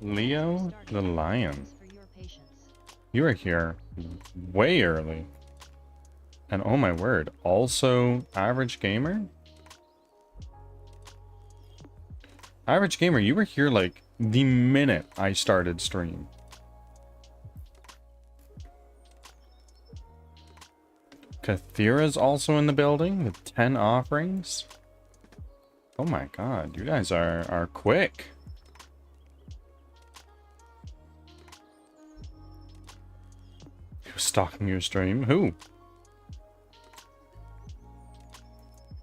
Leo the Lion. You are here way early. And oh my word, also Average Gamer? Average Gamer, you were here like the minute I started stream. Kathira's also in the building with 10 offerings. Oh my god, you guys are quick. Who's stalking your stream? Who?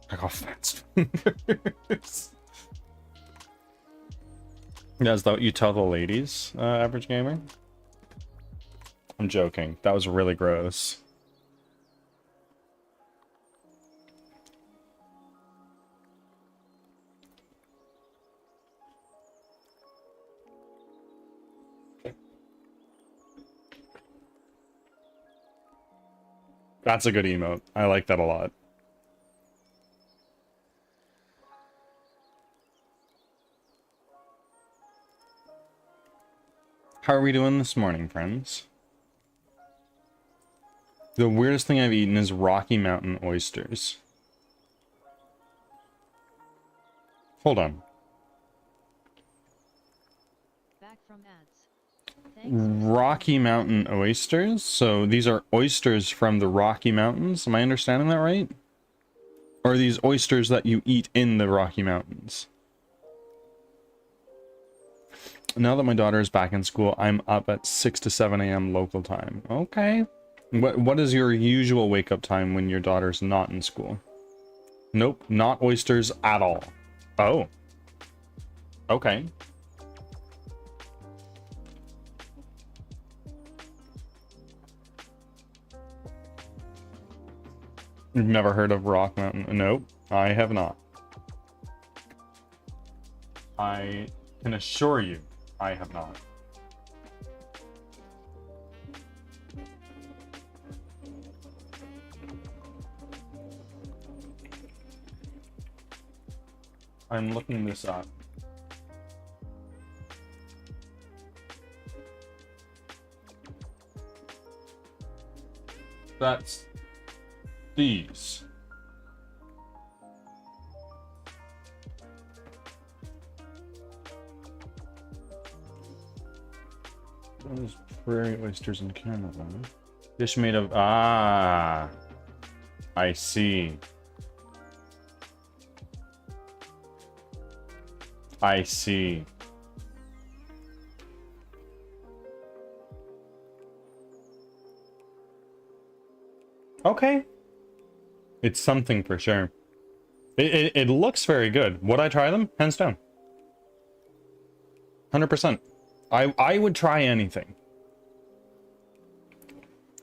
I got fast fingers. Is that what you tell the ladies, Average Gamer? I'm joking. That was really gross. That's a good emote. I like that a lot. How are we doing this morning, friends? The weirdest thing I've eaten is Rocky Mountain oysters. Hold on. Back from ads. Rocky Mountain oysters? So these are oysters from the Rocky Mountains? Am I understanding that right? Or are these oysters that you eat in the Rocky Mountains? Now that my daughter is back in school, I'm up at 6 to 7 a.m. local time. Okay. What is your usual wake-up time when your daughter's not in school? Nope, not oysters at all. Oh. Okay. You've never heard of Rock Mountain? Nope, I have not. I can assure you, I have not. I'm looking this up. That's these. Those prairie oysters in Canada. Dish made of... Ah! I see. I see. Okay. It's something for sure. It looks very good. Would I try them? Hands down. 100%. I would try anything.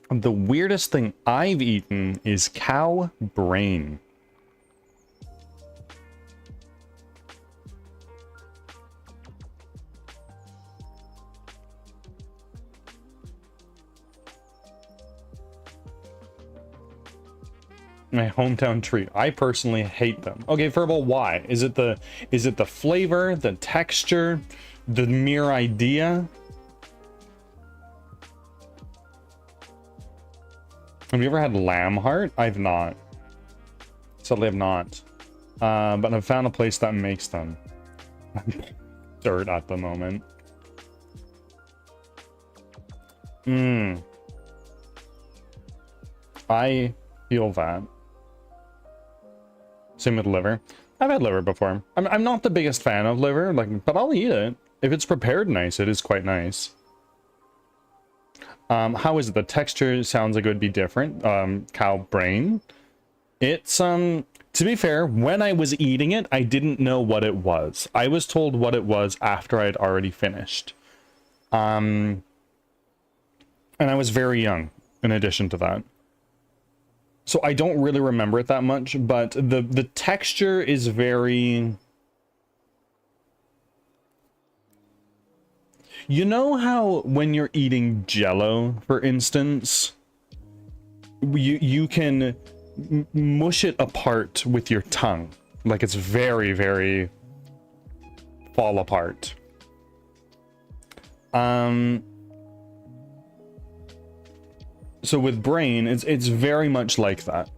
The weirdest thing I've eaten is cow brain. My hometown treat. I personally hate them. Okay, Furball, why? Is it the flavor, the texture, the mere idea? Have you ever had lamb heart? I've not. Sadly, I've not. But I've found a place that makes them. Dirt at the moment. I feel that. Same with liver. I've had liver before. I'm not the biggest fan of liver, like, but I'll eat it. If it's prepared nice, it is quite nice. How is it? The texture sounds like it would be different. Cow brain. It's, to be fair, when I was eating it, I didn't know what it was. I was told what it was after I'd already finished. And I was very young, in addition to that. So I don't really remember it that much, but the texture is very... You know how when you're eating Jell-O, for instance, you can mush it apart with your tongue. Like it's very, very fall apart. So with brain, it's very much like that,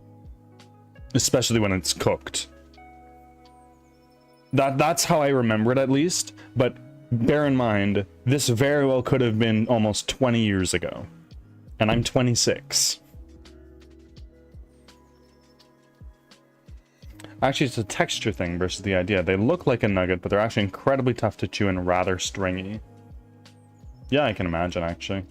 especially when it's cooked. That's how I remember it, at least. But bear in mind, this very well could have been almost 20 years ago, and I'm 26. Actually, it's a texture thing versus the idea. They look like a nugget, but they're actually incredibly tough to chew and rather stringy. Yeah, I can imagine, actually.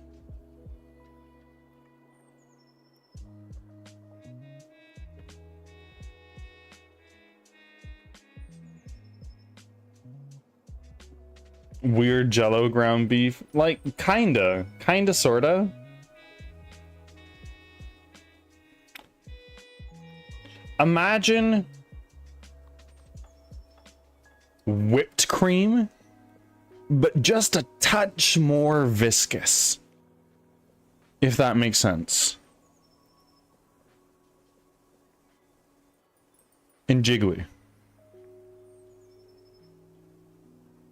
Weird Jell-O ground beef, like kinda sorta. Imagine whipped cream, but just a touch more viscous, if that makes sense, and jiggly.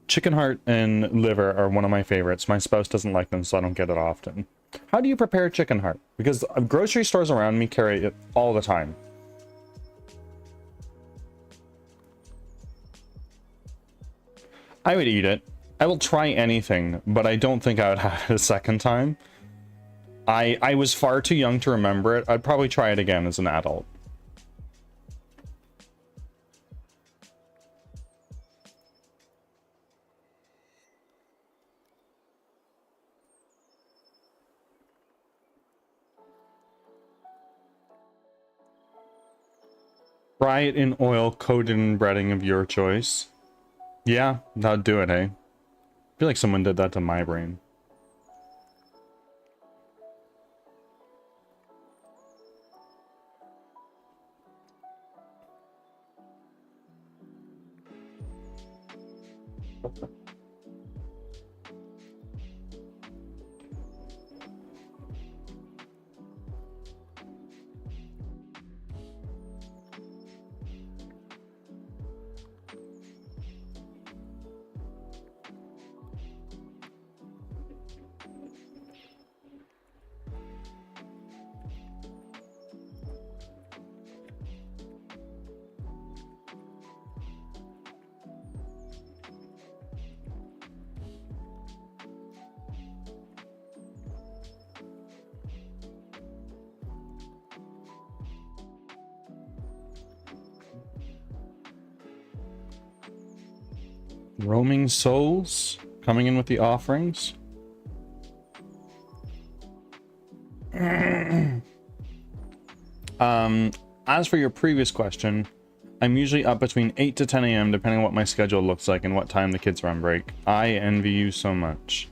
Chicken heart and liver are one of my favorites. My spouse doesn't like them, so I don't get it often. How do you prepare chicken heart? Because grocery stores around me carry it all the time. I would eat it. I will try anything, but I don't think I would have it a second time. I was far too young to remember it. I'd probably try it again as an adult. Fry it in oil coated in breading of your choice. Yeah, that'd do it, hey? I feel like someone did that to my brain. Roaming souls coming in with the offerings. As for your previous question, I'm usually up between 8 to 10 a.m. depending on what my schedule looks like and what time the kids are on break. I envy you so much.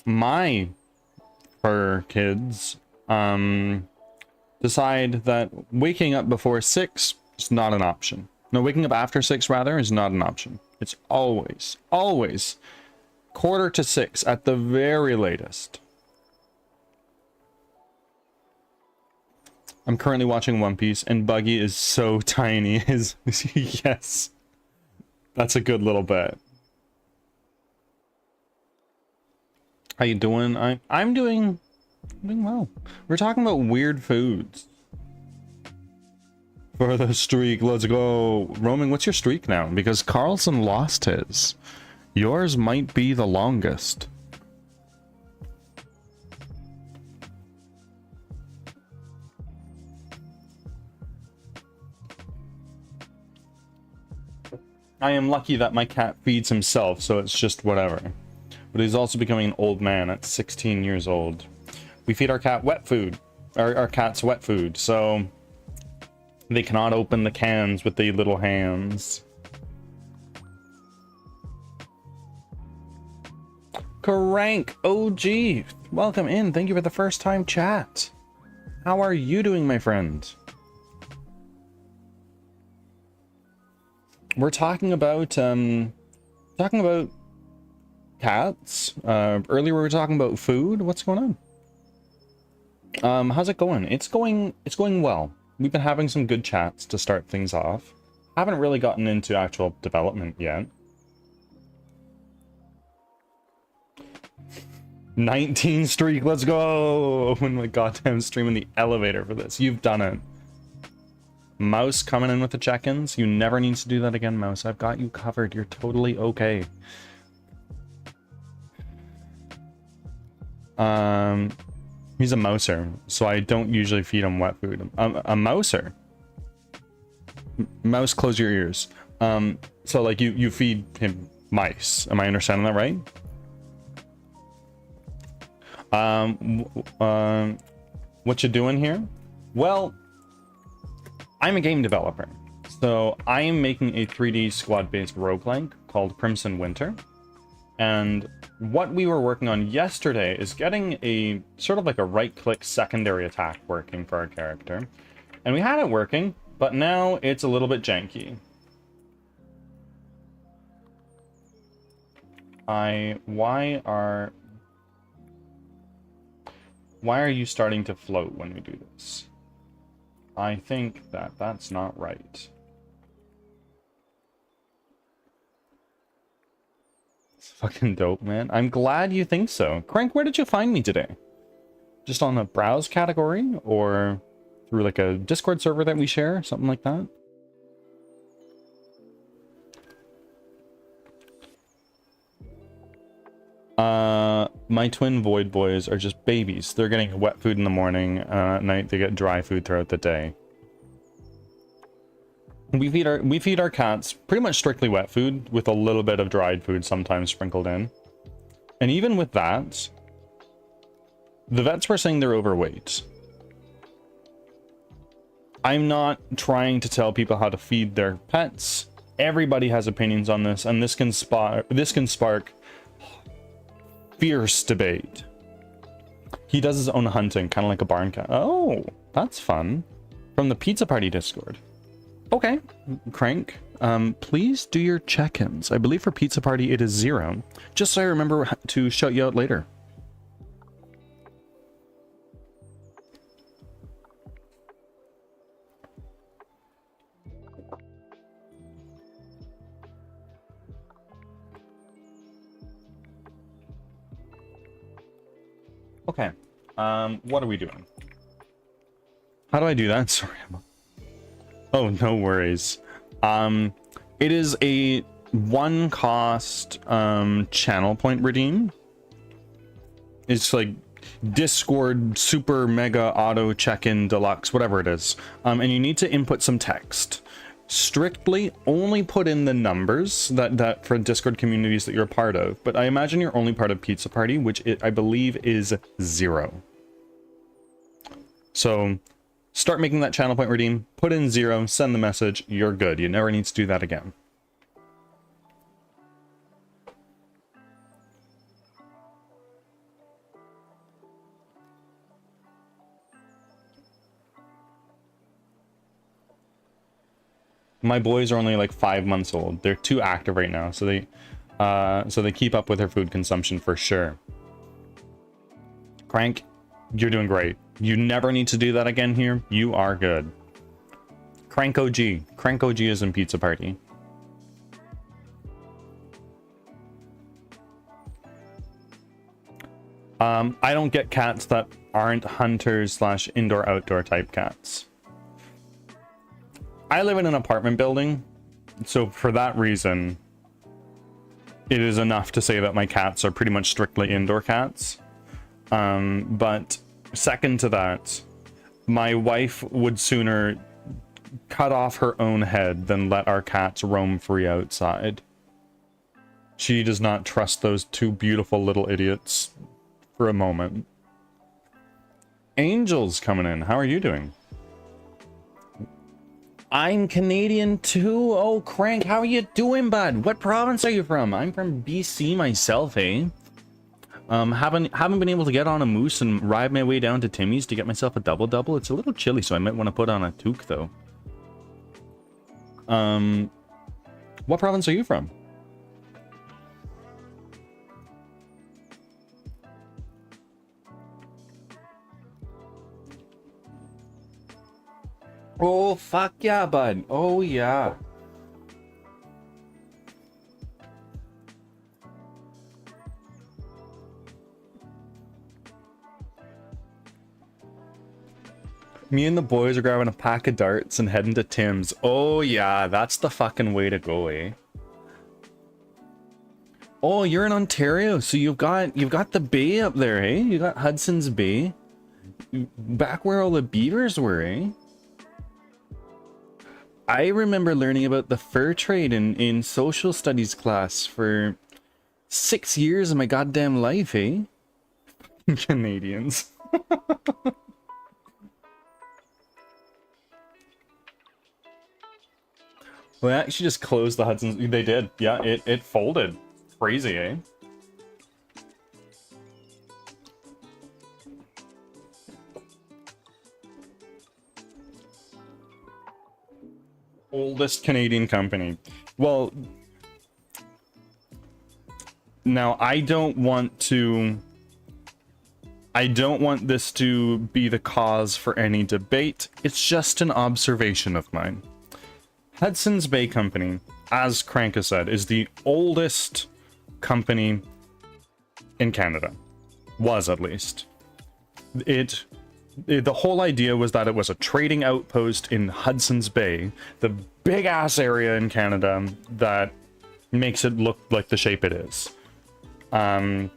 My fur kids decide that waking up before 6 is not an option. No, waking up after 6 rather is not an option. It's always 5:45 at the very latest. I'm currently watching One Piece, and Buggy is so tiny. Yes, that's a good little bit. How you doing? I'm doing well. We're talking about weird foods. For the streak, let's go. Roaming, what's your streak now? Because Carlson lost his. Yours might be the longest. I am lucky that my cat feeds himself, so it's just whatever. But he's also becoming an old man at 16 years old. We feed our cat wet food. Our cat's wet food, so they cannot open the cans with the little hands. Crank OG, welcome in. Thank you for the first time chat. How are you doing, my friend? We're talking about cats. Earlier we were talking about food. What's going on? How's it going? It's going well. We've been having some good chats to start things off. Haven't really gotten into actual development yet. 19 streak, let's go! Open my goddamn stream in the elevator for this. You've done it. Mouse coming in with the check-ins. You never need to do that again, Mouse. I've got you covered. You're totally okay. He's a mouser, so I don't usually feed him wet food. A mouser? Mouse, close your ears. So like you feed him mice. Am I understanding that right? What you doing here? Well, I'm a game developer, so I am making a 3D squad-based roguelike called Crimson Winter. And what we were working on yesterday is getting a sort of like a right-click secondary attack working for our character. And we had it working, but now it's a little bit janky. Why are you starting to float when we do this? I think that's not right. It's fucking dope, man. I'm glad you think so. Crank, where did you find me today? Just on the browse category, or through like a Discord server that we share, something like that? My twin Void Boys are just babies. They're getting wet food in the morning, at night they get dry food throughout the day. We feed our cats pretty much strictly wet food with a little bit of dried food sometimes sprinkled in. And even with that, the vets were saying they're overweight. I'm not trying to tell people how to feed their pets. Everybody has opinions on this, and this can spark fierce debate. He does his own hunting, kind of like a barn cat. Oh, that's fun. From the Pizza Party Discord. Okay, Crank, please do your check-ins. I believe for Pizza Party it is 0. Just so I remember to shout you out later. Okay, what are we doing? How do I do that? Sorry. Oh, no worries. It is a 1 cost channel point redeem. It's like Discord super mega auto check-in deluxe, whatever it is. And you need to input some text. Strictly only put in the numbers that for Discord communities that you're a part of. But I imagine you're only part of Pizza Party, which I believe is 0. So start making that channel point redeem, put in 0, send the message, you're good. You never need to do that again. My boys are only like 5 months old. They're too active right now, so they keep up with their food consumption for sure. Crank, you're doing great. You never need to do that again here. You are good. Crank OG. Crank OG is in Pizza Party. I don't get cats that aren't hunters slash indoor outdoor type cats. I live in an apartment building, so for that reason, it is enough to say that my cats are pretty much strictly indoor cats. But second to that, my wife would sooner cut off her own head than let our cats roam free outside. She does not trust those two beautiful little idiots for a moment. Angel's coming in. How are you doing? I'm Canadian too. Oh, Crank, how are you doing, bud? What province are you from? I'm from BC myself, eh? Haven't been able to get on a moose and ride my way down to Timmy's to get myself a double. It's a little chilly, so I might want to put on a toque though. What province are you from? Oh, fuck yeah, bud. Oh, yeah. Me and the boys are grabbing a pack of darts and heading to Tim's. Oh, yeah, that's the fucking way to go, eh? Oh, you're in Ontario, so you've got the bay up there, eh? You got Hudson's Bay. Back where all the beavers were, eh? I remember learning about the fur trade in social studies class for 6 years of my goddamn life, eh? Canadians. Well, they actually just closed the Hudson's. They did. Yeah, it folded. Crazy, eh? Oldest Canadian company. Well, now I don't want this to be the cause for any debate. It's just an observation of mine. Hudson's Bay Company, as Crank has said, is the oldest company in Canada. Was, at least. The whole idea was that it was a trading outpost in Hudson's Bay, the big ass area in Canada that makes it look like the shape it is. And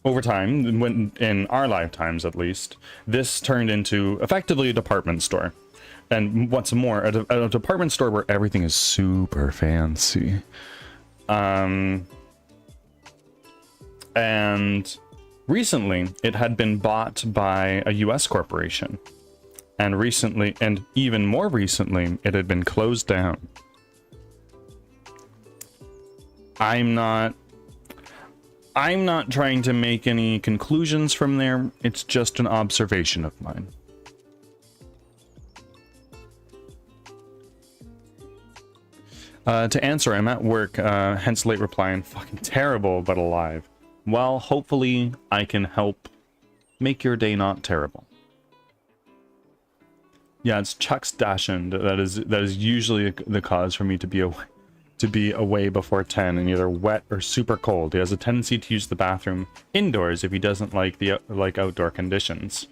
over time, when in our lifetimes at least, this turned into effectively a department store. And what's more, a department store where everything is super fancy. And recently, it had been bought by a US corporation. And recently, and even more recently, it had been closed down. I'm not trying to make any conclusions from there. It's just an observation of mine. To answer, I'm at work, hence late replying. Fucking terrible, but alive. Well, hopefully I can help make your day not terrible. Yeah, it's Chuck's dashing. That is usually the cause for me to be away before 10 and either wet or super cold. He has a tendency to use the bathroom indoors if he doesn't like the outdoor conditions.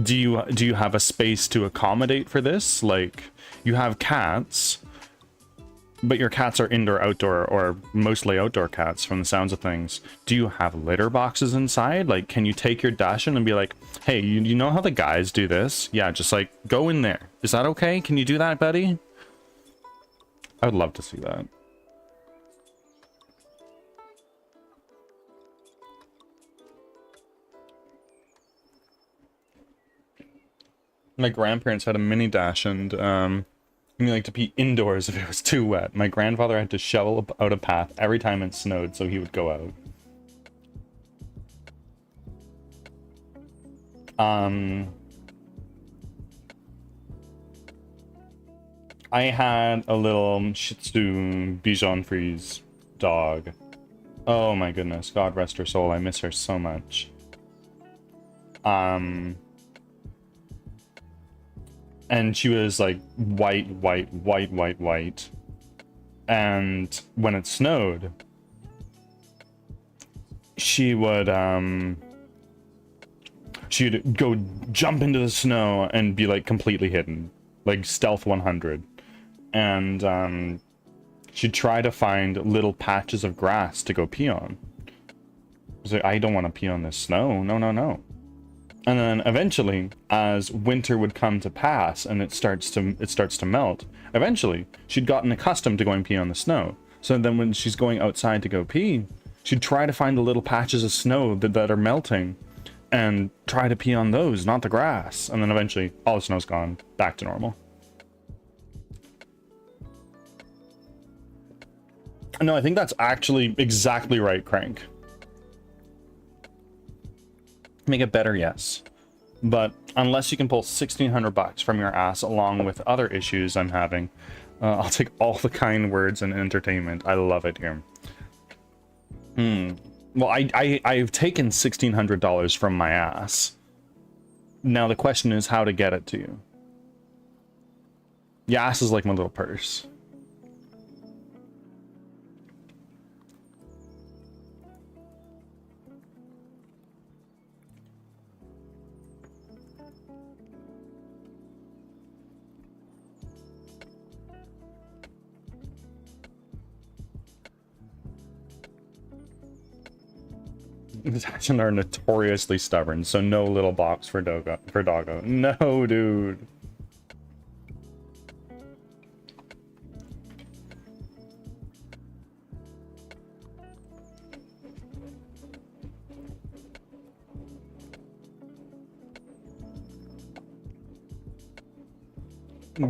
Do you have a space to accommodate for this? Like, you have cats, but your cats are indoor, outdoor, or mostly outdoor cats from the sounds of things. Do you have litter boxes inside? Like, can you take your dash in and be like, hey, you know how the guys do this? Yeah, just like, go in there. Is that okay? Can you do that, buddy? I would love to see that. My grandparents had a mini dash and, we like to pee indoors if it was too wet. My grandfather had to shovel out a path every time it snowed, so he would go out. I had a little Shih Tzu Bichon Frise dog Oh my goodness, God rest her soul. I miss her so much. And she was like white, white, white, white, white. And when it snowed, she'd go jump into the snow and be like completely hidden, like stealth 100. And she'd try to find little patches of grass to go pee on. I was like, I don't want to pee on this snow. No, no, no. And then eventually, as winter would come to pass and it starts to melt, eventually she'd gotten accustomed to going pee on the snow. So then when she's going outside to go pee, she'd try to find the little patches of snow that are melting and try to pee on those, not the grass. And then eventually all the snow's gone, back to normal. No, I think that's actually exactly right, Crank. Make it better, yes. But unless you can pull $1,600 from your ass along with other issues I'm having, I'll take all the kind words and entertainment. I love it here. Well, I've taken $1,600 from my ass. Now the question is how to get it to you. Your ass is like my little purse. These actions are notoriously stubborn, so no little box for Doggo. No, dude.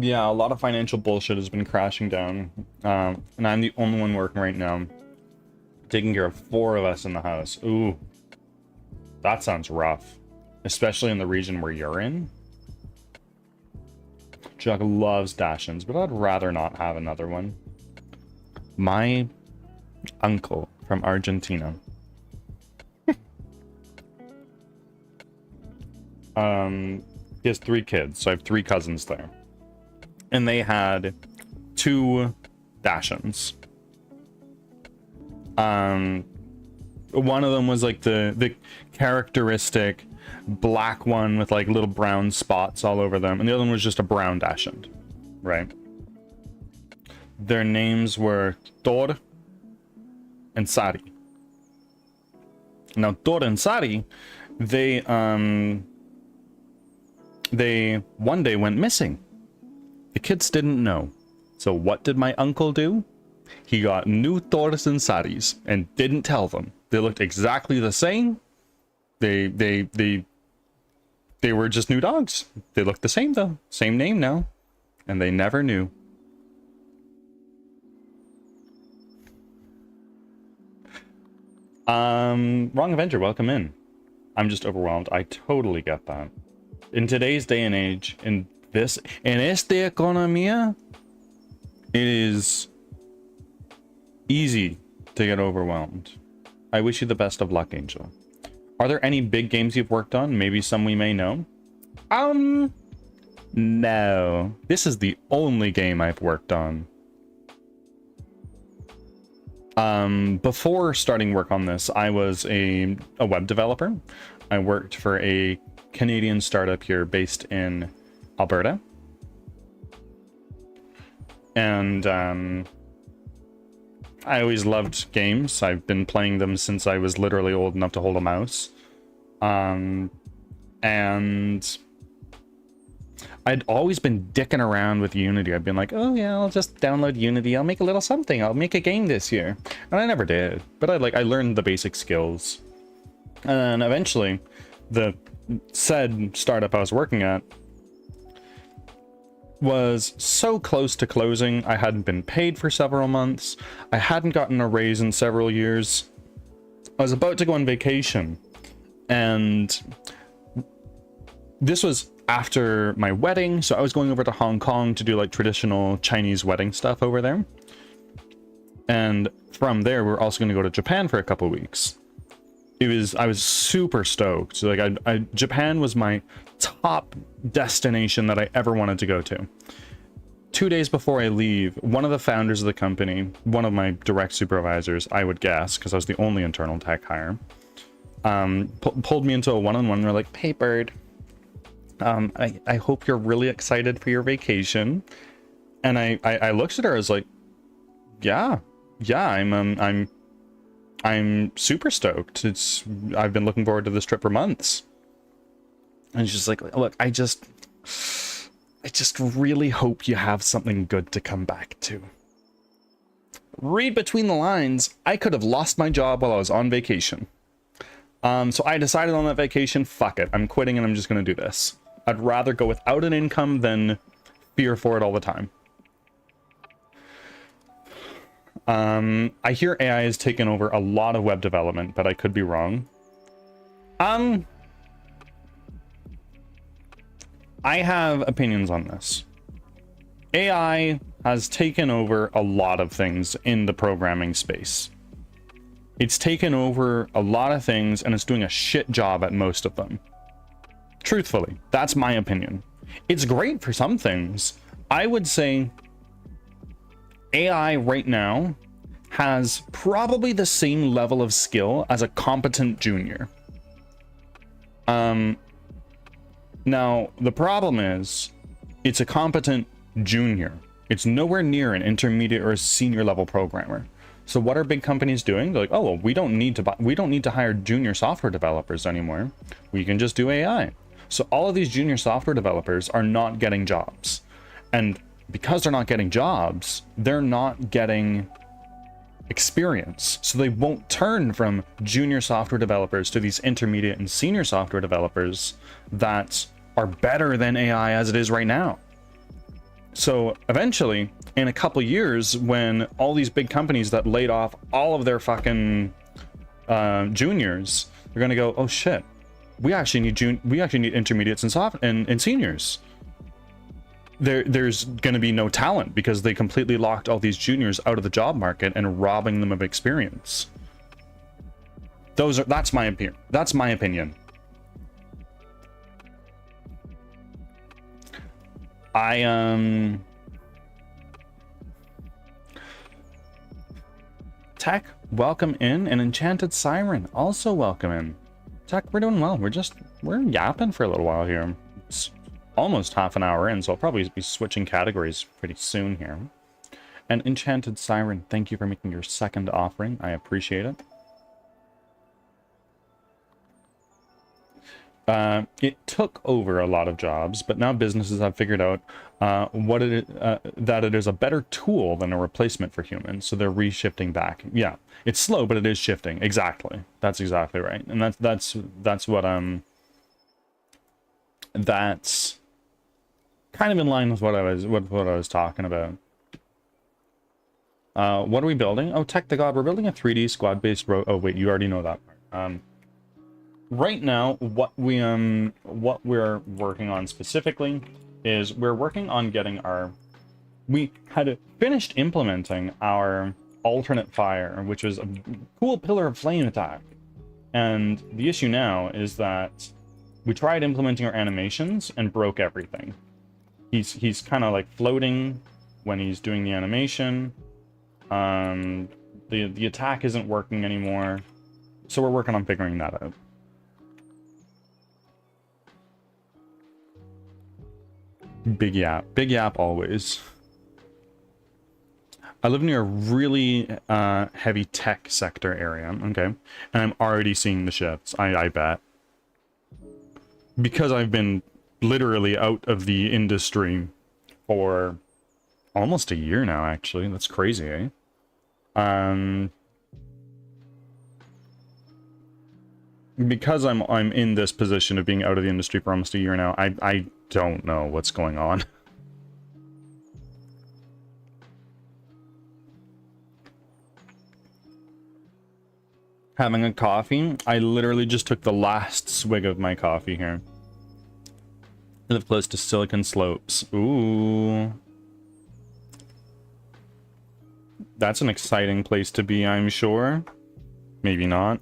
Yeah, a lot of financial bullshit has been crashing down, and I'm the only one working right now, taking care of 4 of us in the house. Ooh, that sounds rough, especially in the region where you're in. Chuck loves Dachshunds, but I'd rather not have another one. My uncle from Argentina. He has 3 kids, so I have 3 cousins there. And they had 2 Dachshunds. One of them was like the characteristic black one with like little brown spots all over them, and the other one was just a brown Dachshund, right? Their names were Thor and Sari. Now Thor and Sari, they one day went missing. The kids didn't know. So what did my uncle do? He got new Thors and Saris and didn't tell them. They looked exactly the same. They were just new dogs. They looked the same though. Same name now. And they never knew. Wrong Avenger, welcome in. I'm just overwhelmed. I totally get that. In today's day and age, in esta economía, it is easy to get overwhelmed. I wish you the best of luck, Angel. Are there any big games you've worked on? Maybe some we may know? No. This is the only game I've worked on. Before starting work on this, I was a web developer. I worked for a Canadian startup here based in Alberta. And I always loved games. I've been playing them since I was literally old enough to hold a mouse. And I'd always been dicking around with Unity. I've been like, oh yeah, I'll just download Unity. I'll make a little something. I'll make a game this year. And I never did. But I learned the basic skills. And then eventually, the said startup I was working at was so close to closing. I hadn't been paid for several months. I hadn't gotten a raise in several years. I was about to go on vacation. And this was after my wedding, so I was going over to Hong Kong to do like traditional Chinese wedding stuff over there. And from there, we were also going to go to Japan for a couple weeks. I was super stoked. Like Japan was my top destination that I ever wanted to go to. 2 days before I leave, one of the founders of the company, one of my direct supervisors, I would guess, because I was the only internal tech hire, pulled me into a one-on-one. They're like, "Hey, Bird, I hope you're really excited for your vacation." And I looked at her. I was like, "Yeah, I'm super stoked. I've been looking forward to this trip for months." And she's like, "Look, I just really hope you have something good to come back to." Read between the lines, I could have lost my job while I was on vacation. So I decided on that vacation, fuck it, I'm quitting and I'm just going to do this. I'd rather go without an income than fear for it all the time. I hear AI has taken over a lot of web development, but I could be wrong. I have opinions on this. AI has taken over a lot of things in the programming space. It's taken over a lot of things and it's doing a shit job at most of them. Truthfully, that's my opinion. It's great for some things. I would say AI right now has probably the same level of skill as a competent junior. Now, the problem is, it's a competent junior. It's nowhere near an intermediate or a senior level programmer. So what are big companies doing? They're like, "Oh, well, we don't need to hire junior software developers anymore. We can just do AI." So all of these junior software developers are not getting jobs. And because they're not getting jobs, they're not getting experience. So they won't turn from junior software developers to these intermediate and senior software developers that are better than AI as it is right now. So eventually, in a couple years, when all these big companies that laid off all of their fucking juniors, they're gonna go, "Oh shit, we actually need intermediates and seniors." There's going to be no talent because they completely locked all these juniors out of the job market and robbing them of experience. That's my opinion. That's my opinion. Tech, welcome in, and Enchanted Siren, also welcome in. Tech, we're doing well. We're yapping for a little while here. It's almost half an hour in, so I'll probably be switching categories pretty soon here. And Enchanted Siren, thank you for making your second offering. I appreciate it. It took over a lot of jobs, but now businesses have figured out that it is a better tool than a replacement for humans, so they're reshifting back. Yeah, it's slow, but it is shifting. Exactly, that's exactly right, and that's what that's kind of in line with what I was talking about. What are we building? Oh, Tech the God, we're building a 3D squad-based road. Oh wait, you already know that part. Right now, what we're working on specifically is we're working on getting we had finished implementing our alternate fire, which was a cool pillar of flame attack. And the issue now is that we tried implementing our animations and broke everything. He's kind of like floating when he's doing the animation. The attack isn't working anymore. So we're working on figuring that out. Big yap always. I live near a really heavy tech sector area, okay? And I'm already seeing the shifts, I bet. Because I've been literally out of the industry for almost a year now, actually. That's crazy, eh? Because I'm in this position of being out of the industry for almost a year now, I don't know what's going on. Having a coffee? I literally just took the last swig of my coffee here. I live close to Silicon Slopes. Ooh. That's an exciting place to be, I'm sure. Maybe not.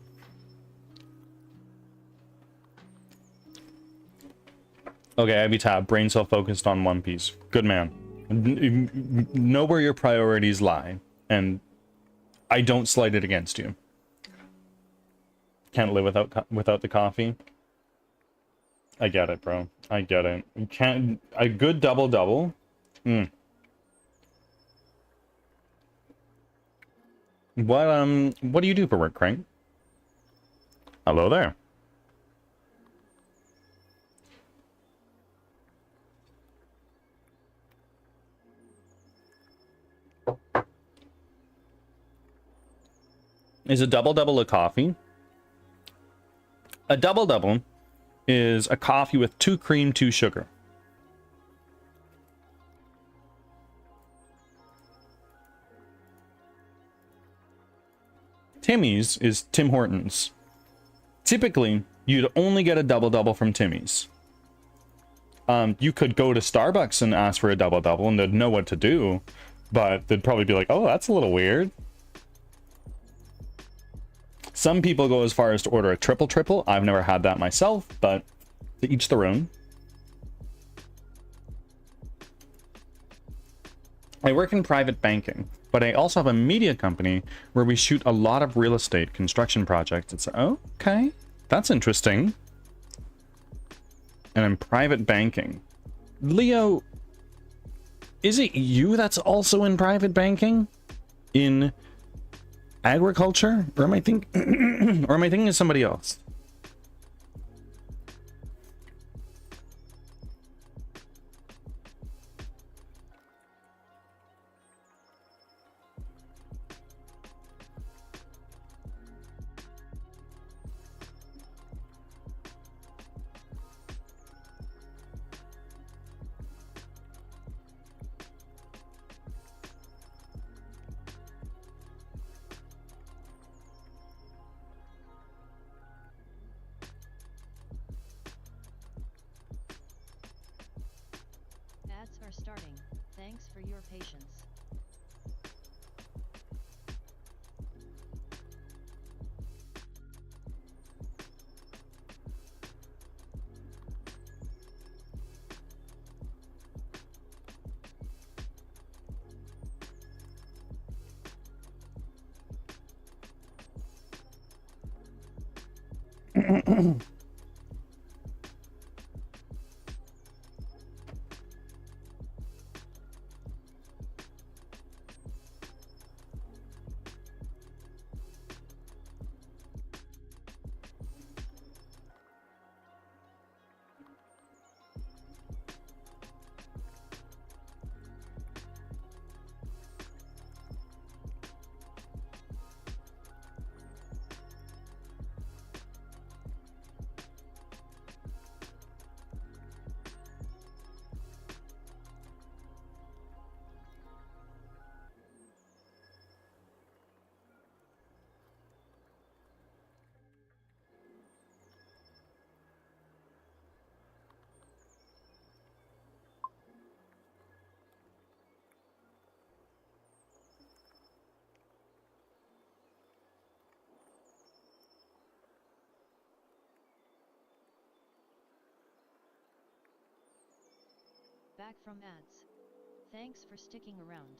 Okay, Ivy Tab, brain cell focused on One Piece. Good man. Know where your priorities lie, and I don't slight it against you. Can't live without the coffee. I get it, bro. I get it. You can't. A good double. Mm. What do you do for work, Crank? Hello there. Is a double a coffee? A double is a coffee with 2 cream, 2 sugar. Timmy's is Tim Hortons. Typically, you'd only get a double from Timmy's. You could go to Starbucks and ask for a double and they'd know what to do, but they'd probably be like, oh, that's a little weird. Some people go as far as to order a triple. I've never had that myself, but to each their own. I work in private banking, but I also have a media company where we shoot a lot of real estate construction projects. It's okay, that's interesting. And I'm private banking. Leo, is it you that's also in private banking? In agriculture? Or am I thinking of somebody else? Ads are starting. Thanks for your patience. Back from ads. Thanks for sticking around.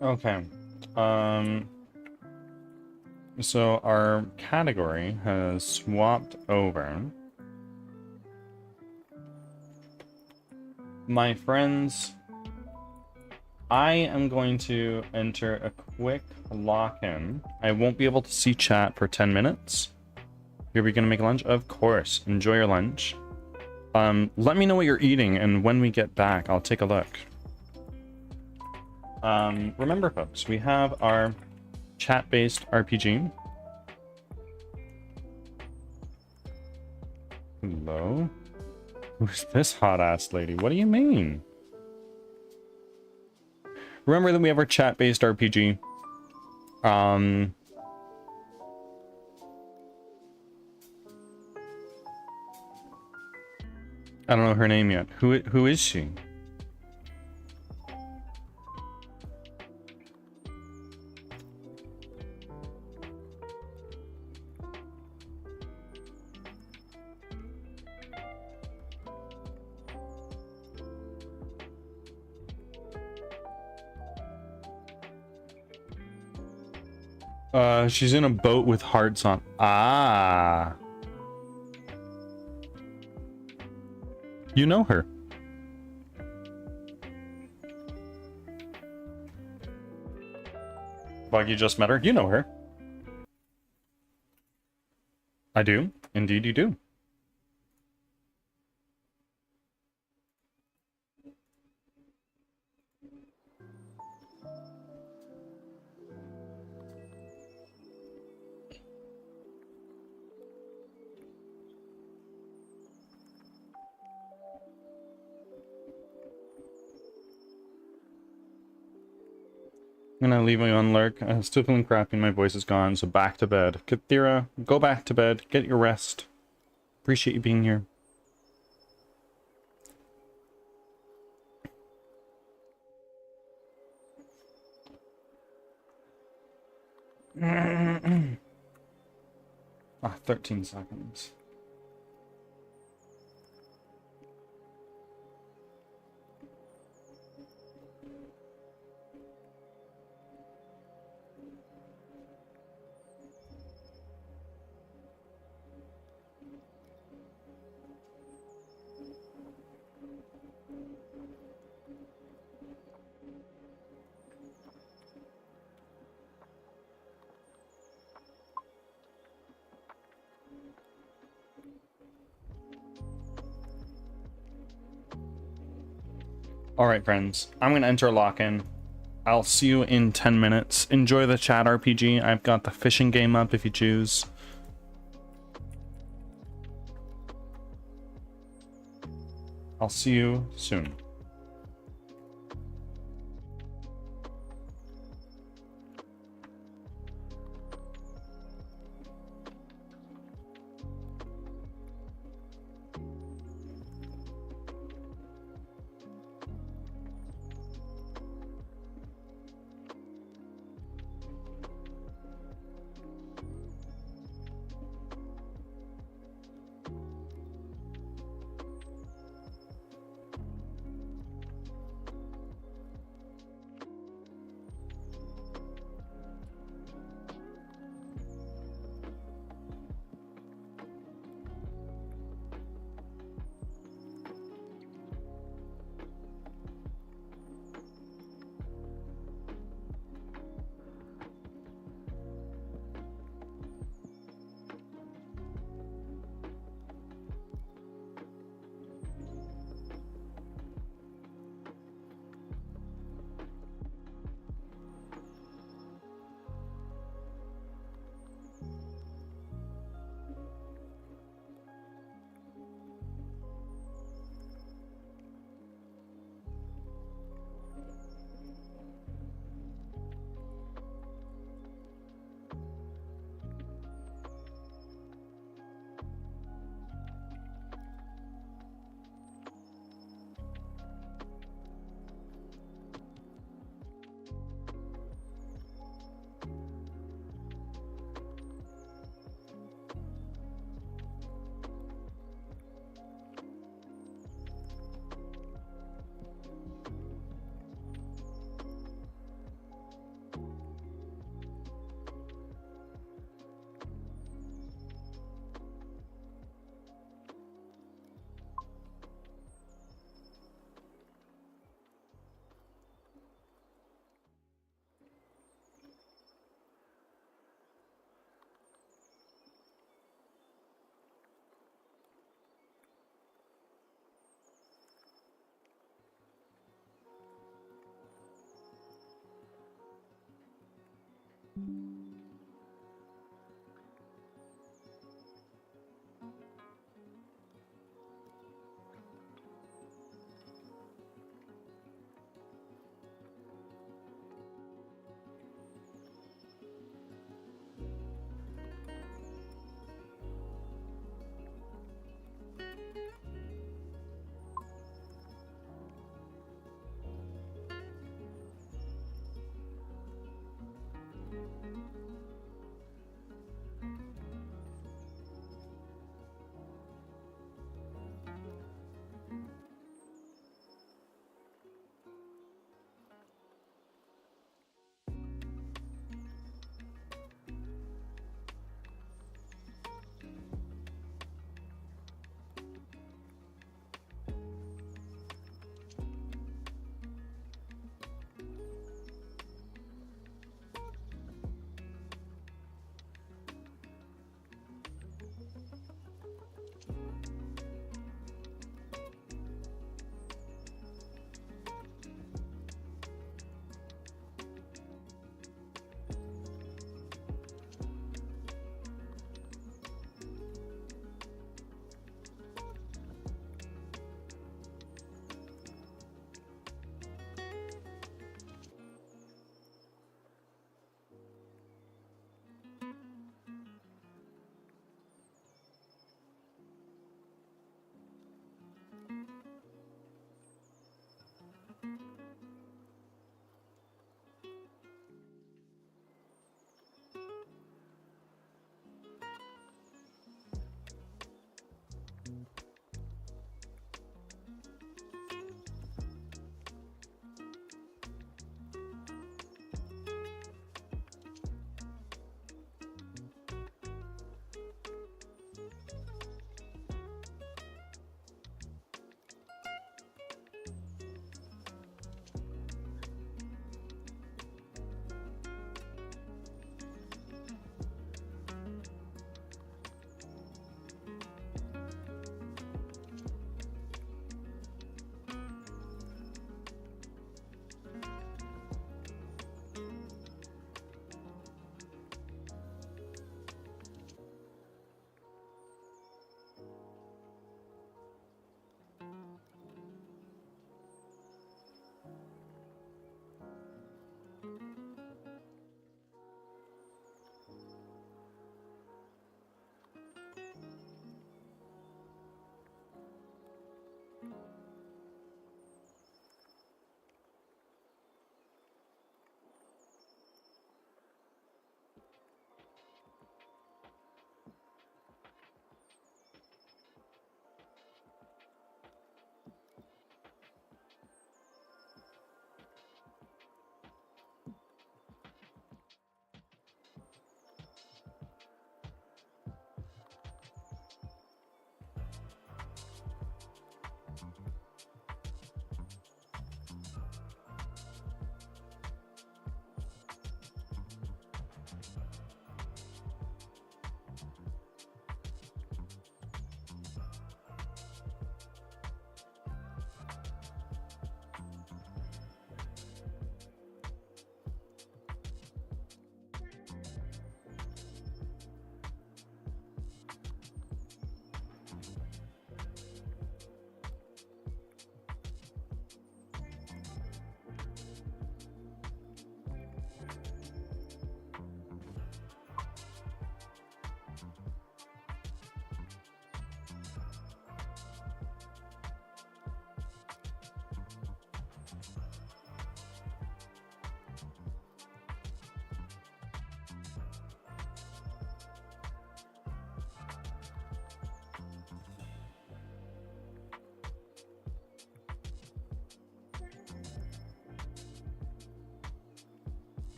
Okay. So our category has swapped over. My friends, I am going to enter a quick lock-in. I won't be able to see chat for 10 minutes. Are we gonna make lunch? Of course. Enjoy your lunch. Let me know what you're eating, and when we get back, I'll take a look. Remember, folks, we have our chat-based RPG. Hello? Who's this hot-ass lady? What do you mean? Remember that we have our chat-based RPG. I don't know her name yet. Who is she? She's in a boat with hearts on. Ah. You know her. Bug, you just met her? You know her. I do. Indeed you do. I'm gonna leave you on lurk. I'm still feeling crappy and my voice is gone, so back to bed. Kathira, go back to bed. Get your rest. Appreciate you being here. Ah, 13 seconds. Alright, friends. I'm gonna enter lock-in. I'll see you in 10 minutes. Enjoy the chat RPG. I've got the fishing game up if you choose. I'll see you soon.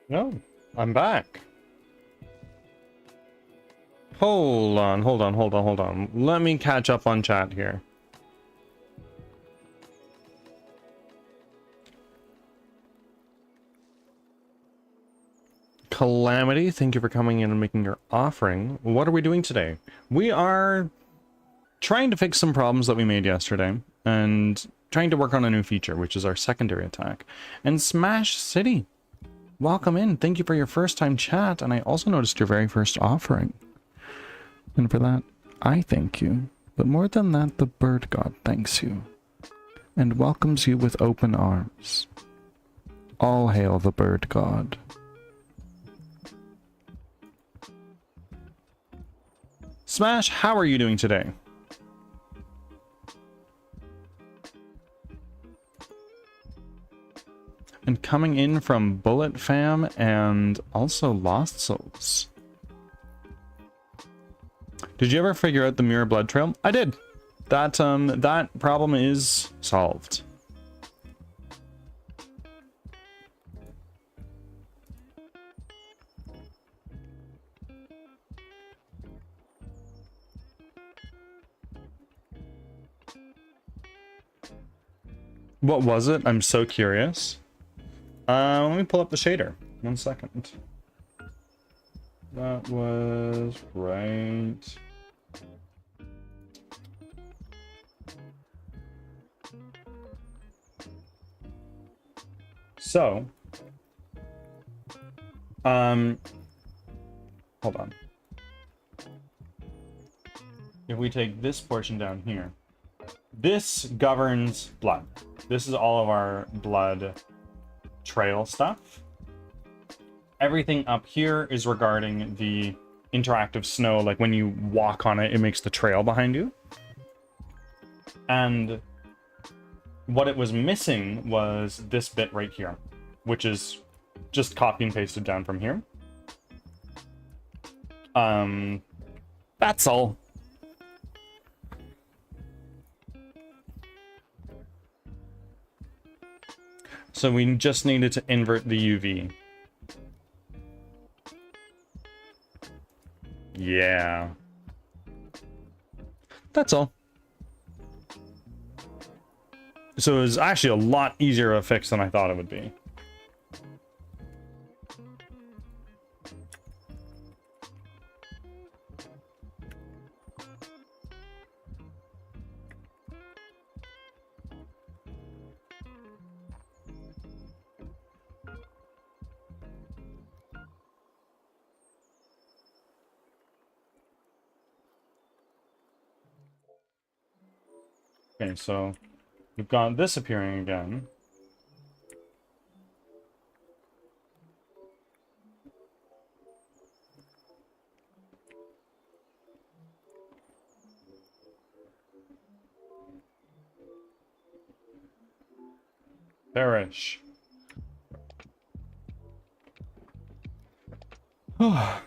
No, I'm back. Hold on. Let me catch up on chat here. Calamity, thank you for coming in and making your offering. What are we doing today? We are trying to fix some problems that we made yesterday and trying to work on a new feature, which is our secondary attack. And Smash City, welcome in. Thank you for your first time chat, and I also noticed your very first offering. And for that, I thank you. But more than that, the bird god thanks you and welcomes you with open arms. All hail the bird god. Smash, how are you doing today? And coming in from Bullet Fam and also Lost Souls. Did you ever figure out the mirror blood trail? I did. That problem is solved. What was it? I'm so curious. Let me pull up the shader. 1 second. That was right. So, hold on. If we take this portion down here, this governs blood. This is all of our blood trail stuff. Everything up here is regarding the interactive snow, like when you walk on it, it makes the trail behind you. And what it was missing was this bit right here, which is just copy and pasted down from here. That's all. So we just needed to invert the UV. Yeah. That's all. So it was actually a lot easier to fix than I thought it would be. Okay, so we've got this appearing again. Perish. Hmm.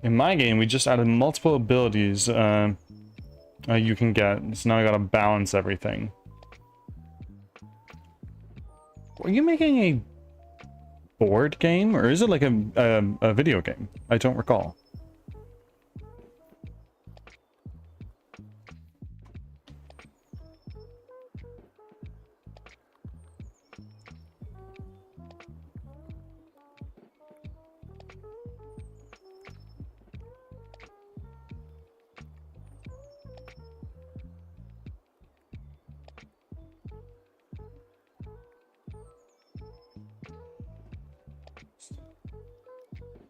In my game, we just added multiple abilities you can get. So now I gotta balance everything. Are you making a board game? Or is it like a video game? I don't recall.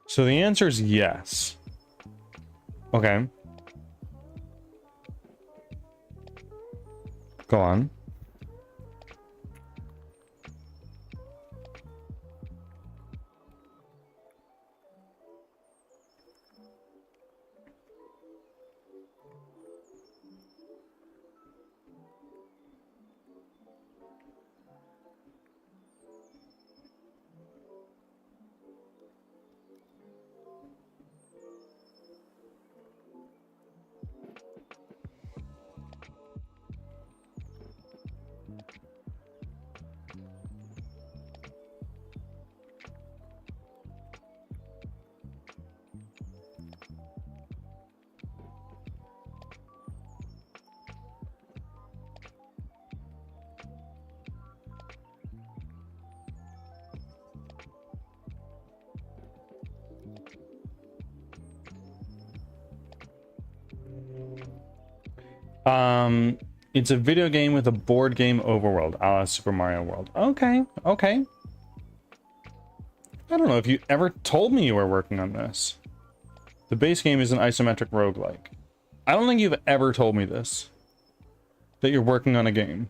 So the answer is yes. Okay. Go on. It's a video game with a board game overworld, a la Super Mario World. Okay, okay. I don't know if you ever told me you were working on this. The base game is an isometric roguelike. I don't think you've ever told me this. That you're working on a game.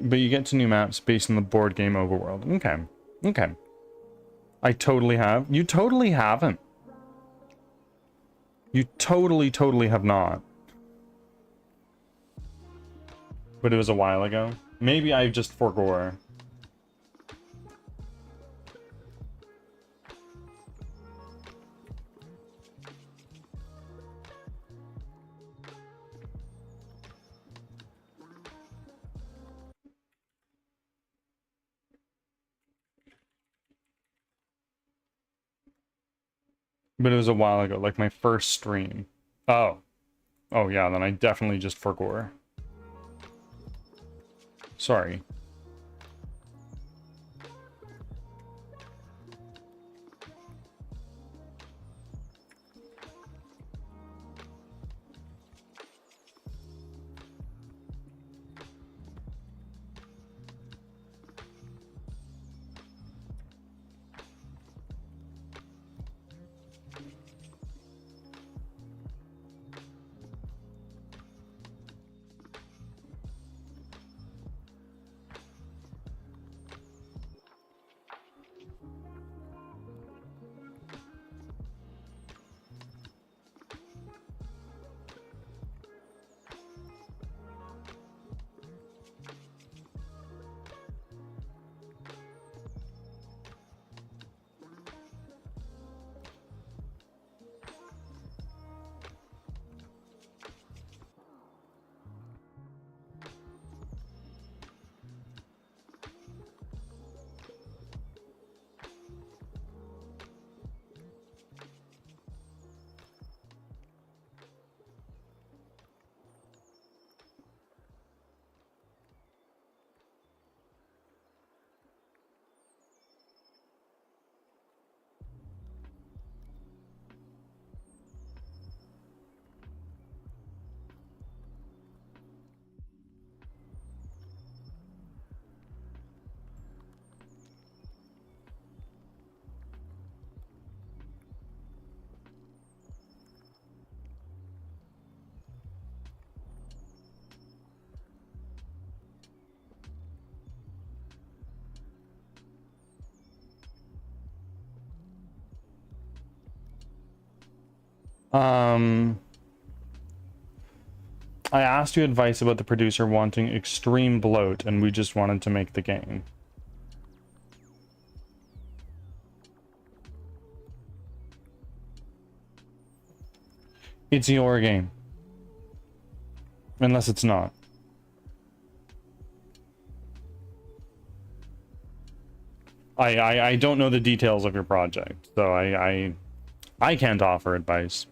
But you get to new maps based on the board game overworld. Okay. Okay. I totally have. You totally haven't. You totally have not. But it was a while ago. Maybe I just forgot. But it was a while ago, like my first stream. Oh. Oh yeah, then I definitely just forgot. Sorry. Um, I asked you advice about the producer wanting extreme bloat, and we just wanted to make the game. It's your game. Unless it's not. I don't know the details of your project, so I can't offer advice.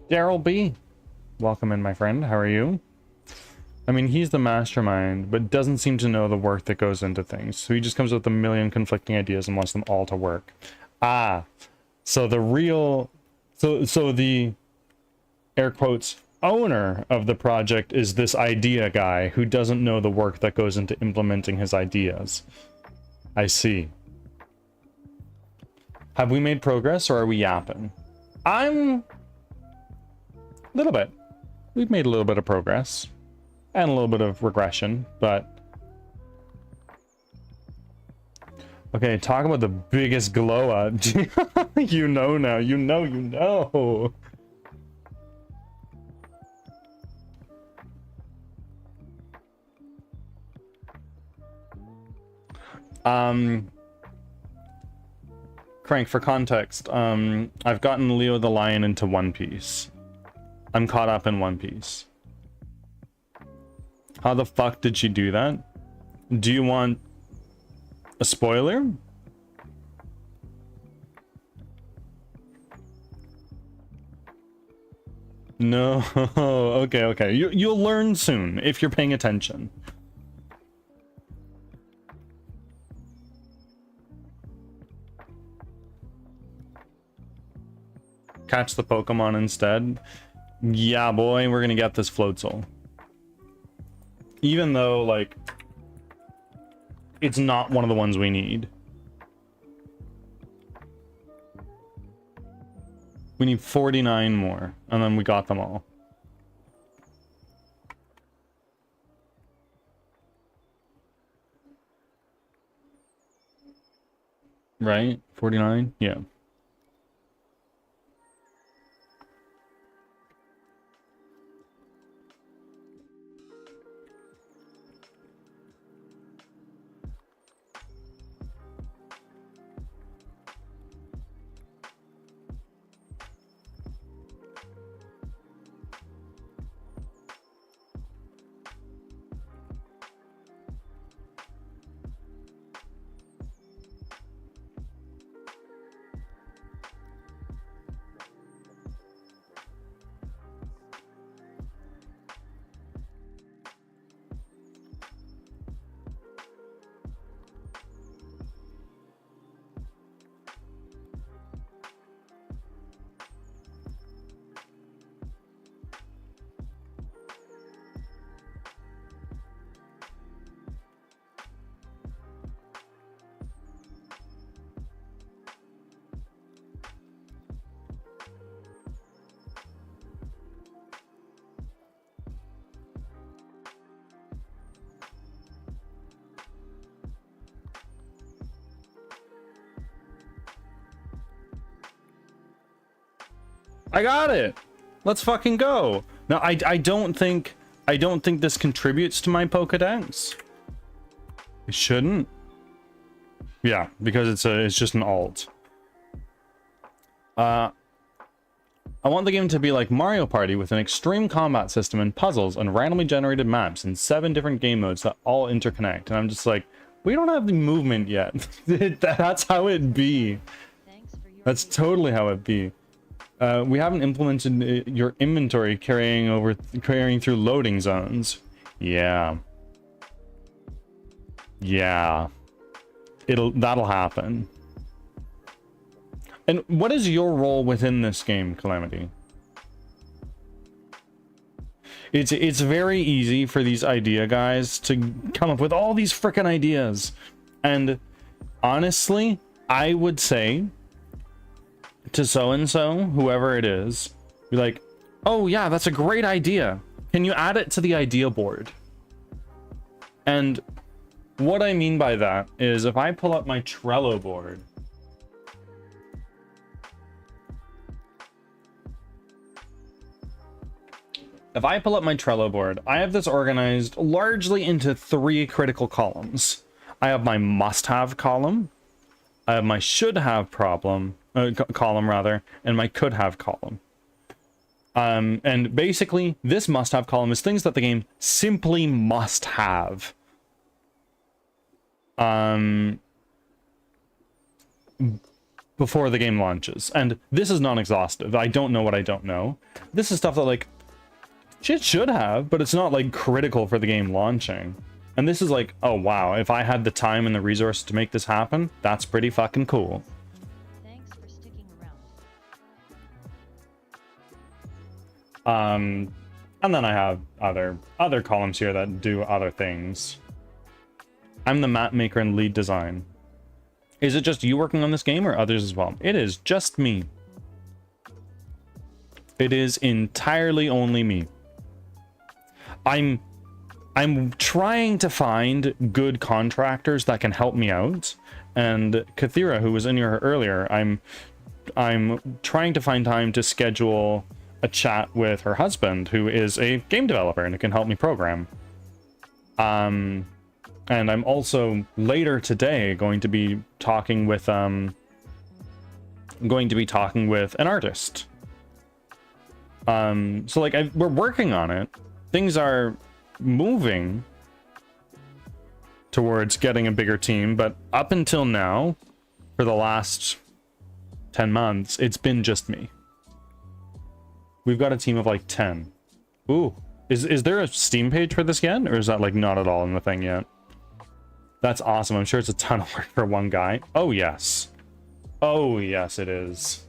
Daryl B. Welcome in, my friend. How are you? I mean, he's the mastermind, but doesn't seem to know the work that goes into things. So he just comes up with a million conflicting ideas and wants them all to work. Ah, so the real... So the, air quotes, owner of the project is this idea guy who doesn't know the work that goes into implementing his ideas. I see. Have we made progress, or are we yapping? A little bit. We've made a little bit of progress. And a little bit of regression, but... Okay, talk about the biggest glow up. You know now. You know. Crank, for context, I've gotten Leo the Lion into One Piece. I'm caught up in One Piece. How the fuck did she do that? Do you want a spoiler? No. Okay. You'll learn soon if you're paying attention. Catch the Pokemon instead. Yeah, boy, we're gonna get this Floatzel. Even though, like, it's not one of the ones we need. We need 49 more, and then we got them all. Right? 49? Yeah. I got it. Let's fucking go. Now, I don't think this contributes to my Pokedex. It shouldn't. Yeah, because it's just an alt. I want the game to be like Mario Party with an extreme combat system and puzzles and randomly generated maps in 7 different game modes that all interconnect. And I'm just like, we don't have the movement yet. That's how it be. That's totally how it be. We haven't implemented your inventory carrying through loading zones. Yeah. Yeah. That'll happen. And what is your role within this game, Calamity? It's very easy for these idea guys to come up with all these frickin' ideas. And honestly, I would say to so-and-so, whoever it is, be like, oh yeah, that's a great idea. Can you add it to the idea board? And what I mean by that is if I pull up my Trello board, I have this organized largely into 3 critical columns. I have my must-have column, I have my should-have column, and my could-have column. And basically, this must-have column is things that the game simply must have. Before the game launches. And this is non-exhaustive. I don't know what I don't know. This is stuff that, like, shit should have, but it's not, like, critical for the game launching. And this is like, oh wow, if I had the time and the resources to make this happen, that's pretty fucking cool. Thanks for sticking around. And then I have other columns here that do other things. I'm the map maker and lead design. Is it just you working on this game or others as well? It is just me. It is entirely only me. I'm trying to find good contractors that can help me out. And Kathira, who was in here earlier, I'm trying to find time to schedule a chat with her husband, who is a game developer and can help me program. And I'm also later today going to be talking with an artist. So like we're working on it. Things are moving towards getting a bigger team, but up until now, for the last 10 months, it's been just me. We've got a team of like 10. Ooh, is there a Steam page for this yet, or is that like not at all in the thing yet? That's awesome. I'm sure it's a ton of work for one guy. Oh yes. Oh yes, it is.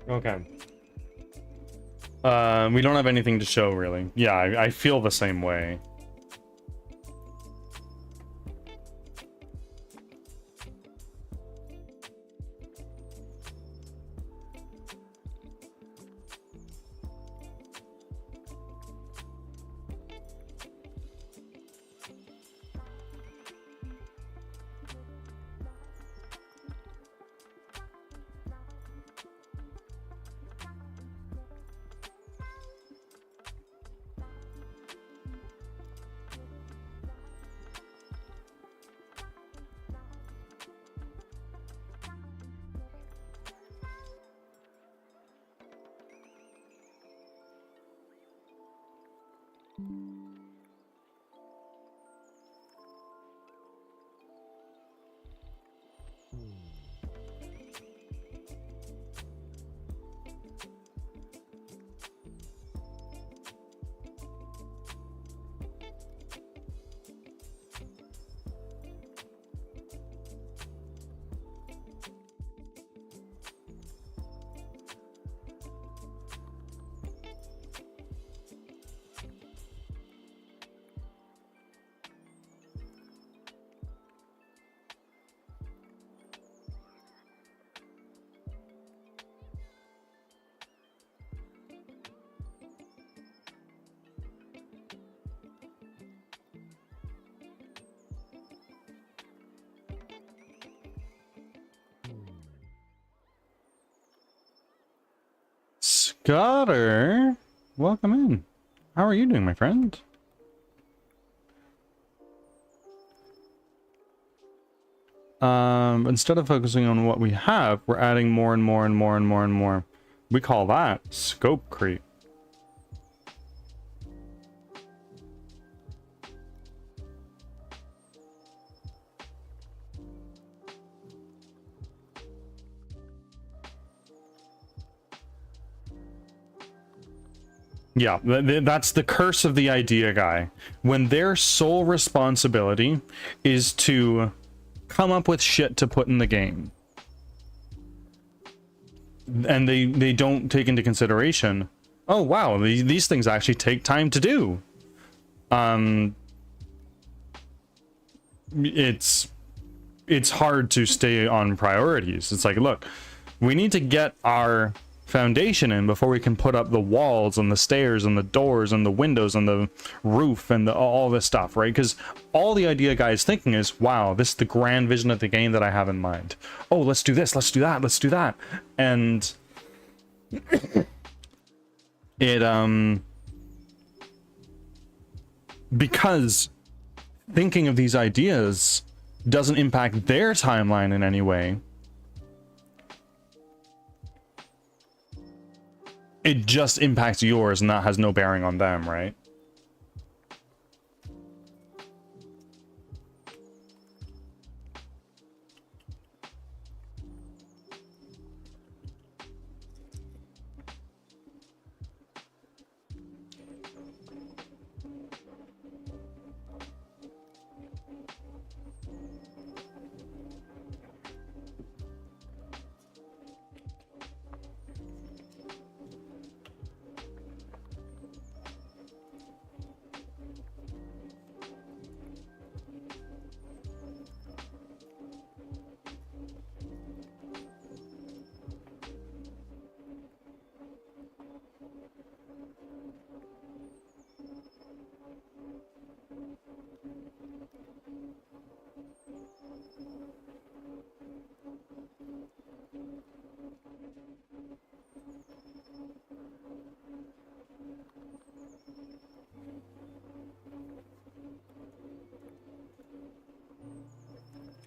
Okay. We don't have anything to show, really. Yeah, I feel the same way. Scudder, welcome in. How are you doing, my friend? Instead of focusing on what we have, we're adding more and more and more and more and more. We call that scope creep. Yeah, that's the curse of the idea guy. When their sole responsibility is to come up with shit to put in the game, and they don't take into consideration, oh wow, these things actually take time to do. It's hard to stay on priorities. It's like, look, we need to get our foundation in before we can put up the walls and the stairs and the doors and the windows and the roof and all this stuff, right? Because all the idea guy is thinking is, wow, this is the grand vision of the game that I have in mind. Oh, let's do this, let's do that, let's do that. And it because thinking of these ideas doesn't impact their timeline in any way, it just impacts yours and that has no bearing on them, right?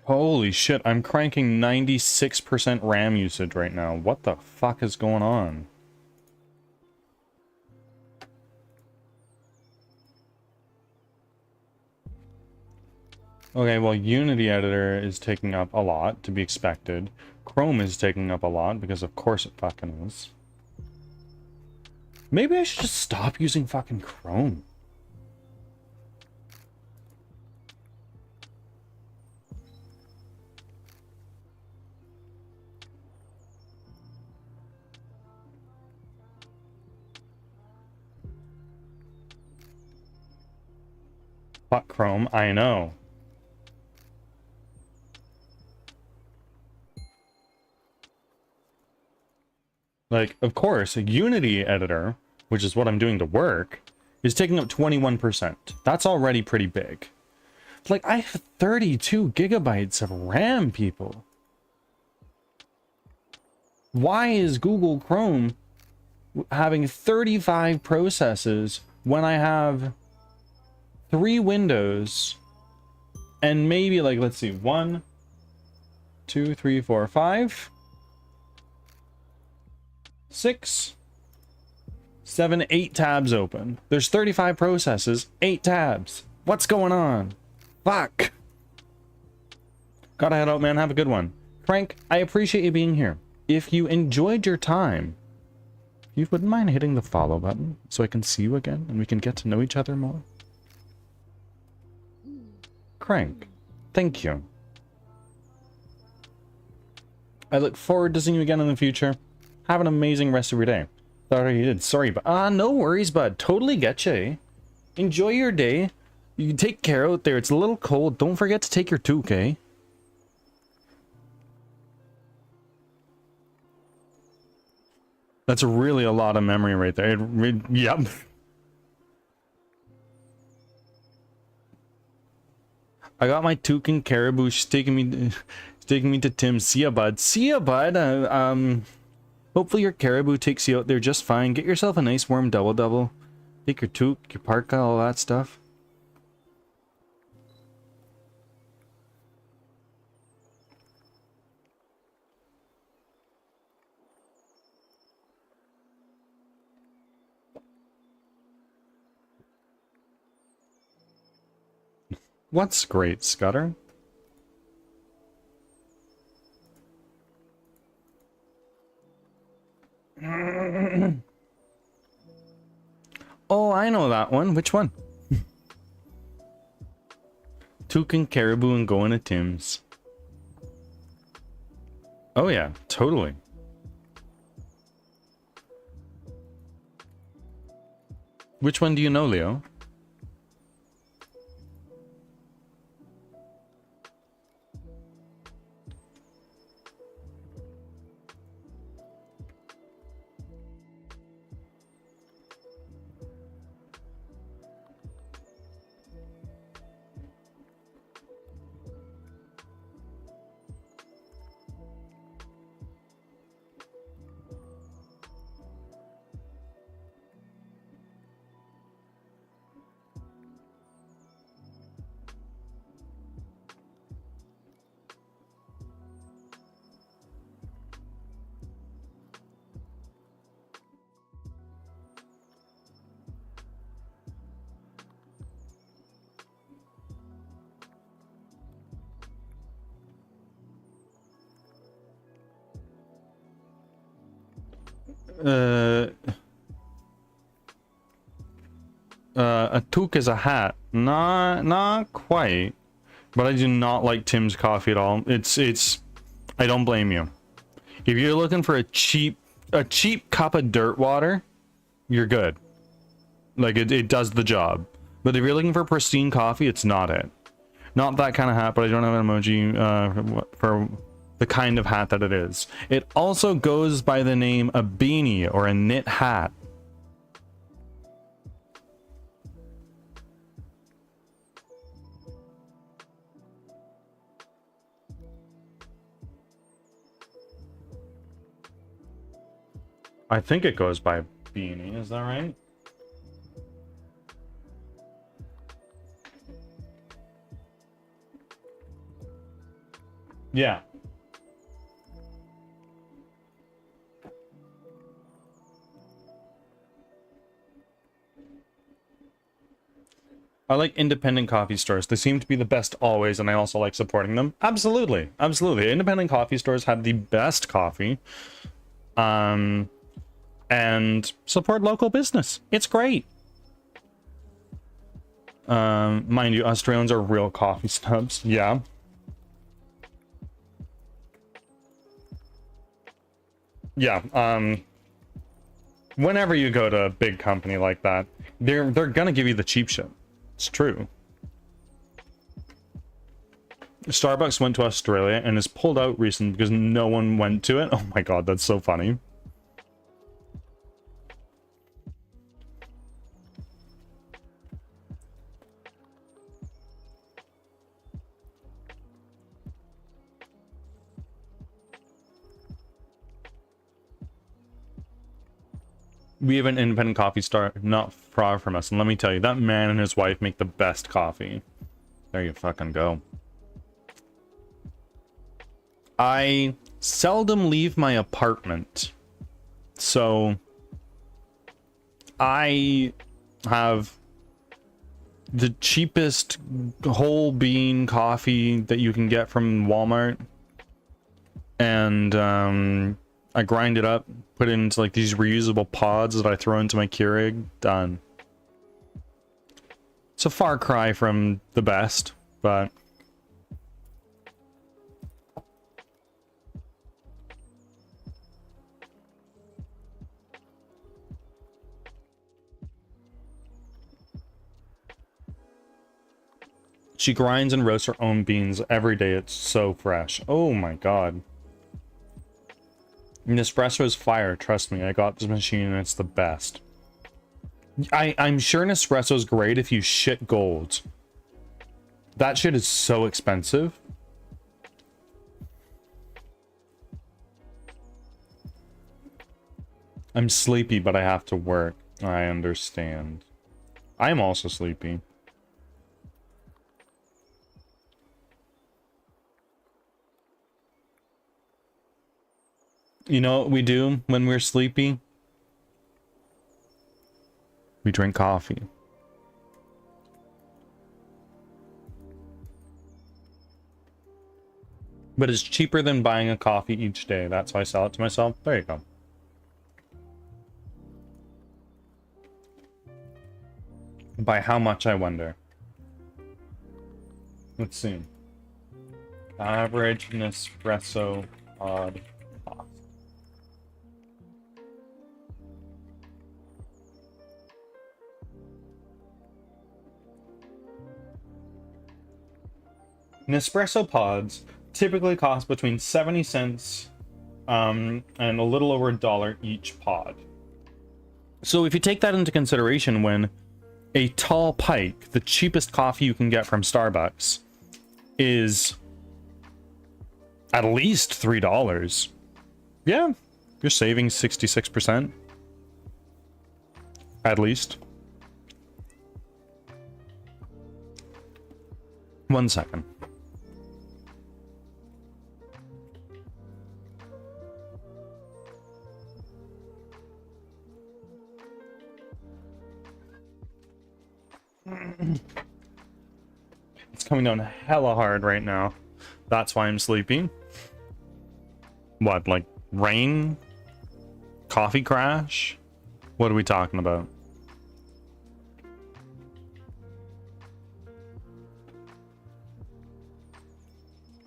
Holy shit, I'm cranking 96% RAM usage right now. What the fuck is going on? Okay, well, Unity Editor is taking up a lot, to be expected. Chrome is taking up a lot, because of course it fucking is. Maybe I should just stop using fucking Chrome. Fuck Chrome, I know. Like, of course, a Unity editor, which is what I'm doing to work, is taking up 21%. That's already pretty big. Like, I have 32 gigabytes of RAM, people. Why is Google Chrome having 35 processes when I have 3 windows and maybe, like, let's see, 1, 2, 3, 4, 5, 6, 7, 8 tabs open. There's 35 processes, 8 tabs. What's going on? Fuck. Gotta head out, man. Have a good one. Frank, I appreciate you being here. If you enjoyed your time, you wouldn't mind hitting the follow button so I can see you again and we can get to know each other more. Crank, thank you. I look forward to seeing you again in the future. Have an amazing rest of your day. Sorry you did. Sorry, but no worries, bud. Totally get you. Eh? Enjoy your day. You take care out there. It's a little cold. Don't forget to take your toque, eh? That's really a lot of memory right there. Yep. I got my toucan caribou taking me to Tim. See ya, bud. See ya, bud. Hopefully your caribou takes you out there just fine. Get yourself a nice warm double. Take your toque, your parka, all that stuff. What's great, Scudder? Oh, I know that one. Which one? Toucan caribou and going to Tim's. Oh yeah, totally. Which one do you know, Leo? A toque is a hat. Not quite. But I do not like Tim's coffee at all. It's I don't blame you. If you're looking for a cheap cup of dirt water, you're good. Like it does the job. But if you're looking for pristine coffee, it's not it. Not that kind of hat, but I don't have an emoji for the kind of hat that it is. It also goes by the name a beanie or a knit hat. I think it goes by beanie, is that right? Yeah. I like independent coffee stores. They seem to be the best always, and I also like supporting them. Absolutely. Absolutely. Independent coffee stores have the best coffee. And support local business. It's great. Mind you, Australians are real coffee snobs. Yeah. Yeah. Whenever you go to a big company like that, they're gonna give you the cheap shit. It's true. Starbucks went to Australia and is pulled out recently because no one went to it. Oh my god, that's so funny. We have an independent coffee store not far from us, and let me tell you, that man and his wife make the best coffee. There you fucking go. I seldom leave my apartment, so I have the cheapest whole bean coffee that you can get from Walmart, and I grind it up, put it into like these reusable pods that I throw into my Keurig. Done. It's a far cry from the best, but she grinds and roasts her own beans every day. It's so fresh. Oh my god. Nespresso is fire, trust me. I got this machine and it's the best. I'm sure Nespresso is great if you shit gold. That shit is so expensive. I'm sleepy, but I have to work. I understand. I am also sleepy. You know what we do when we're sleepy? We drink coffee. But it's cheaper than buying a coffee each day. That's why I sell it to myself. There you go. By how much, I wonder. Let's see. Average Nespresso pod cost. Nespresso pods typically cost between 70 cents and a little over $1 each pod. So if you take that into consideration, when a tall pike, the cheapest coffee you can get from Starbucks, is at least $3. Yeah, you're saving 66%. At least. 1 second. It's coming down hella hard right now. That's why I'm sleepy. What, like rain? Coffee crash? What are we talking about?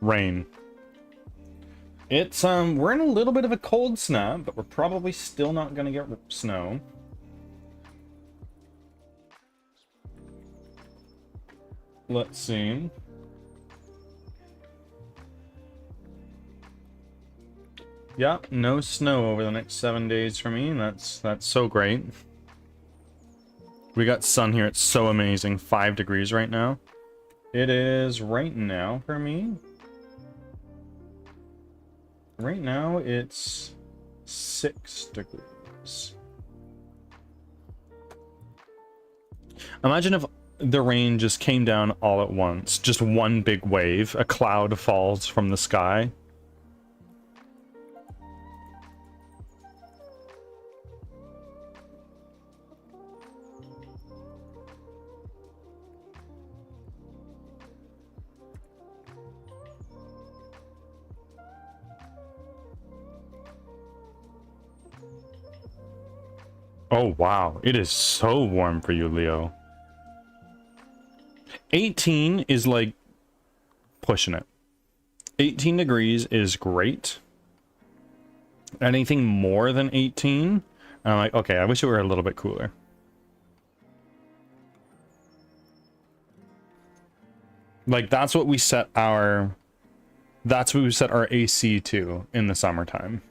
Rain. It's we're in a little bit of a cold snap, but we're probably still not gonna get snow. Let's see. Yeah, no snow over the next 7 days for me. That's so great. We got sun here. It's so amazing. 5 degrees right now. It is right now for me. Right now it's 6 degrees. Imagine if the rain just came down all at once. Just one big wave. A cloud falls from the sky. Oh, wow. It is so warm for you, Leo. 18 is like pushing it. 18 degrees is great. Anything more than 18, I'm like, okay, I wish it were a little bit cooler. Like, that's what we set our AC to in the summertime.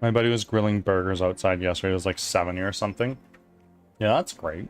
My buddy was grilling burgers outside yesterday. It was like 70 or something. Yeah, that's great.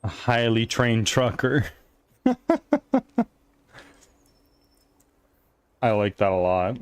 A highly trained trucker. I like that a lot.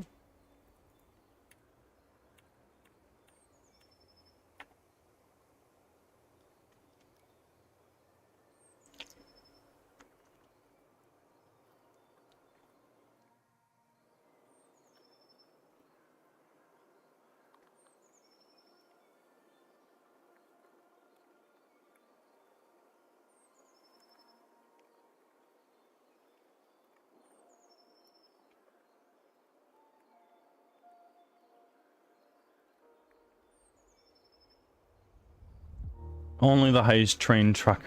Only the highest trained trucker.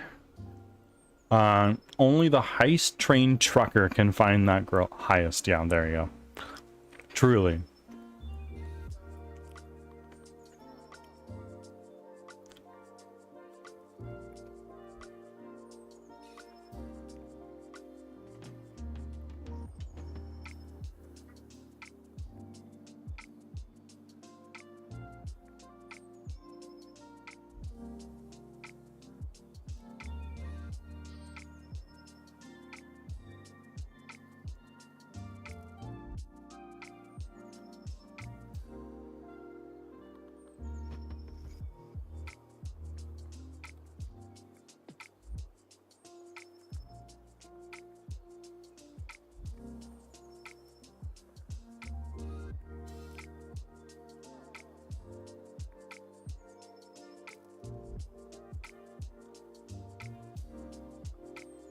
Only the highest trained trucker can find that girl. Highest, yeah, there you go. Truly.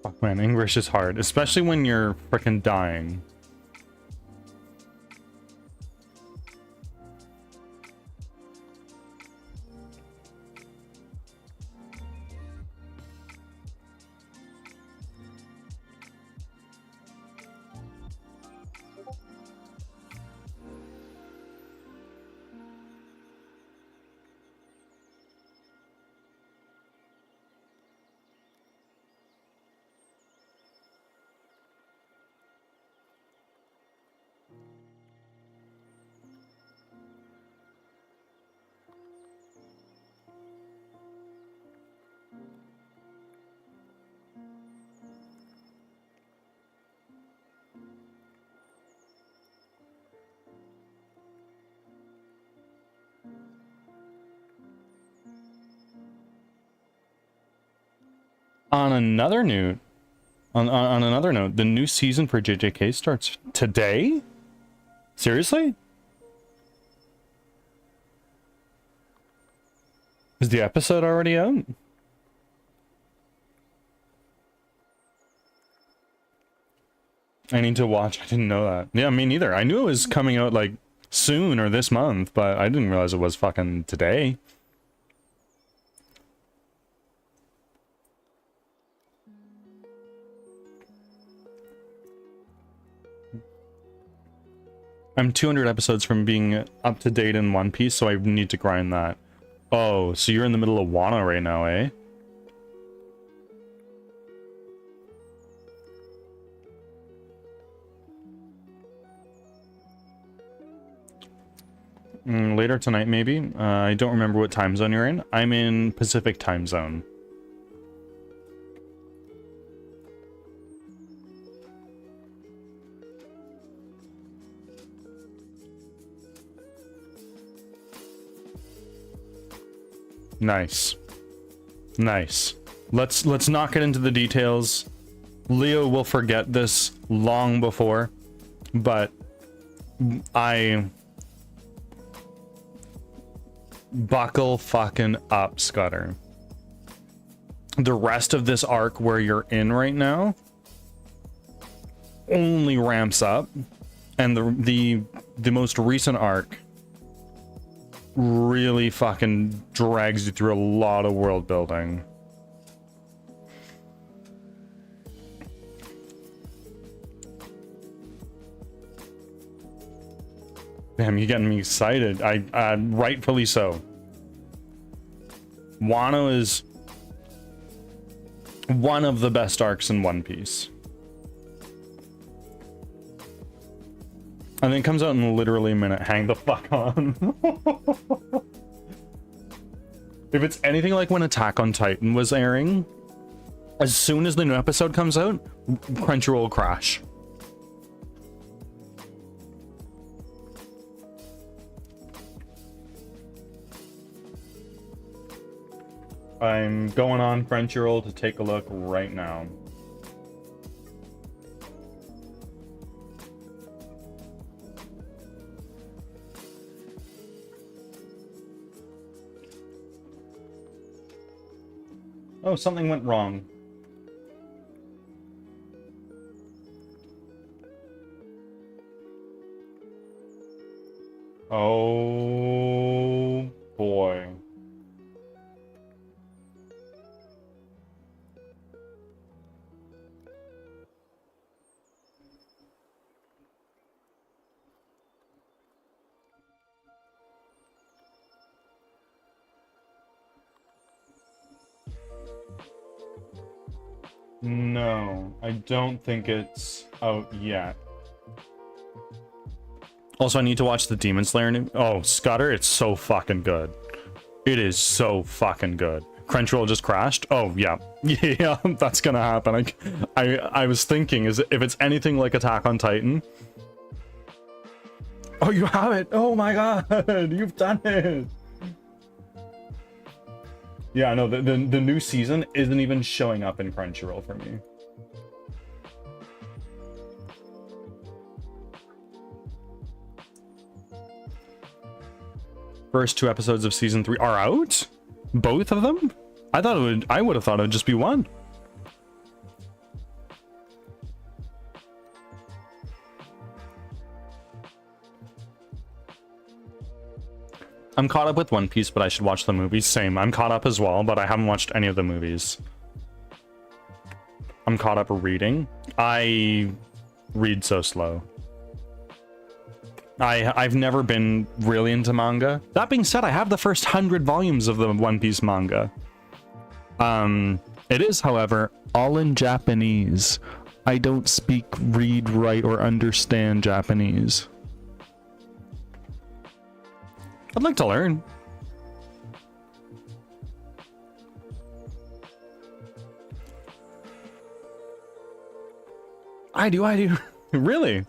Fuck, man, English is hard, especially when you're freaking dying. On another note, on another note, the new season for JJK starts today? Seriously? Is the episode already out? I need to watch. I didn't know that. Yeah, me neither. I knew it was coming out like soon or this month, but I didn't realize it was fucking today. I'm 200 episodes from being up to date in One Piece, so I need to grind that. Oh, so you're in the middle of Wano right now, eh? Later tonight, maybe. I don't remember what time zone you're in. I'm in Pacific time zone. Nice. Nice. Let's not get into the details. Leo will forget this long before, but I buckle fucking up, Scudder. The rest of this arc where you're in right now only ramps up, and the most recent arc really fucking drags you through a lot of world building. Damn, you're getting me excited. I rightfully so. Wano is one of the best arcs in One Piece. And then it comes out in literally a minute. Hang the fuck on. If it's anything like when Attack on Titan was airing, as soon as the new episode comes out, Crunchyroll will crash. I'm going on Crunchyroll to take a look right now. Oh, something went wrong. Oh boy. No, I don't think it's out yet. Also, I need to watch the Demon Slayer new. Oh, Scudder, it's so fucking good. It is so fucking good. Crunchyroll just crashed. Oh yeah, yeah, that's gonna happen. I was thinking, is if it's anything like Attack on Titan. Oh, you have it. Oh my god, you've done it. Yeah, no, the new season isn't even showing up in Crunchyroll for me. First 2 episodes of season 3 are out? Both of them? I would have thought it would just be one. I'm caught up with One Piece, but I should watch the movies. Same, I'm caught up as well, but I haven't watched any of the movies. I'm caught up reading. I read so slow. I've never been really into manga. That being said, I have the first 100 volumes of the One Piece manga. It is, however, all in Japanese. I don't speak, read, write, or understand Japanese. I'd like to learn. I do. Really? Ads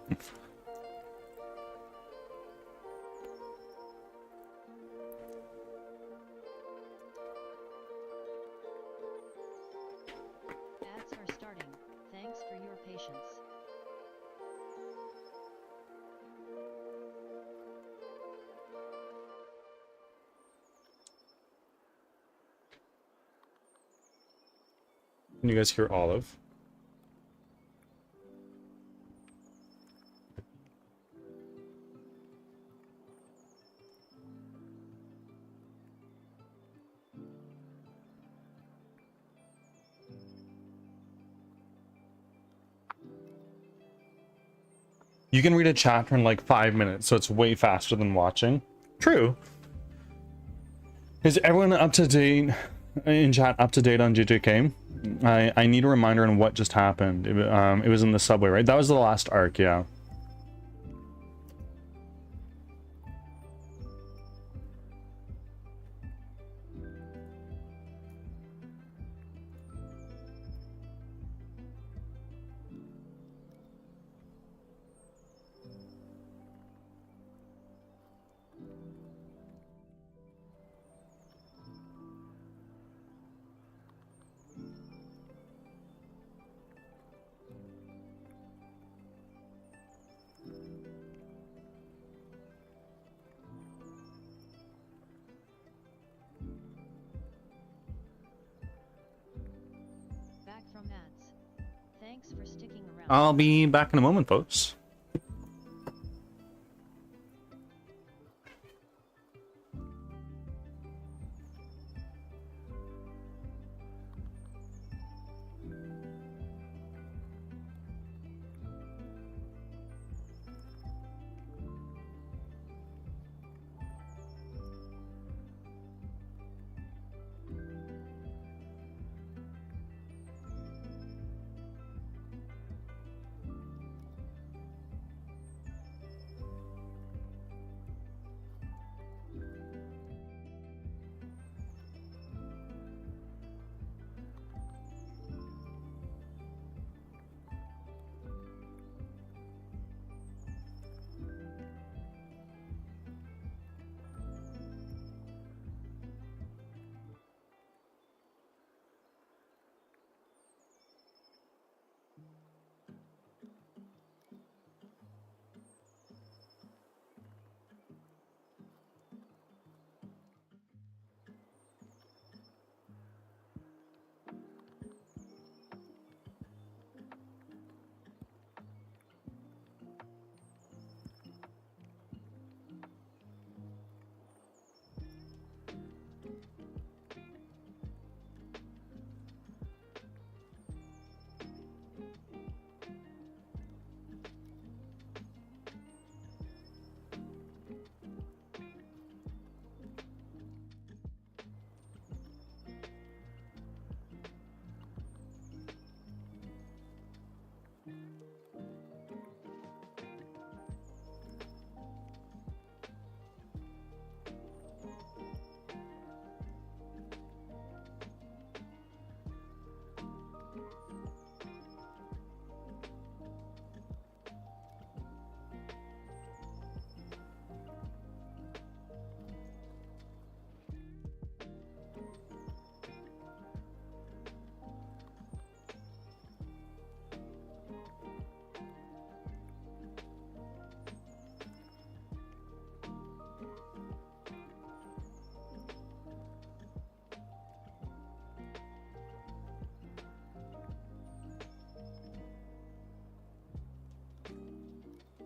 are starting. Thanks for your patience. Can you guys hear Olive? You can read a chapter in like 5 minutes, so it's way faster than watching. True. Is everyone up to date in chat? Up to date on JJK? I need a reminder on what just happened. It was in the subway, right? That was the last arc, yeah. Back from ads. Thanks for sticking around. I'll be back in a moment, folks.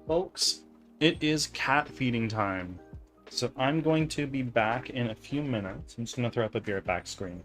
Folks, it is cat feeding time. So I'm going to be back in a few minutes. I'm just going to throw up a beer back screen.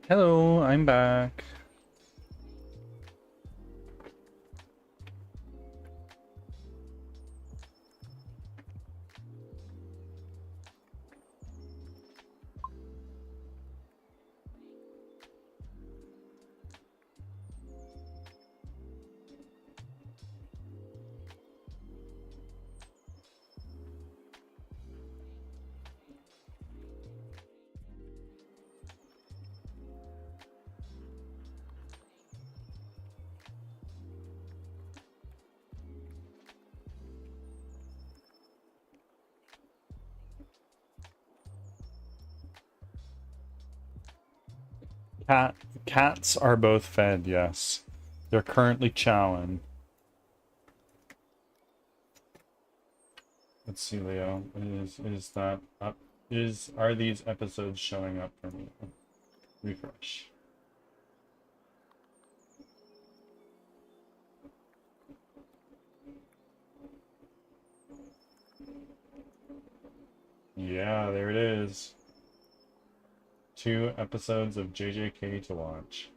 Hello, I'm back. Cats are both fed, yes. They're currently chowing. Let's see, Leo. Is that up? Are these episodes showing up for me? Refresh. Yeah, there it is. 2 episodes of JJK to watch.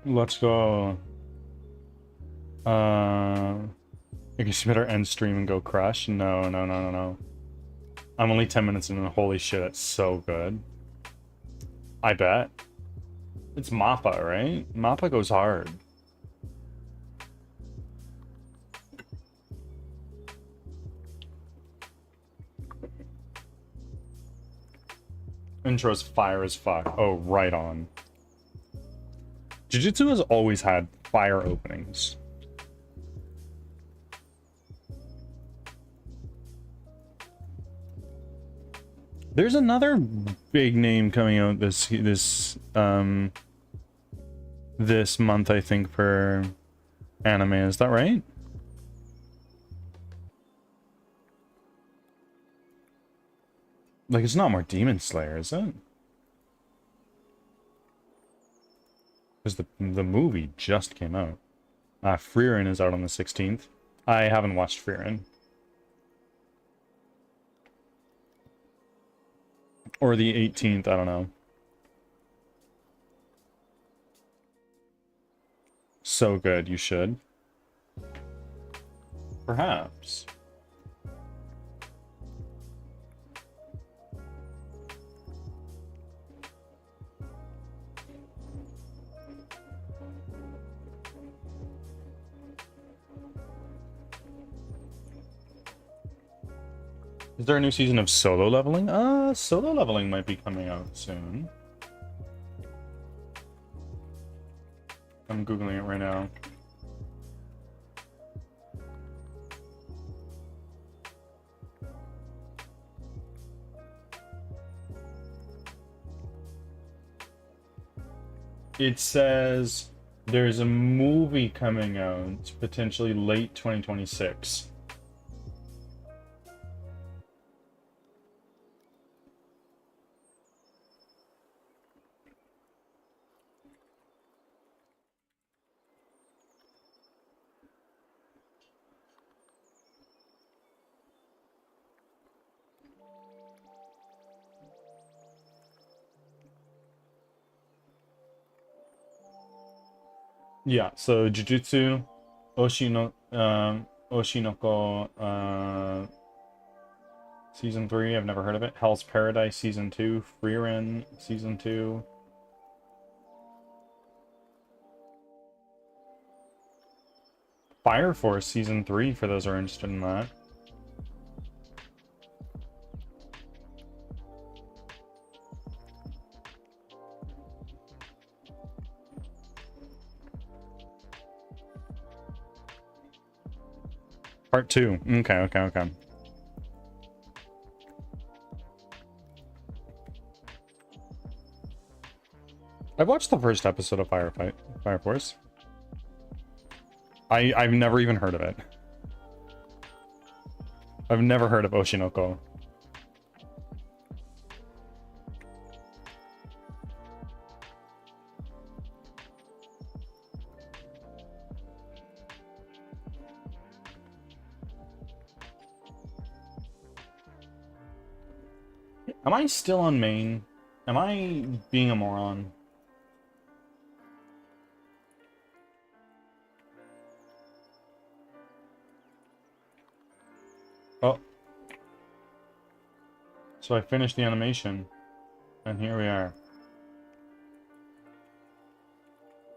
Let's go. I guess you better end stream and go crush. No. I'm only 10 minutes in and holy shit, it's so good. I bet. It's Mappa, right? Mappa goes hard. Intro's fire as fuck. Oh, right on. Jujutsu has always had fire openings. There's another big name coming out this month, I think, for anime. Is that right? Like, it's not more Demon Slayer, is it? Because the movie just came out. Frieren is out on the 16th. I haven't watched Frieren. Or the 18th, I don't know. So good, you should. Perhaps. Is there a new season of solo leveling? Solo leveling might be coming out soon. I'm Googling it right now. It says there's a movie coming out, potentially late 2026. Yeah, so Jujutsu, Oshinoko, Season 3, I've never heard of it. Hell's Paradise Season 2, Frieren Season 2. Fire Force Season 3, for those who are interested in that. Part 2. Okay. I watched the first episode of Fire Force. I've never even heard of it. I've never heard of Oshinoko. Am I still on main? Am I being a moron? Oh. So I finished the animation. And here we are.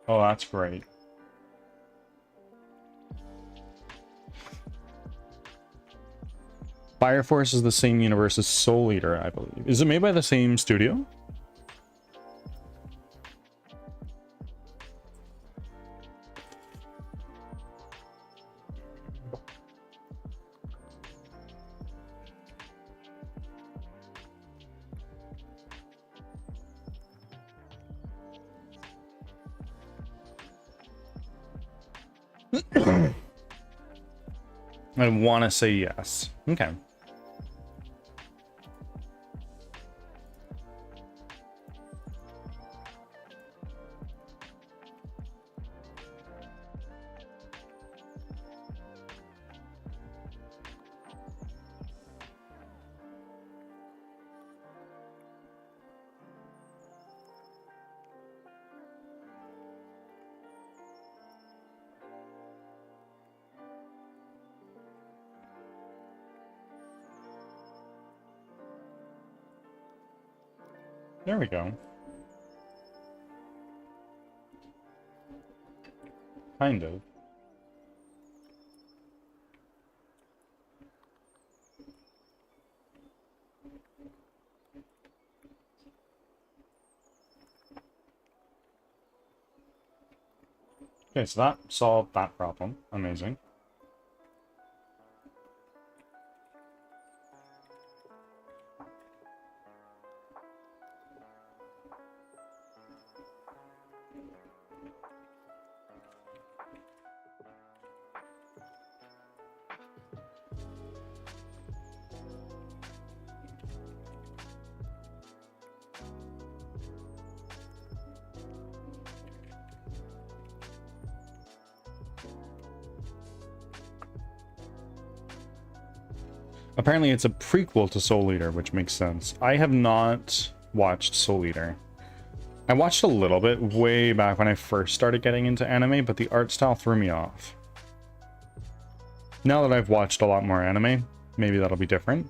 Oh, that's great. Fire Force is the same universe as Soul Eater, I believe. Is it made by the same studio? I want to say yes. Okay. There we go. Kind of. Okay, so that solved that problem. Amazing. Apparently it's a prequel to Soul Eater, which makes sense. I have not watched Soul Eater. I watched a little bit way back when I first started getting into anime, but the art style threw me off. Now that I've watched a lot more anime, maybe that'll be different.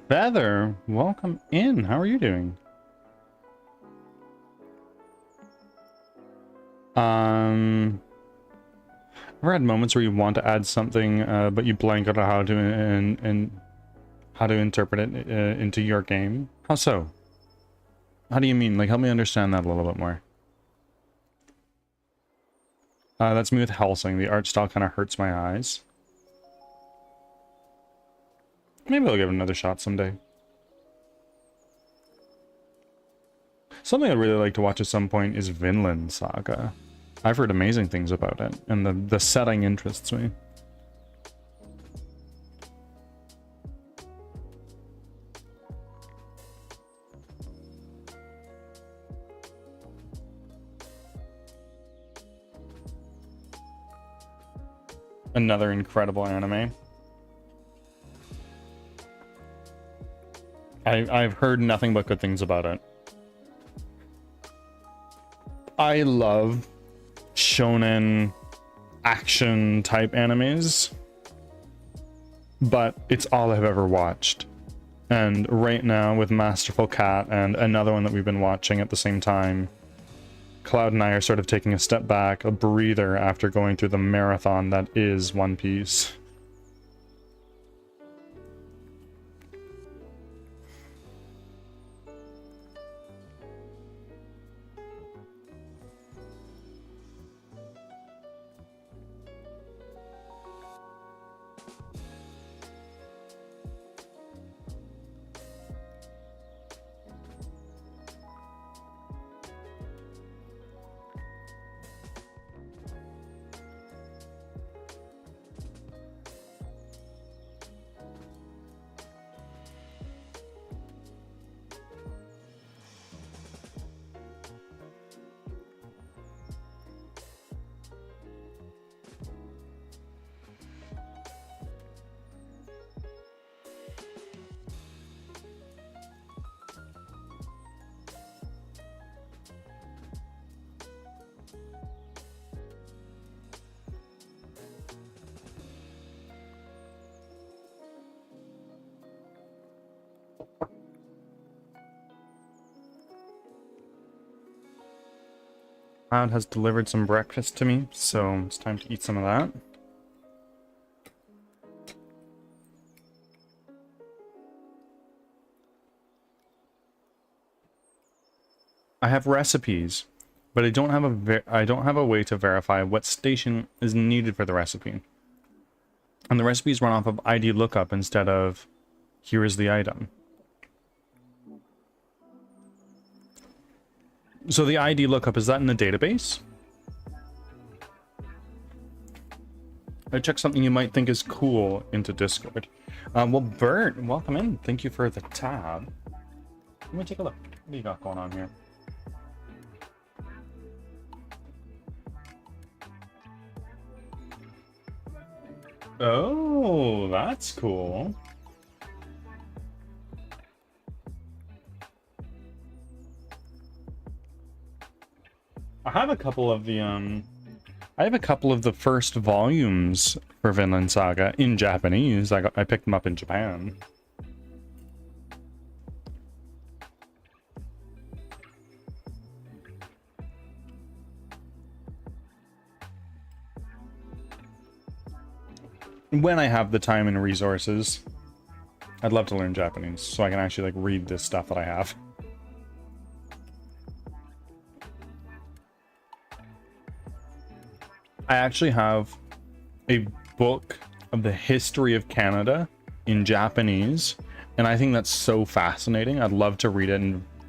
Feather, welcome in. How are you doing? Ever had moments where you want to add something, but you blank out how to and how to interpret it into your game? How so? How do you mean? Like, help me understand that a little bit more. That's me with Helsing. The art style kind of hurts my eyes. Maybe I'll give it another shot someday. Something I'd really like to watch at some point is Vinland Saga. I've heard amazing things about it, and the setting interests me. Another incredible anime. I've heard nothing but good things about it. I love shonen action type animes, but it's all I've ever watched. And right now with Masterful Cat and another one that we've been watching at the same time, Cloud and I are sort of taking a step back, a breather after going through the marathon that is One Piece. Cloud has delivered some breakfast to me, so it's time to eat some of that. I have recipes, but I don't have a way to verify what station is needed for the recipe. And the recipes run off of ID lookup instead of here is the item. So the ID lookup, is that in the database? I checked something you might think is cool into Discord. Well, Bert, welcome in. Thank you for the tab. Let me take a look. What do you got going on here? Oh, that's cool. I have a couple of the first volumes for Vinland Saga in Japanese. I picked them up in Japan. When I have the time and resources, I'd love to learn Japanese so I can actually like read this stuff that I have. I actually have a book of the history of Canada in Japanese, and I think that's so fascinating. I'd love to read it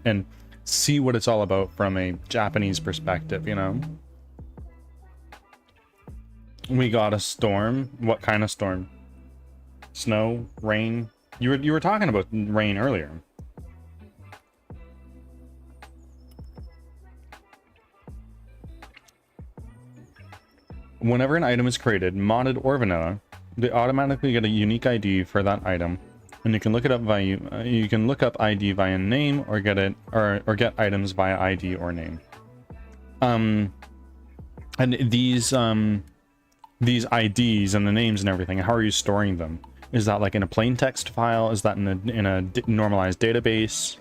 and see what it's all about from a Japanese perspective, you know? We got a storm. What kind of storm? Snow? Rain? You were talking about rain earlier. Whenever an item is created, modded or vanilla, they automatically get a unique ID for that item, and you can look it up via ID via name or get items via ID or name. And these IDs and the names and everything, how are you storing them? Is that like in a plain text file? Is that in a normalized database?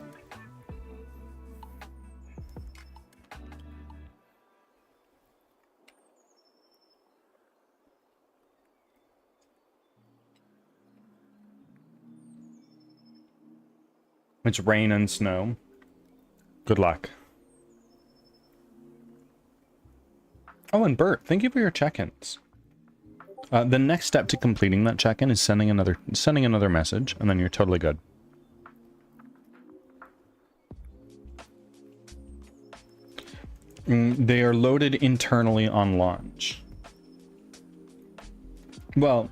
It's rain and snow. Good luck. Oh, and Bert, thank you for your check-ins. The next step to completing that check-in is sending another message, and then you're totally good. They are loaded internally on launch. Well,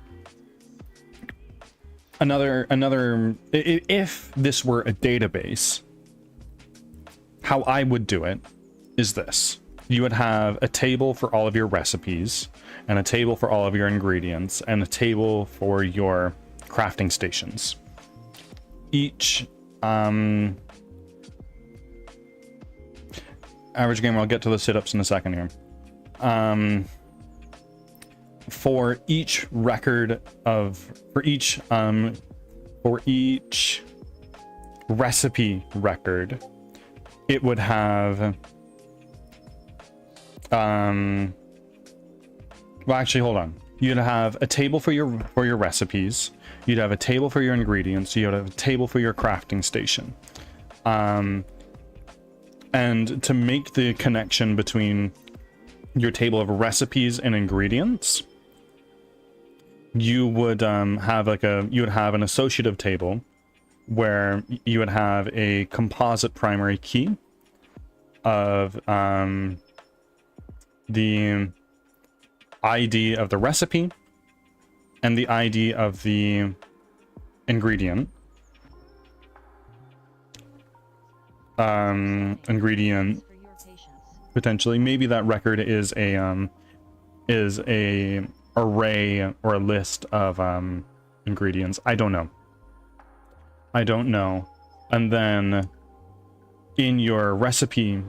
if this were a database, how I would do it is this. You would have a table for all of your recipes, and a table for all of your ingredients, and a table for your crafting stations. Each, average gamer, I'll get to the sit-ups in a second here. For each record of, for each recipe record, it would have, well, actually, hold on. You'd have a table for your recipes. You'd have a table for your ingredients. You'd have a table for your crafting station. And to make the connection between your table of recipes and ingredients, you would have an associative table where you would have a composite primary key of the ID of the recipe and the ID of the ingredient. Ingredient potentially. Maybe that record is a array or a list of ingredients. I don't know. And then in your recipe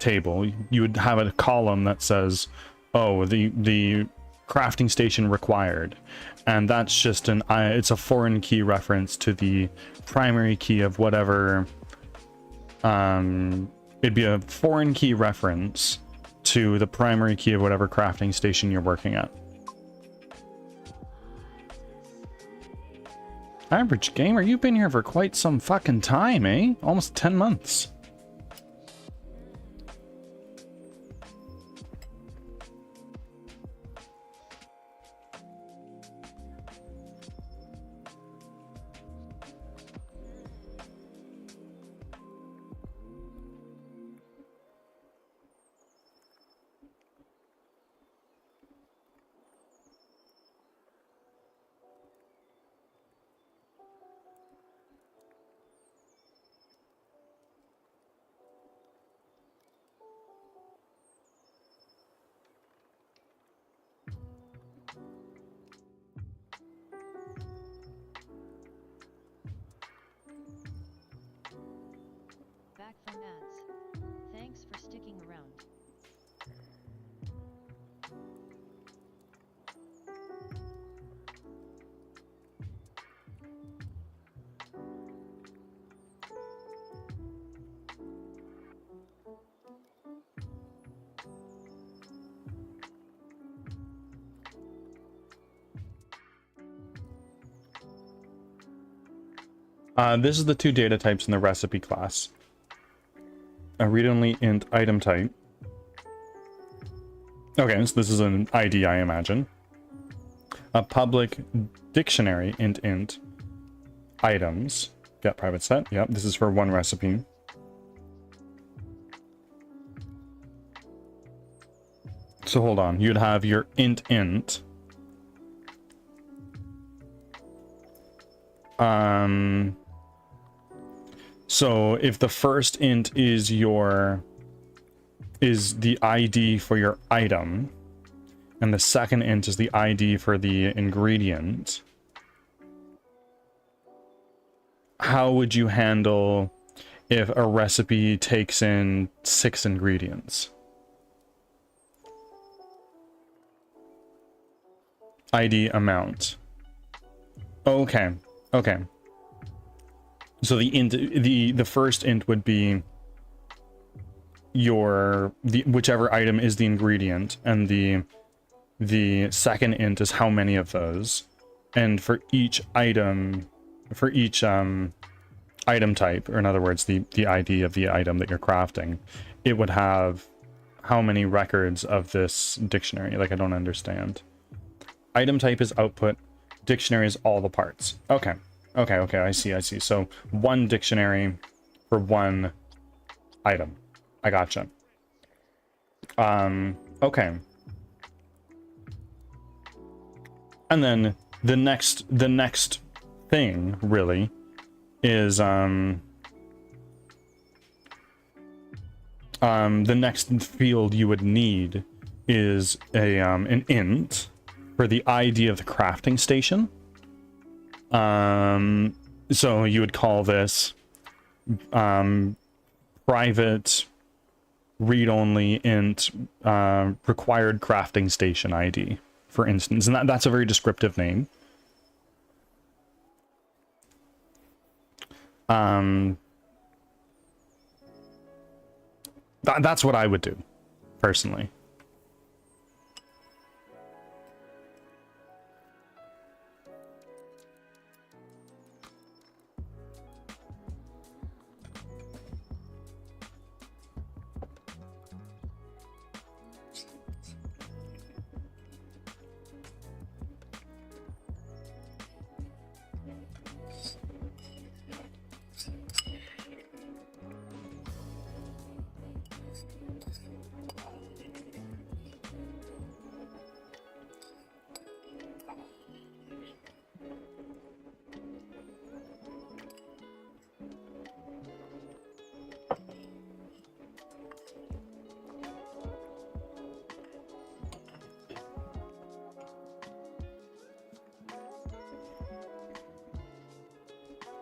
table, you would have a column that says, oh, the crafting station required, and that's just it's a foreign key reference to the primary key of whatever. It'd be a foreign key reference to the primary key of whatever crafting station you're working at. Average gamer, you've been here for quite some fucking time, eh? Almost 10 months. Back from ads. Thanks for sticking around. This is the two data types in the recipe class. A read-only int item type. Okay, so this is an ID, I imagine. A public dictionary int items. Get private set. Yep, this is for one recipe. So hold on, you'd have your int. So if the first int is the ID for your item, and the second int is the ID for the ingredient, how would you handle if a recipe takes in 6 ingredients? ID amount. Okay. Okay. So the int, the first int would be whichever item is the ingredient, and the second int is how many of those. And for each item, item type, or in other words, the ID of the item that you're crafting, it would have how many records of this dictionary. Like, I don't understand. Item type is output, dictionary is all the parts. Okay. Okay, I see. So one dictionary for one item. I gotcha. Okay. And then the next thing really is the next field you would need is an int for the ID of the crafting station. So you would call this private read-only int required crafting station ID, for instance, and that's a very descriptive name. That's what I would do, personally.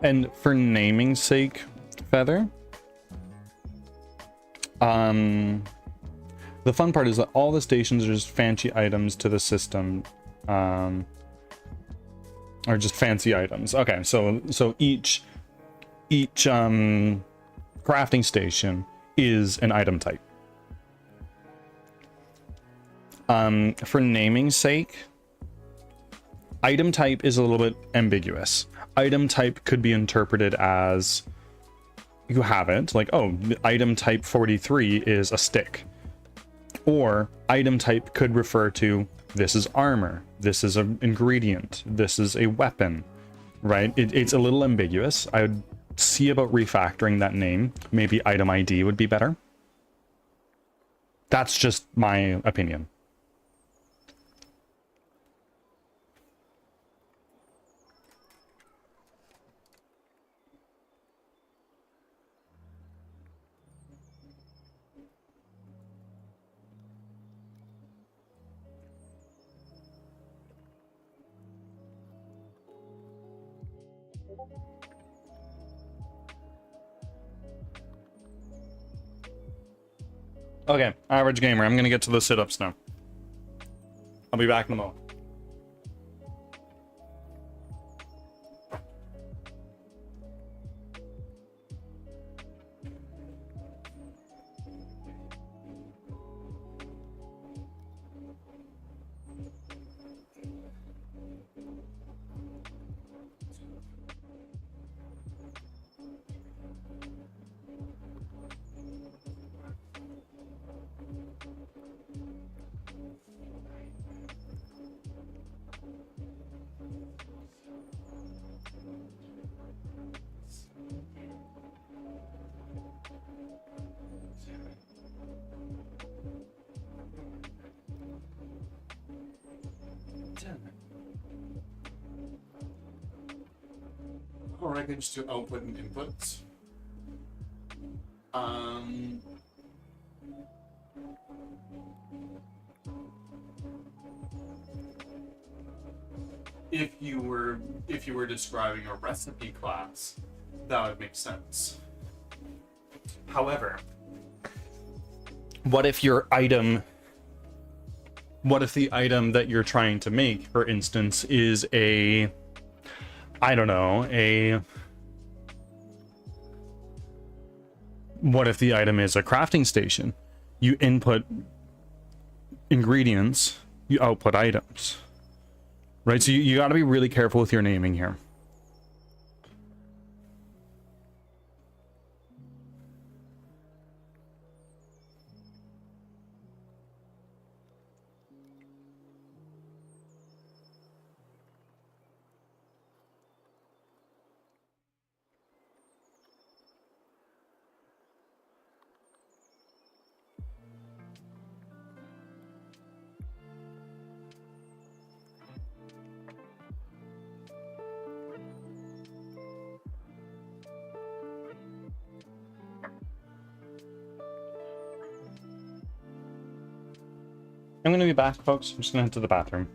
And for naming's sake, Feather, the fun part is that all the stations are just fancy items to the system, are just fancy items. Okay, so each crafting station is an item type. For naming's sake, item type is a little bit ambiguous. Item type could be interpreted as you have it, like, oh, item type 43 is a stick. Or item type could refer to this is armor, this is an ingredient, this is a weapon, right? It's a little ambiguous. I would see about refactoring that name. Maybe item ID would be better. That's just my opinion. Okay, average gamer, I'm gonna get to the sit-ups now. I'll be back in a moment. Records to output and inputs. If you were describing a recipe class, that would make sense. However, what if the item that you're trying to make, for instance, is a I don't know, what if the item is a crafting station? You input ingredients, you output items, right? So you got to be really careful with your naming here. I'm going to be back, folks. I'm just going to head to the bathroom.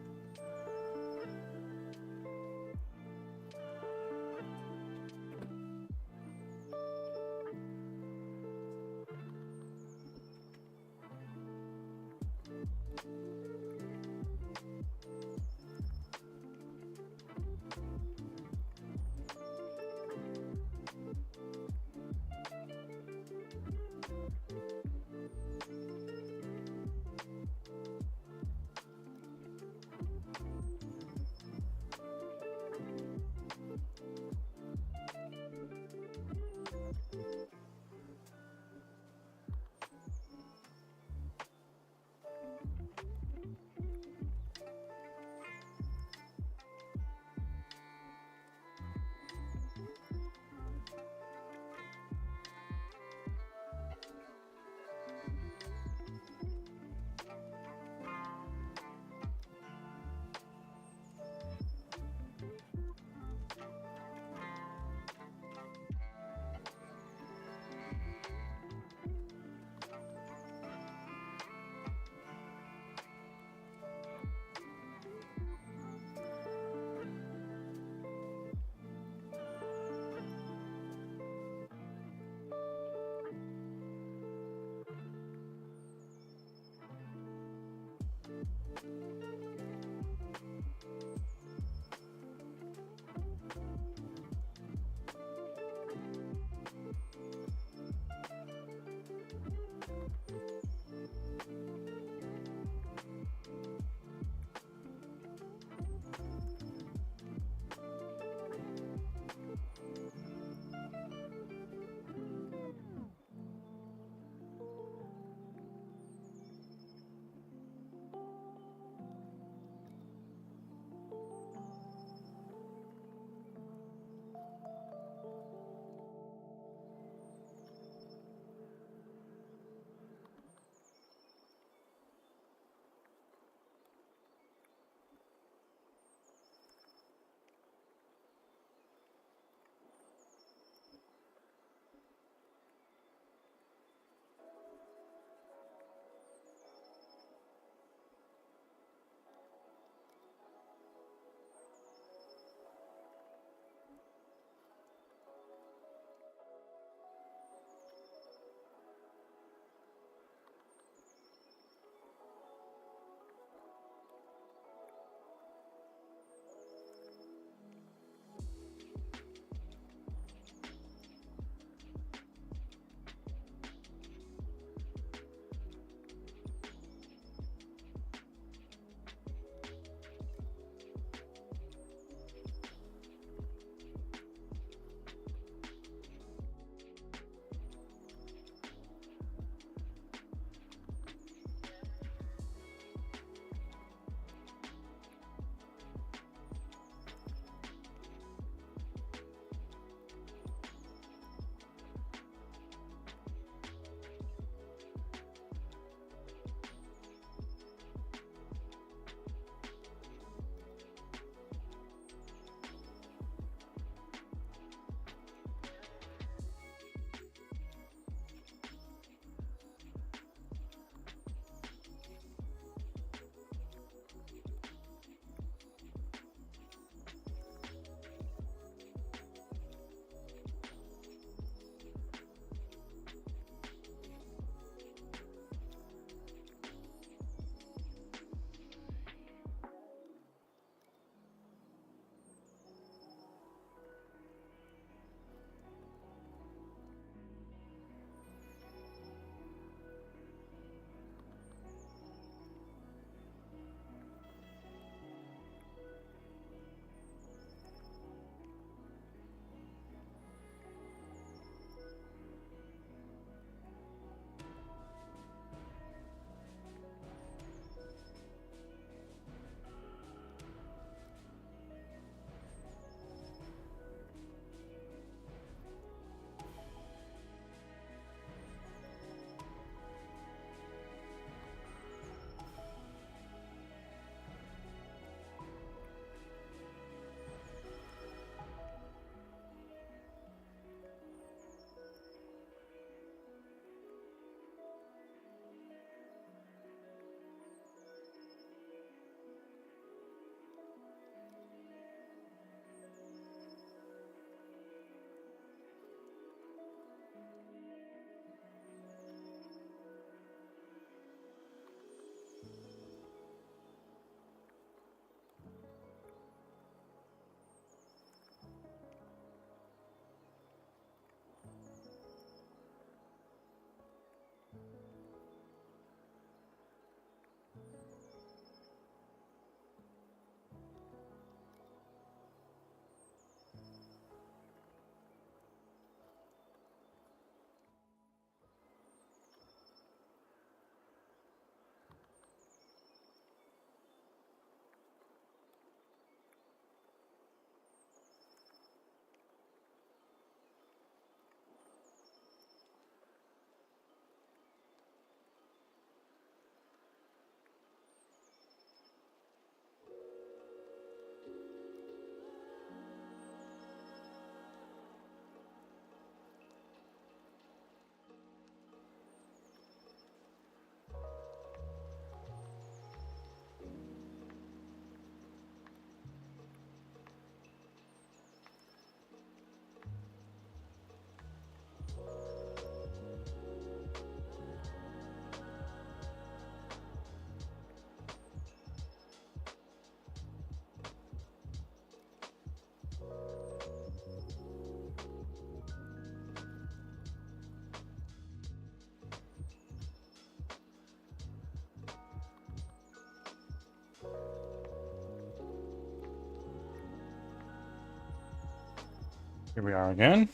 Here we are again.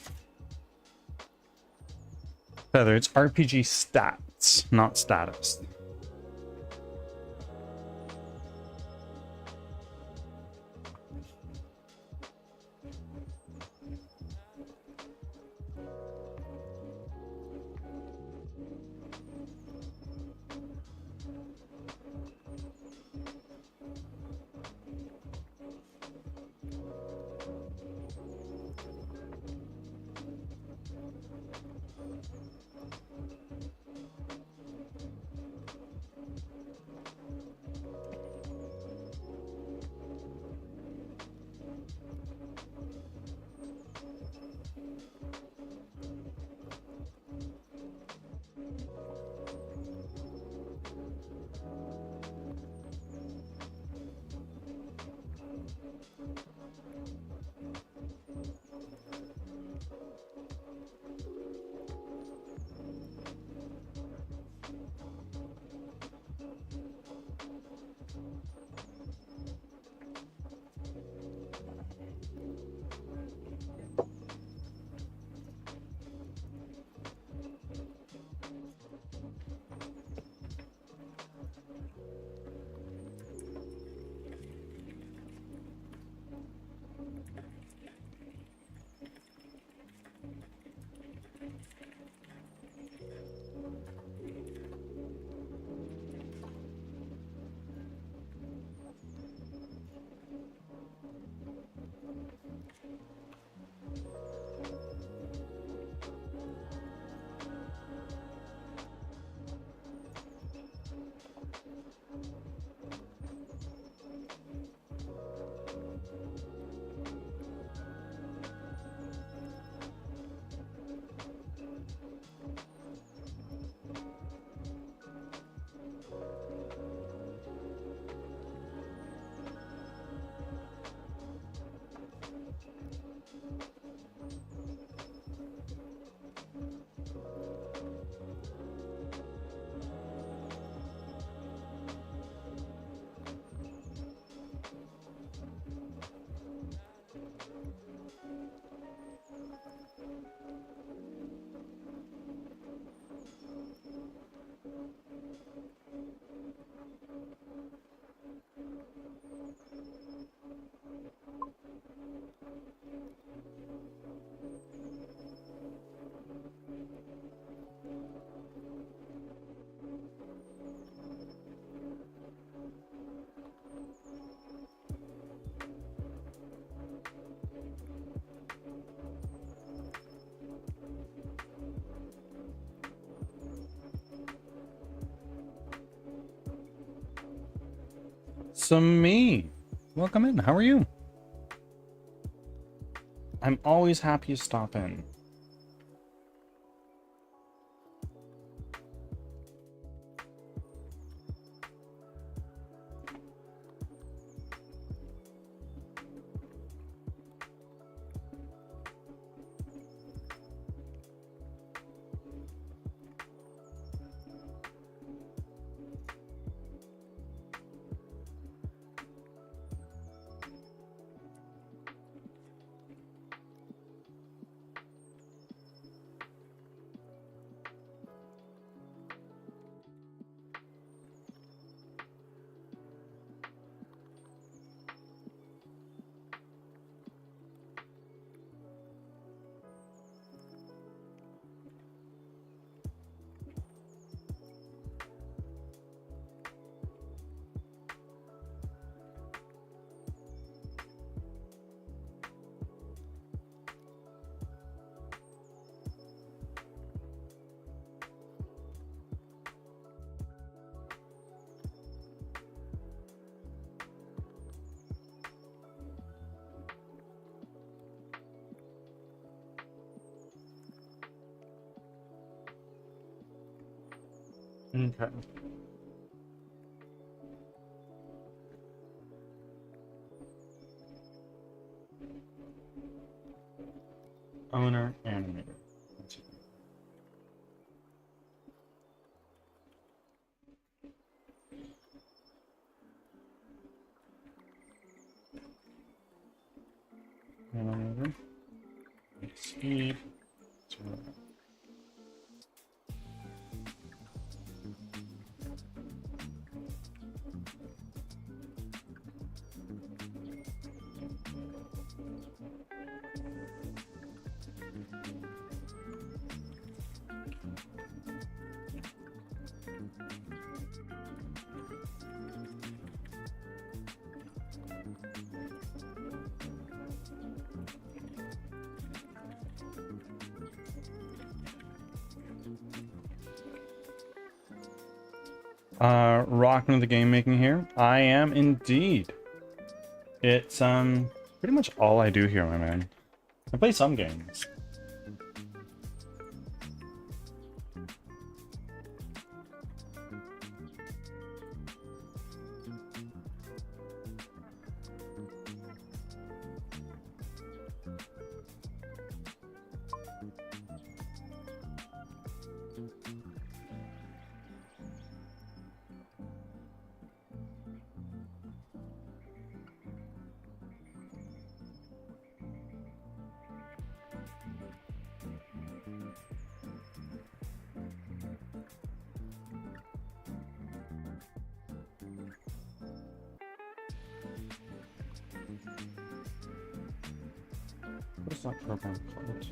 Feather, it's RPG stats, not status. Me. Welcome in. How are you? I'm always happy to stop in. Okay. Owner animator. Animator. Sleep. Rocking with the game making here. I am indeed. It's pretty much all I do here, my man. I play some games. What's that program called?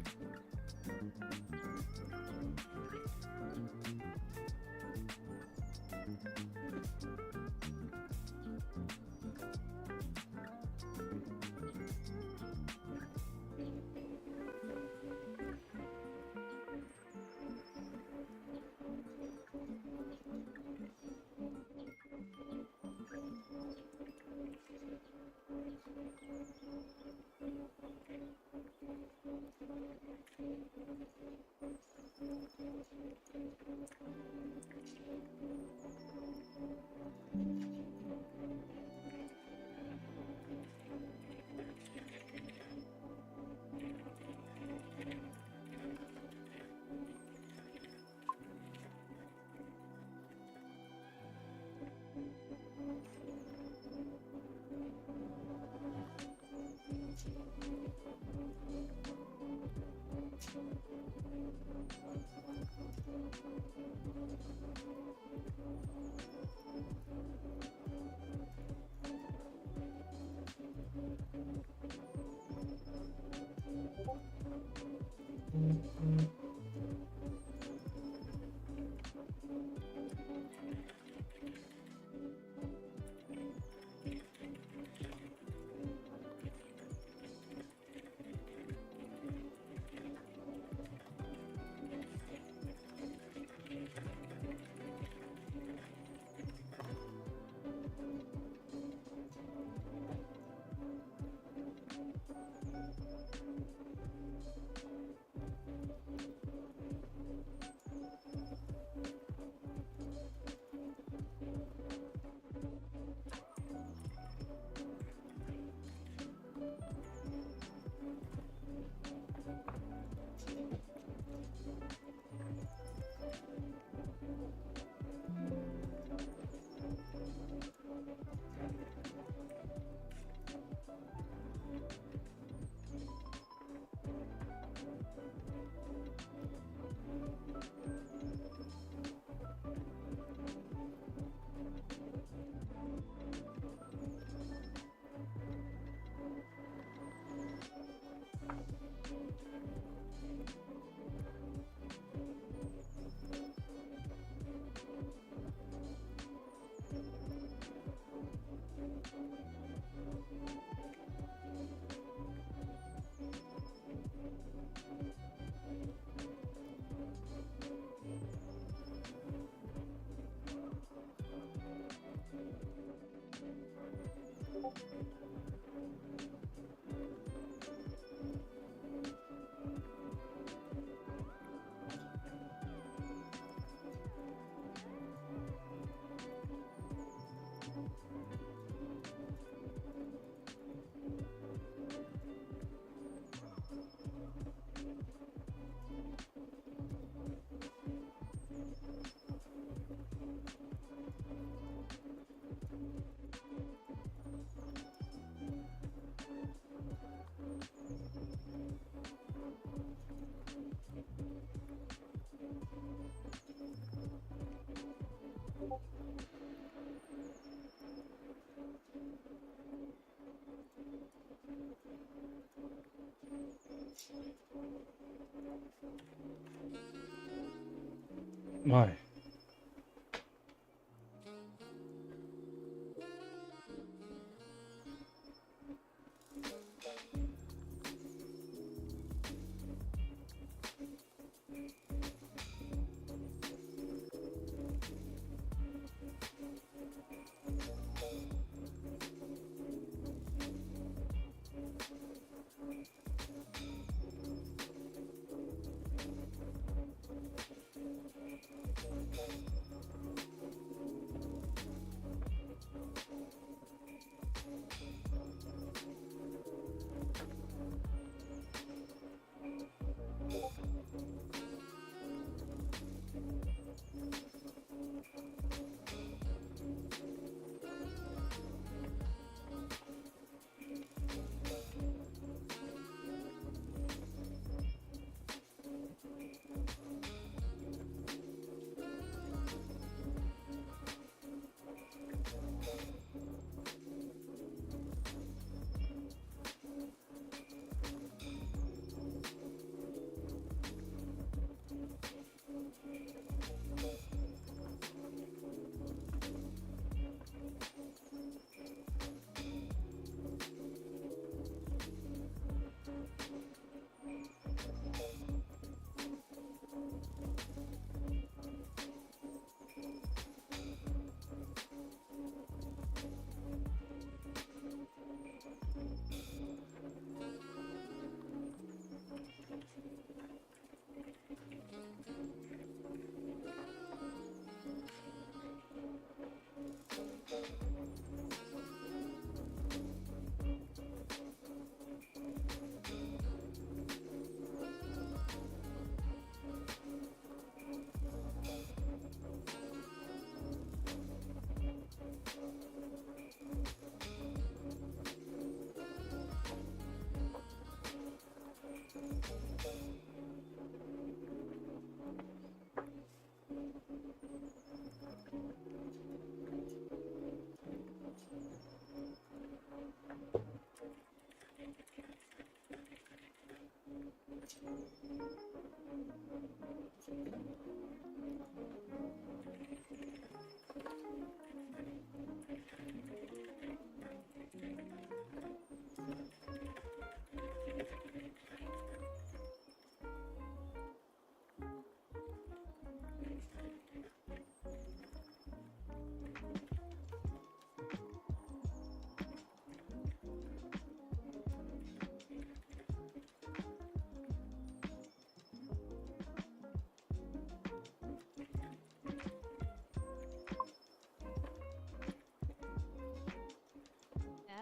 Why?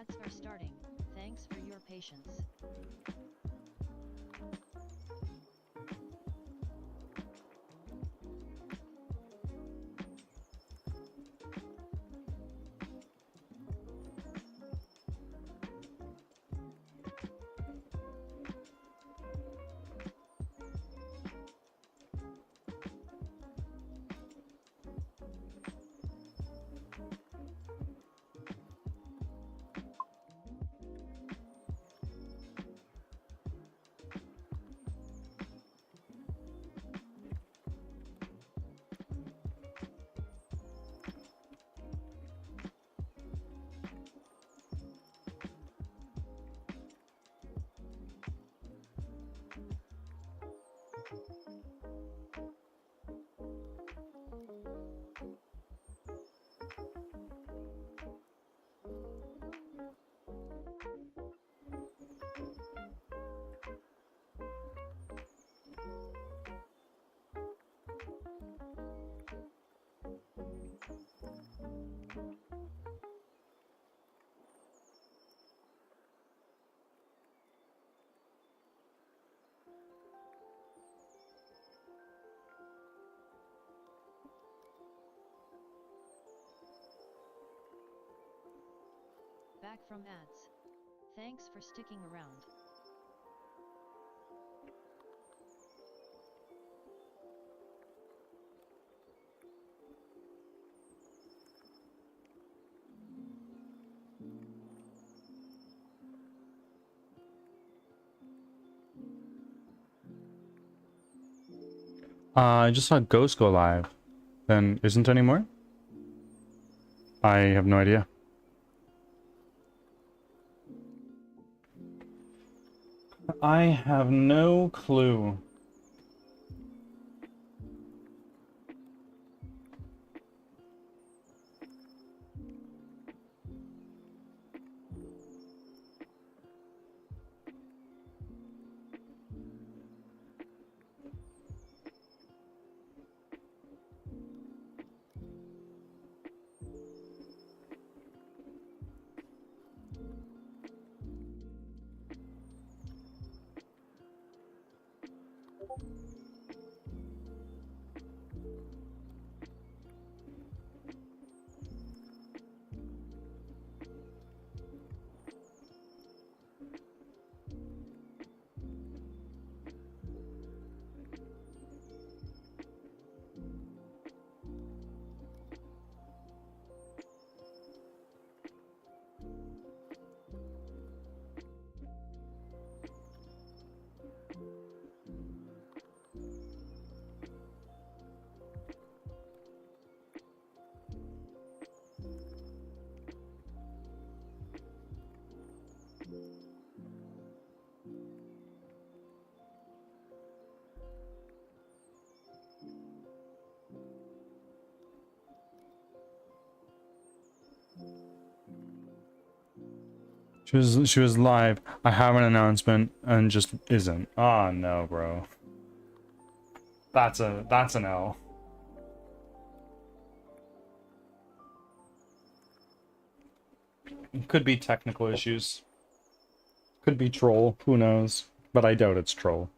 Ads are starting. Thanks for your patience. Back from ads. Thanks for sticking around. I just saw Ghost go live. Then isn't anymore? I have no idea. I have no clue. She was live. I have an announcement and just isn't. Oh no, bro. That's an L. Could be technical issues. Could be troll, who knows? But I doubt it's troll.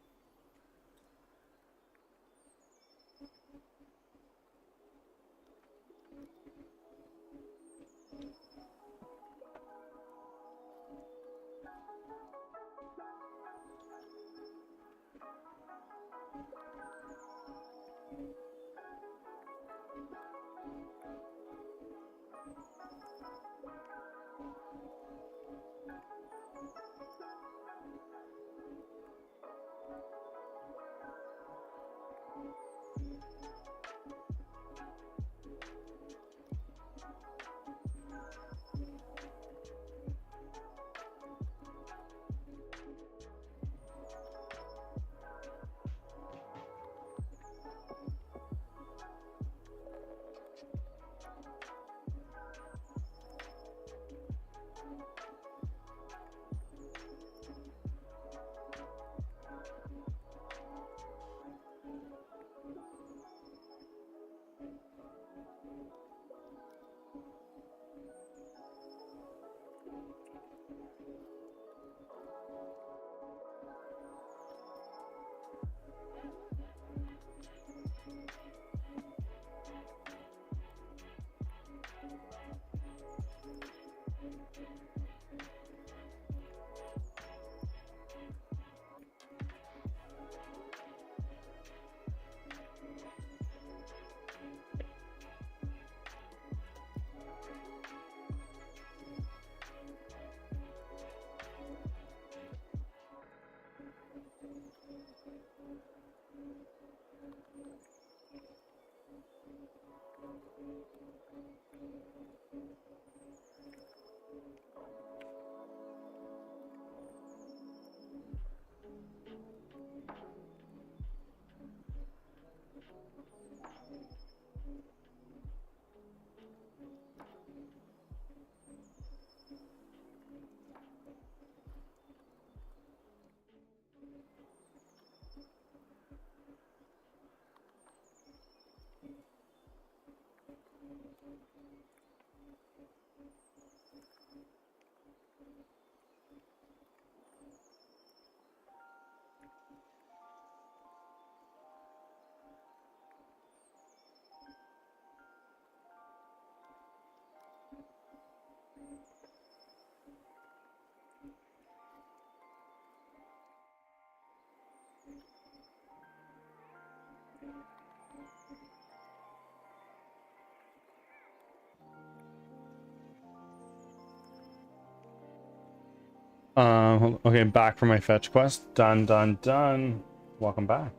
Okay, back for my fetch quest. Done, done, done. Welcome back.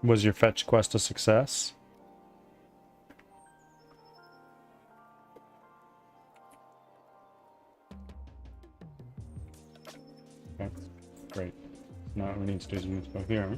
Was your fetch quest a success? Okay, great. Now we need to do some info here.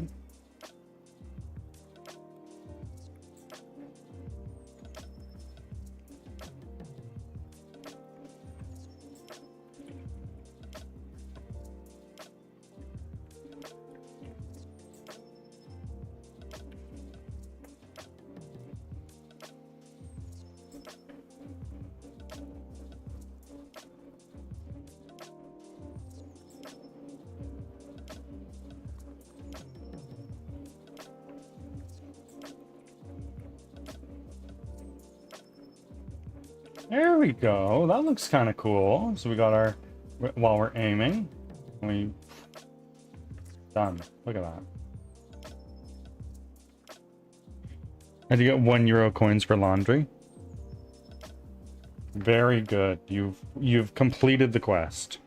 There we go. That looks kind of cool. So we got our, while we're aiming, we done. Look at that. And you get €1 coins for laundry. Very good. You've completed the quest.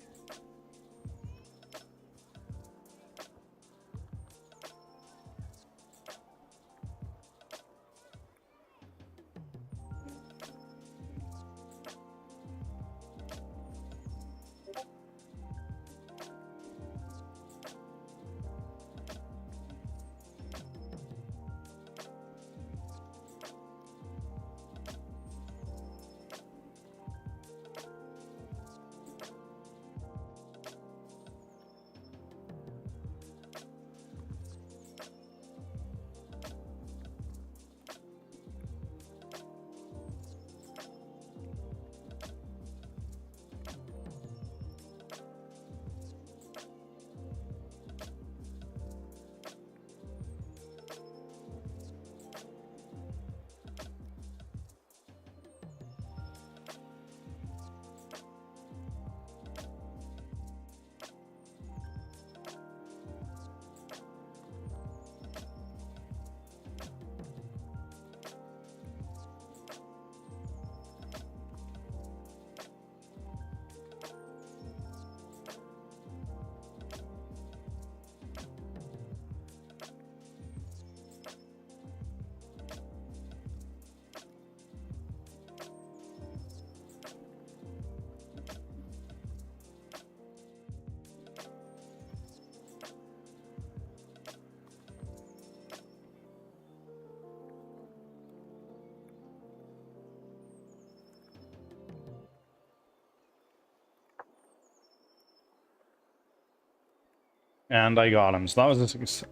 And I got him. So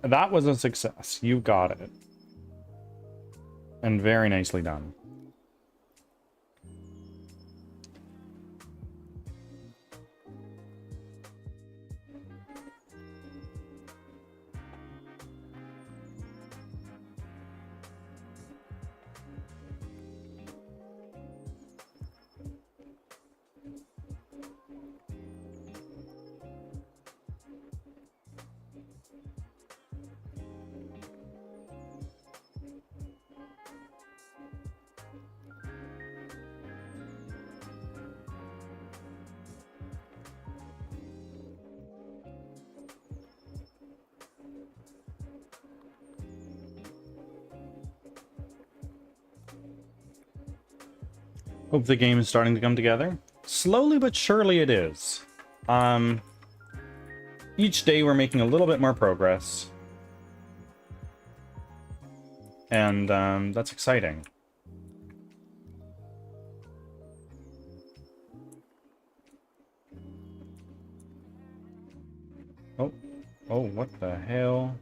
that was a success. You got it. And very nicely done. Hope the game is starting to come together. Slowly but surely it is. Each day we're making a little bit more progress. And that's exciting. Oh, what the hell?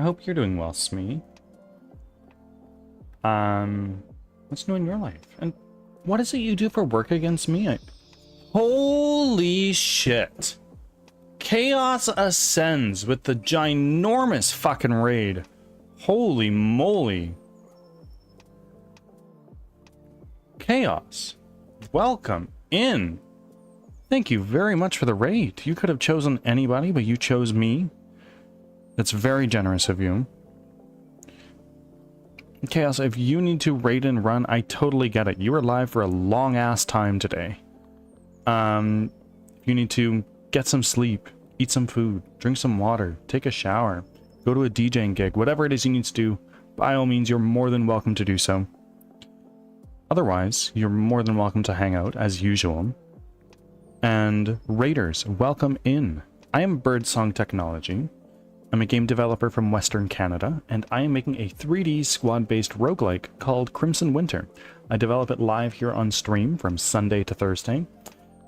hope you're doing well, Smee. What's new in your life? And what is it you do for work against me? Holy shit. Chaos ascends with the ginormous fucking raid. Holy moly. Chaos, welcome in. Thank you very much for the raid. You could have chosen anybody, but you chose me. That's very generous of you. Chaos, if you need to raid and run, I totally get it. You were live for a long ass time today. You need to get some sleep, eat some food, drink some water, take a shower, go to a DJing gig, whatever it is you need to do, by all means, you're more than welcome to do so. Otherwise, you're more than welcome to hang out, as usual. And raiders, welcome in. I am Birdsong Technology. I'm a game developer from Western Canada, and I am making a 3D squad-based roguelike called Crimson Winter. I develop it live here on stream from Sunday to Thursday.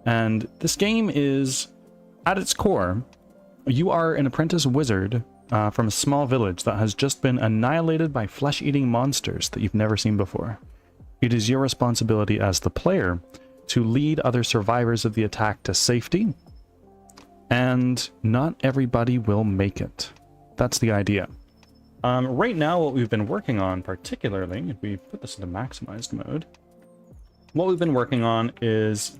And this game is, at its core, you are an apprentice wizard from a small village that has just been annihilated by flesh-eating monsters that you've never seen before. It is your responsibility as the player to lead other survivors of the attack to safety, and not everybody will make it. That's the idea. Right now, what we've been working on particularly, if we put this into maximized mode, what we've been working on is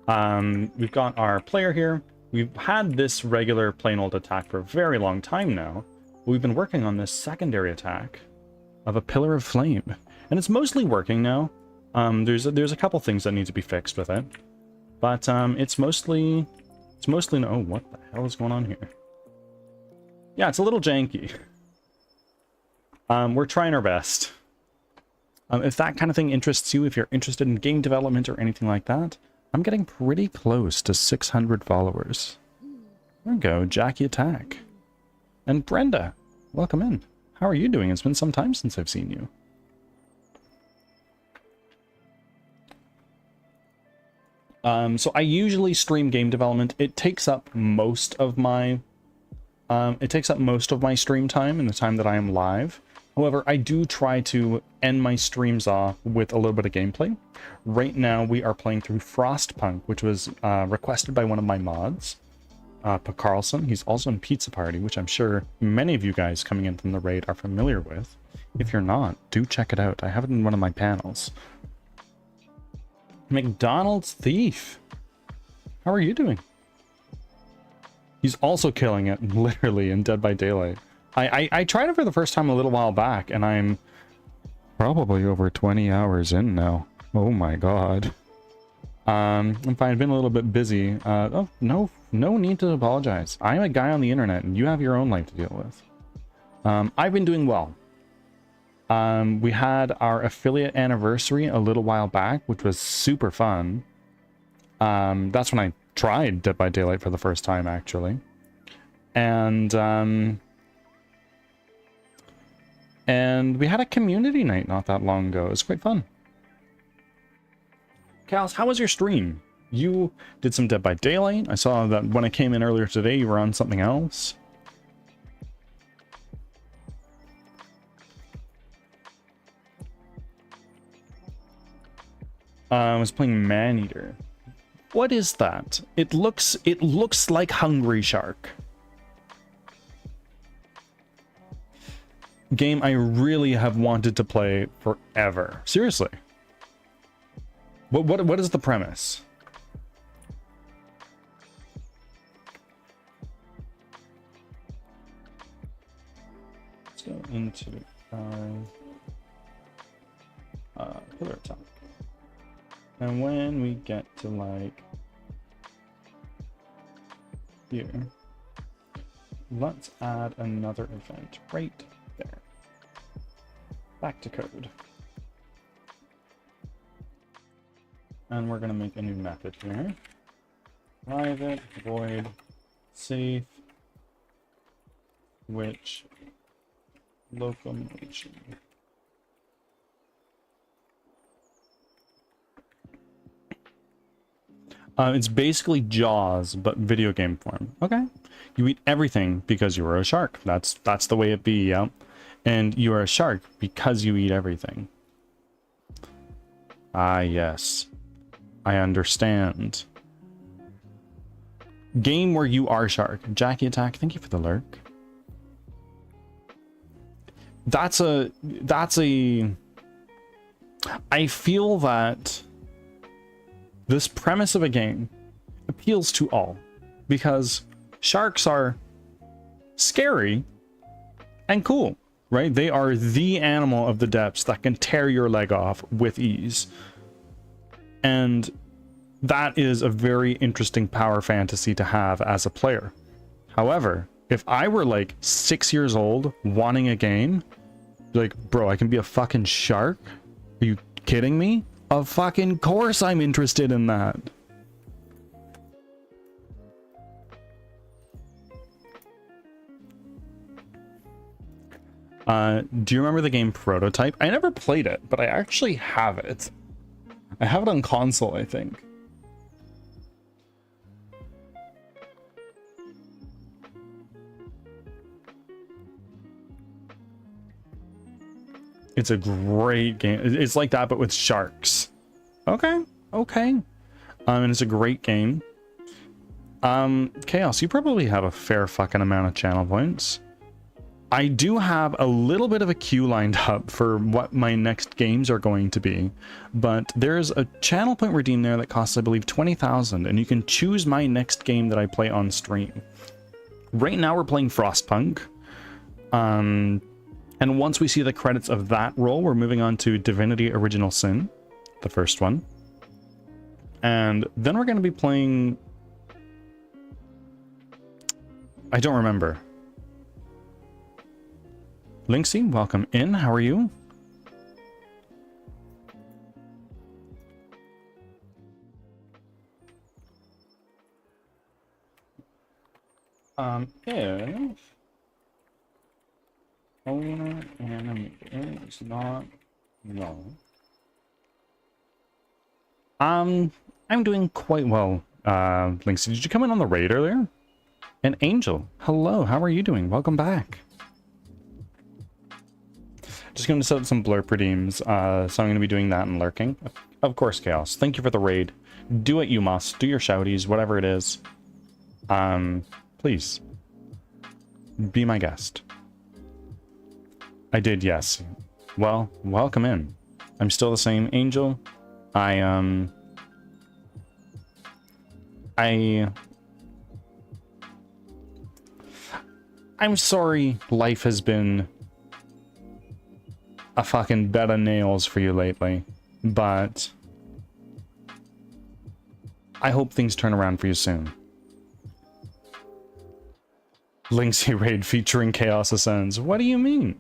we've got our player here. We've had this regular plain old attack for a very long time now. We've been working on this secondary attack of a pillar of flame, and it's mostly working now. There's a couple things that need to be fixed with it, but it's mostly oh, what the hell is going on here? Yeah, it's a little janky. We're trying our best. If that kind of thing interests you, if you're interested in game development or anything like that, I'm getting pretty close to 600 followers. There we go, Jackie Attack. And Brenda, welcome in. How are you doing? It's been some time since I've seen you. So I usually stream game development. It takes up most of my stream time and the time that I am live. However, I do try to end my streams off with a little bit of gameplay. Right now, we are playing through Frostpunk, which was requested by one of my mods, Pa Carlson. He's also in Pizza Party, which I'm sure many of you guys coming in from the raid are familiar with. If you're not, do check it out. I have it in one of my panels. McDonald's Thief. How are you doing? He's also killing it, literally, in Dead by Daylight. I tried it for the first time a little while back, and I'm probably over 20 hours in now. Oh my god. If I've been a little bit busy, oh, no need to apologize. I'm a guy on the internet, and you have your own life to deal with. I've been doing well. We had our affiliate anniversary a little while back, which was super fun. That's when I tried Dead by Daylight for the first time, actually. And we had a community night not that long ago. It was quite fun. Chaos, how was your stream? You did some Dead by Daylight. I saw that when I came in earlier today, you were on something else. I was playing Maneater. What is that? It looks like Hungry Shark. Game I really have wanted to play forever. Seriously. What is the premise? Let's go into pillar attack. And when we get to like here, let's add another event right there. Back to code. And we're going to make a new method here. Private void safe which locomotion. It's basically Jaws, but video game form. Okay. You eat everything because you are a shark. That's the way it be, yeah. And you are a shark because you eat everything. Ah, yes. I understand. Game where you are shark. Jackie Attack, thank you for the lurk. That's a... I feel that this premise of a game appeals to all, because sharks are scary and cool, right? They are the animal of the depths that can tear your leg off with ease. And that is a very interesting power fantasy to have as a player. However, if I were like 6 years old wanting a game, like, bro, I can be a fucking shark? Are you kidding me? Of fucking course I'm interested in that. Do you remember the game Prototype? I never played it, but I actually have it. I have it on console, I think. It's a great game. It's like that, but with sharks. Okay, okay. And it's a great game. Chaos, you probably have a fair fucking amount of channel points. I do have a little bit of a queue lined up for what my next games are going to be, but there's a channel point redeem there that costs, I believe, 20,000, and you can choose my next game that I play on stream. Right now we're playing Frostpunk. And once we see the credits of that role, we're moving on to Divinity Original Sin, the first one. And then we're going to be playing... I don't remember. Linksy, welcome in. How are you? If owner enemy is not no. I'm doing quite well. Linksy, did you come in on the raid earlier? And Angel, hello. How are you doing? Welcome back. Just going to set up some blurb redeems, so I'm going to be doing that and lurking. Of course, Chaos. Thank you for the raid. Do what you must. Do your shouties, whatever it is. Please. Be my guest. I did, yes. Well, welcome in. I'm still the same Angel. I'm sorry life has been a fucking bed of nails for you lately, but I hope things turn around for you soon. Linksy raid featuring Chaos Ascends. What do you mean?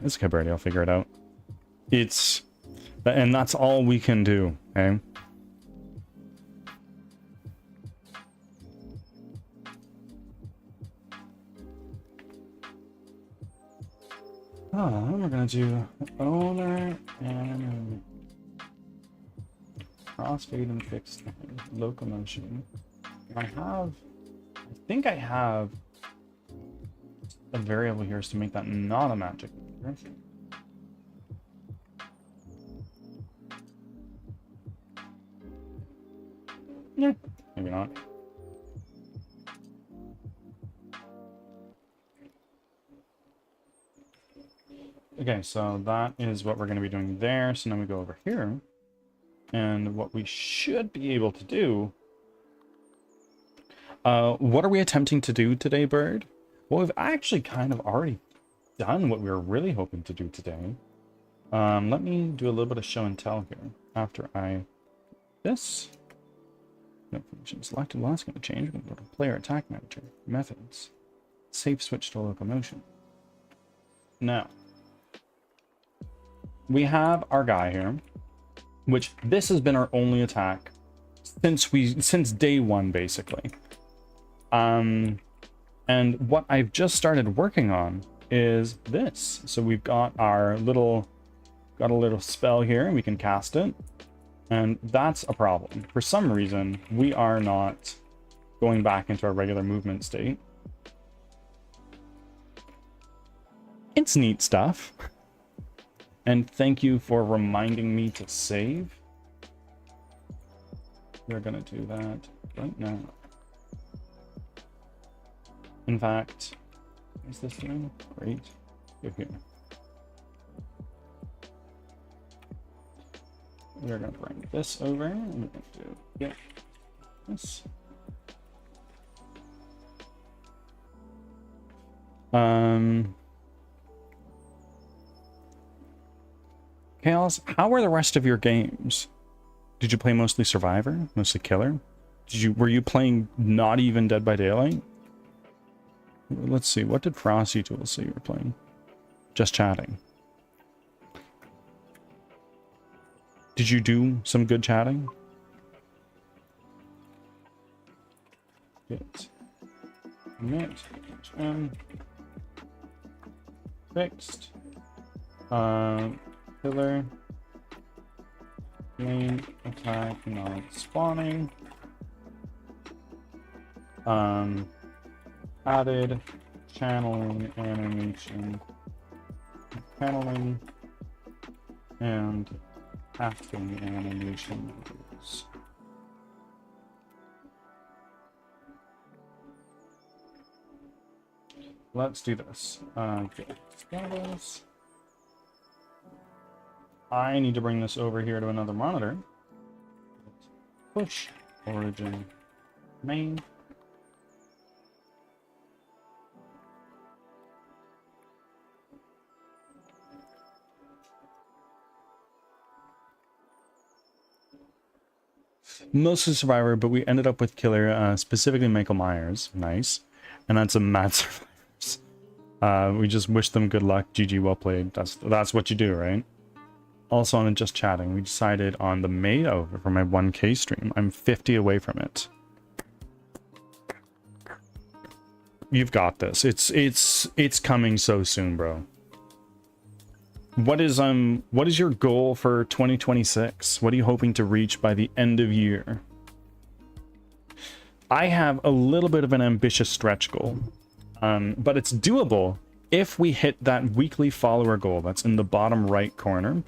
It's okay, Birdie, I'll figure it out. And that's all we can do, okay? We're gonna do owner and crossfade and fixed locomotion. I think I have a variable here is to make that not a magic number. Yeah, maybe not. Okay, so that is what we're going to be doing there. So now we go over here. And what we should be able to do... what are we attempting to do today, Bird? Well, we've actually kind of already done what we were really hoping to do today. Let me do a little bit of show and tell here. After I... This... No function selected. Well, that's going to change. We're going to go to Player Attack Manager. Methods. Safe switch to locomotion. Now... we have our guy here, which this has been our only attack since day one, basically. And what I've just started working on is this. So we've got our little got a little spell here and we can cast it. And that's a problem. For some reason, we are not going back into our regular movement state. It's neat stuff. And thank you for reminding me to save. We're gonna do that right now. In fact, is this doing? Great. Go here. We're gonna bring this over and we're gonna do this. Chaos, how were the rest of your games? Did you play mostly Survivor? Mostly Killer? Were you playing not even Dead by Daylight? Let's see, what did Frosty Tools say you were playing? Just chatting. Did you do some good chatting? Get commit fixed. Killer main attack not spawning. Added channeling animation, channeling and acting animation rules. Let's do this. Get I need to bring this over here to another monitor. Push origin main. Mostly Survivor, but we ended up with Killer, specifically Michael Myers. Nice. And that's a mad Survivors. We just wish them good luck. GG, well played. That's what you do, right? Also on Just Chatting, we decided on the May over for my 1K stream. I'm 50 away from it. You've got this. It's coming so soon, bro. What is your goal for 2026? What are you hoping to reach by the end of year? I have a little bit of an ambitious stretch goal, but it's doable if we hit that weekly follower goal that's in the bottom right corner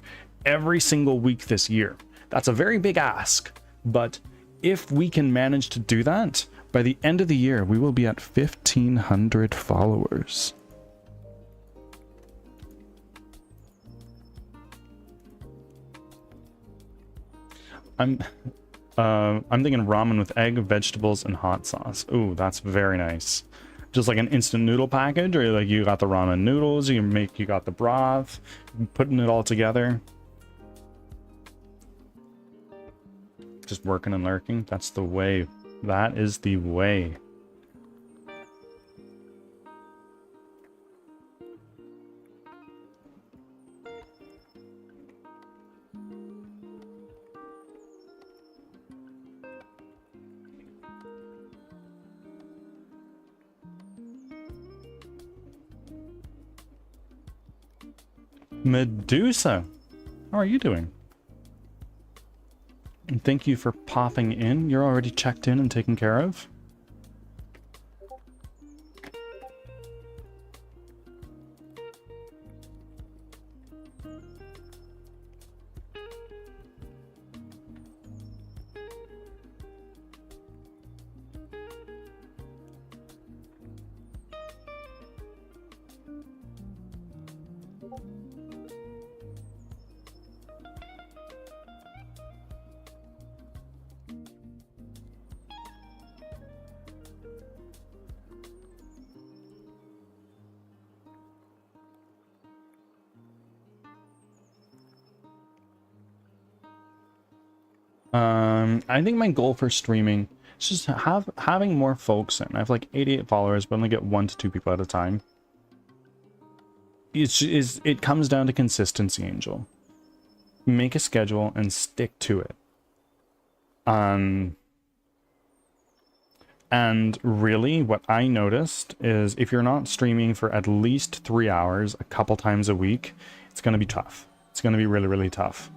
every single week this year. That's a very big ask, but if we can manage to do that, by the end of the year, we will be at 1,500 followers. I'm thinking ramen with egg, vegetables, and hot sauce. Ooh, that's very nice. Just like an instant noodle package, or like you got the ramen noodles, you got the broth, putting it all together. Just working and lurking. That's the way. That is the way. Medusa, how are you doing? And thank you for popping in. You're already checked in and taken care of. I think my goal for streaming is just having more folks in. I have like 88 followers, but I only get 1 to 2 people at a time. It comes down to consistency, Angel. Make a schedule and stick to it. And really, what I noticed is if you're not streaming for at least 3 hours a couple times a week, it's going to be tough. It's going to be really, really tough.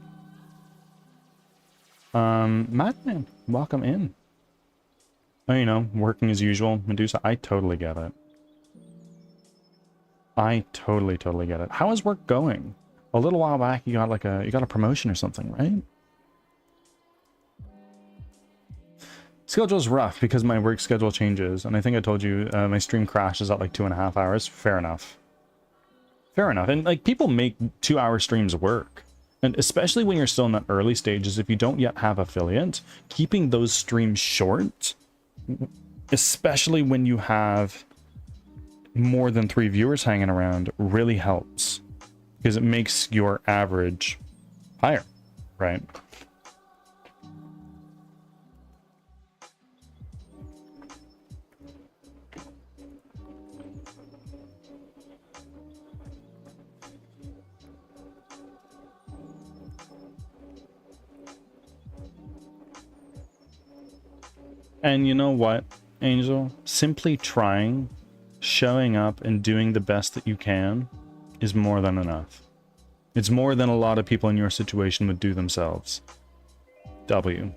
Madman, welcome in. Oh, you know, working as usual. Medusa, I totally get it. I totally get it. How is work going? A little while back, you got like a promotion or something, right? Schedule's rough because my work schedule changes, and I think I told you my stream crashes at like 2.5 hours. Fair enough. Fair enough. And like people make 2-hour streams work. And especially when you're still in the early stages, if you don't yet have affiliate, keeping those streams short, especially when you have more than 3 viewers hanging around, really helps. Because it makes your average higher, right? And you know what, Angel? Simply trying, showing up, and doing the best that you can is more than enough. It's more than a lot of people in your situation would do themselves. W.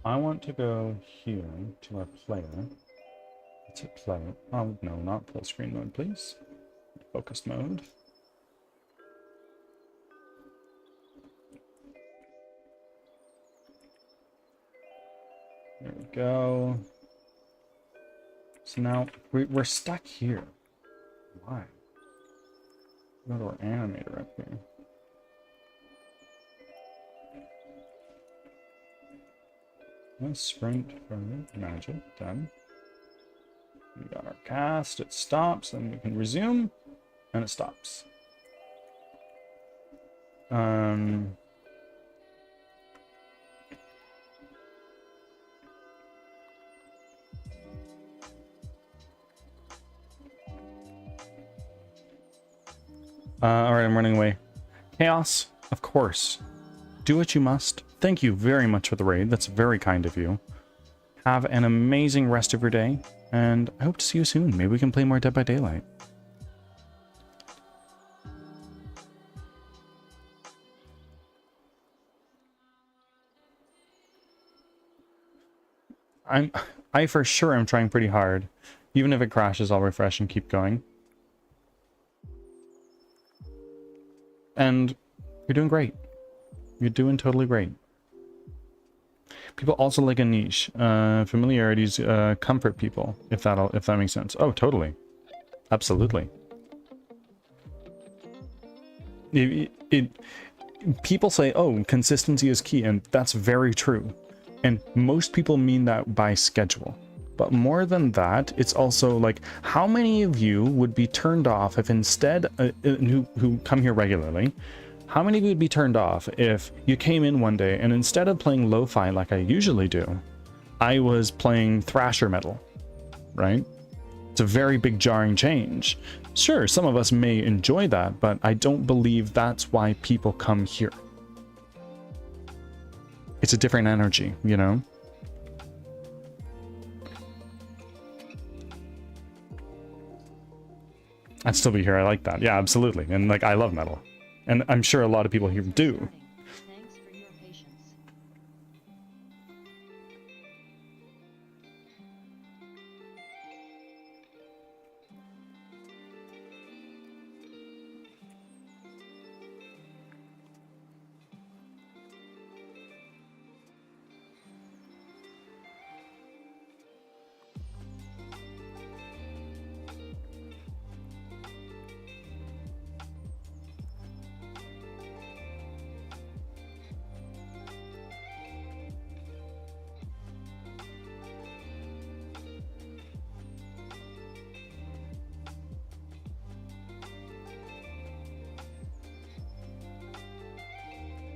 I want to go here to our player. Let's hit play. Oh, no, not full screen mode, please. Focused mode. There we go. So now we're stuck here. Why? Go to our animator up here. Let's sprint for magic. Done. We got our cast. It stops. Then we can resume. And it stops. Alright, I'm running away. Chaos, of course. Do what you must. Thank you very much for the raid. That's very kind of you. Have an amazing rest of your day, and I hope to see you soon. Maybe we can play more Dead by Daylight. I for sure am trying pretty hard. Even if it crashes, I'll refresh and keep going. And you're doing great. You're doing totally great. People also like a niche. Familiarities comfort people, if that makes sense. Oh, totally. Absolutely. People say, oh, consistency is key, and that's very true. And most people mean that by schedule. But more than that, it's also like, how many of you would be turned off if instead, who come here regularly, how many of you would be turned off if you came in one day and instead of playing lo-fi like I usually do, I was playing thrasher metal, right? It's a very big jarring change. Sure, some of us may enjoy that, but I don't believe that's why people come here. It's a different energy, you know? I'd still be here. I like that. Yeah, absolutely. And like, I love metal. And I'm sure a lot of people here do. Thanks for your patience.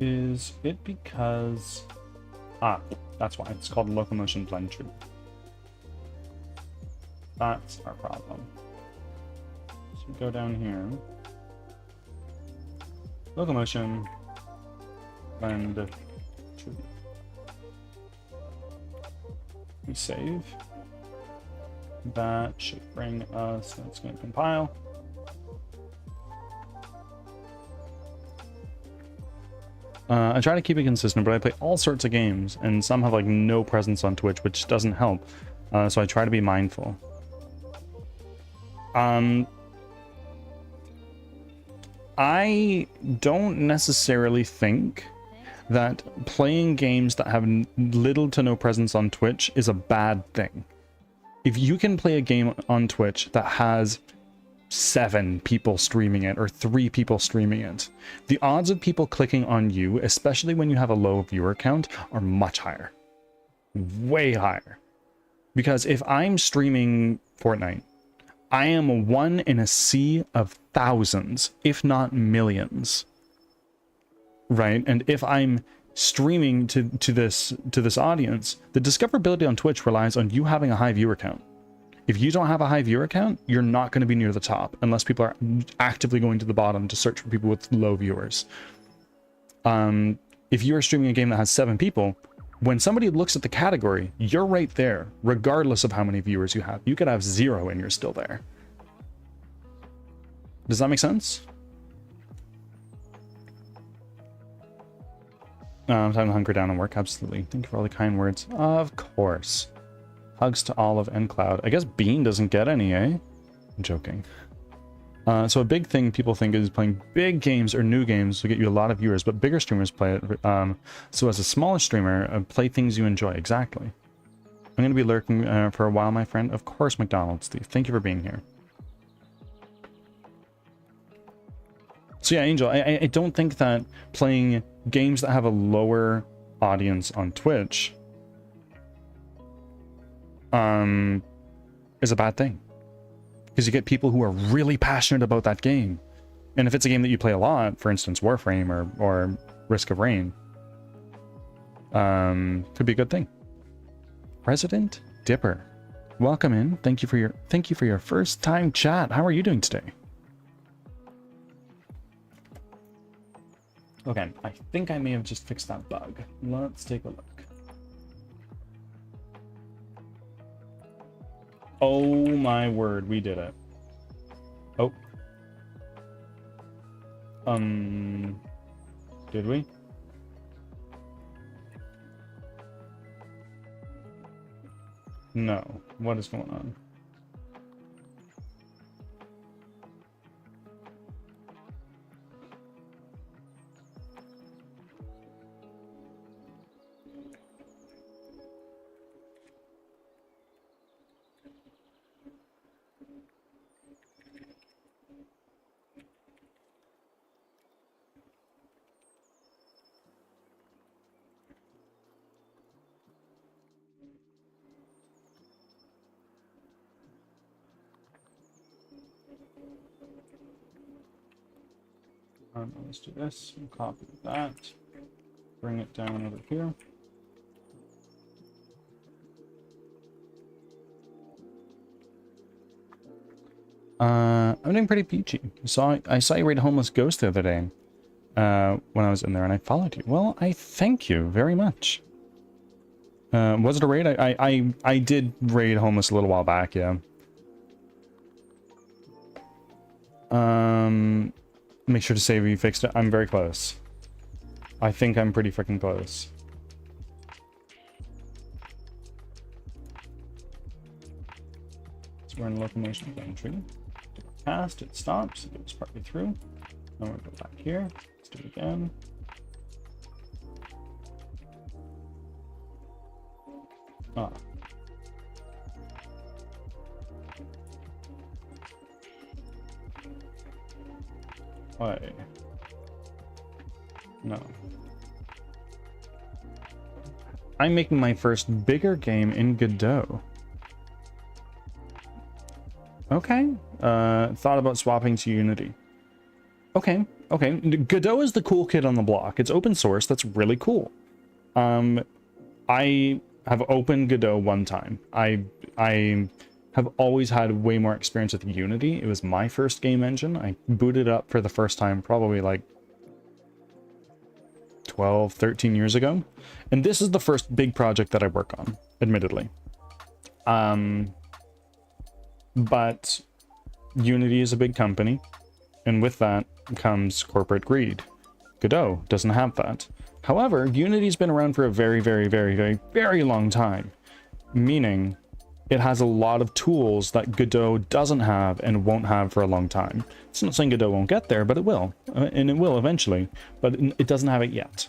Is it because... Ah, that's why. It's called locomotion blend tree. That's our problem. go down here. Locomotion. And we save. That should bring us, that's going to compile. I try to keep it consistent, but I play all sorts of games, and some have like no presence on Twitch, which doesn't help. So I try to be mindful. I don't necessarily think that playing games that have little to no presence on Twitch is a bad thing. If you can play a game on Twitch that has 7 people streaming it or 3 people streaming it, the odds of people clicking on you, especially when you have a low viewer count, are much higher. Way higher. Because if I'm streaming Fortnite, I am one in a sea of thousands, if not millions. Right? And if I'm streaming to this audience, the discoverability on Twitch relies on you having a high viewer count. If you don't have a high viewer count, you're not going to be near the top unless people are actively going to the bottom to search for people with low viewers. If you are streaming a game that has 7 people, when somebody looks at the category, you're right there, regardless of how many viewers you have. You could have 0 and you're still there. Does that make sense? Time to hunker down and work. Absolutely. Thank you for all the kind words. Of course. Hugs to Olive and Cloud. I guess Bean doesn't get any, eh? I'm joking. So a big thing people think is playing big games or new games will get you a lot of viewers, but bigger streamers play it. So as a smaller streamer, play things you enjoy. Exactly. I'm going to be lurking for a while, my friend. Of course, McDonald's, Steve. Thank you for being here. So yeah, Angel, I don't think that playing games that have a lower audience on Twitch is a bad thing. Because you get people who are really passionate about that game. And if it's a game that you play a lot, for instance, Warframe or Risk of Rain, could be a good thing. President Dipper, welcome in. Thank you for your first time chat. How are you doing today? Okay, I think I may have just fixed that bug. Let's take a look. Oh my word, we did it. Oh. Did we? No. What is going on? Let's do this. We'll copy that. Bring it down over here. I'm doing pretty peachy. I saw you raid Homeless Ghost the other day when I was in there, and I followed you. Well, I thank you very much. Was it a raid? I did raid Homeless a little while back, yeah. Make sure to save you fixed it. I'm very close. I think I'm pretty freaking close. So we're in locomotion entry. Cast, it stops, it goes partly through. Then we'll go back here. Let's do it again. Ah. Why? No. I'm making my first bigger game in Godot. Okay. Thought about swapping to Unity. Okay. Okay. Godot is the cool kid on the block. It's open source. That's really cool. I have opened Godot one time. I have always had way more experience with Unity. It was my first game engine. I booted it up for the first time probably like 12, 13 years ago. And this is the first big project that I work on, admittedly. But Unity is a big company, and with that comes corporate greed. Godot doesn't have that. However, Unity's been around for a very, very, very, very, very long time, meaning it has a lot of tools that Godot doesn't have and won't have for a long time. It's not saying Godot won't get there, but it will, and it will eventually, but it doesn't have it yet.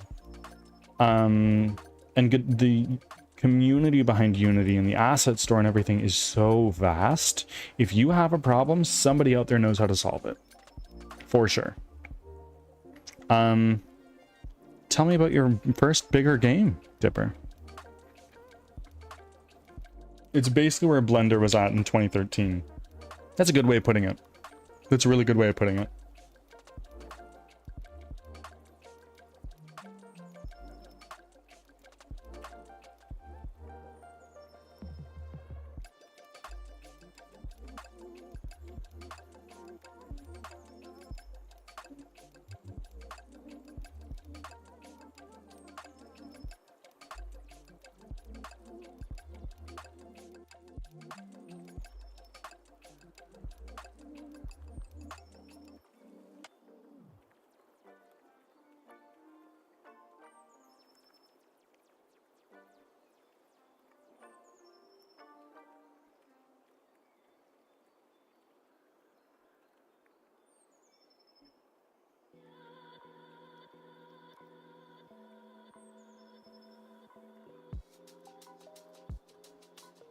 And the community behind Unity and the asset store and everything is so vast. If you have a problem, somebody out there knows how to solve it. For sure. Tell me about your first bigger game, Dipper. It's basically where Blender was at in 2013. That's a good way of putting it. That's a really good way of putting it.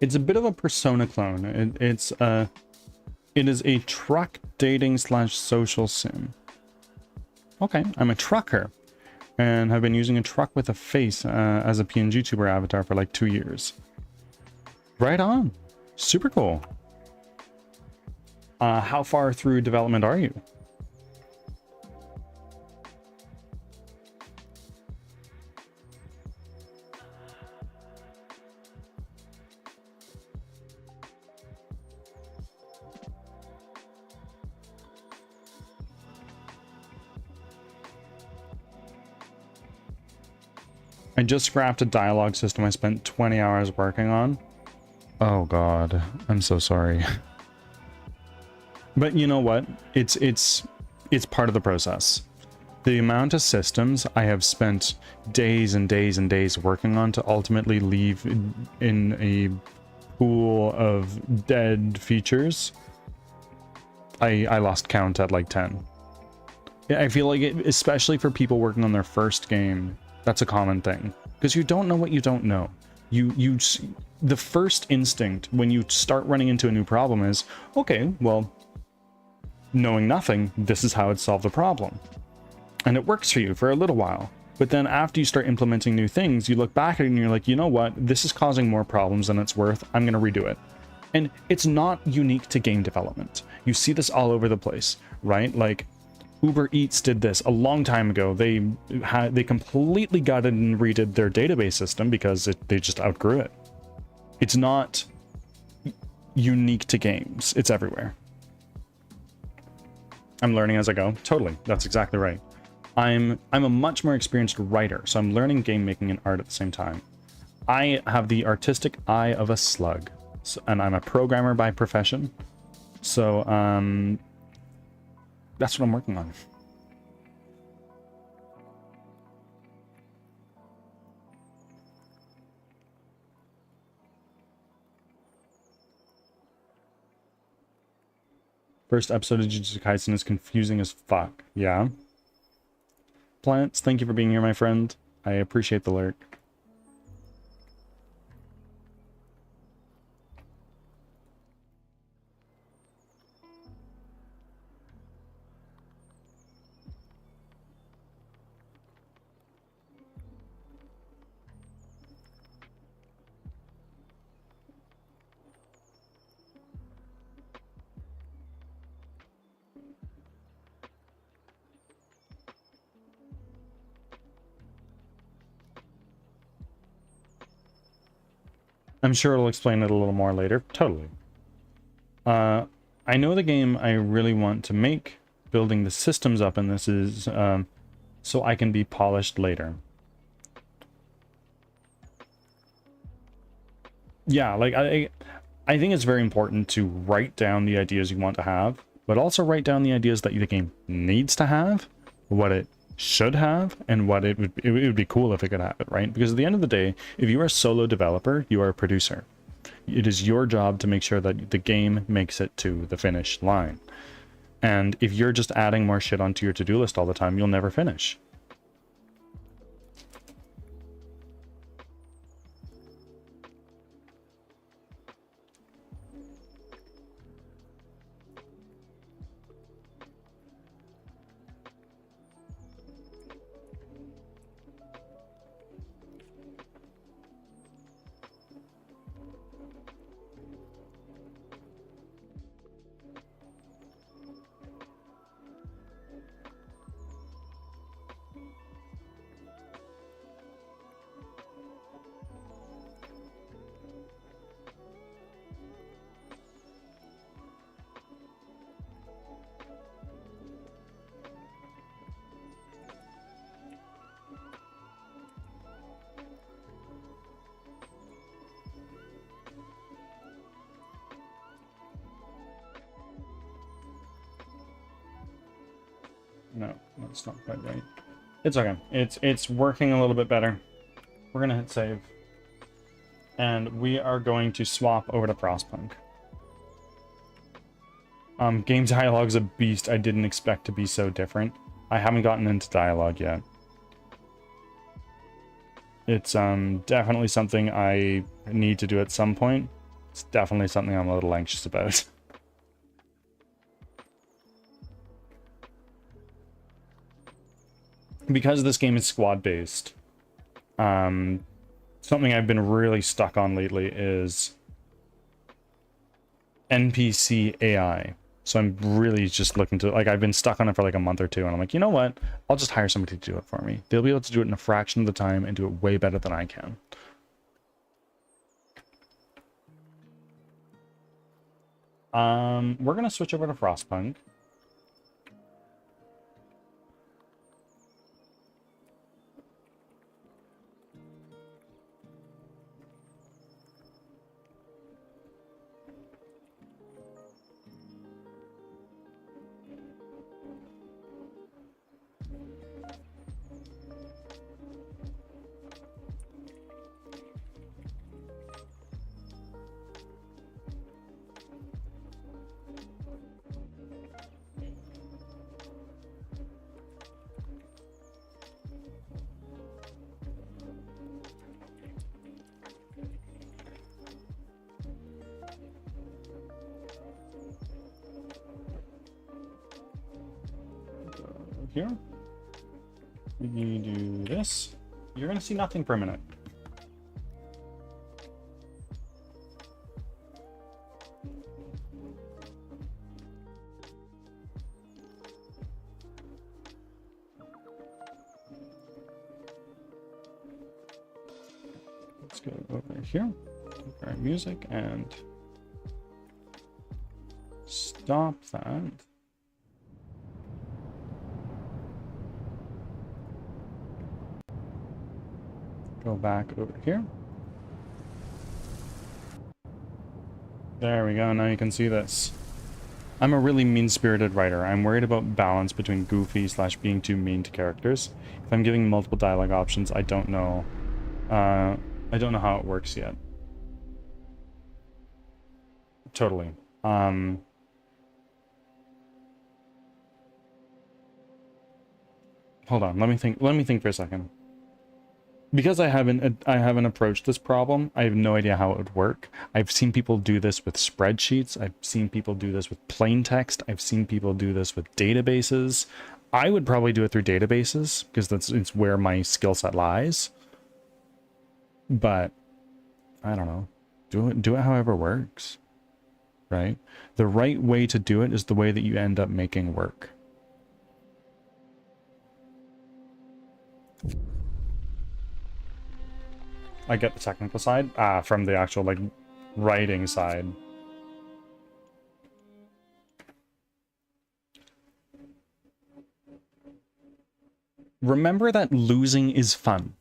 It's a bit of a Persona clone. It is a truck dating slash social sim. Okay, I'm a trucker and have been using a truck with a face as a PNG tuber avatar for like 2 years. Right on. Super cool. How far through development are you? I just scrapped a dialogue system I spent 20 hours working on. Oh god, I'm so sorry. But you know what? It's part of the process. The amount of systems I have spent days and days and days working on to ultimately leave in a pool of dead features, I lost count at like 10. I feel like it, especially for people working on their first game, that's a common thing, because you don't know what you don't know. The first instinct when you start running into a new problem is, okay, well, knowing nothing, this is how it solved the problem. And it works for you for a little while. But then after you start implementing new things, you look back at it and you're like, you know what? This is causing more problems than it's worth. I'm going to redo it. And it's not unique to game development. You see this all over the place, right? Like Uber Eats did this a long time ago. They completely gutted and redid their database system because they just outgrew it. It's not unique to games. It's everywhere. I'm learning as I go. Totally. That's exactly right. I'm a much more experienced writer, so I'm learning game making and art at the same time. I have the artistic eye of a slug, and I'm a programmer by profession. So that's what I'm working on. First episode of Jujutsu Kaisen is confusing as fuck. Yeah. Plants, thank you for being here, my friend. I appreciate the lurk. I'm sure it'll explain it a little more later. Totally. I know the game I really want to make, building the systems up in this is so I can be polished later. Yeah, like I think it's very important to write down the ideas you want to have, but also write down the ideas that the game needs to have, what it should have, and what it would be cool if it could have it, right? Because at the end of the day, if you are a solo developer, you are a producer. It is your job to make sure that the game makes it to the finish line. And if you're just adding more shit onto your to-do list all the time, you'll never finish. No, that's not quite right. It's okay. It's working a little bit better. We're gonna hit save. And we are going to swap over to Frostpunk. Game dialogue's a beast. I didn't expect to be so different. I haven't gotten into dialogue yet. It's definitely something I need to do at some point. It's definitely something I'm a little anxious about. Because this game is squad-based, something I've been really stuck on lately is NPC AI. So I'm really just looking to, like, I've been stuck on it for like a month or two, and I'm like, you know what? I'll just hire somebody to do it for me. They'll be able to do it in a fraction of the time and do it way better than I can. We're gonna switch over to Frostpunk. Here. We do this. You're gonna see nothing for a minute. Let's go over here, take our music and stop that. Go back over here. There we go, now you can see this. I'm a really mean-spirited writer. I'm worried about balance between goofy / being too mean to characters. If I'm giving multiple dialogue options, I don't know how it works yet. Totally. Hold on, let me think for a second. Because I haven't approached this problem, I have no idea how it would work. I've seen people do this with spreadsheets. I've seen people do this with plain text. I've seen people do this with databases. I would probably do it through databases because it's where my skill set lies. But I don't know. Do it however works. Right? The right way to do it is the way that you end up making work. I get the technical side from the actual like writing side. Remember that losing is fun.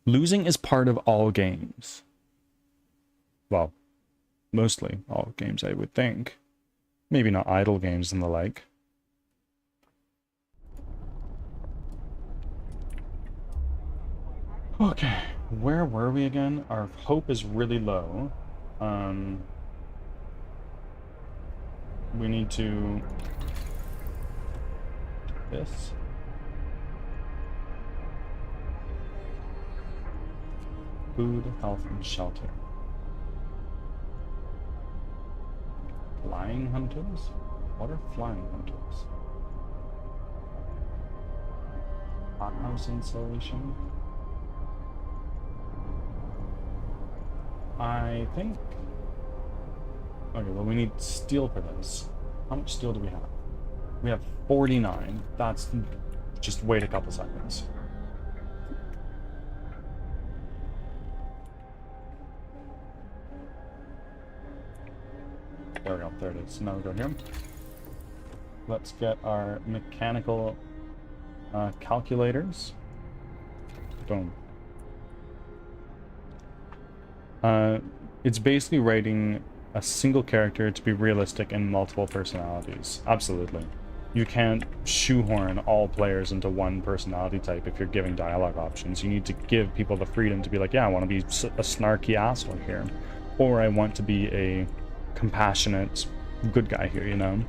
Losing is part of all games. Well, mostly all games, I would think. Maybe not idle games and the like. Okay, where were we again? Our hope is really low. We need to... this. Food, health, and shelter. Flying hunters? What are flying hunters? Hothouse installation? I think... okay, well we need steel for this. How much steel do we have? We have 49. That's... just wait a couple seconds. There we go, there it is. Now we go here. Let's get our mechanical calculators. Boom. It's basically writing a single character to be realistic and multiple personalities. Absolutely. You can't shoehorn all players into one personality type if you're giving dialogue options. You need to give people the freedom to be like, yeah, I want to be a snarky asshole here. Or I want to be a compassionate good guy here, you know?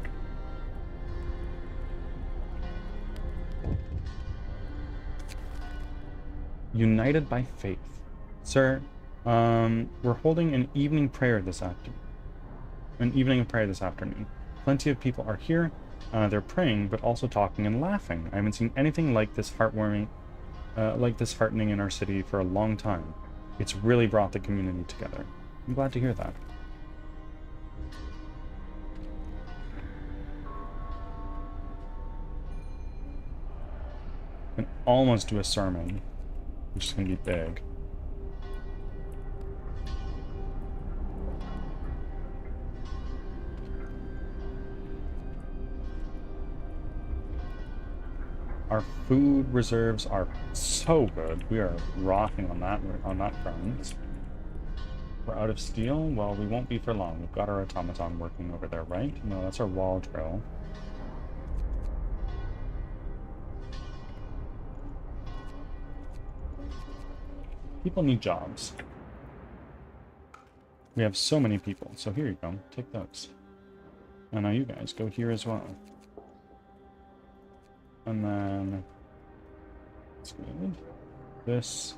United by faith. Sir, we're holding an evening prayer this afternoon. An evening of prayer this afternoon. Plenty of people are here. They're praying, but also talking and laughing. I haven't seen anything like this heartwarming, like this heartening in our city for a long time. It's really brought the community together. I'm glad to hear that. I can almost do a sermon, which is going to be big. Our food reserves are so good. We are rocking on that front. We're out of steel? Well, we won't be for long. We've got our automaton working over there, right? No, that's our wall drill. People need jobs. We have so many people. So here you go. Take those. And now you guys go here as well. And then... that's good. This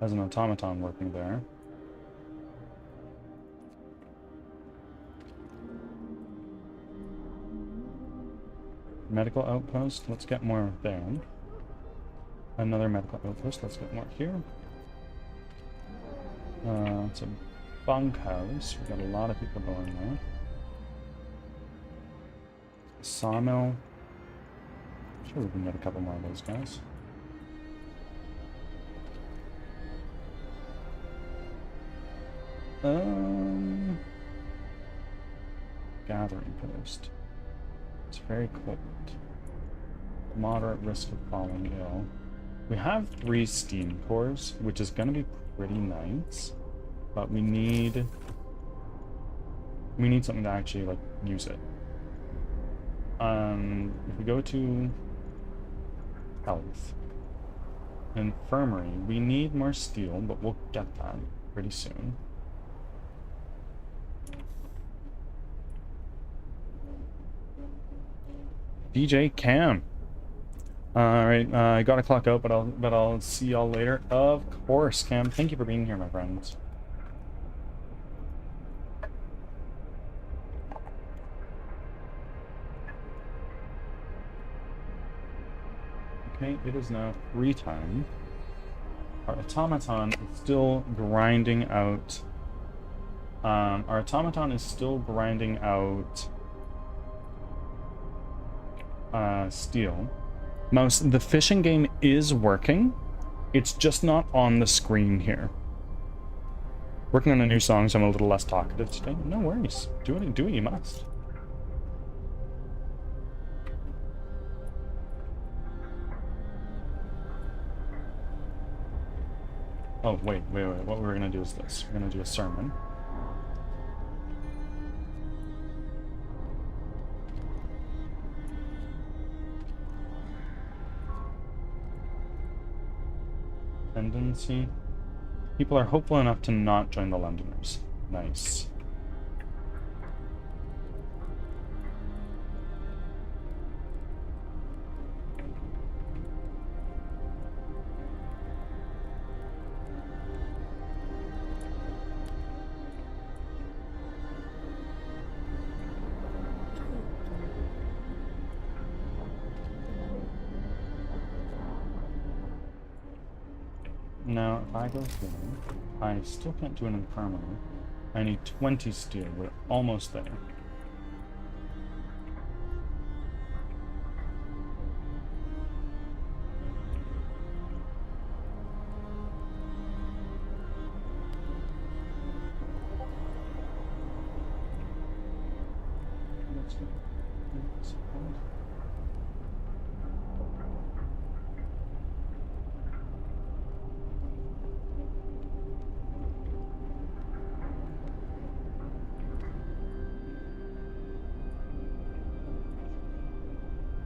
has an automaton working there. Medical outpost. Let's get more there. Another medical outpost. Let's get more here. It's a bunkhouse. We've got a lot of people going there. Sawmill. Sure, we can get a couple more of those guys. Gathering post. It's very cold. Moderate risk of falling ill. We have 3 steam cores, which is going to be pretty nice, but we need something to actually like use it. If we go to health, infirmary, we need more steel, but we'll get that pretty soon. DJ Cam. Alright, I gotta clock out, but I'll see y'all later. Of course, Cam. Thank you for being here, my friends. Okay, it is now free time. Our automaton is still grinding out. Steel. Mouse, the fishing game is working. It's just not on the screen here. Working on a new song, so I'm a little less talkative today. No worries. Do what you must. Oh, wait. What we're gonna do is this. We're gonna do a sermon. Tendency. People are hopeful enough to not join the Londoners. Nice. Now, if I go here, I still can't do an infirmary. I need 20 steel. We're almost there. Let's go.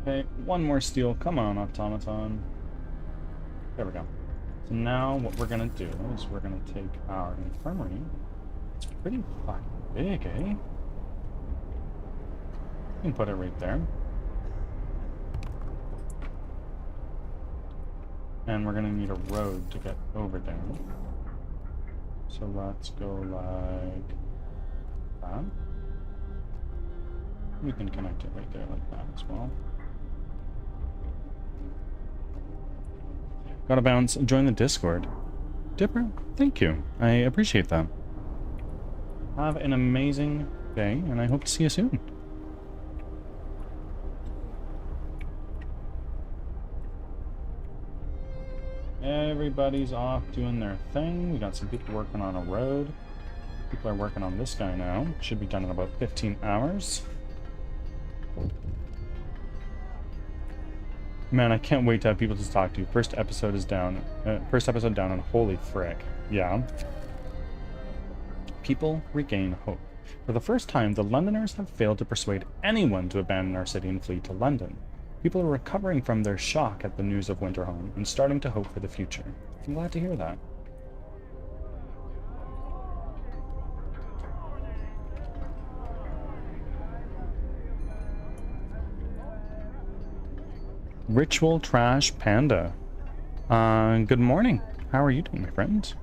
Okay, one more steel. Come on, automaton. There we go. So now what we're gonna do is we're gonna take our infirmary. It's pretty fucking big, eh? You can put it right there. And we're gonna need a road to get over there. So let's go like that. We can connect it right there like that as well. Gotta bounce. Join the Discord. Dipper, thank you. I appreciate that. Have an amazing day, and I hope to see you soon. Everybody's off doing their thing. We got some people working on a road. People are working on this guy now. Should be done in about 15 hours. Man, I can't wait to have people to talk to. First episode down, and holy frick. Yeah. People regain hope. For the first time, the Londoners have failed to persuade anyone to abandon our city and flee to London. People are recovering from their shock at the news of Winterhome and starting to hope for the future. I'm glad to hear that. Ritual Trash Panda. Good morning. How are you doing, my friend?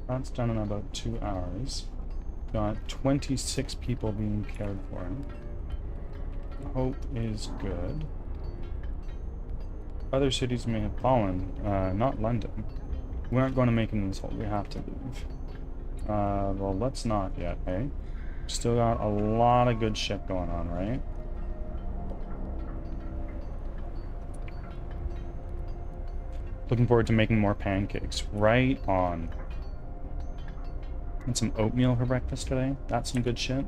That's done in about 2 hours. Got 26 people being cared for. Hope is good. Other cities may have fallen, not London. We aren't going to make it in this hole. We have to leave. Well, let's not yet, eh? Still got a lot of good shit going on, right? Looking forward to making more pancakes. Right on. And some oatmeal for breakfast today. That's some good shit.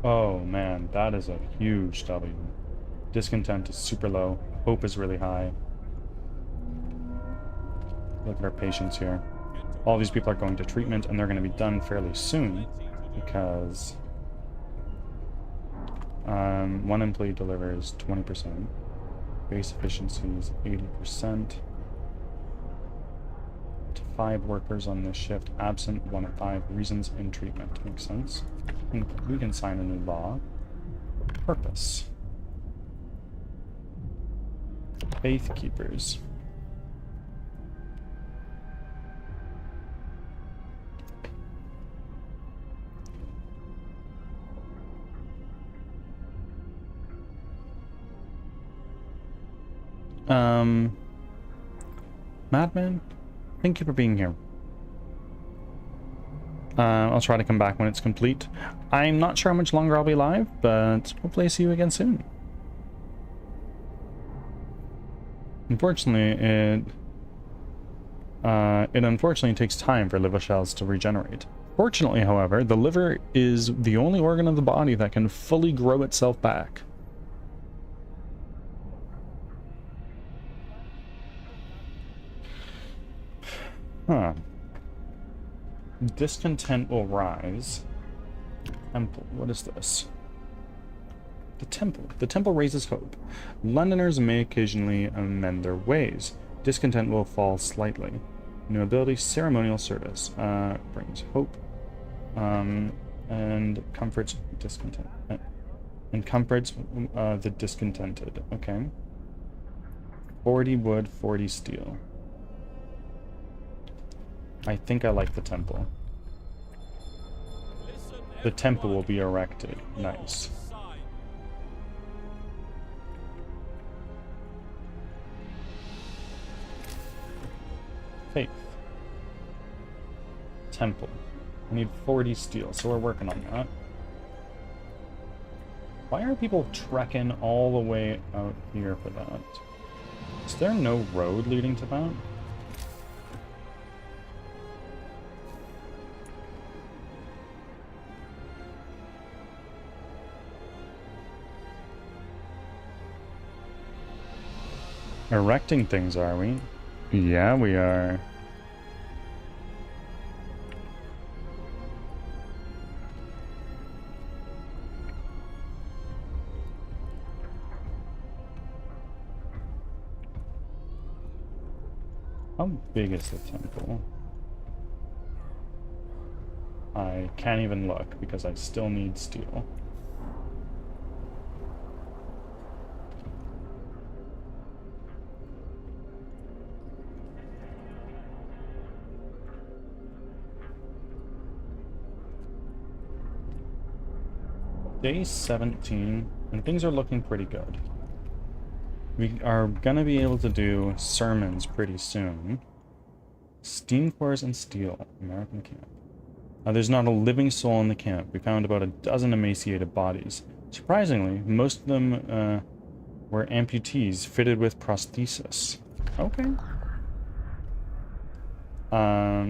Oh man, that is a huge W. Discontent is super low. Hope is really high. Look at our patients here. All these people are going to treatment and they're going to be done fairly soon because one employee delivers 20%. Base efficiency is 80%. To 5 workers on this shift, absent 1 of 5 reasons in treatment. Makes sense. And we can sign a new law. Purpose. Faith Keepers. Madman, thank you for being here. I'll try to come back when it's complete. I'm not sure how much longer I'll be live, but hopefully see you again soon. Unfortunately, it unfortunately takes time for liver cells to regenerate. Fortunately, however, the liver is the only organ of the body that can fully grow itself back. Huh. Discontent will rise. Temple. What is this? The temple. The temple raises hope. Londoners may occasionally amend their ways. Discontent will fall slightly. Nobility, ceremonial service. Brings hope. And comforts discontent. And comforts the discontented. Okay. 40 wood, 40 steel. I think I like the temple. The temple will be erected. Nice. Faith. Temple. I need 40 steel, so we're working on that. Why are people trekking all the way out here for that? Is there no road leading to that? Erecting things, are we? Yeah, we are. How big is the temple? I can't even look because I still need steel. Day 17, and things are looking pretty good. We are gonna be able to do sermons pretty soon. Steam cores and steel, American camp. There's not a living soul in the camp. We found about a dozen emaciated bodies. Surprisingly, most of them were amputees fitted with prosthesis. Okay.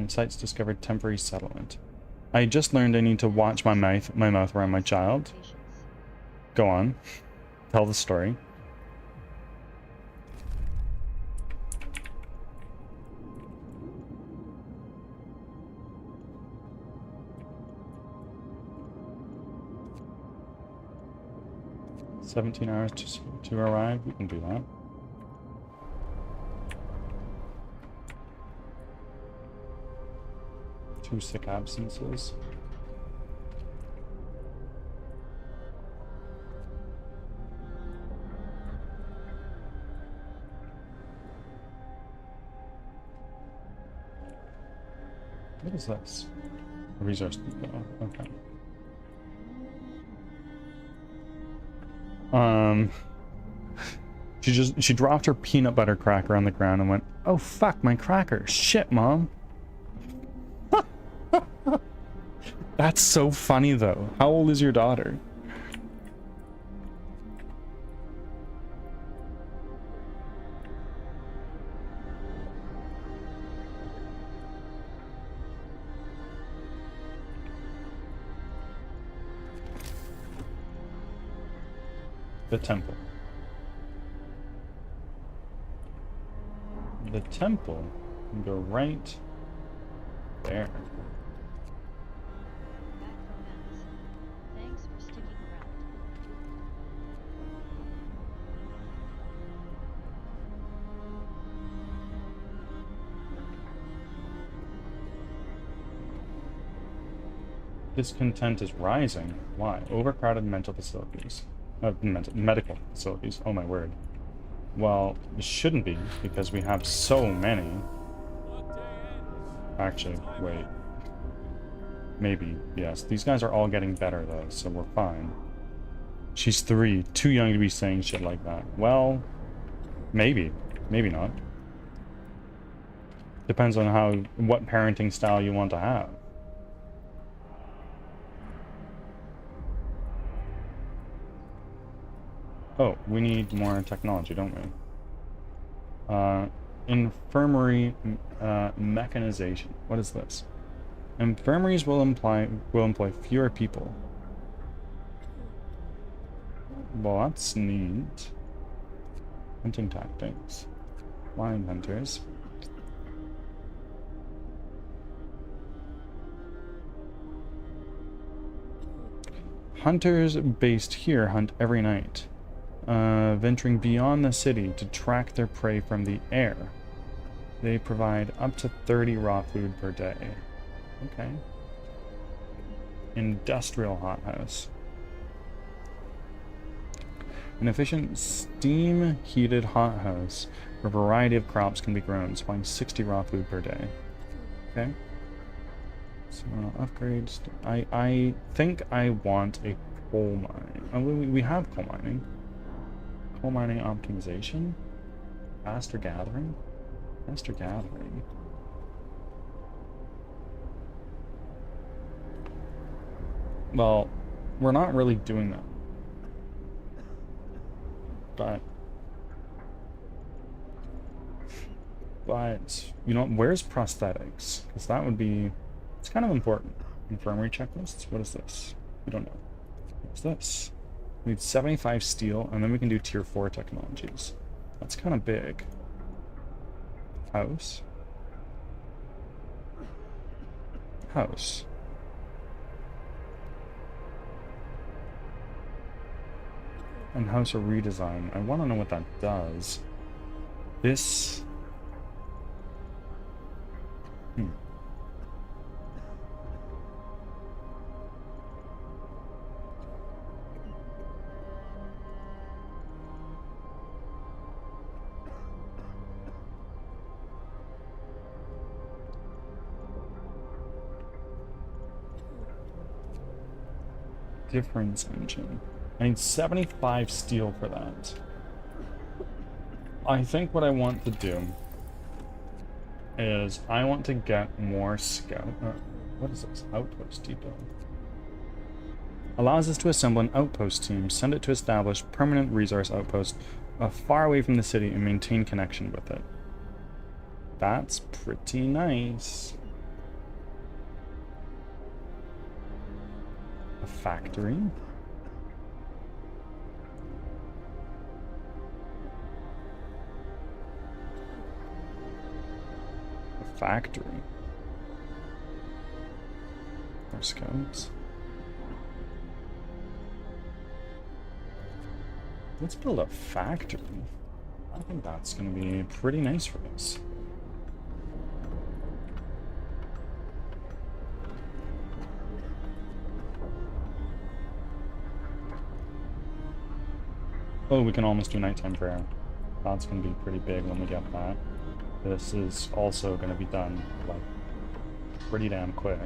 Sites discovered temporary settlement. I just learned I need to watch my mouth around my child. Go on. Tell the story. "17 hours to arrive." We can do that. Two sick absences. What is this? A resource depot. Okay. She dropped her peanut butter cracker on the ground and went, "Oh fuck, my cracker. Shit, Mom." That's so funny though. How old is your daughter? The temple. The temple can go right there. Back from Max. Thanks for sticking around. Discontent is rising. Why? Overcrowded mental facilities. Medical facilities. Oh my word. Well, it shouldn't be, because we have so many. Actually, wait. Maybe, yes. These guys are all getting better, though, so we're fine. She's 3. Too young to be saying shit like that. Well, maybe. Maybe not. Depends on what parenting style you want to have. Oh, we need more technology, don't we? Infirmary mechanization. What is this? Infirmaries will employ fewer people. Well, that's neat. Hunting tactics. Blind hunters. Hunters based here hunt every night, venturing beyond the city to track their prey from the air. They provide up to 30 raw food per day. Okay. Industrial hothouse. An efficient steam-heated hothouse where a variety of crops can be grown, supplying 60 raw food per day. Okay. So upgrades. I think I want a coal mine. Oh, we have coal mining. Coal mining optimization. Faster gathering. Faster gathering. Well, we're not really doing that. But you know, where's prosthetics? Because that would be, it's kind of important. Infirmary checklists. What is this? We don't know. What's this? We need 75 steel, and then we can do tier 4 technologies. That's kind of big. House. House. And house or redesign. I want to know what that does. This... Difference engine. I need 75 steel for that. I think what I want to do is I want to get more scout... what is this? Outpost depot. Allows us to assemble an outpost team, send it to establish permanent resource outpost far away from the city and maintain connection with it. That's pretty nice. A factory. A factory. Our scouts. Let's build a factory. I think that's going to be pretty nice for us. Oh, we can almost do nighttime prayer. That's going to be pretty big when we get that. This is also going to be done, like, pretty damn quick.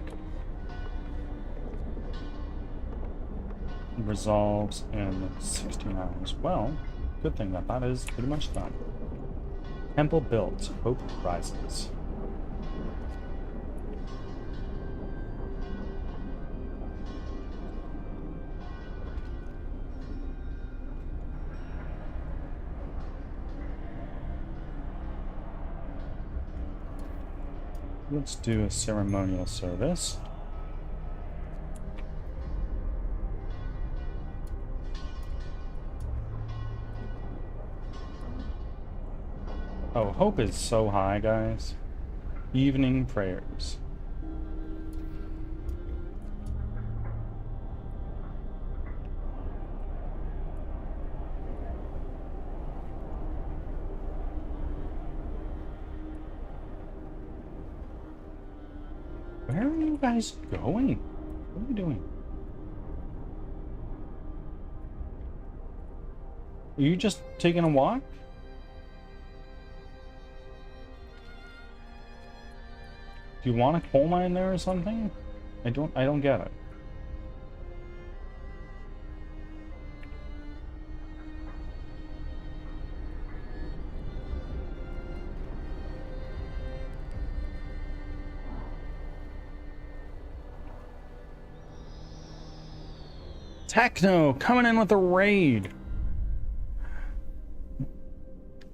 Resolves in 16 hours. Well, good thing that that is pretty much done. Temple built. Hope rises. Let's do a ceremonial service. Oh, hope is so high, guys. Evening prayers. Where are you guys going? What are you doing? Are you just taking a walk? Do you want a coal mine there or something? I don't get it. Techno coming in with a raid.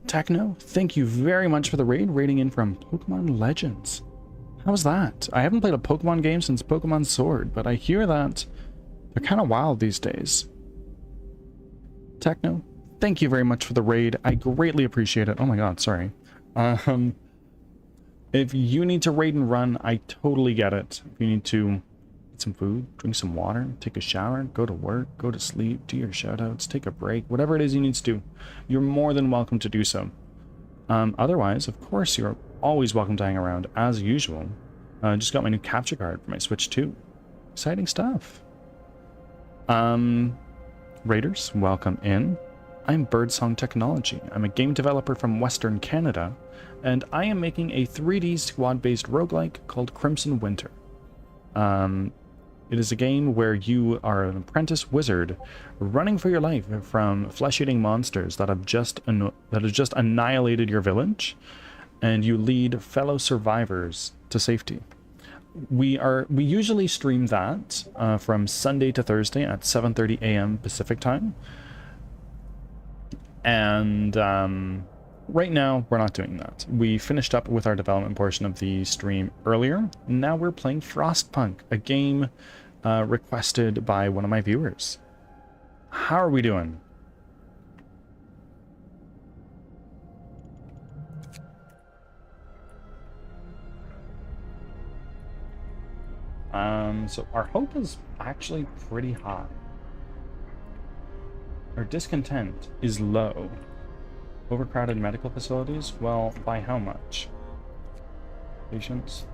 Techno, thank you very much for the raid, raiding in from Pokemon Legends. How's that? I haven't played a Pokemon game since Pokemon Sword, but I hear that they're kind of wild these days. Techno, thank you very much for the raid. I greatly appreciate it. Oh my god, sorry. If you need to raid and run, I totally get it. If you need to eat some food, drink some water, take a shower, go to work, go to sleep, do your shoutouts, take a break, whatever it is you need to do, you're more than welcome to do so. Otherwise, of course, you're always welcome to hang around as usual. Just got my new capture card for my Switch 2. Exciting stuff. Raiders, welcome in. I'm Birdsong Technology. I'm a game developer from Western Canada, and I am making a 3D squad-based roguelike called Crimson Winter. It is a game where you are an apprentice wizard running for your life from flesh-eating monsters that have just annihilated your village, and you lead fellow survivors to safety. We usually stream that from Sunday to Thursday at 7:30 a.m. Pacific time. And right now, we're not doing that. We finished up with our development portion of the stream earlier. Now we're playing Frostpunk, a game requested by one of my viewers. How are we doing? So our hope is actually pretty high. Our discontent is low. Overcrowded medical facilities? Well, by how much? Patients?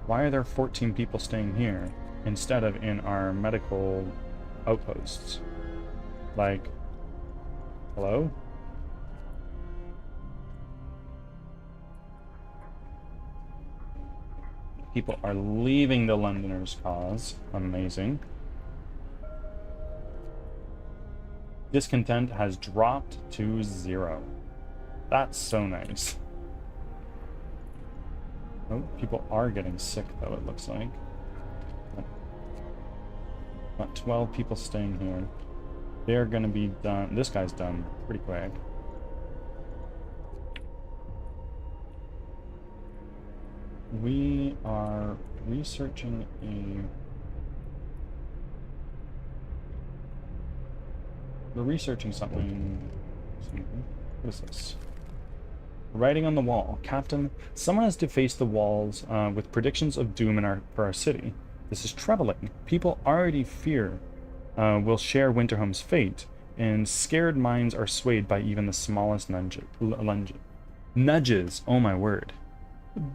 Why are there 14 people staying here instead of in our medical outposts? Like, hello? People are leaving the Londoners' cause. Amazing. Discontent has dropped to 0. That's so nice. Oh, people are getting sick, though, it looks like. Got 12 people staying here. They're gonna be done. This guy's done pretty quick. We are researching We're researching something. What is this? Writing on the wall. Captain, someone has defaced the walls with predictions of doom for our city. This is troubling. People already fear will share Winterhome's fate, and scared minds are swayed by even the smallest nudges. Oh my word.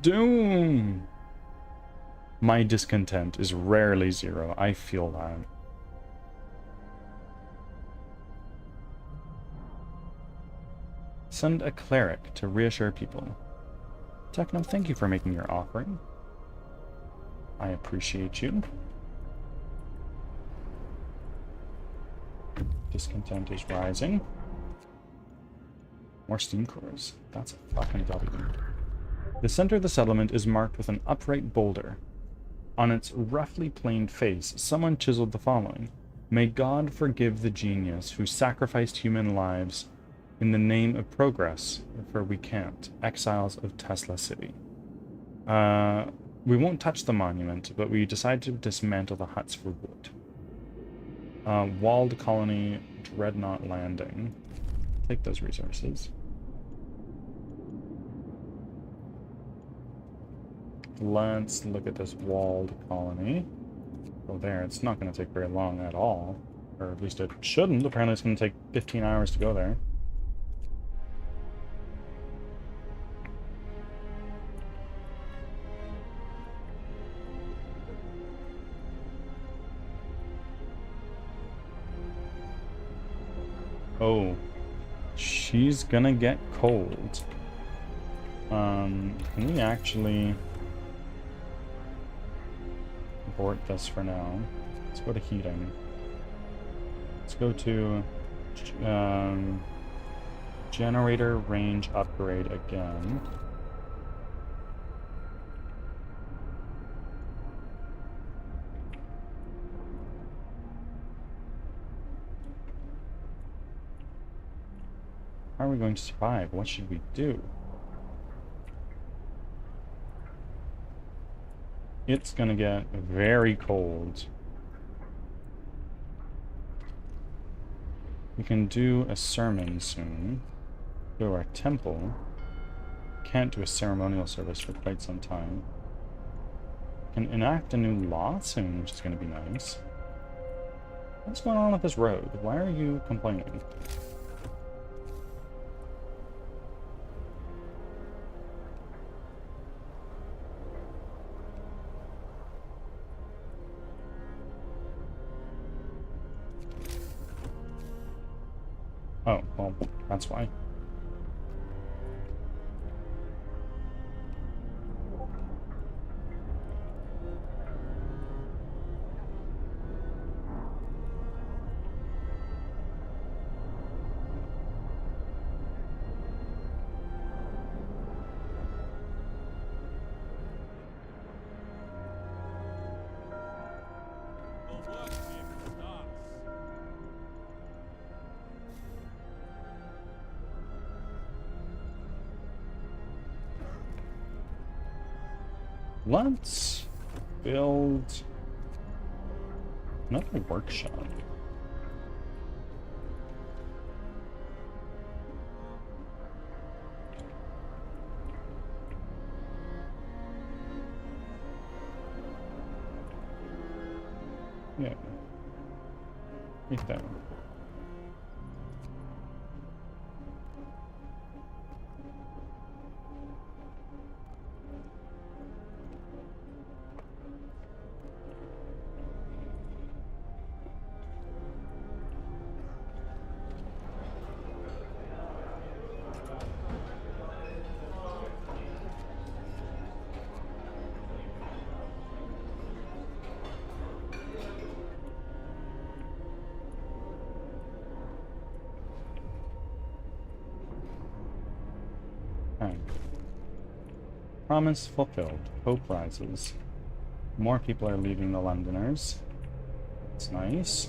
Doom! My discontent is rarely 0. I feel that. Send a cleric to reassure people. Techno, thank you for making your offering. I appreciate you. Discontent is rising. More steam cores. That's a fucking W. The center of the settlement is marked with an upright boulder. On its roughly planed face, someone chiseled the following: May God forgive the genius who sacrificed human lives in the name of progress, for we can't. Exiles of Tesla City. We won't touch the monument, but we decide to dismantle the huts for wood. Walled colony, Dreadnought Landing. Take those resources. Let's look at this walled colony. Go there. It's not going to take very long at all. Or at least it shouldn't. Apparently it's going to take 15 hours to go there. Oh, she's gonna get cold. Can we actually abort this for now? Let's go to heating. Let's go to generator range upgrade again. How are we going to survive? What should we do? It's gonna get very cold. We can do a sermon soon. Go to our temple. Can't do a ceremonial service for quite some time. Can enact a new law soon, which is gonna be nice. What's going on with this road? Why are you complaining? Oh, well, that's why. Let's build another workshop. Yeah. Right there. Okay. Promise fulfilled. Hope rises. More people are leaving the Londoners. It's nice.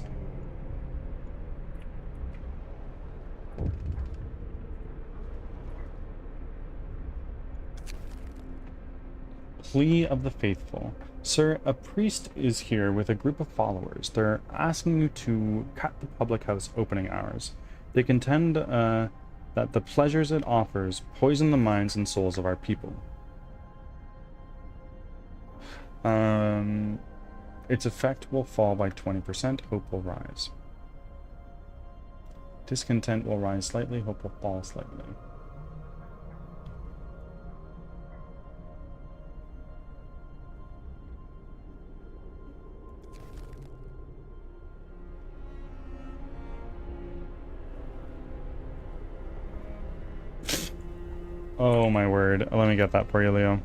Plea of the faithful. Sir, a priest is here with a group of followers. They're asking you to cut the public house opening hours. They contend that the pleasures it offers poison the minds and souls of our people. Its effect will fall by 20%. Hope will rise. Discontent will rise slightly. Hope will fall slightly. Oh my word. Let me get that for you, Leo.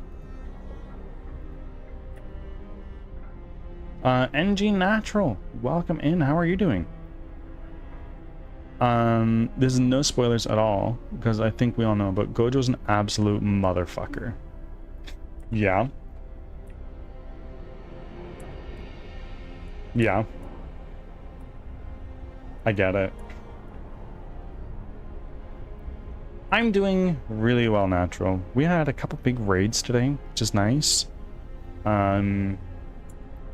NG Natural, welcome in. How are you doing? This is no spoilers at all, because I think we all know, but Gojo's an absolute motherfucker. Yeah. Yeah. I get it. I'm doing really well, Natural. We had a couple big raids today, which is nice.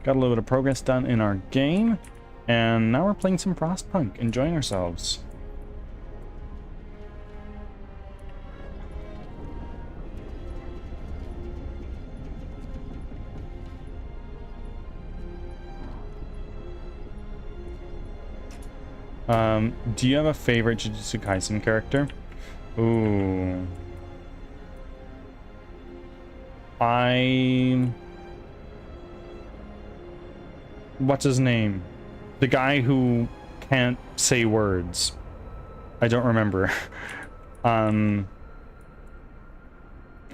Got a little bit of progress done in our game, and now we're playing some Frostpunk, enjoying ourselves. Do you have a favorite Jujutsu Kaisen character? Ooh. What's his name? The guy who can't say words. I don't remember. I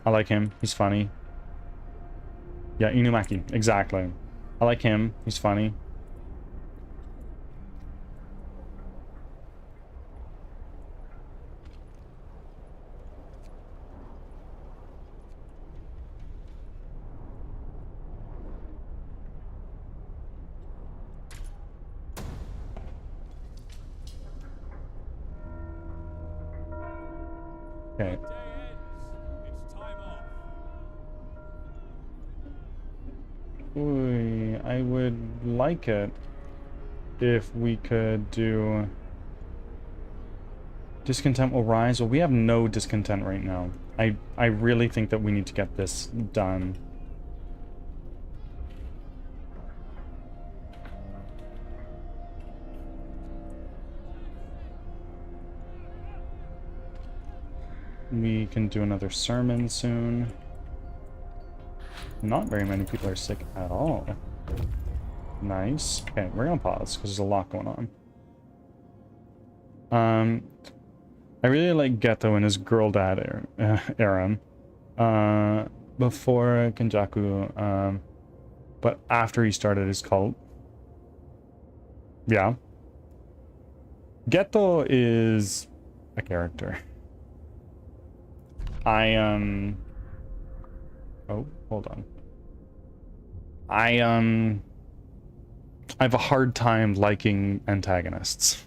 like him. He's funny. Yeah, Inumaki. Exactly. I like him. He's funny. Okay. Ooh, I would like it if we could do discontent will rise. Well, we have no discontent right now. I really think that we need to get this done. We can do another sermon soon. Not very many people are sick at all. Nice. Okay, we're gonna pause because there's a lot going on. I really like Geto and his girl dad, Aaron. Before Kenjaku, but after he started his cult. Yeah. Geto is a character. Oh, hold on. I have a hard time liking antagonists.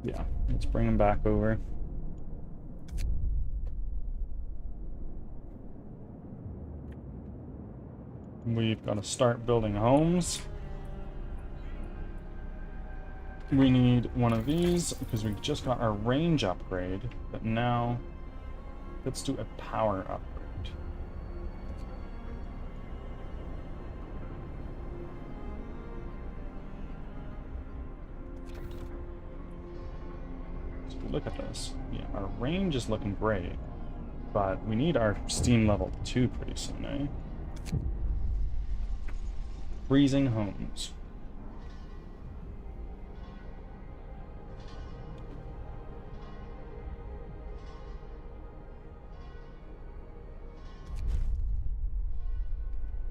Yeah, let's bring him back over. We've got to start building homes. We need one of these because we just got our range upgrade, but now let's do a power upgrade. So look at this. Yeah, our range is looking great, but we need our steam level 2 pretty soon, eh? Freezing homes.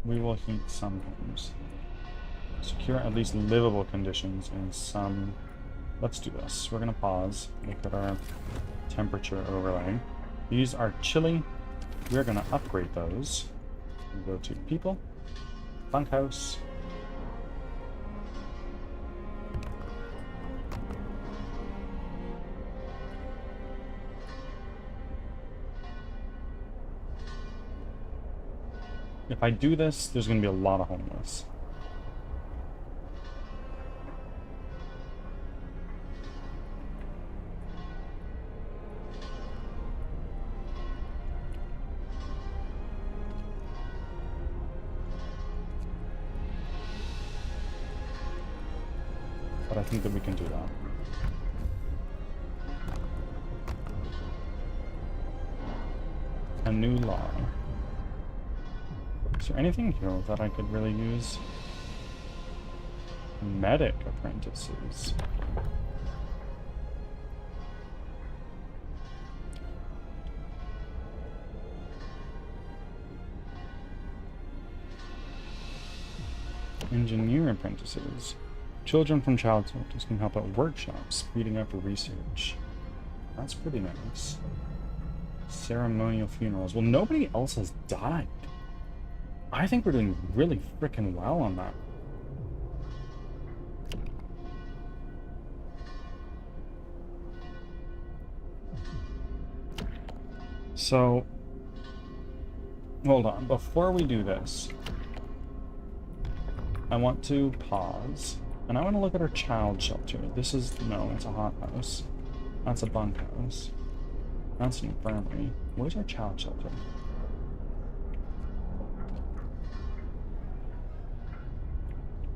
We will heat some homes. Secure at least livable conditions in some... Let's do this. We're gonna pause. Look at our temperature overlay. These are chilly. We're gonna upgrade those. We'll go to people. Bunkhouse. If I do this, there's going to be a lot of homeless. But I think that we can do that. A new law. Is there anything here that I could really use? Medic apprentices. Engineer apprentices. Children from child soldiers can help at workshops, speeding up research. That's pretty nice. Ceremonial funerals. Well, nobody else has died. I think we're doing really freaking well on that. So, hold on. Before we do this, I want to pause, and I want to look at our child shelter. This is, no, it's a hothouse. That's a bunkhouse. That's an infirmary. Where's our child shelter?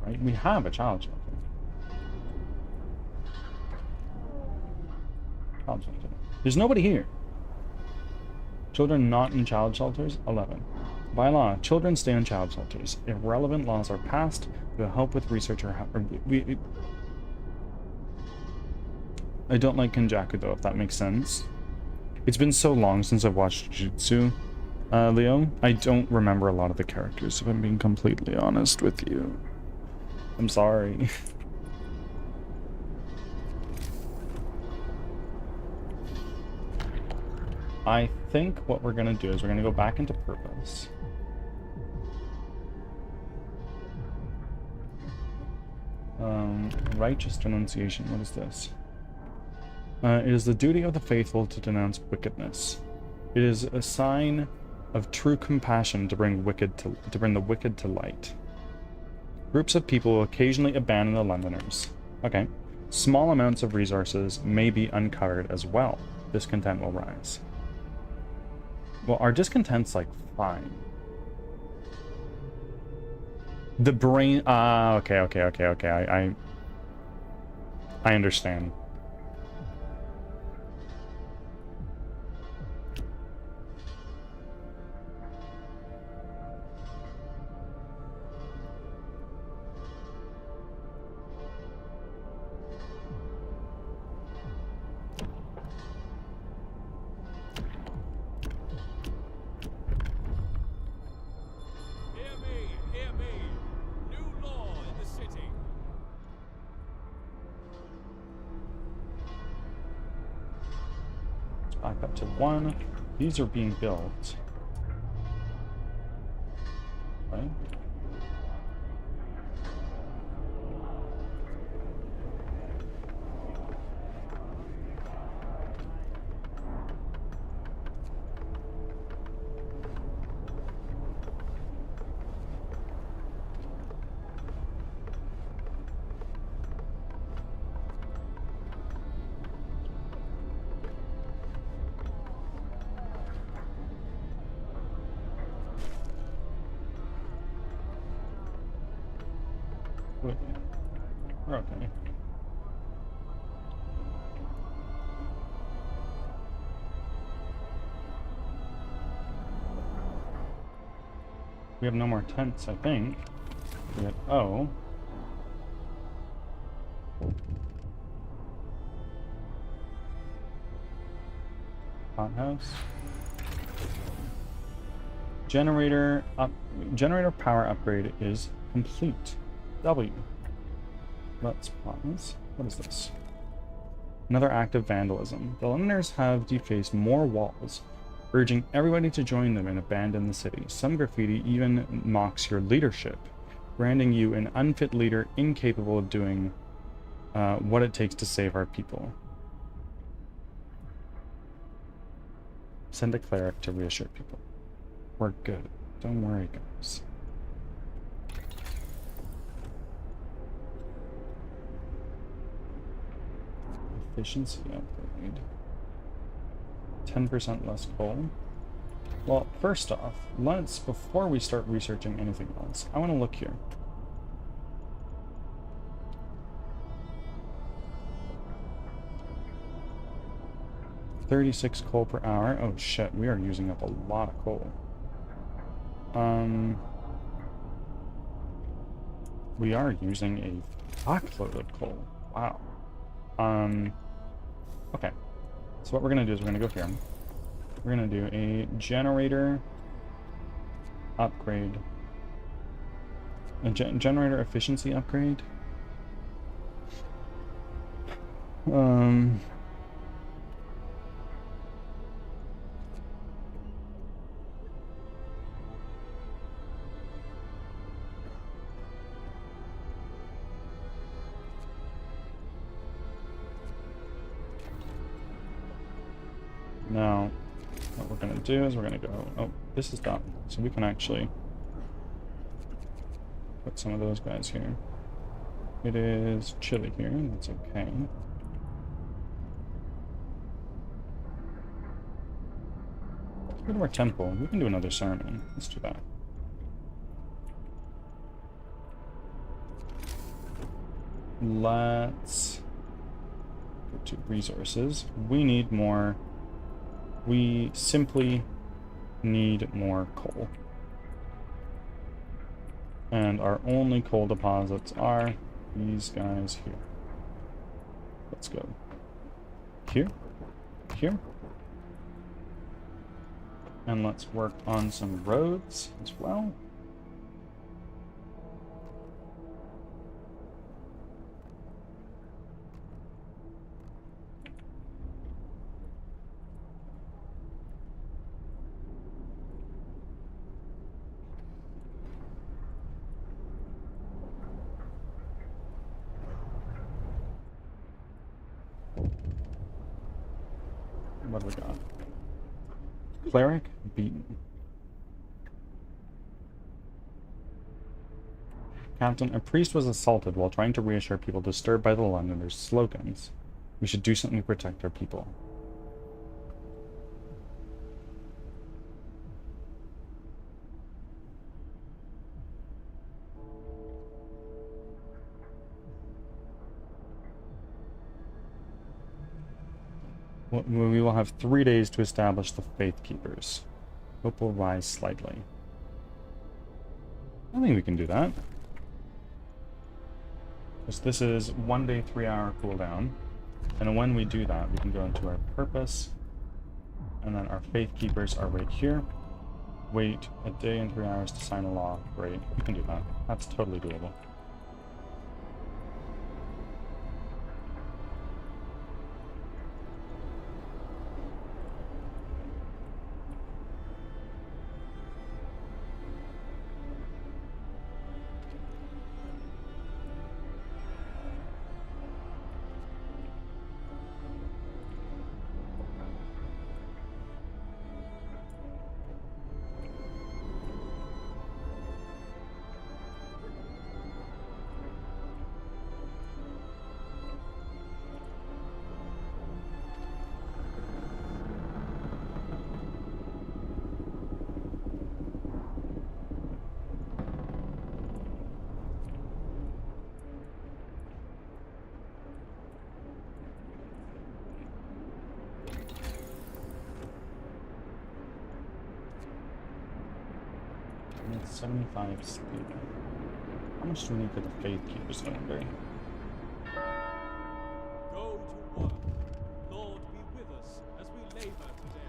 Right, we have a child shelter. Child shelter. There's nobody here. Children not in child shelters, 11. By law, children stay in child shelters. Irrelevant laws are passed to help with research or I don't like Kenjaku though, if that makes sense. It's been so long since I've watched Jujutsu, Leo. I don't remember a lot of the characters, if I'm being completely honest with you. I'm sorry. I think what we're gonna do is we're gonna go back into purpose. Righteous denunciation. What is this? It is the duty of the faithful to denounce wickedness. It is a sign of true compassion to bring the wicked to light. Groups of people will occasionally abandon the Londoners. Okay. Small amounts of resources may be uncovered as well. Discontent will rise. Well, our discontent's like fine. The brain. Okay. I understand. Hear me! New law in the city. Back up to 1. These are being built. Right? Wait. We're okay. We have no more tents, I think. We have O. Hothouse. Generator power upgrade is complete. W. Let's pause. What is this? Another act of vandalism. The Londoners have defaced more walls, urging everybody to join them and abandon the city. Some graffiti even mocks your leadership, branding you an unfit leader incapable of doing what it takes to save our people. Send a cleric to reassure people. We're good. Don't worry, guys. Efficiency upgrade. 10% less coal. Well, first off, before we start researching anything else, I want to look here. $36 coal per hour. Oh shit, we are using up a lot of coal. We are using a fuckload of coal. Wow. Okay. So what we're gonna do is we're gonna go here. We're gonna do a generator upgrade. A generator efficiency upgrade. Now, what we're going to do is we're going to go... Oh, this is done. So we can actually put some of those guys here. It is chilly here. That's okay. Let's go to our temple. We can do another ceremony. Let's do that. Let's go to resources. We need more... We simply need more coal. And our only coal deposits are these guys here. Let's go here, here. And let's work on some roads as well. What do we got? Cleric beaten. Captain, a priest was assaulted while trying to reassure people disturbed by the Londoners' slogans. We should do something to protect our people. We will have 3 days to establish the Faith Keepers. Hope will rise slightly. I think we can do that. Because this is 1 day, 3-hour cooldown. And when we do that, we can go into our purpose. And then our Faith Keepers are right here. Wait a day and 3 hours to sign a law. Great, we can do that. That's totally doable. And it's 75 speed. How much do we need for the Faith Keepers, I wonder? Go to work. Lord be with us as we labor today.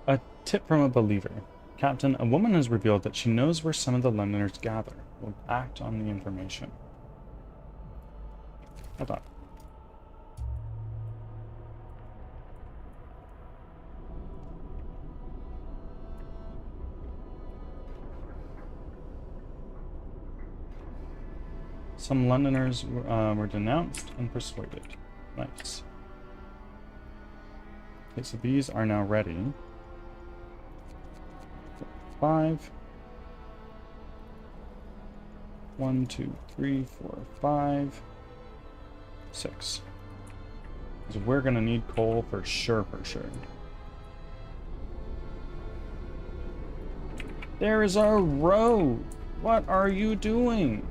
A tip from a believer. Captain, a woman has revealed that she knows where some of the Londoners gather. We'll act on the information. Hold on. Some Londoners were denounced and persuaded. Nice. Okay, so these are now ready. 5. 1, 2, 3, 4, 5, 6. So we're gonna need coal for sure, for sure. There is our road. What are you doing?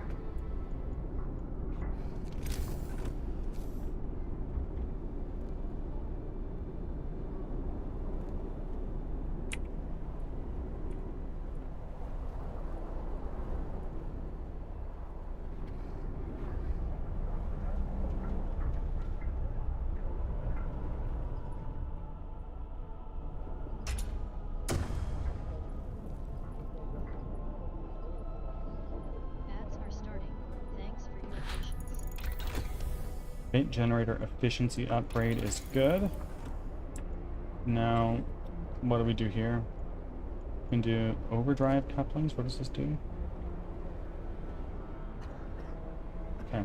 Paint generator efficiency upgrade is good. Now, what do we do here? We can do overdrive couplings. What does this do? Okay.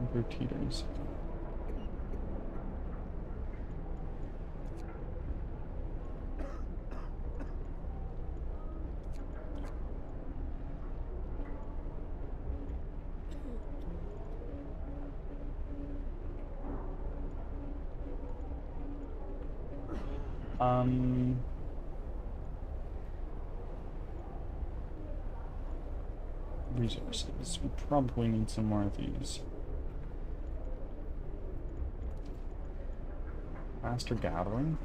Improve teeters. Resources. We probably need some more of these. Faster gathering.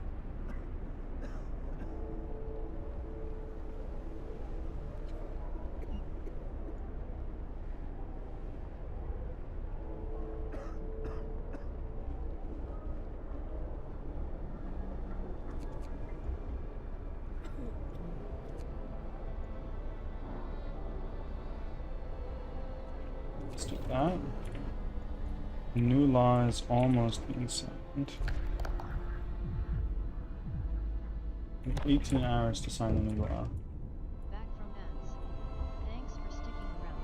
Let's do that. New law is almost being signed. 18 hours to sign the new law. Back from ends. Thanks for sticking around.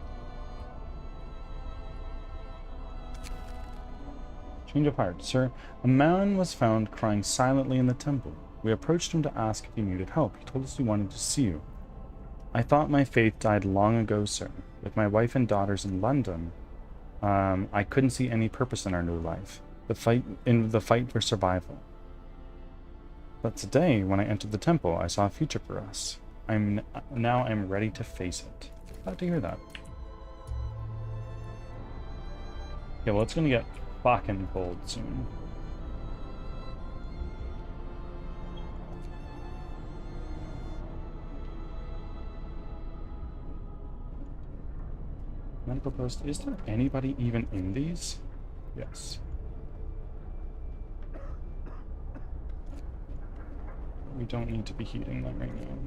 Change of heart. Sir, a man was found crying silently in the temple. We approached him to ask if he needed help. He told us he wanted to see you. I thought my faith died long ago, sir. With my wife and daughters in London, I couldn't see any purpose in our new life. The fight for survival. But today, when I entered the temple, I saw a future for us. I'm ready to face it. Glad to hear that. Yeah, well, it's gonna get fucking cold soon. Medical post. Is there anybody even in these? Yes. We don't need to be heating them right now.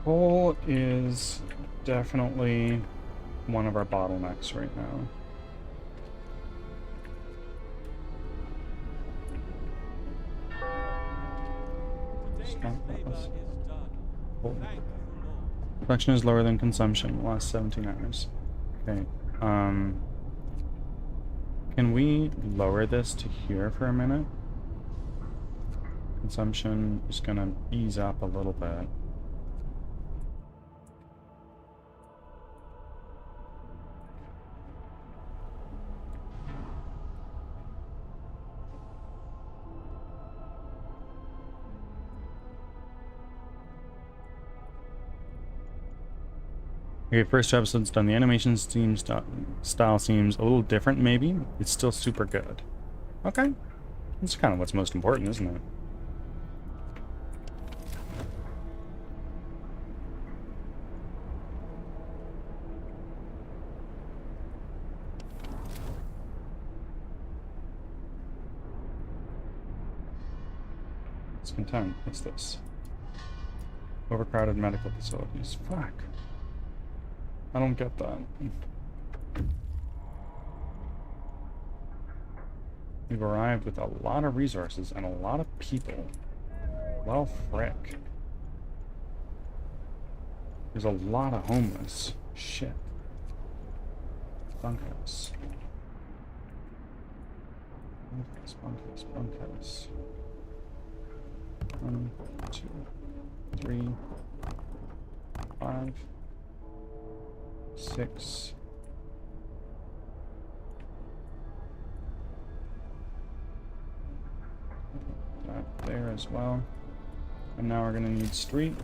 Coal is definitely one of our bottlenecks right now. Today's labor is done. Coal. Thank you, Lord. Production is lower than consumption in the last 17 hours. Okay. Can we lower this to here for a minute? Consumption is gonna ease up a little bit. Okay, first two episodes done. The animation style seems a little different, maybe. It's still super good. Okay. That's kind of what's most important, isn't it? It's content. What's this? Overcrowded medical facilities. Fuck. I don't get that. We've arrived with a lot of resources and a lot of people. Well, frick. There's a lot of homeless. Shit. Bunkhouse. Bunkhouse. 1, 2, 3, 5, 6. That there as well. And now we're gonna need street.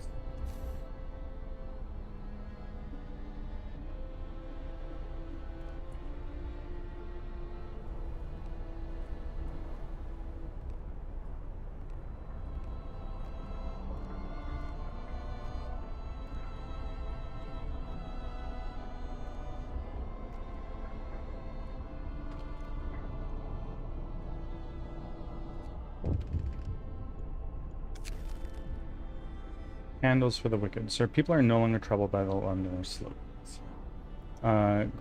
Candles for the wicked. Sir, people are no longer troubled by the Londoner slogans.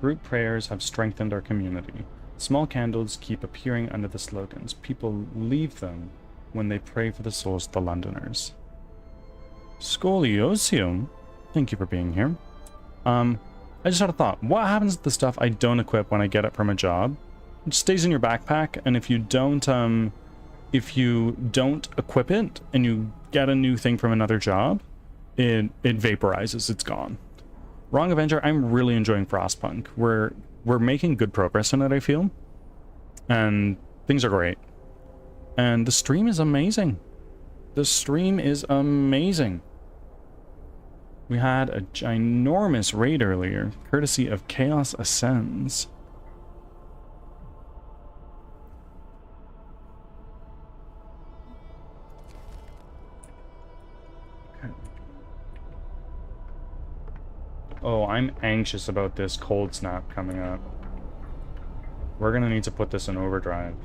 Group prayers have strengthened our community. Small candles keep appearing under the slogans. People leave them when they pray for the souls of the Londoners. Scoliosium, thank you for being here. I just had a thought. What happens to the stuff I don't equip when I get it from a job? It stays in your backpack, and if you don't equip it and you get a new thing from another job, it vaporizes. It's gone. Wrong Avenger, I'm really enjoying Frostpunk. We're making good progress in it, I feel. And things are great. And the stream is amazing. The stream is amazing. We had a ginormous raid earlier, courtesy of Chaos Ascends. Okay. Oh, I'm anxious about this cold snap coming up. We're gonna need to put this in overdrive.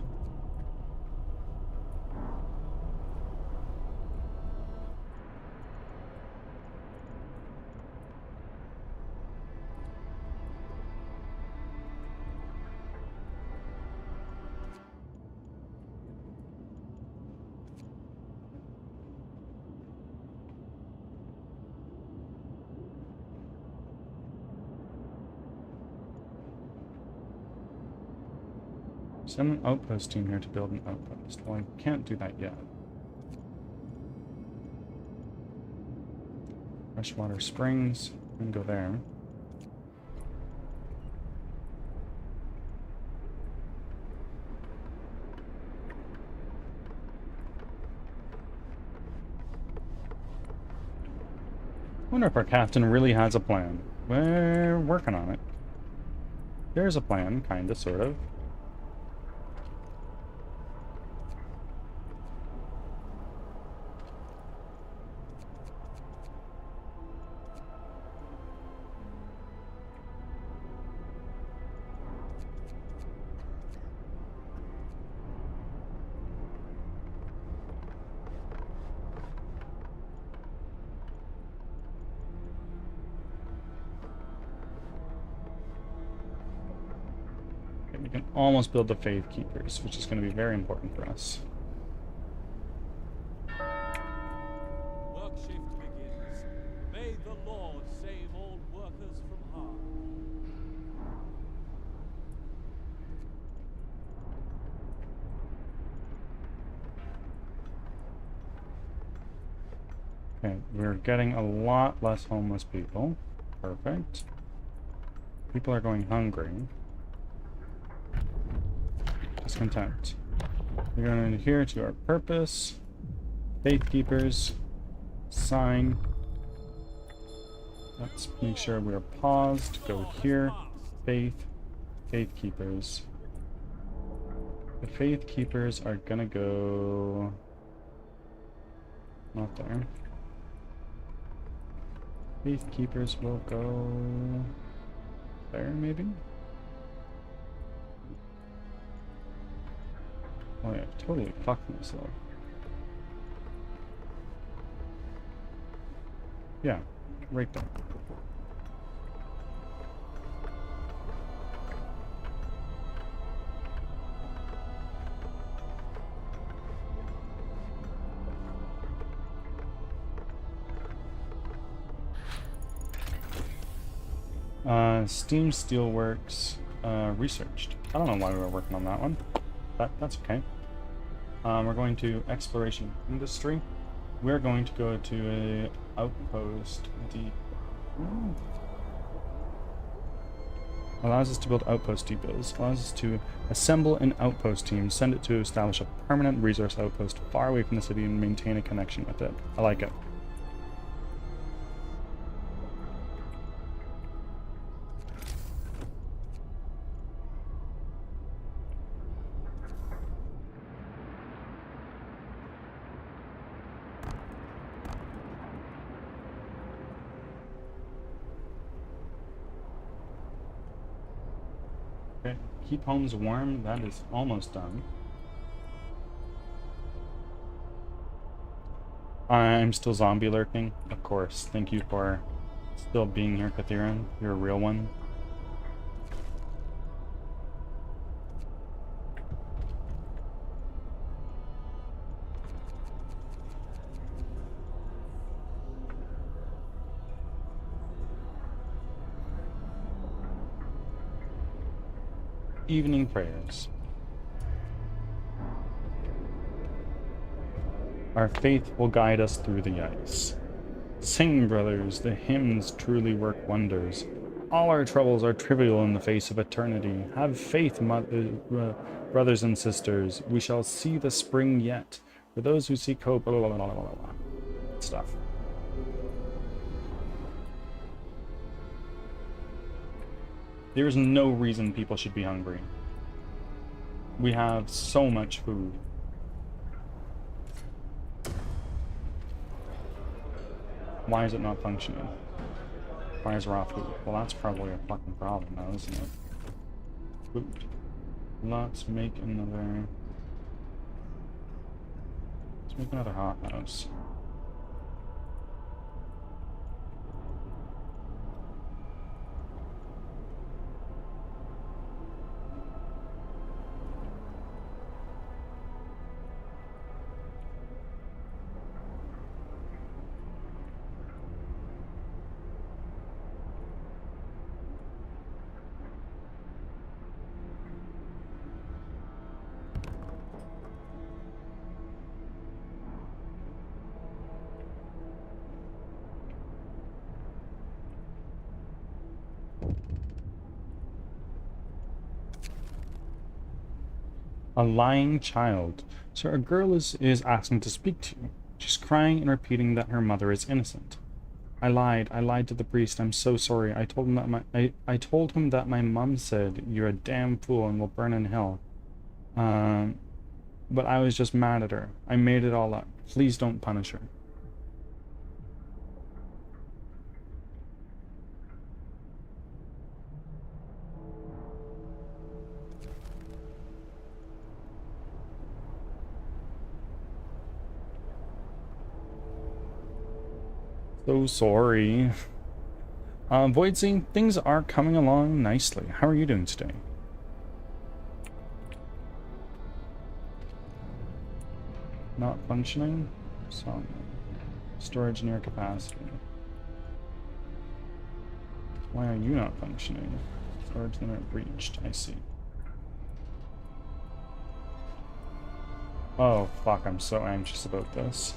Send an outpost team here to build an outpost. Well, I can't do that yet. Freshwater Springs, we can go there. I wonder if our captain really has a plan. We're working on it. There's a plan, kinda, sort of. We can almost build the Faith Keepers, which is going to be very important for us. Work shift begins. May the Lord save all workers from harm. Okay, we're getting a lot less homeless people. Perfect. People are going hungry. Discontent. We're going to adhere to our purpose. Faith Keepers. Sign. Let's make sure we're paused. Go here. Faith. Faith Keepers. The Faith Keepers are gonna go... not there. Faith Keepers will go... there, maybe? Oh yeah, totally fucked myself. Yeah, right there. Steam Steelworks, researched. I don't know why we were working on that one. That's okay. We're going to Exploration Industry. We're going to go to a outpost deep. Allows us to build outpost depots. Allows us to assemble an outpost team, send it to establish a permanent resource outpost far away from the city and maintain a connection with it. I like it. Okay, keep homes warm. That is almost done. I'm still zombie lurking, of course. Thank you for still being here, Kathiran. You're a real one. Evening prayers. Our faith will guide us through the ice. Sing, brothers, the hymns truly work wonders. All our troubles are trivial in the face of eternity. Have faith, brothers and sisters. We shall see the spring yet. For those who seek hope, blah, blah, blah, blah, blah, blah. Stuff. There is no reason people should be hungry. We have so much food. Why is it not functioning? Why is raw food? Well, that's probably a fucking problem now, isn't it? Food. Let's make another... Let's make another hothouse. A lying child. Sir, a girl is asking to speak to you. She's crying and repeating that her mother is innocent. I lied to the priest. I'm so sorry. I told him that I told him that my mom said you're a damn fool and will burn in hell. But I was just mad at her. I made it all up. Please don't punish her. So sorry. Voidsy, things are coming along nicely. How are you doing today? Not functioning? So, storage near capacity. Why are you not functioning? Storage limit reached, I see. Oh, fuck, I'm so anxious about this.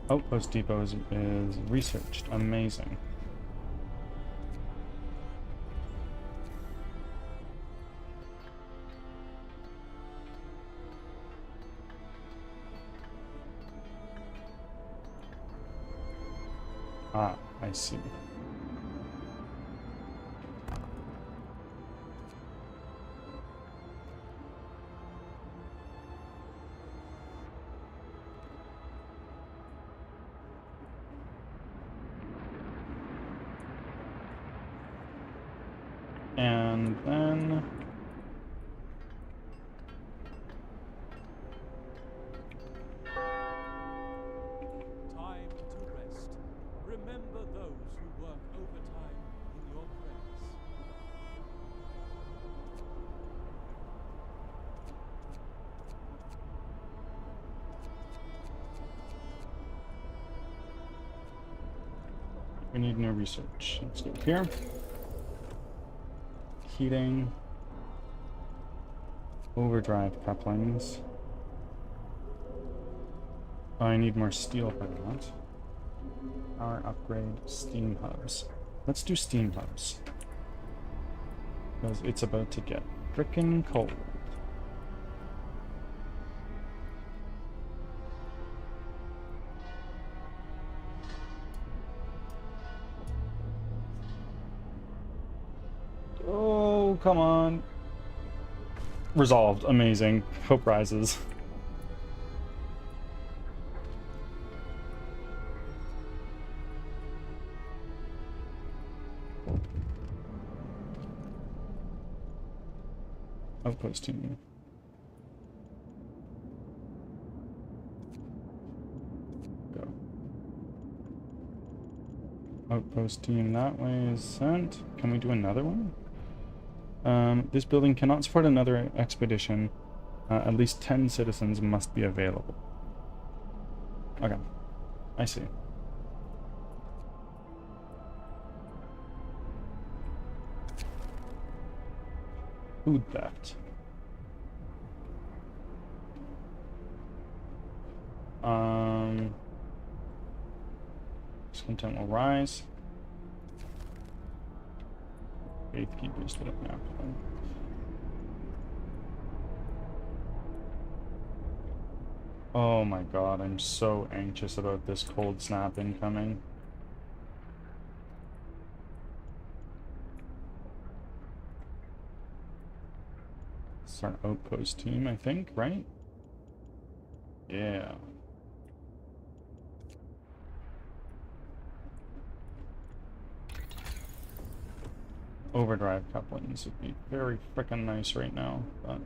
Outpost Depot is researched. Amazing. Ah, I see. And then Time to rest. Remember those who work overtime in your prayers. we need new research. Let's go here. Heating. Overdrive couplings. Oh, I need more steel for that. Power upgrade, steam hubs. Let's do steam hubs. Because it's about to get frickin' cold. Oh, come on. Resolved. Amazing. Hope rises. Outpost team. Go. Outpost team that way is sent. Can we do another one? This building cannot support another expedition. At least 10 citizens must be available. Okay. I see. Food theft. Content will rise. Faith keepers to look after them. Oh my god, I'm so anxious about this cold snap incoming. It's our outpost team, I think, right? Yeah. Overdrive couplings would be very frickin' nice right now, but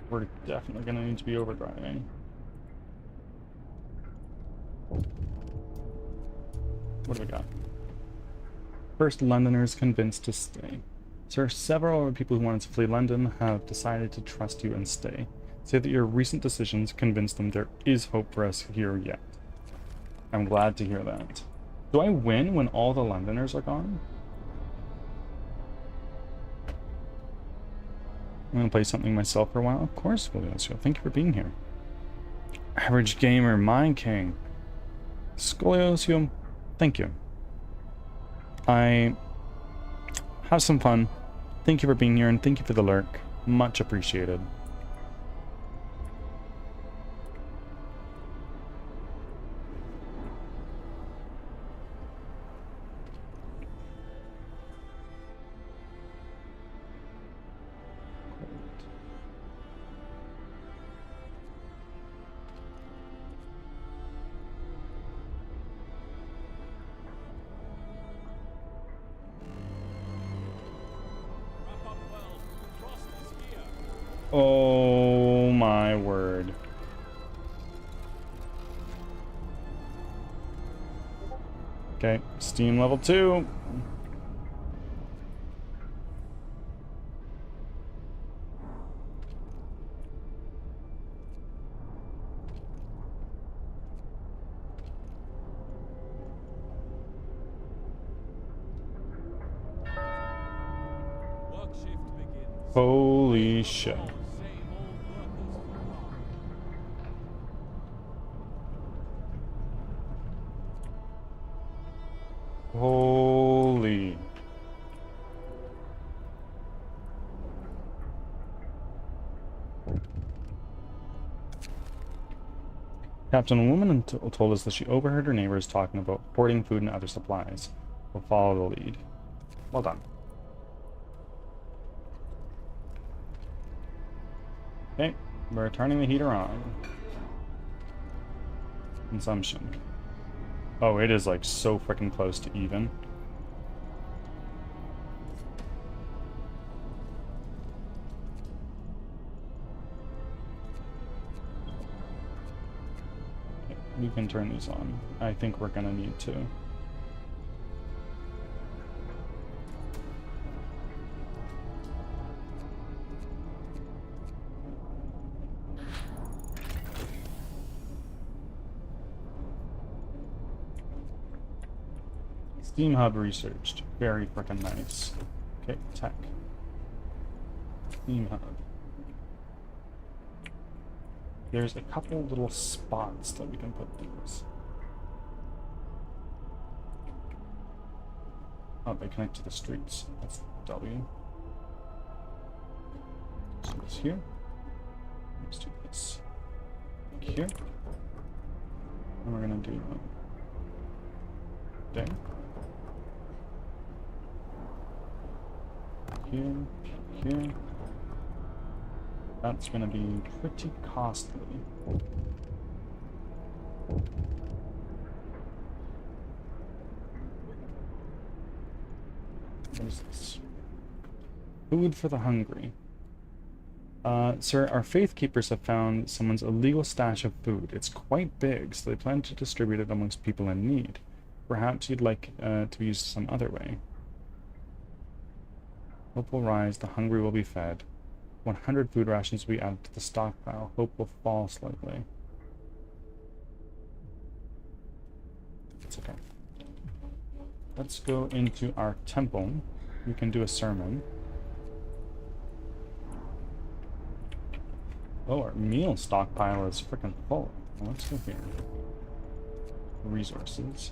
we're definitely gonna need to be overdriving. What do we got? First, Londoners convinced to stay. Sir, several people who wanted to flee London have decided to trust you and stay. Say that your recent decisions convinced them there is hope for us here yet. I'm glad to hear that. Do I win when all the Londoners are gone? I'm gonna play something myself for a while. Of course, Scoliosio. Thank you for being here. Average gamer, my king. Scoliosio, thank you. I have some fun. Thank you for being here, and thank you for the lurk. Much appreciated. Wrap up well. Frost is here. Oh my word. Okay, Steam level 2. Work shift begins. Holy shit. Same old workers from home. Holy. Captain, a woman told us that she overheard her neighbors talking about hoarding food and other supplies. We'll follow the lead. Well done. Okay, we're turning the heater on. Consumption. Oh, it is like so freaking close to even. Okay, we can turn these on. I think we're gonna need to. Steam Hub researched. Very freaking nice. Okay, tech. Steam Hub. There's a couple little spots that we can put these. Oh, they connect to the streets. That's W. So this here. Let's do this. Here. And we're gonna do there. Here, here. That's gonna be pretty costly. What is this? Food for the hungry. Sir, our faith keepers have found someone's illegal stash of food. It's quite big, so they plan to distribute it amongst people in need. Perhaps you'd like to be used some other way. Hope will rise, the hungry will be fed. 100 food rations will be added to the stockpile. Hope will fall slightly. It's okay. Let's go into our temple. We can do a sermon. Oh, our meal stockpile is freaking full. Well, let's go here. resources.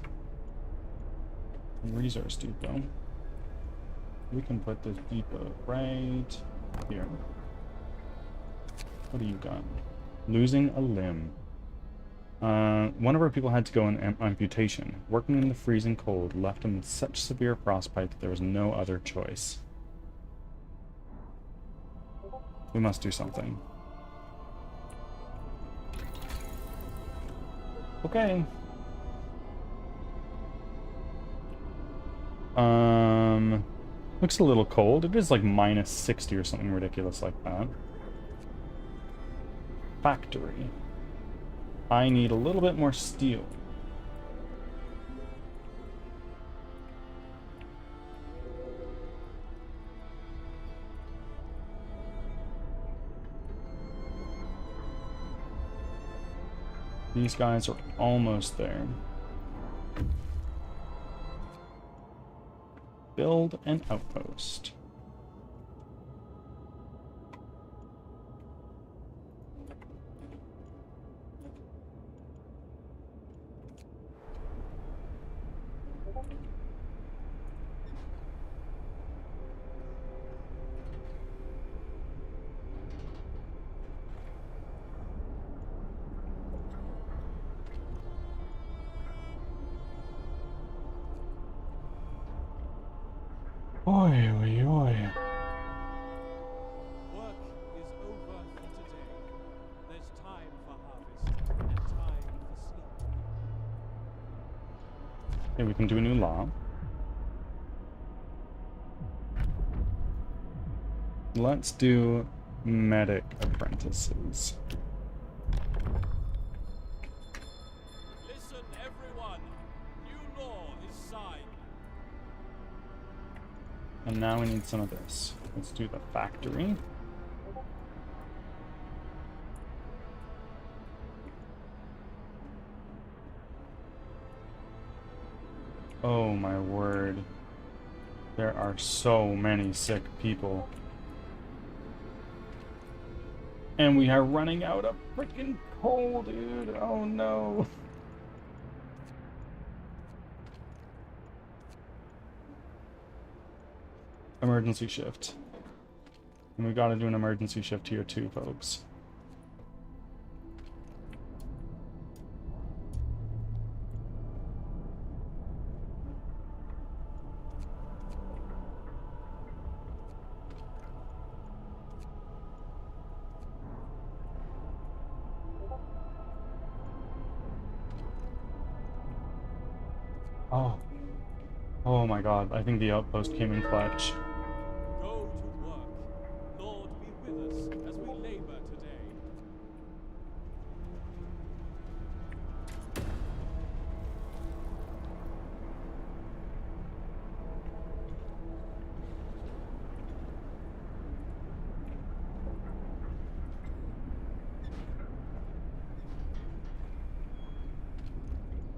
Resource depot. We can put this depot right here. What do you got? Losing a limb. One of our people had to go on amputation. Working in the freezing cold left him with such severe frostbite that there was no other choice. We must do something. Okay. Looks a little cold. It is like minus 60 or something ridiculous like that. Factory. I need a little bit more steel. These guys are almost there. Build an outpost. Oi, oi, oi. Work is over for today. There's time for harvest and time for sleep. Okay, we can do a new law. Let's do medic apprentices. Listen, everyone. New law is signed. And now we need some of this. Let's do the factory. Oh my word. There are so many sick people. And we are running out of freaking coal, dude. Oh no. Emergency shift. And we gotta do an emergency shift here too, folks. Oh. Oh my god, I think the outpost came in clutch. Go to work. Lord be with us as we labor today.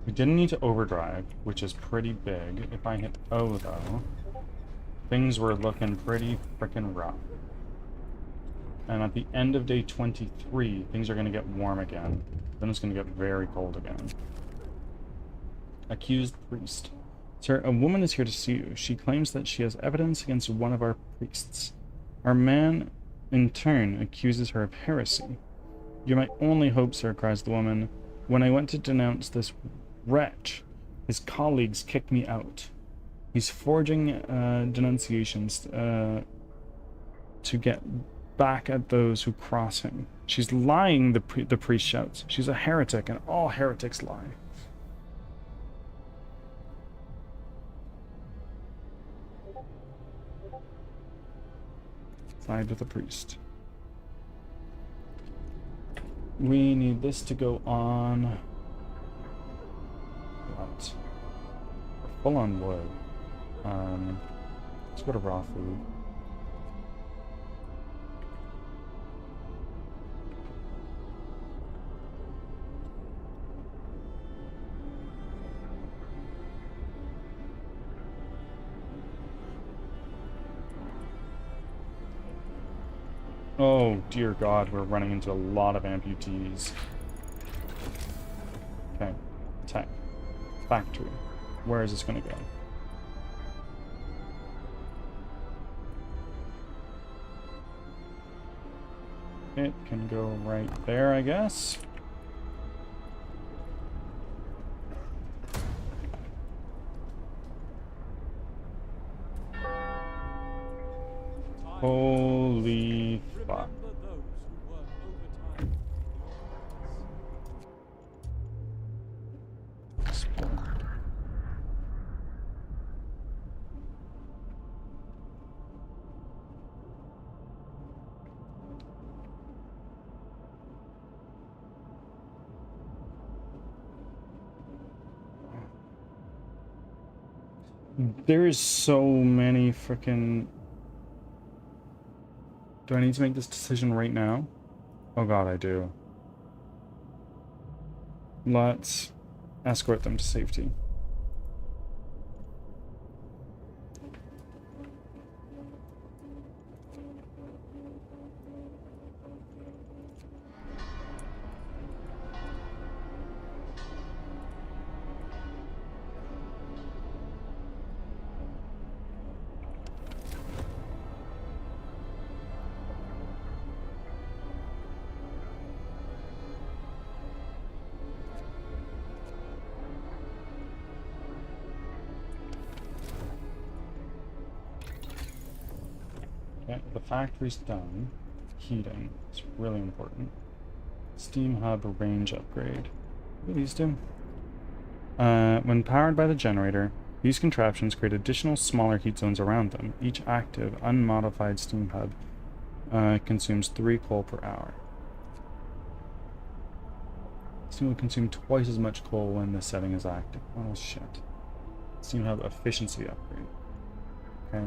We didn't need to overdrive, which is pretty big. If I hit O though, things were looking pretty freaking rough. And at the end of day 23, things are going to get warm again. Then it's going to get very cold again. Accused priest. Sir, a woman is here to see you. She claims that she has evidence against one of our priests. Our man, in turn, accuses her of heresy. You're my only hope, sir, cries the woman. When I went to denounce this wretch, his colleagues kicked me out. He's forging denunciations to get back at those who cross him. She's lying, the priest shouts. She's a heretic, and all heretics lie. Side with the priest. We need this to go on. What? We're full on wood. Let's go to raw food. Oh dear God, we're running into a lot of amputees. Okay, attack. Factory. Where is this going to go? It can go right there, I guess. Holy fuck. Remember those who work overtime in your office. There's so many freaking... Do I need to make this decision right now? Oh god, I do. Let's escort them to safety. Okay, the factory's done. Heating is really important. Steam hub range upgrade. What do these do? When powered by the generator, these contraptions create additional smaller heat zones around them. Each active, unmodified steam hub consumes 3 coal per hour. Steam will consume twice as much coal when the setting is active. Oh shit. Steam hub efficiency upgrade. Okay.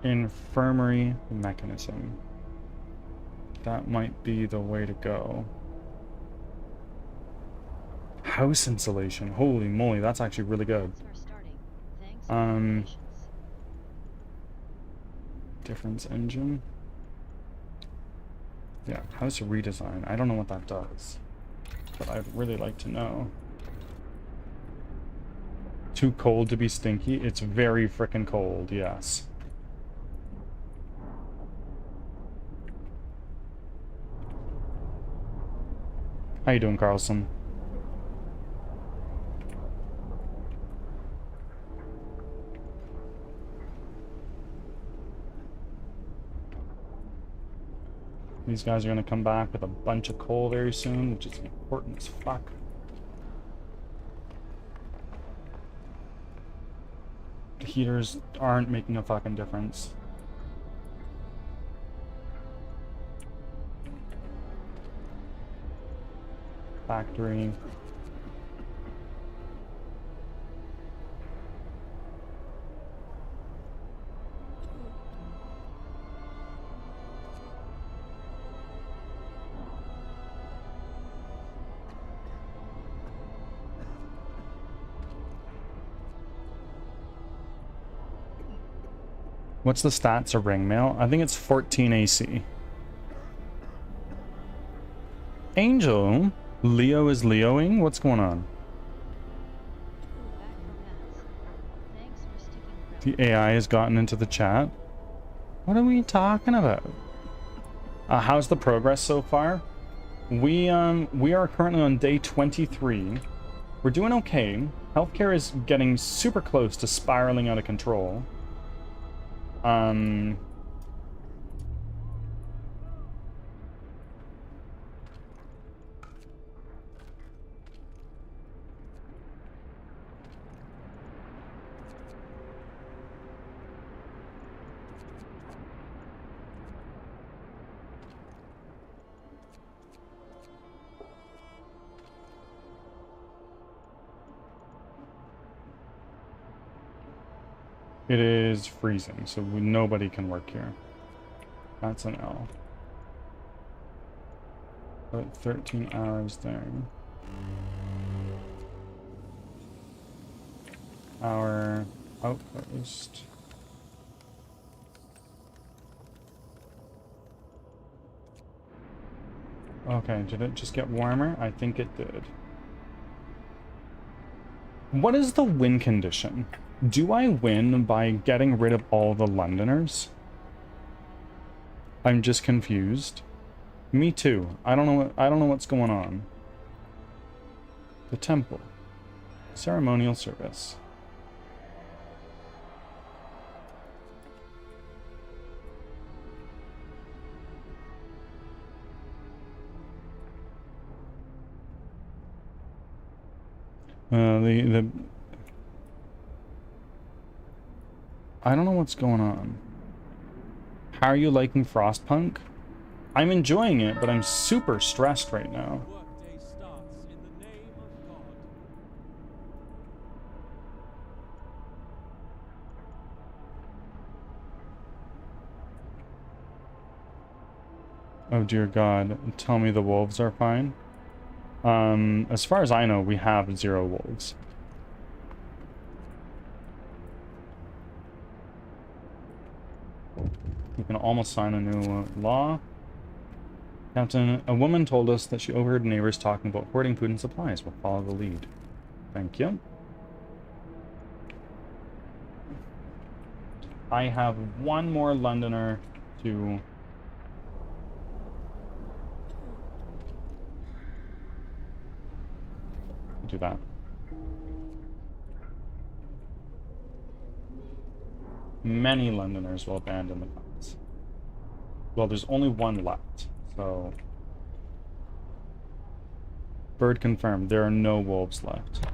Infirmary mechanism. That might be the way to go. House insulation. Holy moly, that's actually really good. Ads are starting. Thanks for your patience. Difference engine. Yeah, house redesign. I don't know what that does, but I'd really like to know. Too cold to be stinky? It's very frickin' cold, yes. How you doing, Carlson? These guys are going to come back with a bunch of coal very soon, which is important as fuck. The heaters aren't making a fucking difference. Factory. What's the stats of ring mail? I think it's 14 AC. Angel? Leo is Leoing? What's going on? Back from ads. Thanks for sticking around. The AI has gotten into the chat. What are we talking about? How's the progress so far? We are currently on day 23. We're doing okay. Healthcare is getting super close to spiraling out of control. It is freezing, so nobody can work here. That's an L. About 13 hours there. our outpost. Okay, did it just get warmer? I think it did. What is the win condition? Do I win by getting rid of all the Londoners? I'm just confused. Me too. I don't know what's going on. The temple. Ceremonial service. I don't know what's going on. How are you liking Frostpunk? I'm enjoying it, but I'm super stressed right now. Workday starts in the name of God. Oh dear God, tell me the wolves are fine. As far as I know, we have 0 wolves. You can almost sign a new law. Captain, a woman told us that she overheard neighbors talking about hoarding food and supplies. We'll follow the lead. Thank you. I have one more Londoner to... do that. Many Londoners will abandon the cause. Well, there's only one left, so... Bird confirmed, there are no wolves left.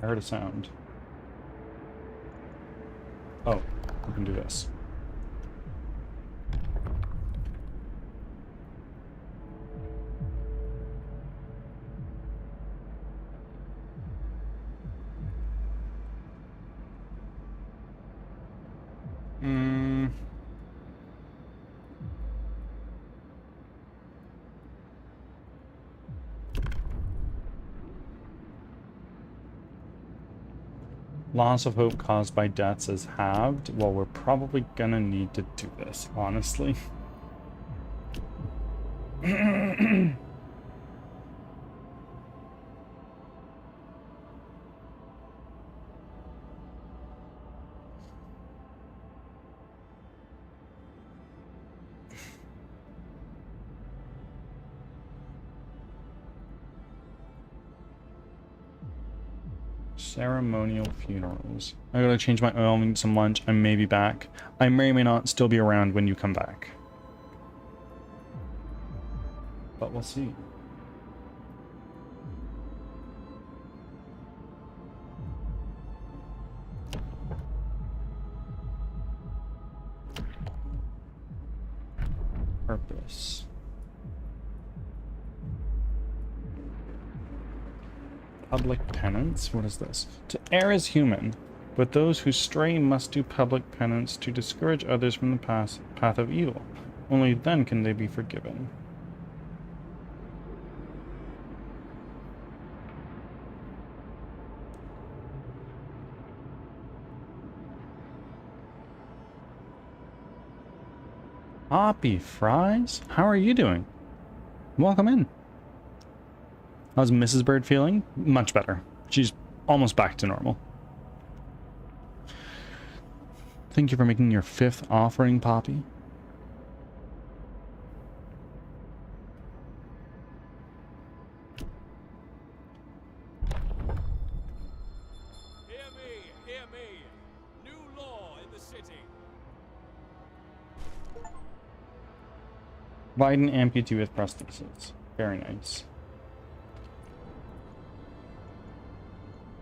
I heard a sound. Oh, we can do this. Loss of hope caused by deaths is halved. Well, we're probably gonna need to do this, honestly. Ceremonial funerals. I gotta change my oil and eat some lunch. I may be back. I may or may not still be around when you come back. But we'll see. Purpose. Public penance? What is this? To err is human, but those who stray must do public penance to discourage others from the path of evil. Only then can they be forgiven. Hoppy Fries? How are you doing? Welcome in. How's Mrs. Bird feeling? Much better. She's almost back to normal. Thank you for making your 5th offering, Poppy. Hear me! New law in the city. Provide an amputee with prosthesis. Very nice.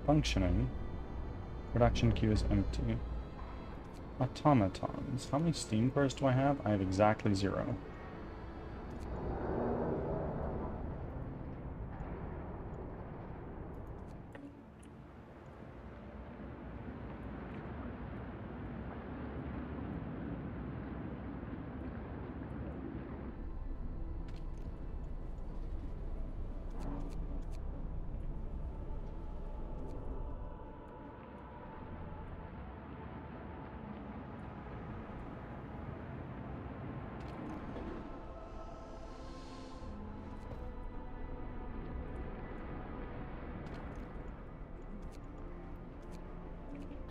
Functioning. Production queue is empty. Automatons. How many steam cores do I have? I have exactly 0.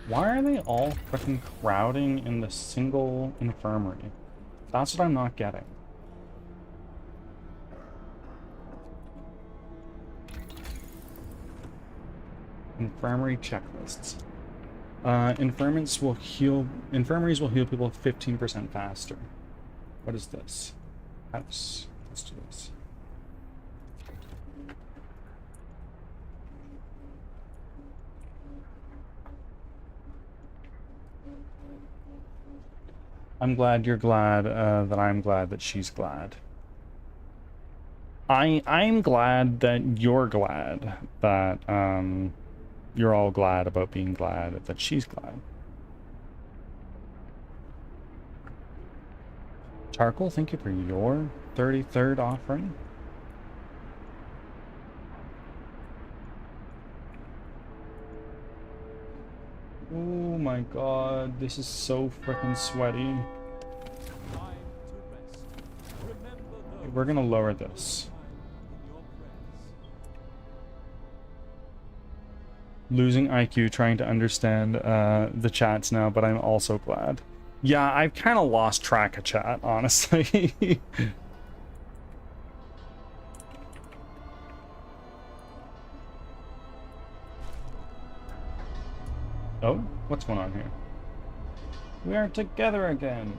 Why are they all freaking crowding in the single infirmary? That's what I'm not getting. Infirmary checklists. Infirmaries will heal people 15% faster. What is this? House. Let's do this. I'm glad you're glad that I'm glad that she's glad. I'm glad that you're glad that you're all glad about being glad that she's glad. Charcoal, thank you for your 33rd offering. Oh my god, this is so freaking sweaty. Time to rest. Remember those We're gonna lower this. in your prayers. Losing IQ trying to understand the chats now, but I'm also glad. Yeah, I've kind of lost track of chat, honestly. Oh, what's going on here? We are together again.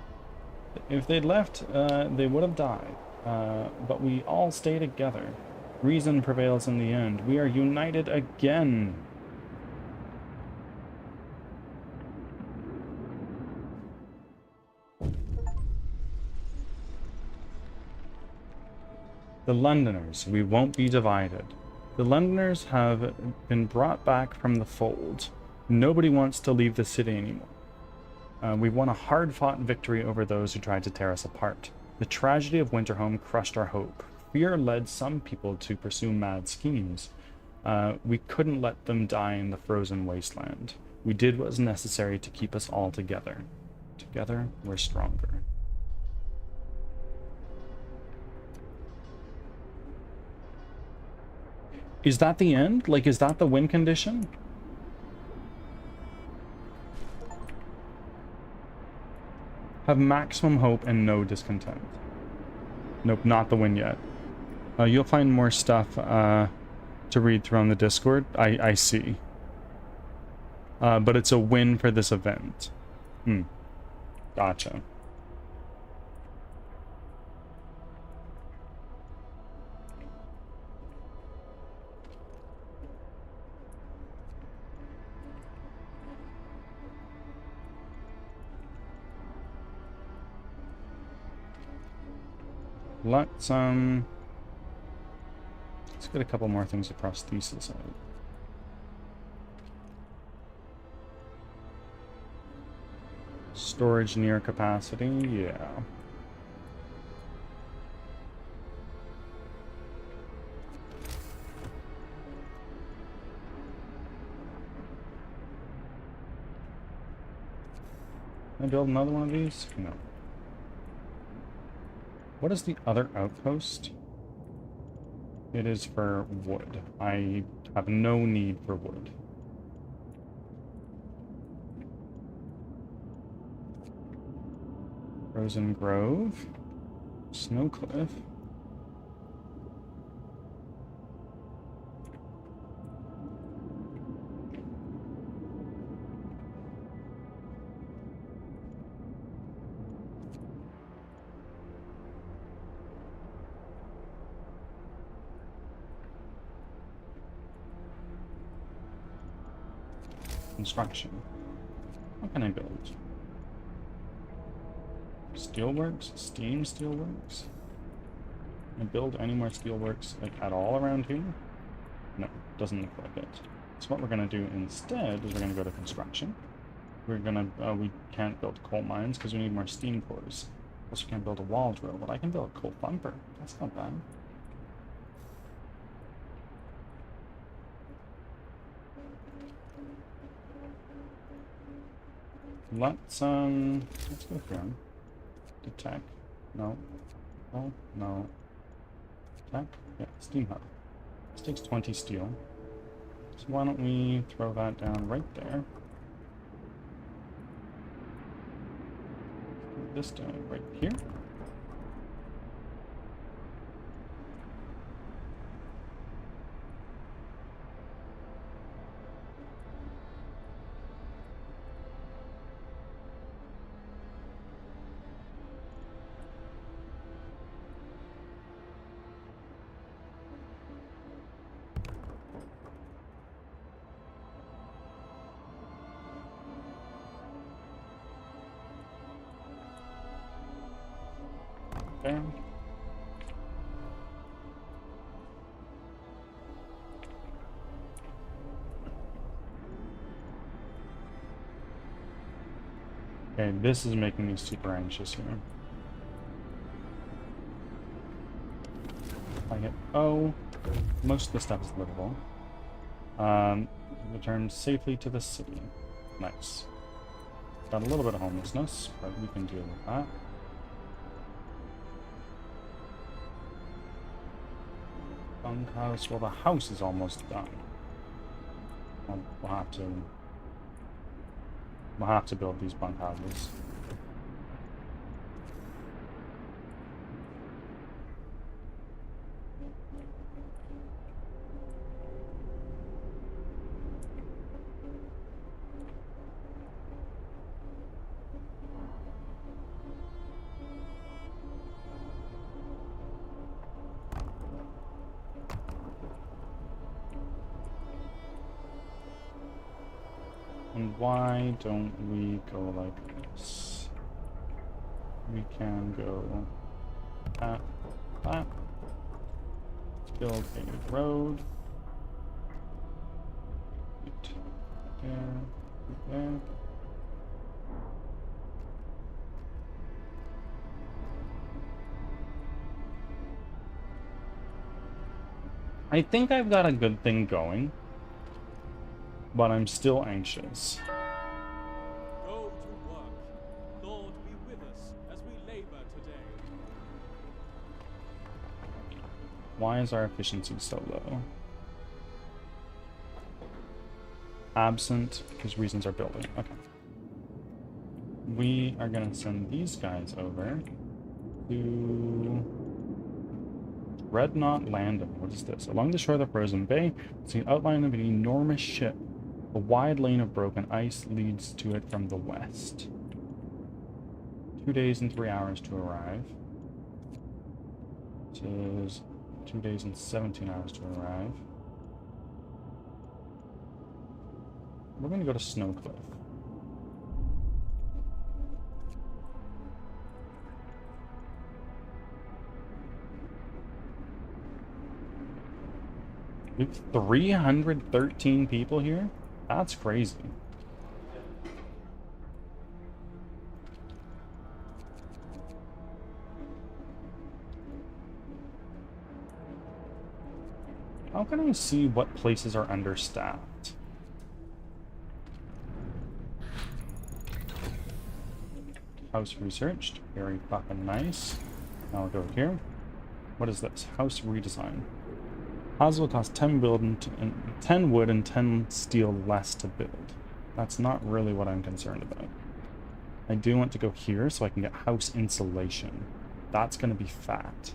If they'd left, they would have died. But we all stay together. Reason prevails in the end. We are united again. The Londoners, we won't be divided. The Londoners have been brought back from the fold. Nobody wants to leave the city anymore. We won a hard-fought victory over those who tried to tear us apart. The tragedy of Winterhome crushed our hope. Fear led some people to pursue mad schemes. We couldn't let them die in the frozen wasteland. We did what was necessary to keep us all together. Together, we're stronger. Is that the end? Like, is that the win condition? Have maximum hope and no discontent. Nope, not the win yet. You'll find more stuff to read through on the Discord. I see. But it's a win for this event. Gotcha. Let's get a couple more things of prosthesis out. Storage near capacity, yeah. Can I build another one of these? No. What is the other outpost? It is for wood. I have no need for wood. Frozen Grove. Snowcliff. Construction. What can I build? Steelworks? Steam Steelworks? Can I build any more steelworks like at all around here? No, doesn't look like it. So what we're gonna do instead is we're gonna go to construction. We're gonna we can't build coal mines because we need more steam cores. Also can't build a wall drill, but I can build a coal thumper. That's not bad. Let's go through. Detect. No. Oh, no. Detect? Yeah, steam hub. This takes 20 steel. So why don't we throw that down right there. this down right here. Okay. Okay, this is making me super anxious here. I get most of the stuff is livable. Return safely to the city. Nice. Got a little bit of homelessness, but we can deal with that. Bunkhouse. Well, the house is almost done. We'll have to build these bunkhouses. And why don't we go like this? We can go that. Let's build a road. Right there. I think I've got a good thing going, but I'm still anxious. Go to work. Lord be with us as we labor today. Why is our efficiency so low? Absent, because reasons are building. Okay. We are going to send these guys over to Dreadnought Landing. What is this? Along the shore of the frozen bay, see an outline of an enormous ship. A wide lane of broken ice leads to it from the west. 2 days and 3 hours to arrive. It is 2 days and 17 hours to arrive. We're going to go to Snowcliff. We have 313 people here? That's crazy. How can I see what places are understaffed? House researched. Very fucking nice. Now we'll go here. What is this? House redesign. House will cost 10 wood and 10 steel less to build. That's not really what I'm concerned about. I do want to go here so I can get house insulation. That's going to be fat.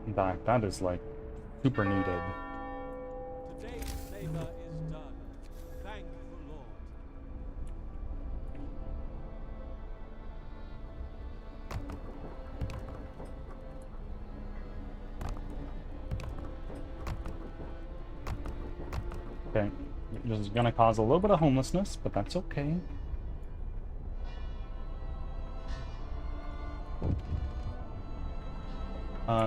In fact, that is like super needed. Today's labor is done. Thank the Lord. Okay, this is gonna cause a little bit of homelessness, but that's okay.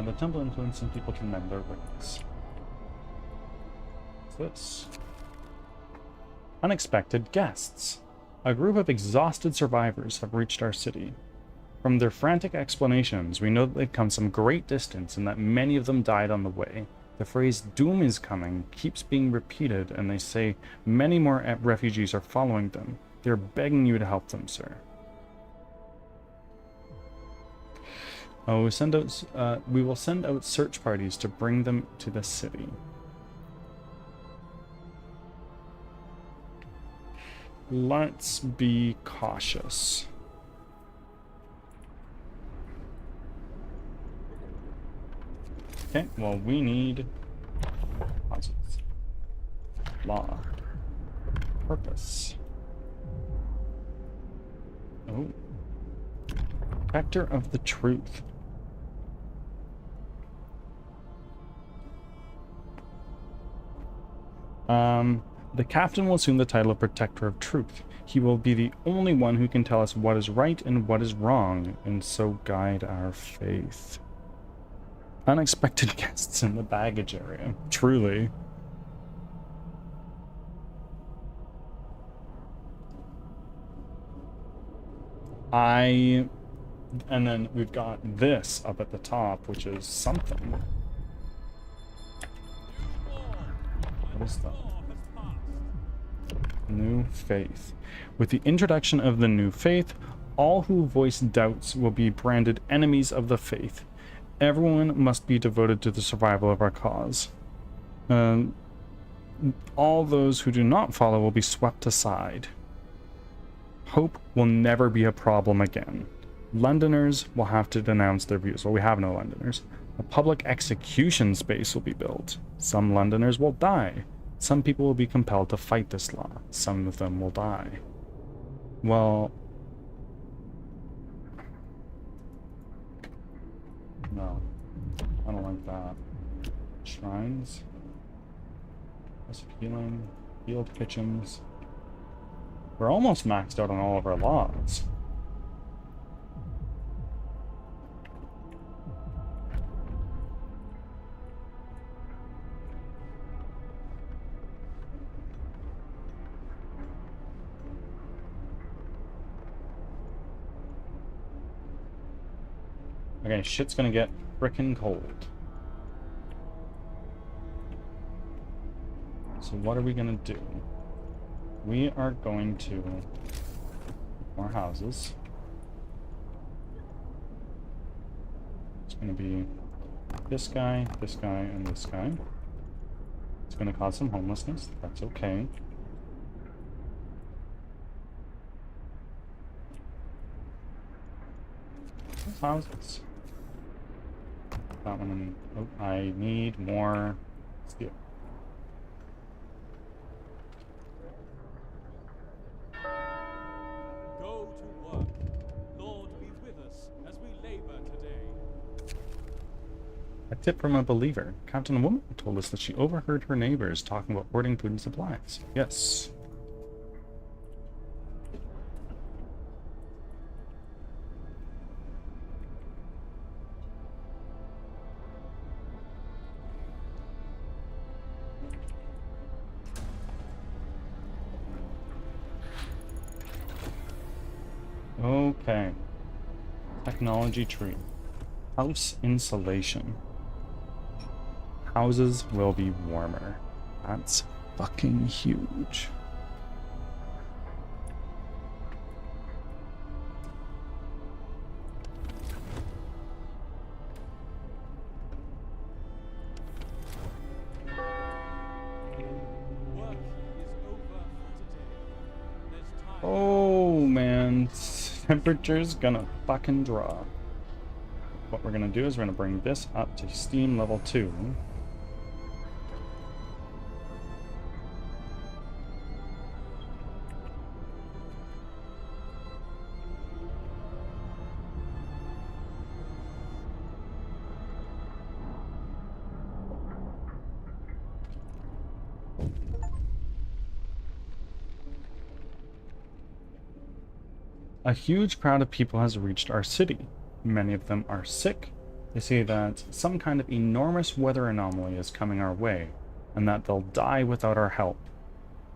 The temple influencing people to mend their ways. What's this? Unexpected guests. A group of exhausted survivors have reached our city. From their frantic explanations, we know that they've come some great distance and that many of them died on the way. The phrase "doom is coming" keeps being repeated, and they say many more refugees are following them. They're begging you to help them, sir. Oh, we will send out search parties to bring them to the city. Let's be cautious. Okay, well, we need causes, law, purpose. Oh, protector of the truth. The captain will assume the title of Protector of Truth. He will be the only one who can tell us what is right and what is wrong, and so guide our faith. Unexpected guests in the baggage area. Truly. And then we've got this up at the top, which is something. What is that? New faith. With the introduction of the new faith, all who voice doubts will be branded enemies of the faith. Everyone must be devoted to the survival of our cause. All those who do not follow will be swept aside. Hope will never be a problem again. Londoners will have to denounce their views. Well, we have no Londoners. A public execution space will be built. Some Londoners will die. Some people will be compelled to fight this law. Some of them will die. Well... no. I don't like that. Shrines. Passive healing. Field kitchens. We're almost maxed out on all of our laws. Okay, shit's gonna get frickin' cold. So what are we gonna do? We are going to more houses. It's gonna be this guy, and this guy. It's gonna cause some homelessness. That's okay. Those houses. That one. Oh, I need more steel. Go to work. Lord be with us as we labor today. A tip from a believer. Captain, a woman told us that she overheard her neighbors talking about hoarding food and supplies. Yes. Okay. Technology tree. House insulation. Houses will be warmer. That's fucking huge. Work is over for today. There's time. Oh man, temperature's gonna fucking drop. What we're gonna do is we're gonna bring this up to steam level 2. A huge crowd of people has reached our city. Many of them are sick. They say that some kind of enormous weather anomaly is coming our way, and that they'll die without our help.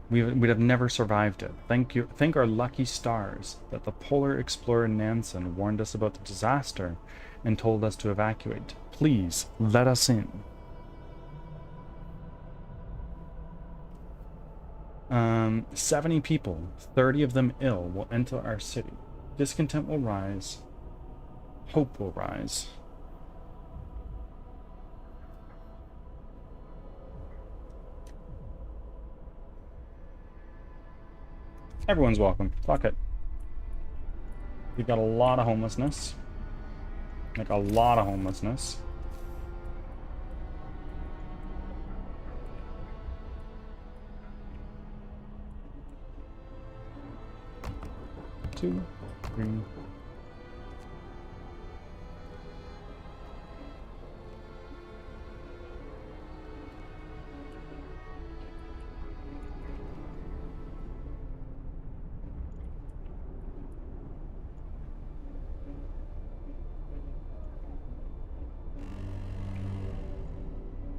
We'd have never survived it. Thank our lucky stars that the polar explorer Nansen warned us about the disaster and told us to evacuate. Please, let us in. 70 people, 30 of them ill, will enter our city. Discontent will rise. Hope will rise. Everyone's welcome. Fuck it. We've got a lot of homelessness. Like, a lot of homelessness. Two, three.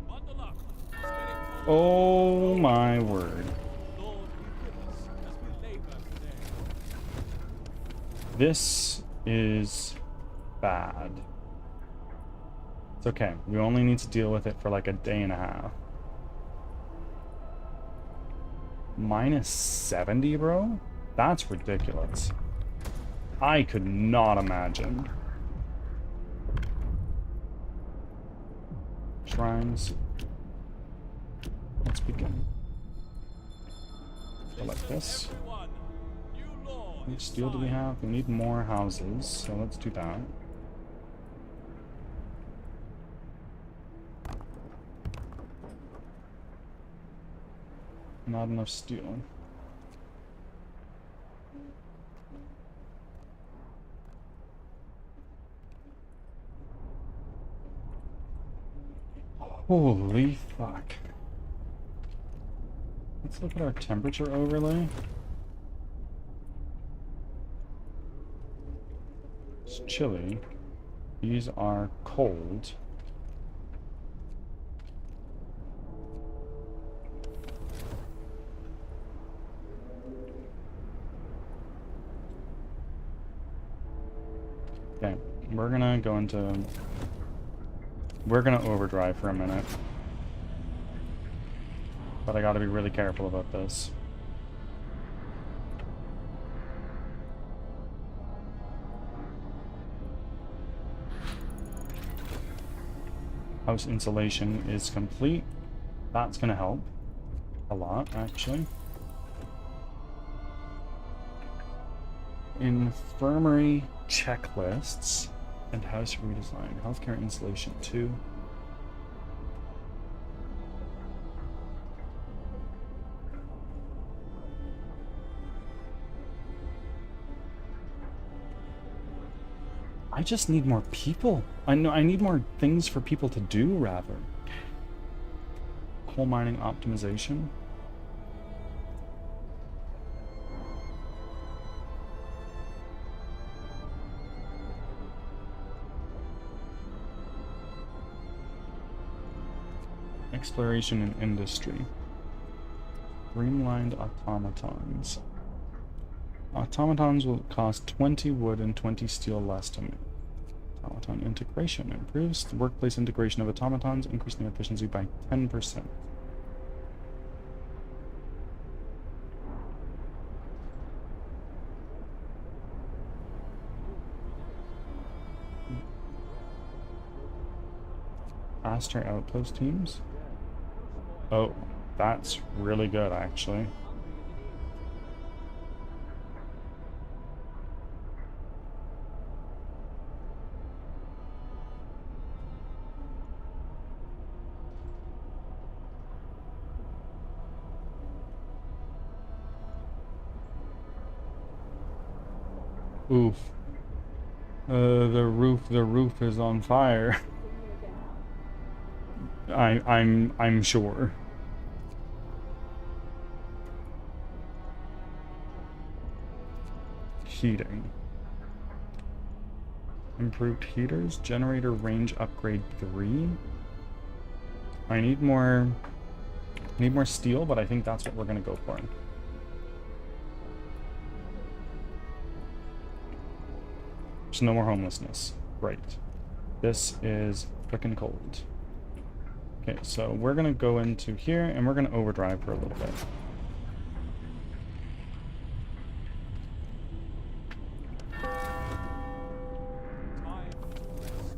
Bundle up. It's getting cold. Oh my word. Lord, be with us as we labor today. This is bad. It's okay. We only need to deal with it for like a day and a half. -70, bro? That's ridiculous. I could not imagine. Shrines. Let's begin. So like this. Everyone, new law How much is steel do we signed. have? We need more houses, so let's do that. Not enough steel. Holy fuck. Let's look at our temperature overlay. It's chilly. These are cold. Okay, we're gonna go into... We're gonna overdrive for a minute. But I gotta be really careful about this. House insulation is complete. That's gonna help a lot, actually. Infirmary checklists and house redesign. Healthcare insulation 2. I just need more people. I know I need more things for people to do, rather. Coal mining optimization. Exploration and industry. Streamlined automatons. Automatons will cost 20 wood and 20 steel less to make. Automaton integration improves the workplace integration of automatons, increasing efficiency by 10%. Faster outpost teams. Oh, that's really good, actually. Oof. The roof is on fire. I'm sure. Heating. Improved heaters. Generator range upgrade 3. I need more steel, but I think that's what we're gonna go for. There's no more homelessness. Right. This is frickin' cold. Okay, so we're gonna go into here and we're gonna overdrive for a little bit. Time for rest.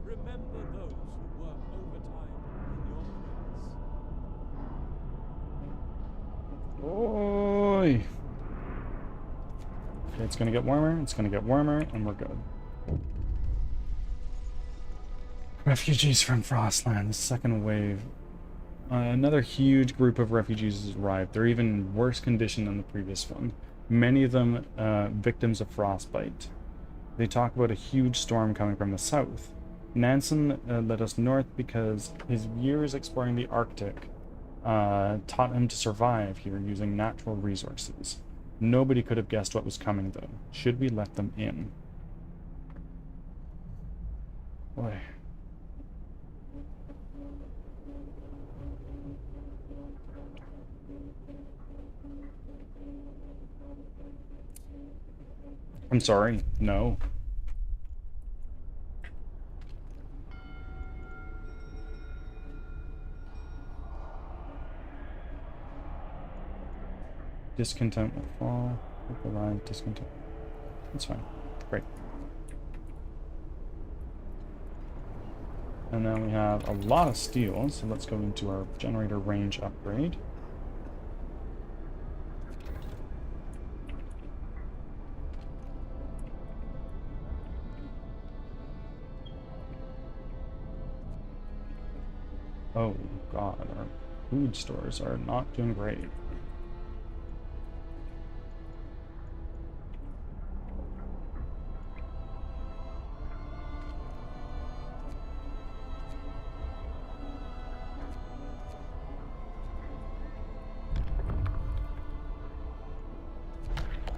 Remember those who work overtime in your place. Oi! Okay, it's gonna get warmer, it's gonna get warmer, and we're good. Refugees from Frostland, the second wave. Another huge group of refugees has arrived. They're even in worse condition than the previous one. Many of them victims of frostbite. They talk about a huge storm coming from the south. Nansen led us north because his years exploring the Arctic taught him to survive here using natural resources. Nobody could have guessed what was coming, though. Should we let them in? Boy. I'm sorry. No. Discontent will fall. People arrive, discontent. That's fine. Great. And then we have a lot of steel, so let's go into our generator range upgrade. Oh god, our food stores are not doing great.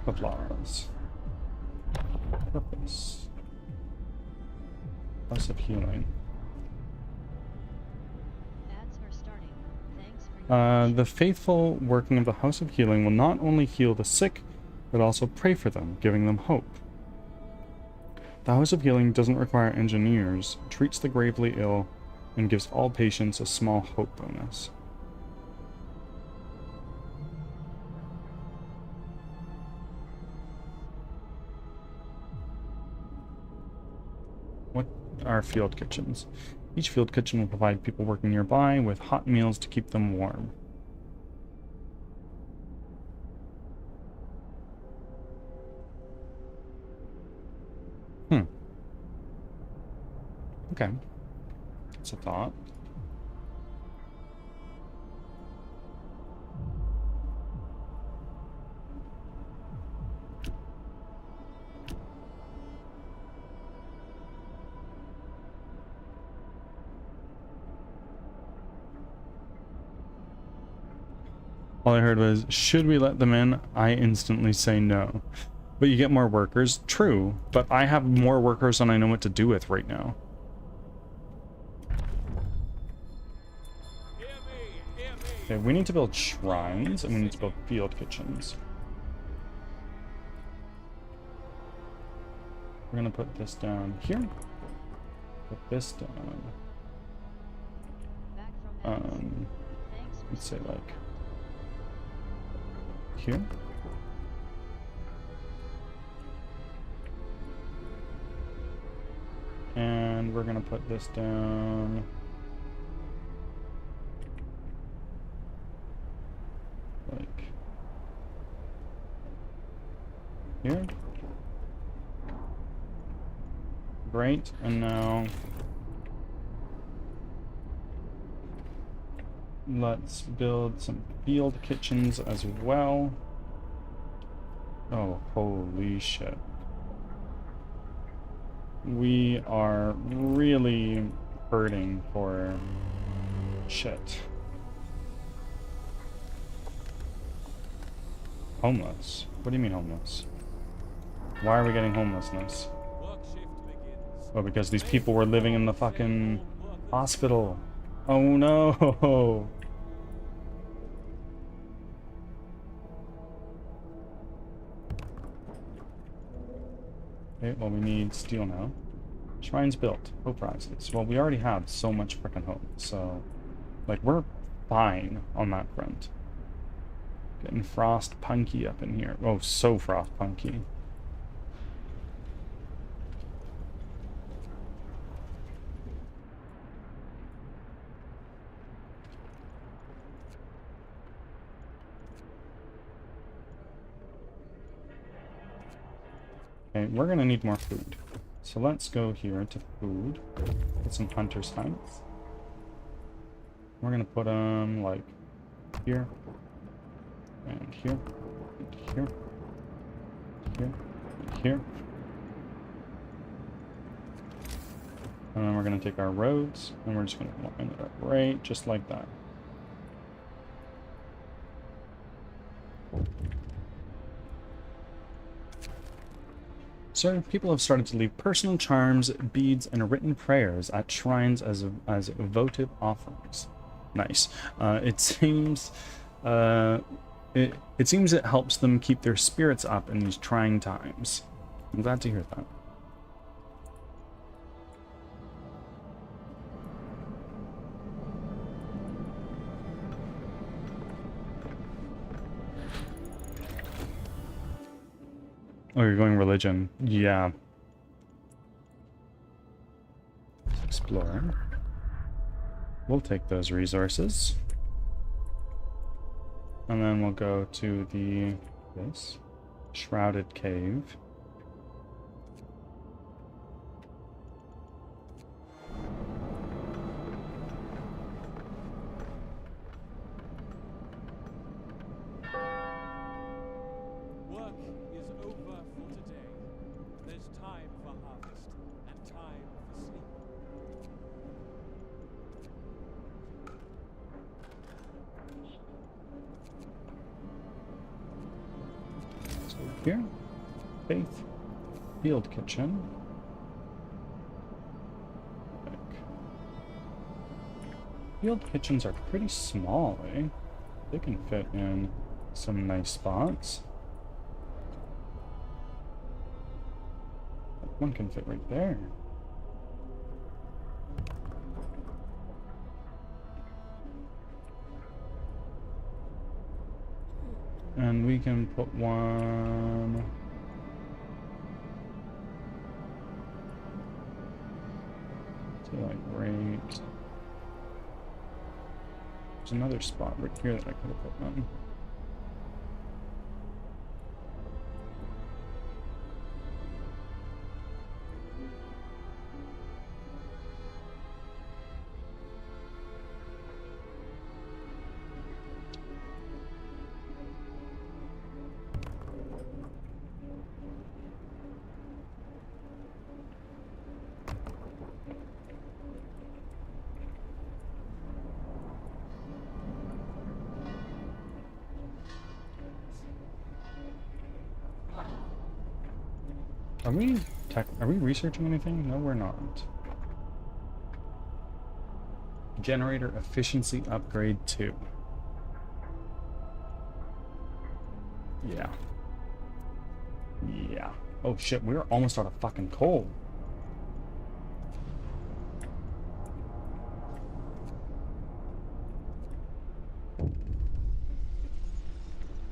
Applause. Purpose. House of Healing. Ads are starting. Thanks for your The faithful working of the House of Healing will not only heal the sick, but also pray for them, giving them hope. The House of Healing doesn't require engineers, treats the gravely ill, and gives all patients a small hope bonus. What are field kitchens? Each field kitchen will provide people working nearby with hot meals to keep them warm. Okay. That's a thought. All I heard was, should we let them in? I instantly say no. But you get more workers. True, but I have more workers than I know what to do with right now. Okay, we need to build shrines, and we need to build field kitchens. We're gonna put this down here. Put this down. back from ads. Thanks for Let's say sticking like around. here. And we're gonna put this down like here. Great, and now let's build some field kitchens as well. Oh, holy shit. We are really hurting for shit. Homeless? What do you mean homeless? Why are we getting homelessness? Work shift begins. Oh, because these people were living in the fucking hospital. Oh no! Okay, well we need steel now. Shrines built. Hope rises. Well, we already have so much frickin' hope, so... like, we're fine on that front. Getting frost punky up in here. Oh, so frost punky. Okay, we're gonna need more food. So let's go here to food. Get some hunter's hunts. We're gonna put them like here, and here, and here, here, and here. And then we're gonna take our roads, and we're just gonna line it up right just like that. So people have started to leave personal charms, beads, and written prayers at shrines as votive offerings. Nice. It seems it helps them keep their spirits up in these trying times. I'm glad to hear that. Oh, you're going religion. Yeah. Let's explore. We'll take those resources. And then we'll go to this shrouded cave. Work is over for today. There's time for harvest and time for sleep. So here, Faith, Field Kitchen. Field kitchens are pretty small, eh? They can fit in some nice spots. One can fit right there. And we can put one... to like right... There's another spot right here that I could have put one. Are we researching anything? No, we're not. Generator efficiency upgrade 2. Yeah. Yeah. Oh shit, we're almost out of fucking coal.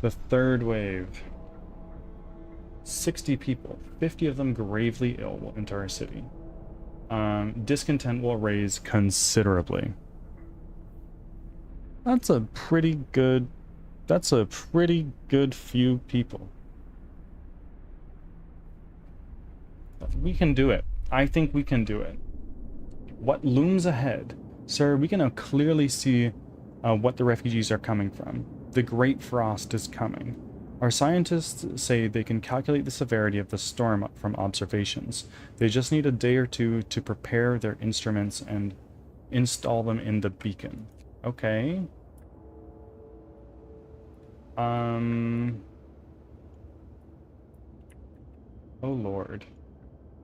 The third wave. 60 people, 50 of them gravely ill, will enter our city. Discontent will raise considerably. That's a pretty good few people. We can do it. I think we can do it. What looms ahead? Sir, we can now clearly see what the refugees are coming from. The Great Frost is coming. Our scientists say they can calculate the severity of the storm from observations. They just need a day or two to prepare their instruments and install them in the beacon. Okay. Oh Lord.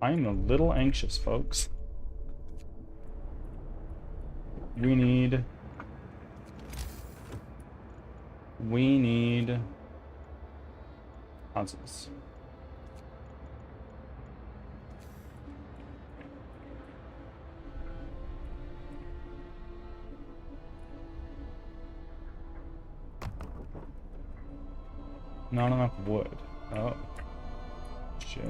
I'm a little anxious, folks. We need houses. Not enough wood. Oh. Shit.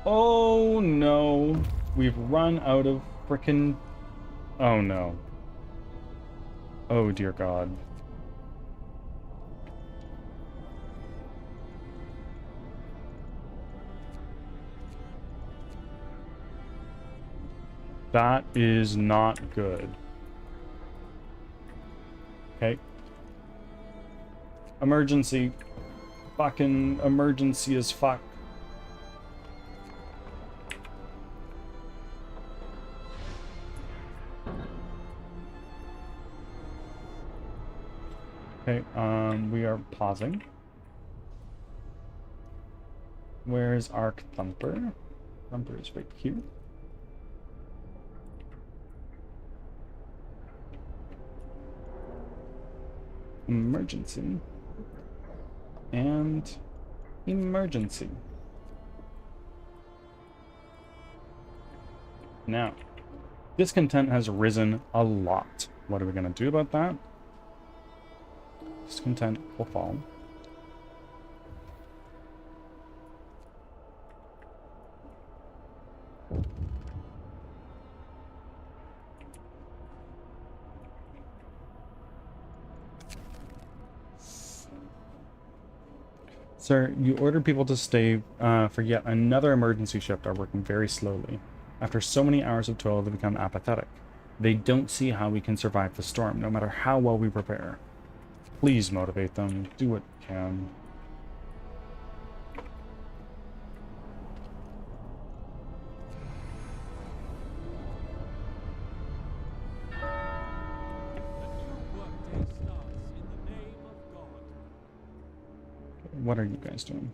Oh no. We've run out of frickin'... Oh no. Oh dear God. That is not good. Okay. Emergency. Fucking emergency as fuck. Okay, we are pausing. Where's Arc Thumper? Thumper is right here. Emergency. And emergency. Now, discontent has risen a lot. What are we going to do about that? Discontent will fall. Sir, you ordered people to stay for yet another emergency shift are working very slowly. After so many hours of toil, they become apathetic. They don't see how we can survive the storm, no matter how well we prepare. Please motivate them. Do what you can. A new workday starts in the name of God. What are you guys doing?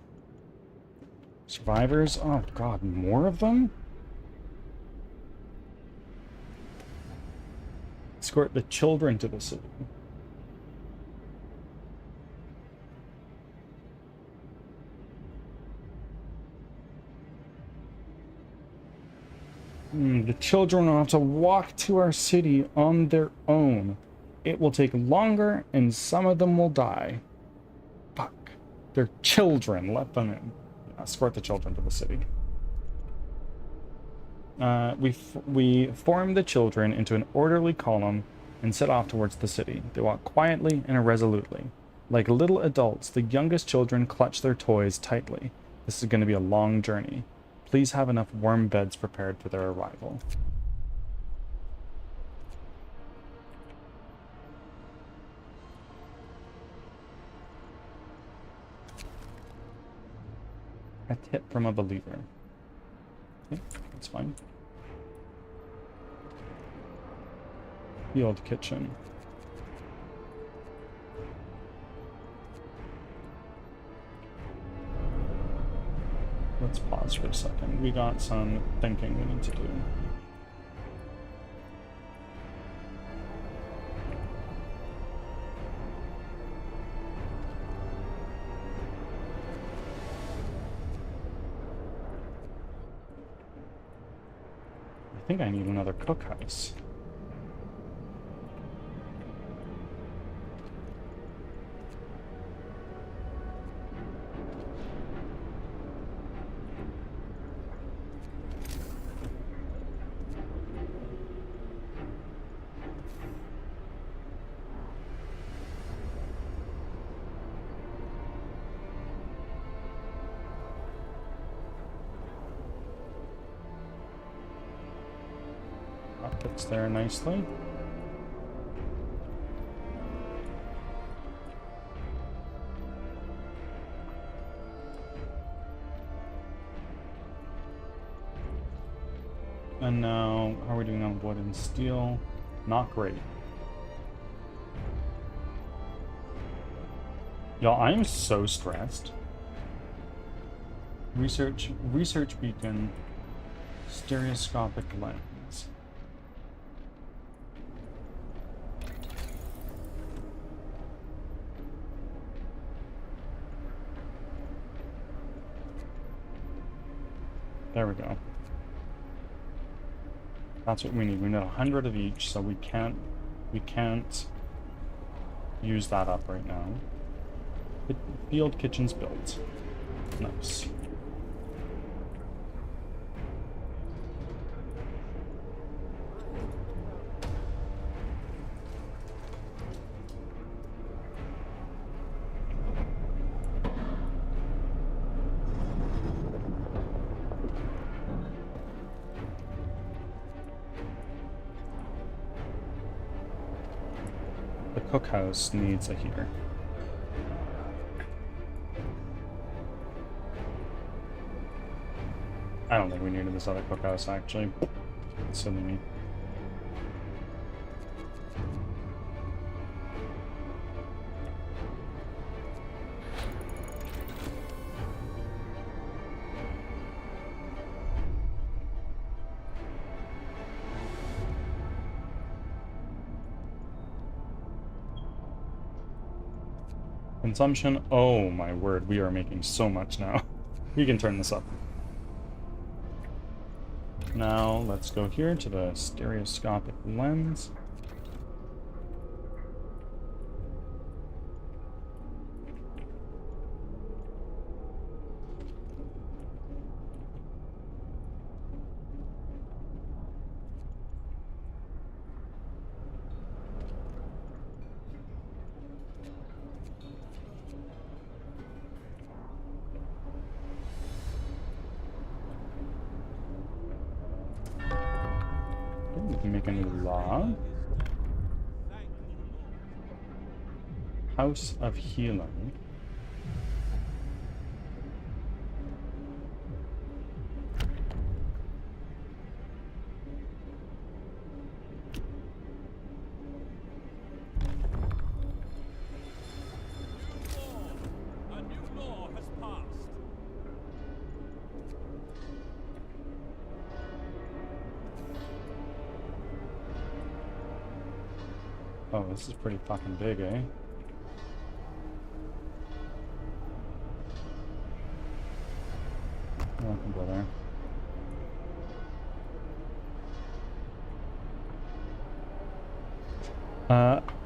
Survivors? Oh god, more of them? Escort the children to the city. The children will have to walk to our city on their own. It will take longer, and some of them will die. Fuck. They're children. Let them in. Escort the children to the city. We form the children into an orderly column and set off towards the city. They walk quietly and irresolutely. Like little adults, the youngest children clutch their toys tightly. This is going to be a long journey. Please have enough warm beds prepared for their arrival. A tip from a believer. Okay, that's fine. The old kitchen. Let's pause for a second. We got some thinking we need to do. I think I need another cookhouse. That fits there nicely. And now, how are we doing on wood and steel? Not great. Y'all, I am so stressed. Research beacon, stereoscopic lens. There we go. That's what we need. We need 100 of each, so we can't use that up right now. The field kitchen's built. Nice. cookhouse needs a heater. I don't think we needed this other cookhouse, actually. Silly me. Consumption. Oh my word, we are making so much now. We can turn this up. Now let's go here to the stereoscopic lens. We can make a new log. Thank the Lord. House of Healing. A new law has passed. Oh, this is pretty fucking big, eh? I can go there.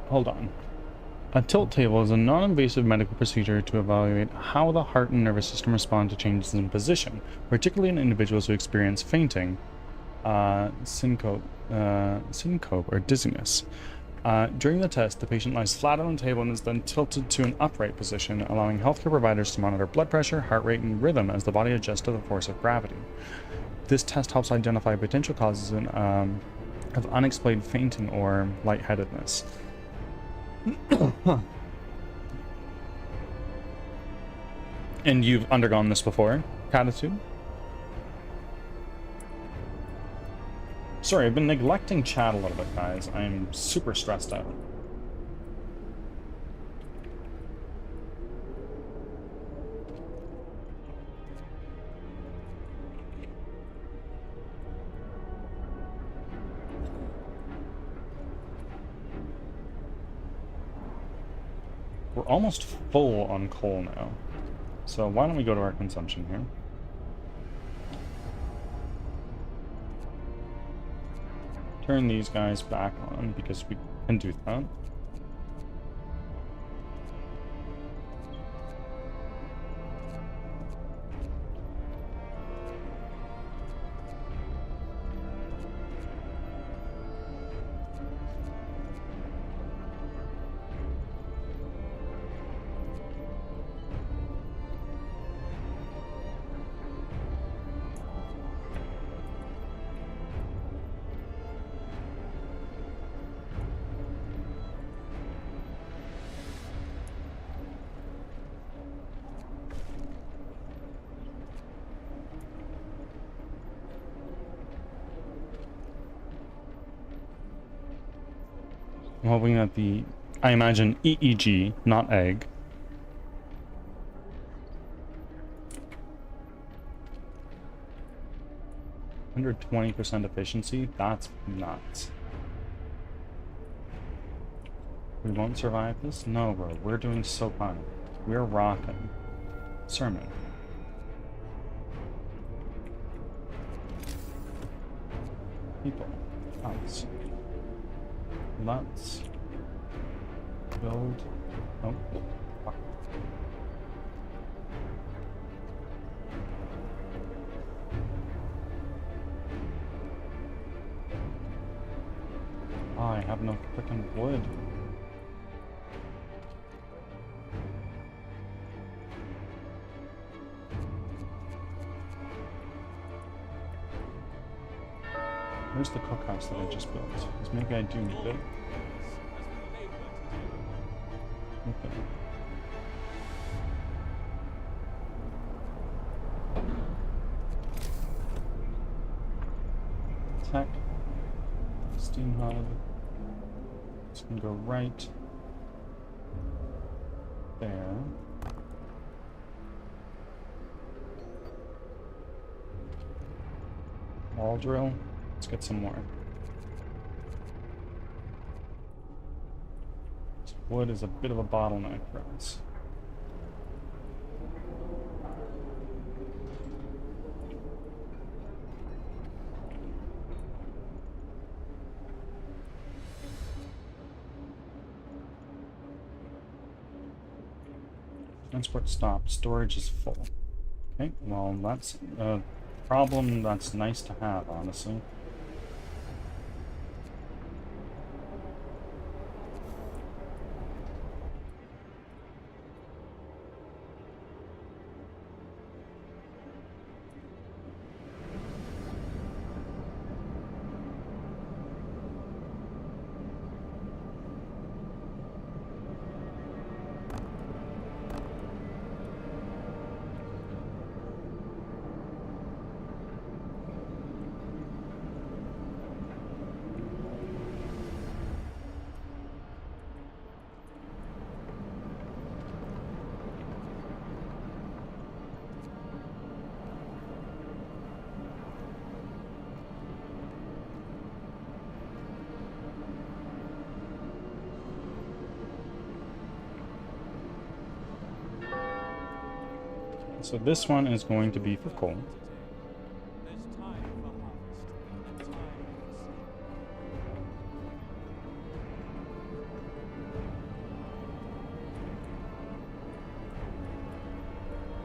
Hold on. A tilt table is a non-invasive medical procedure to evaluate how the heart and nervous system respond to changes in position, particularly in individuals who experience fainting, syncope or dizziness. During the test, the patient lies flat on the table and is then tilted to an upright position, allowing healthcare providers to monitor blood pressure, heart rate, and rhythm as the body adjusts to the force of gravity. This test helps identify potential causes of unexplained fainting or lightheadedness. And you've undergone this before, Catitude? Sorry, I've been neglecting chat a little bit, guys. I'm super stressed out. We're almost full on coal now. So why don't we go to our consumption here? Turn these guys back on because we can do that. I'm hoping that I imagine EEG, not egg. Under 20% efficiency? That's nuts. We won't survive this? No, bro. We're doing so fine. We're rocking. Sermon. People. Us. Let's build. Oh, fuck. Oh, I have no freaking wood. Where's the cookhouse that I just built? Because maybe I do need it. As we labor together. Tech. Steam hub. It's gonna go right there. Wall drill. Let's get some more. This wood is a bit of a bottleneck for us. Transport stop. Storage is full. Okay, well, that's a problem that's nice to have, honestly. So this one is going to be for coal. There's time for harvest and time for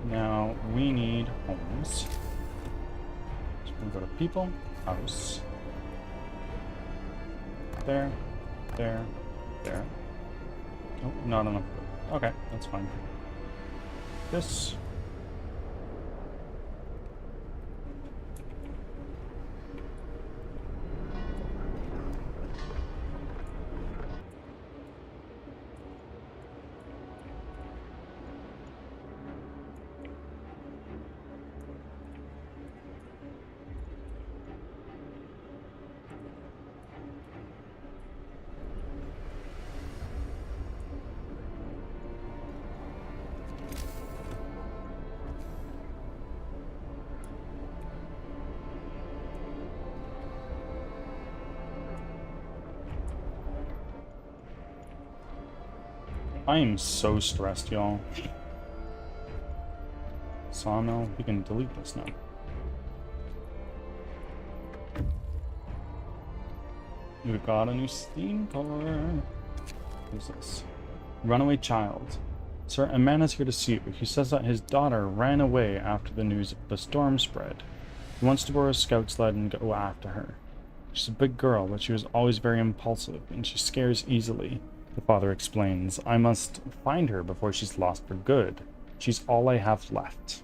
seed. Now we need homes. So we'll go to people, house. There, there, there. Oh, not enough. Okay, that's fine. This. I am so stressed, y'all. Sawmill, we can delete this now. We got a new steam car. Who's this? Runaway child. Sir, a man is here to see you. He says that his daughter ran away after the news of the storm spread. He wants to borrow a scout sled and go after her. She's a big girl, but she was always very impulsive, and she scares easily. The father explains, I must find her before she's lost for good. She's all I have left.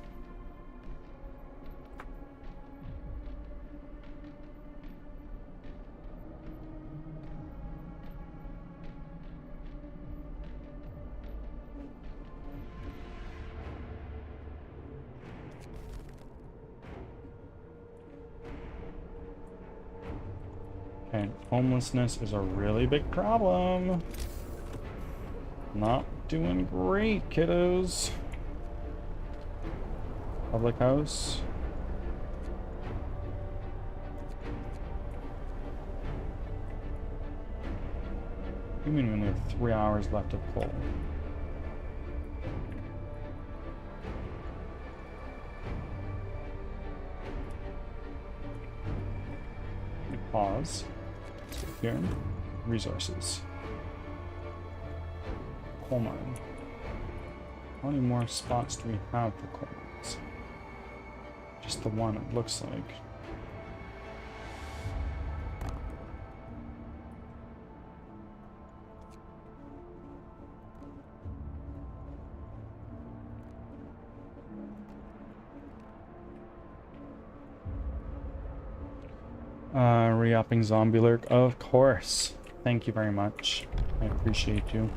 Okay, homelessness is a really big problem. Not doing great, kiddos. Public house. What do you mean we only have 3 hours left of coal? Pause. Let's go here. Resources. Coal mine. How many more spots do we have for coal mines? Just the one, it looks like. Re-upping zombie lurk, of course. Thank you very much. I appreciate you.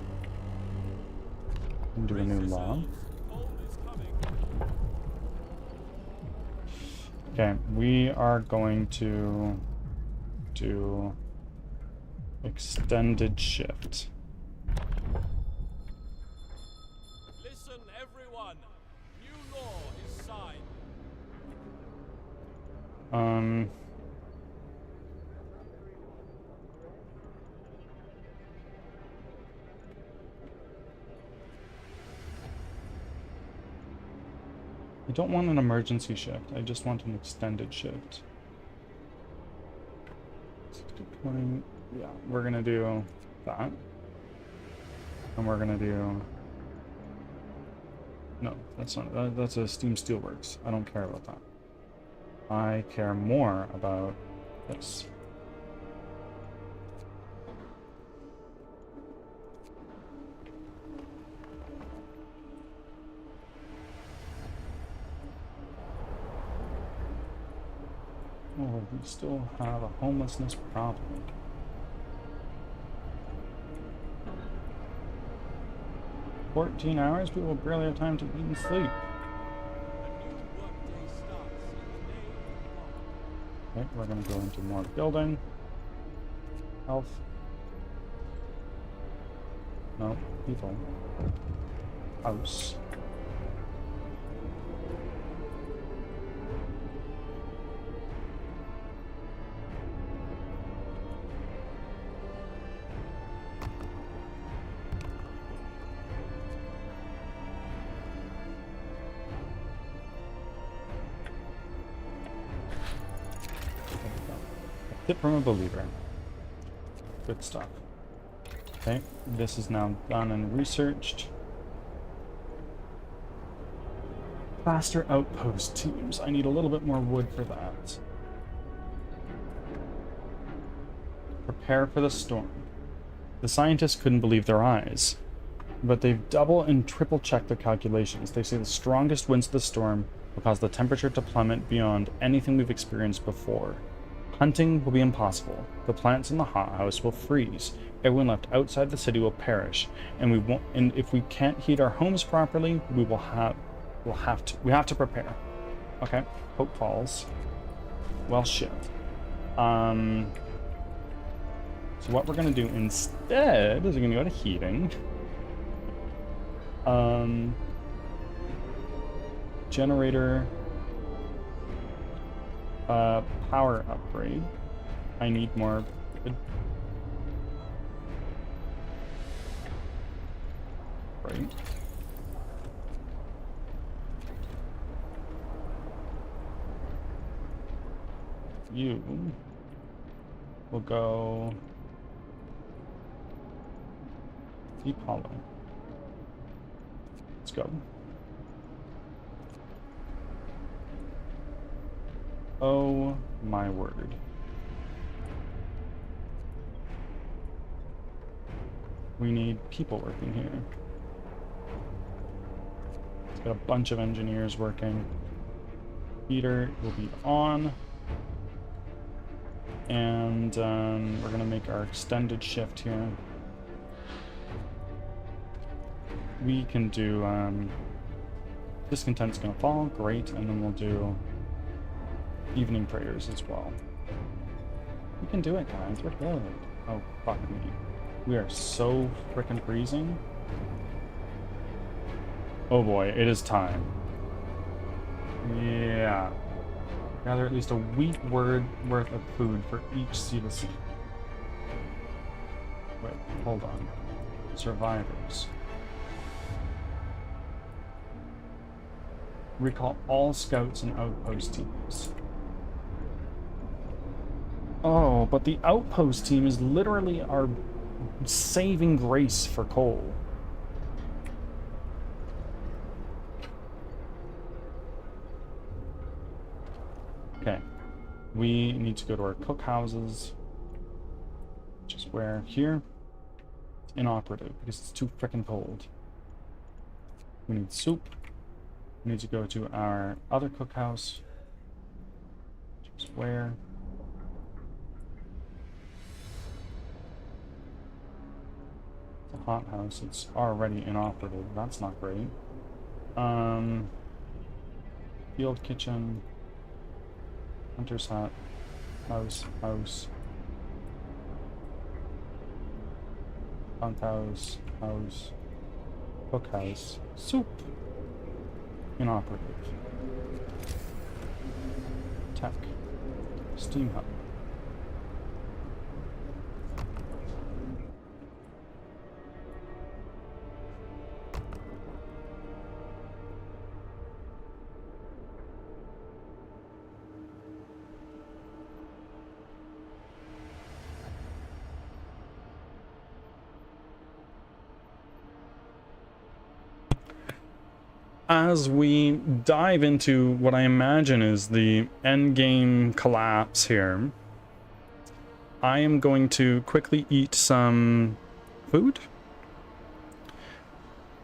Do a new law. Okay, we are going to do extended shift. Listen, everyone. New law is signed. I don't want an emergency shift. I just want an extended shift. 60/20. Yeah, we're gonna do that. And we're gonna do... No, that's not... that's a Steam Steelworks. I don't care about that. I care more about this. Oh, we still have a homelessness problem. "14 hours? People barely have time to eat and sleep." A new workday starts in the name of... Okay, we're gonna go into more building. Health. No, people. House. Tip from a believer. Good stuff. Okay, this is now done and researched. Faster outpost teams. I need a little bit more wood for that. Prepare for the storm. The scientists couldn't believe their eyes, but they've double and triple checked their calculations. They say the strongest winds of the storm will cause the temperature to plummet beyond anything we've experienced before. Hunting will be impossible. The plants in the hothouse will freeze. Everyone left outside the city will perish, and we won't. And if we can't heat our homes properly, we have to prepare. Okay, Hope Falls. Well, shit. So what we're gonna do instead is we're gonna go to heating. Generator. Power upgrade. I need more wood. Right. You will go Deep Hollow. Let's go. Oh my word. We need people working here. It's got a bunch of engineers working. Heater will be on. And we're gonna make our extended shift here. We can do discontent's gonna fall, great, and then we'll do evening prayers as well. We can do it, guys. We're good. Oh, fuck me. We are so frickin' freezing. Oh boy, it is time. Yeah. Gather at least a week worth of food for each citizen. Wait, hold on. Survivors. Recall all scouts and outpost teams. Oh, but the outpost team is literally our saving grace for coal. Okay. We need to go to our cookhouses. Which is where? Here? It's inoperative because it's too frickin' cold. We need soup. We need to go to our other cookhouse. Which is where? The hothouse. It's already inoperative. That's not great. Field kitchen. Hunter's hut. House. Bunkhouse, house, cookhouse, soup, inoperative, tech, steam hub. As we dive into what I imagine is the endgame collapse here, I am going to quickly eat some food.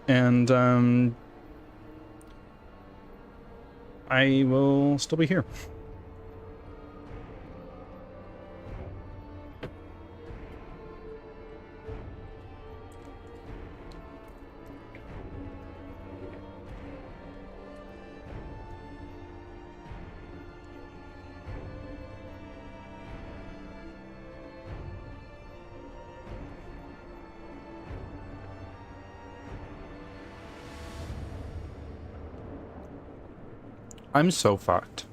And I will still be here. I'm so fucked.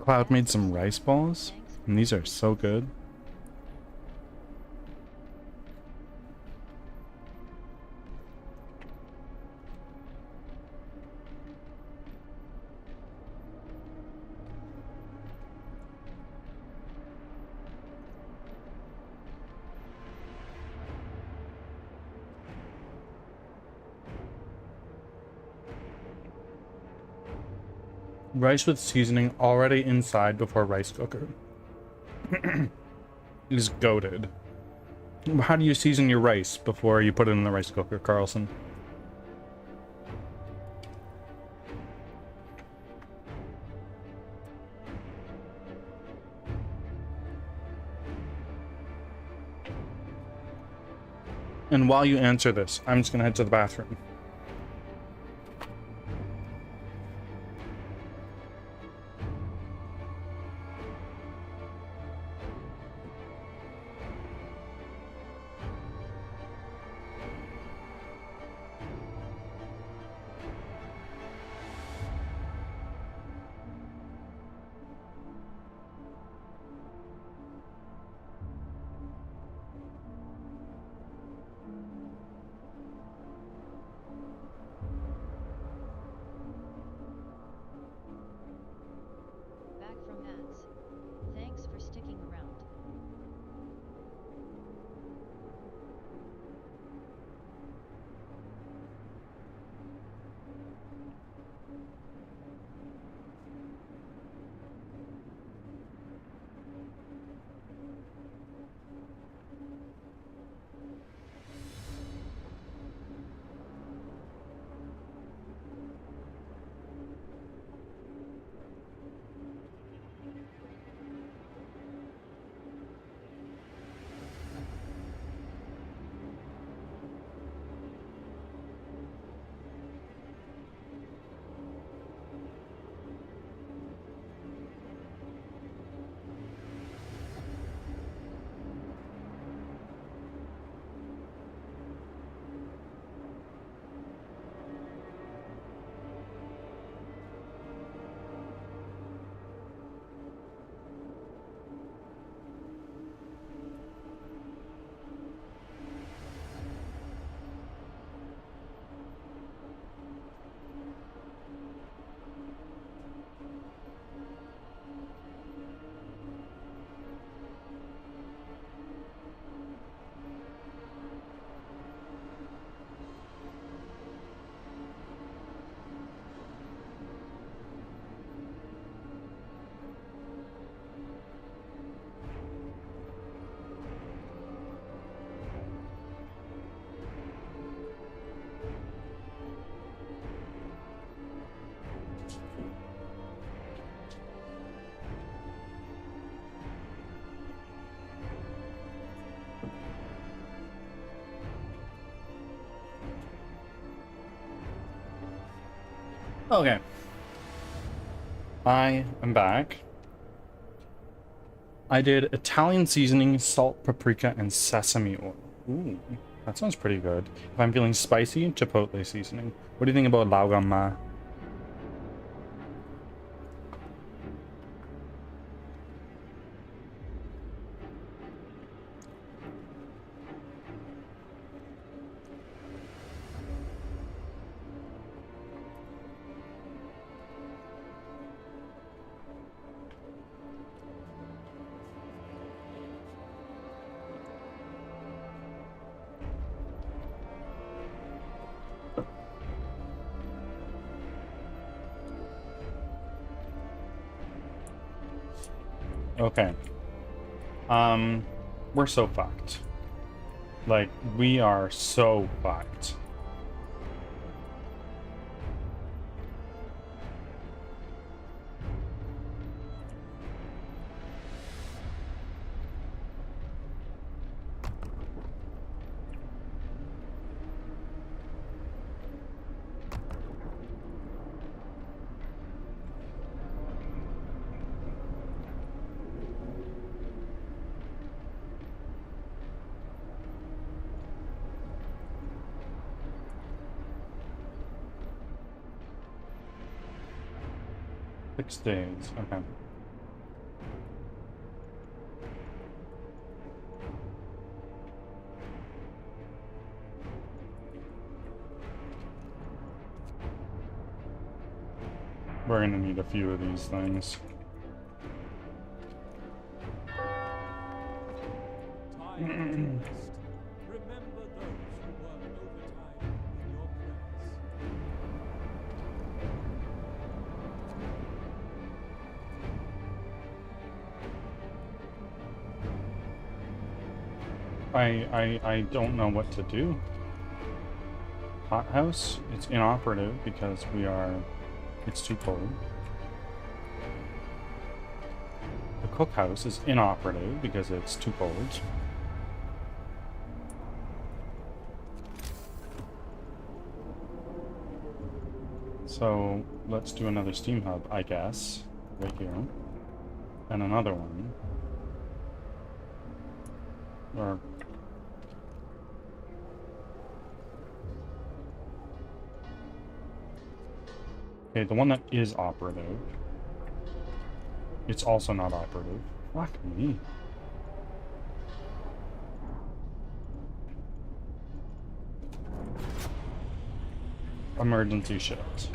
Cloud made some rice balls, and these are so good. Rice with seasoning already inside before rice cooker. Is goated. How do you season your rice before you put it in the rice cooker, Carlson? And while you answer this, I'm just gonna head to the bathroom. Okay. I am back. I did Italian seasoning, salt, paprika, and sesame oil. Ooh, that sounds pretty good. If I'm feeling spicy, chipotle seasoning. What do you think about laugamma? Okay. We're so fucked. Like, we are so fucked. Six days. Okay. We're gonna need a few of these things. Time to rest. Remember those who work overtime in your prayers. I don't know what to do. Hothouse, it's inoperative because it's too cold. The cookhouse is inoperative because it's too cold. So let's do another steam hub, I guess, right here, and another one. Or okay, the one that is operative. It's also not operative. Fuck me. Emergency shift.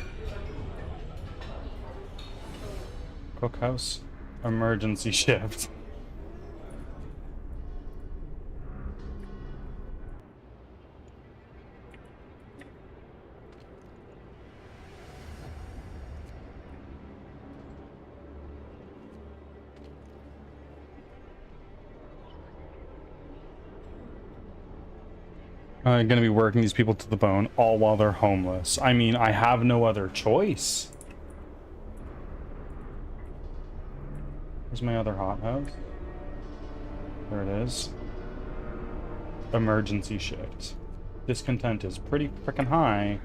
Cookhouse. Emergency shift. I'm gonna be working these people to the bone, all while they're homeless. I mean, I have no other choice. Where's my other hothouse? There it is. Emergency shift. Discontent is pretty freaking high.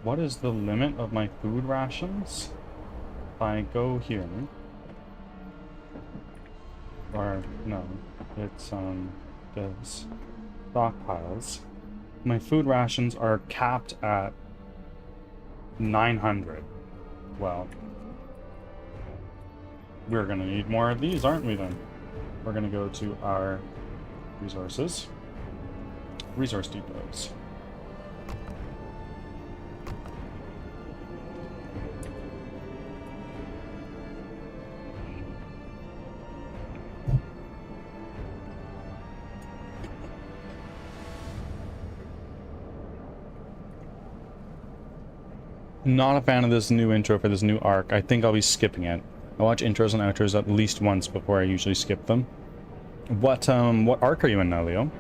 What is the limit of my food rations? If I go here, or no, it's this stockpiles. My food rations are capped at 900. Well, we're gonna need more of these, aren't we then? We're gonna go to our resources, resource depots. Not a fan of this new intro for this new arc. I think I'll be skipping it. I watch intros and outros at least once before I usually skip them. What arc are you in now, Leo?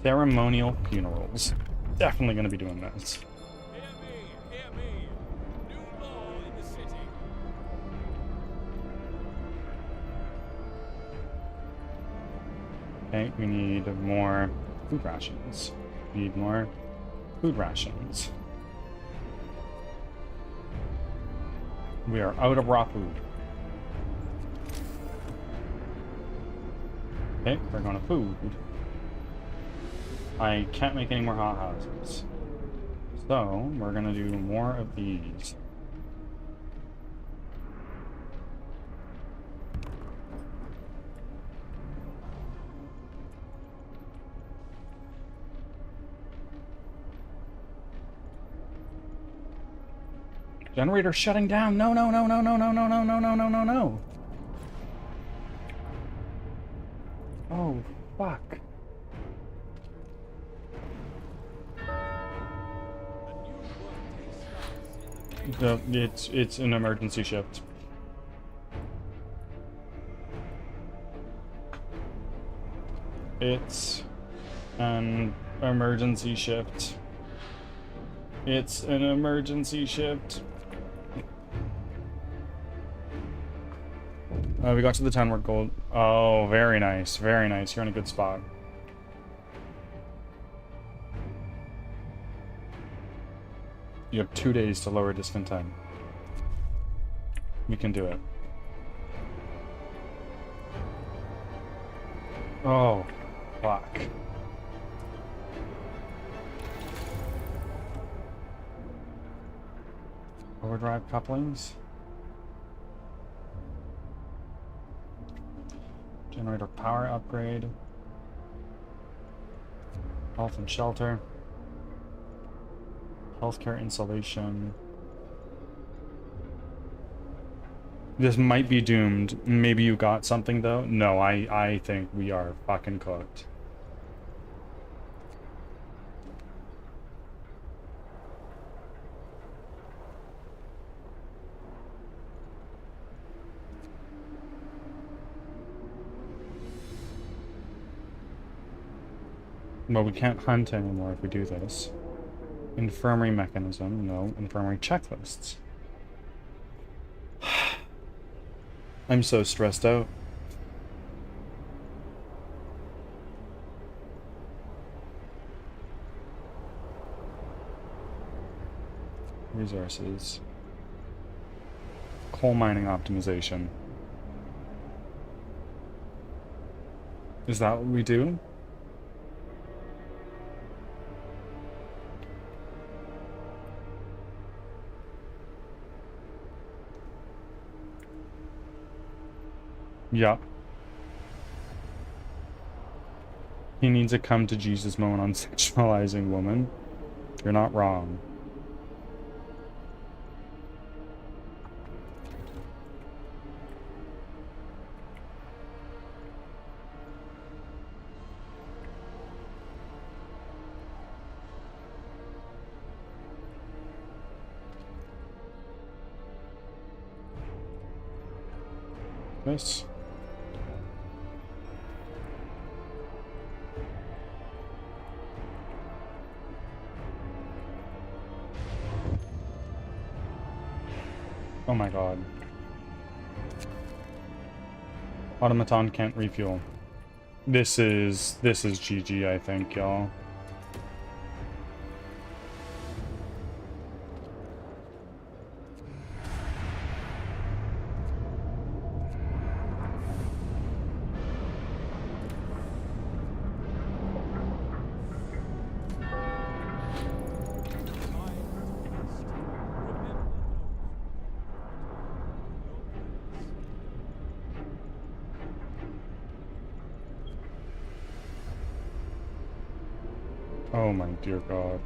Ceremonial funerals. Definitely going to be doing this. Hear me, hear me. New law in the city. Okay, we need more food rations. We need more food rations. We are out of raw food. Okay, we're going to food. I can't make any more hot houses. So, we're going to do more of these. Generator shutting down. No, no, no, no, no, no, no, no, no, no, no, no, no. Oh, fuck. A new workday starts in the day. It's an emergency shift. It's an emergency shift. It's an emergency shift. We got to the 10 work gold. Oh, very nice. Very nice. You're in a good spot. You have 2 days to lower discontent. We can do it. Oh, fuck. Overdrive couplings. Generator power upgrade. Health and shelter. Healthcare insulation. This might be doomed. Maybe you got something though? No, I think we are fucking cooked. Well, we can't hunt anymore if we do this. Infirmary mechanism, no. Infirmary checklists. I'm so stressed out. Resources. Coal mining optimization. Is that what we do? Yeah. He needs a come to Jesus moment on sexualizing woman. You're not wrong. This. Oh my god. Automaton can't refuel. This is GG, I think, y'all. Oh my dear god.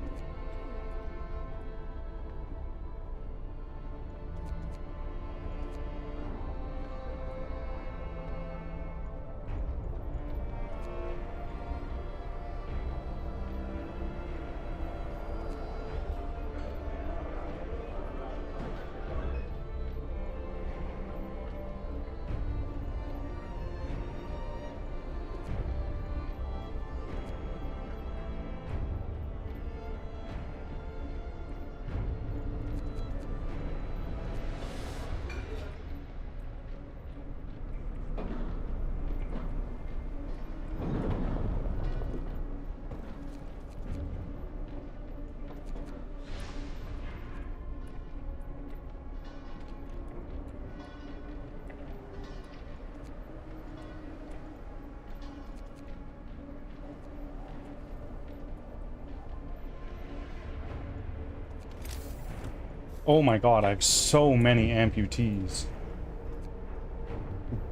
Oh my god, I have so many amputees.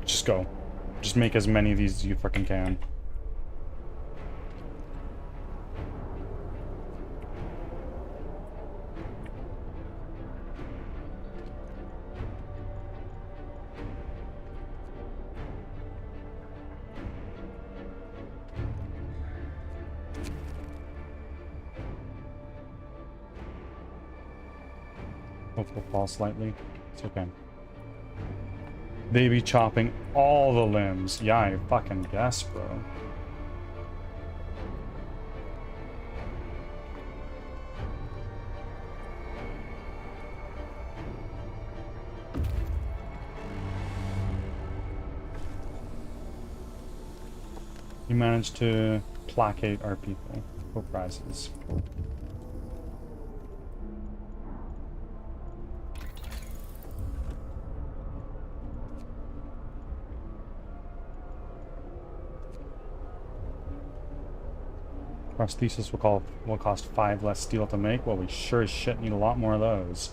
Just go. Just make as many of these as you fucking can. Hopefully fall slightly. It's okay. They be chopping all the limbs. Yeah, I fucking guess, bro. You managed to placate our people. Hope rises. Prosthesis will cost 5 less steel to make. Well, we sure as shit need a lot more of those.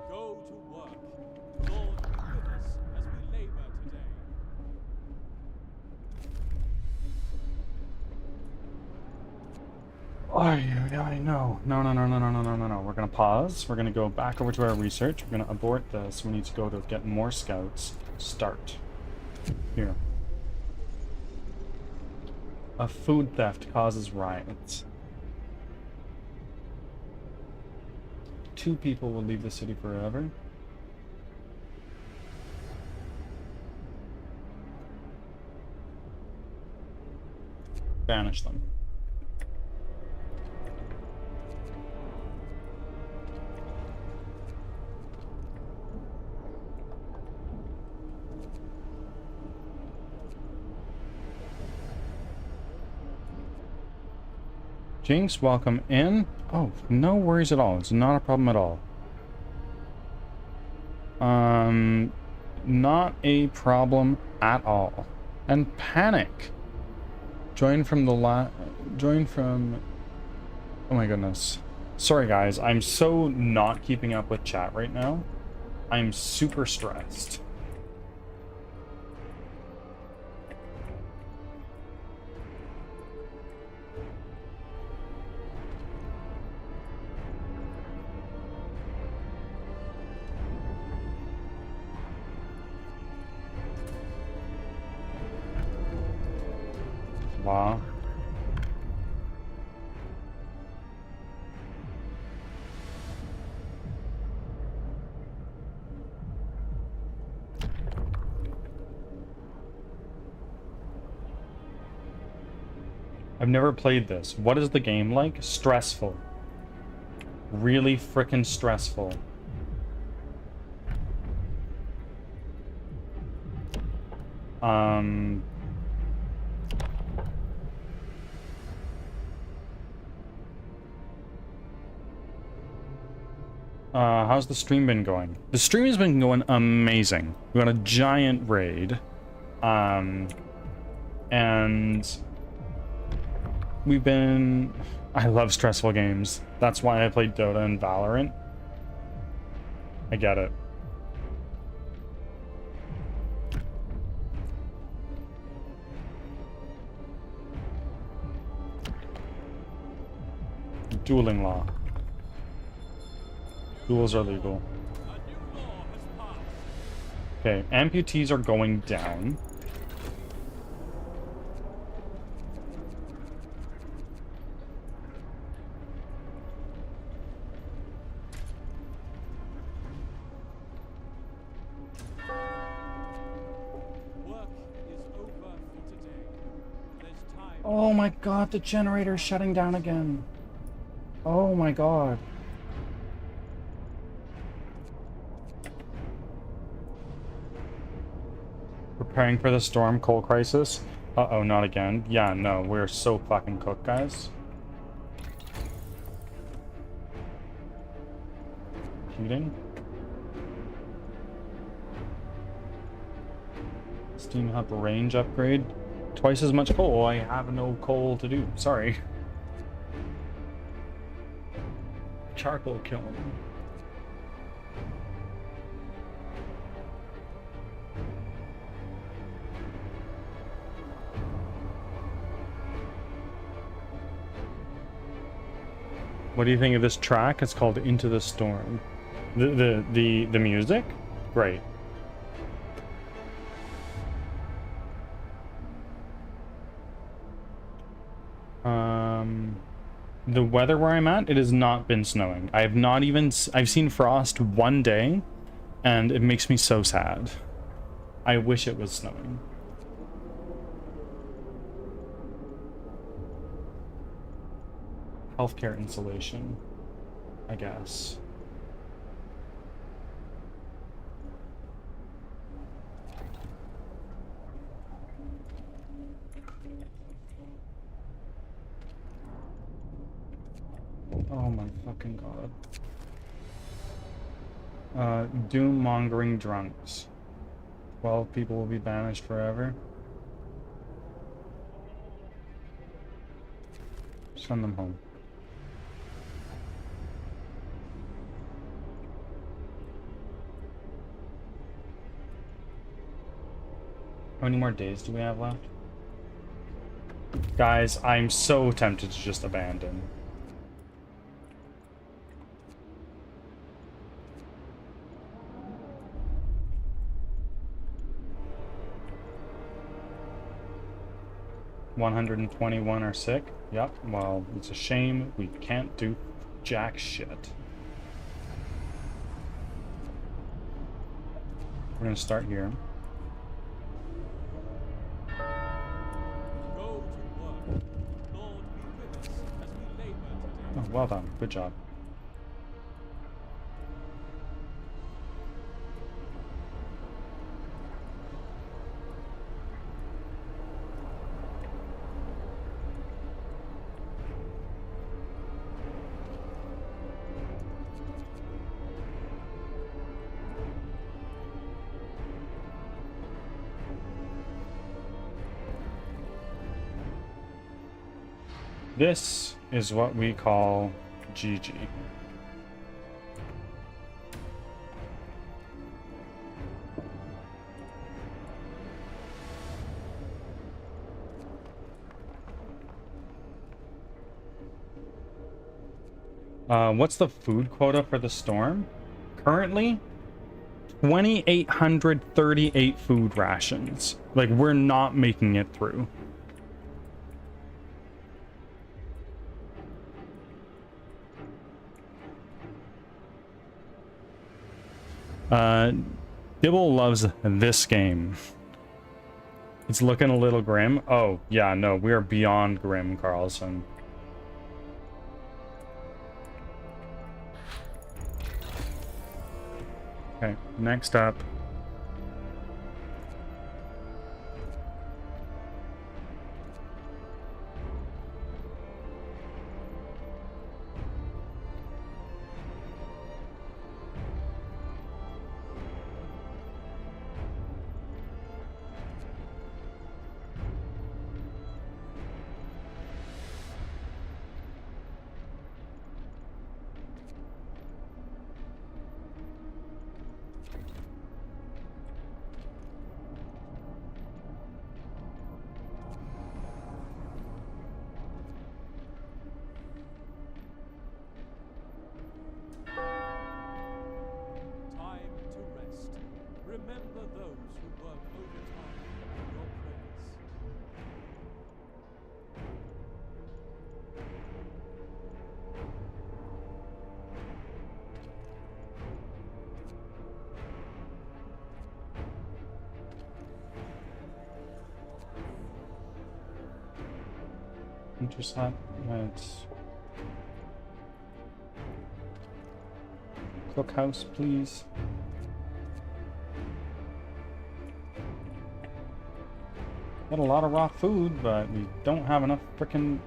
Go to work. Lord, be with us as we labor today. Oh, yeah, I know. No. We're gonna pause. We're gonna go back over to our research. We're gonna abort this. We need to go to get more scouts. Start. Here. A food theft causes riots. 2 people will leave the city forever. Banish them. Jinx, welcome in. Oh, no worries at all. It's not a problem at all. Not a problem at all. And Panic. Join from... Oh my goodness. Sorry guys, I'm so not keeping up with chat right now. I'm super stressed. Wow. I've never played this. What is the game like? Stressful. Really frickin' stressful. How's the stream been going? The stream has been going amazing. We got a giant raid. And we've been... I love stressful games. That's why I played Dota and Valorant. I get it. Dueling law. Duels are legal. A new law has passed. Okay, amputees are going down. Work is over for today. There's time. Oh my god, the generator's shutting down again. Oh my god. Preparing for the storm coal crisis. Uh-oh, not again. Yeah, no, we're so fucking cooked, guys. Heating. Steam Hub range upgrade. twice as much coal. I have no coal to do. Sorry. Charcoal kiln. What do you think of this track? It's called Into the Storm. The music? Great. The weather where I'm at, it has not been snowing. I have not even... I've seen frost one day, and it makes me so sad. I wish it was snowing. Healthcare insulation, I guess. Oh my fucking god. Doom-mongering drunks. 12 people will be banished forever. Send them home. How many more days do we have left? Guys, I'm so tempted to just abandon. $121 are sick. Yep, well, it's a shame we can't do jack shit. We're gonna start here. Go to work. Lord be with us as we labor today. Oh, well done. Good job. This is what we call GG. What's the food quota for the storm? Currently, 2,838 food rations. Like, we're not making it through. Dibble loves this game. It's looking a little grim. Oh, yeah, no, we are beyond grim, Carlson. Okay, next up. Time to rest. Remember those who work overtime in your prayers. Just that. Let's cookhouse, please. Got a lot of raw food, but we don't have enough frickin'.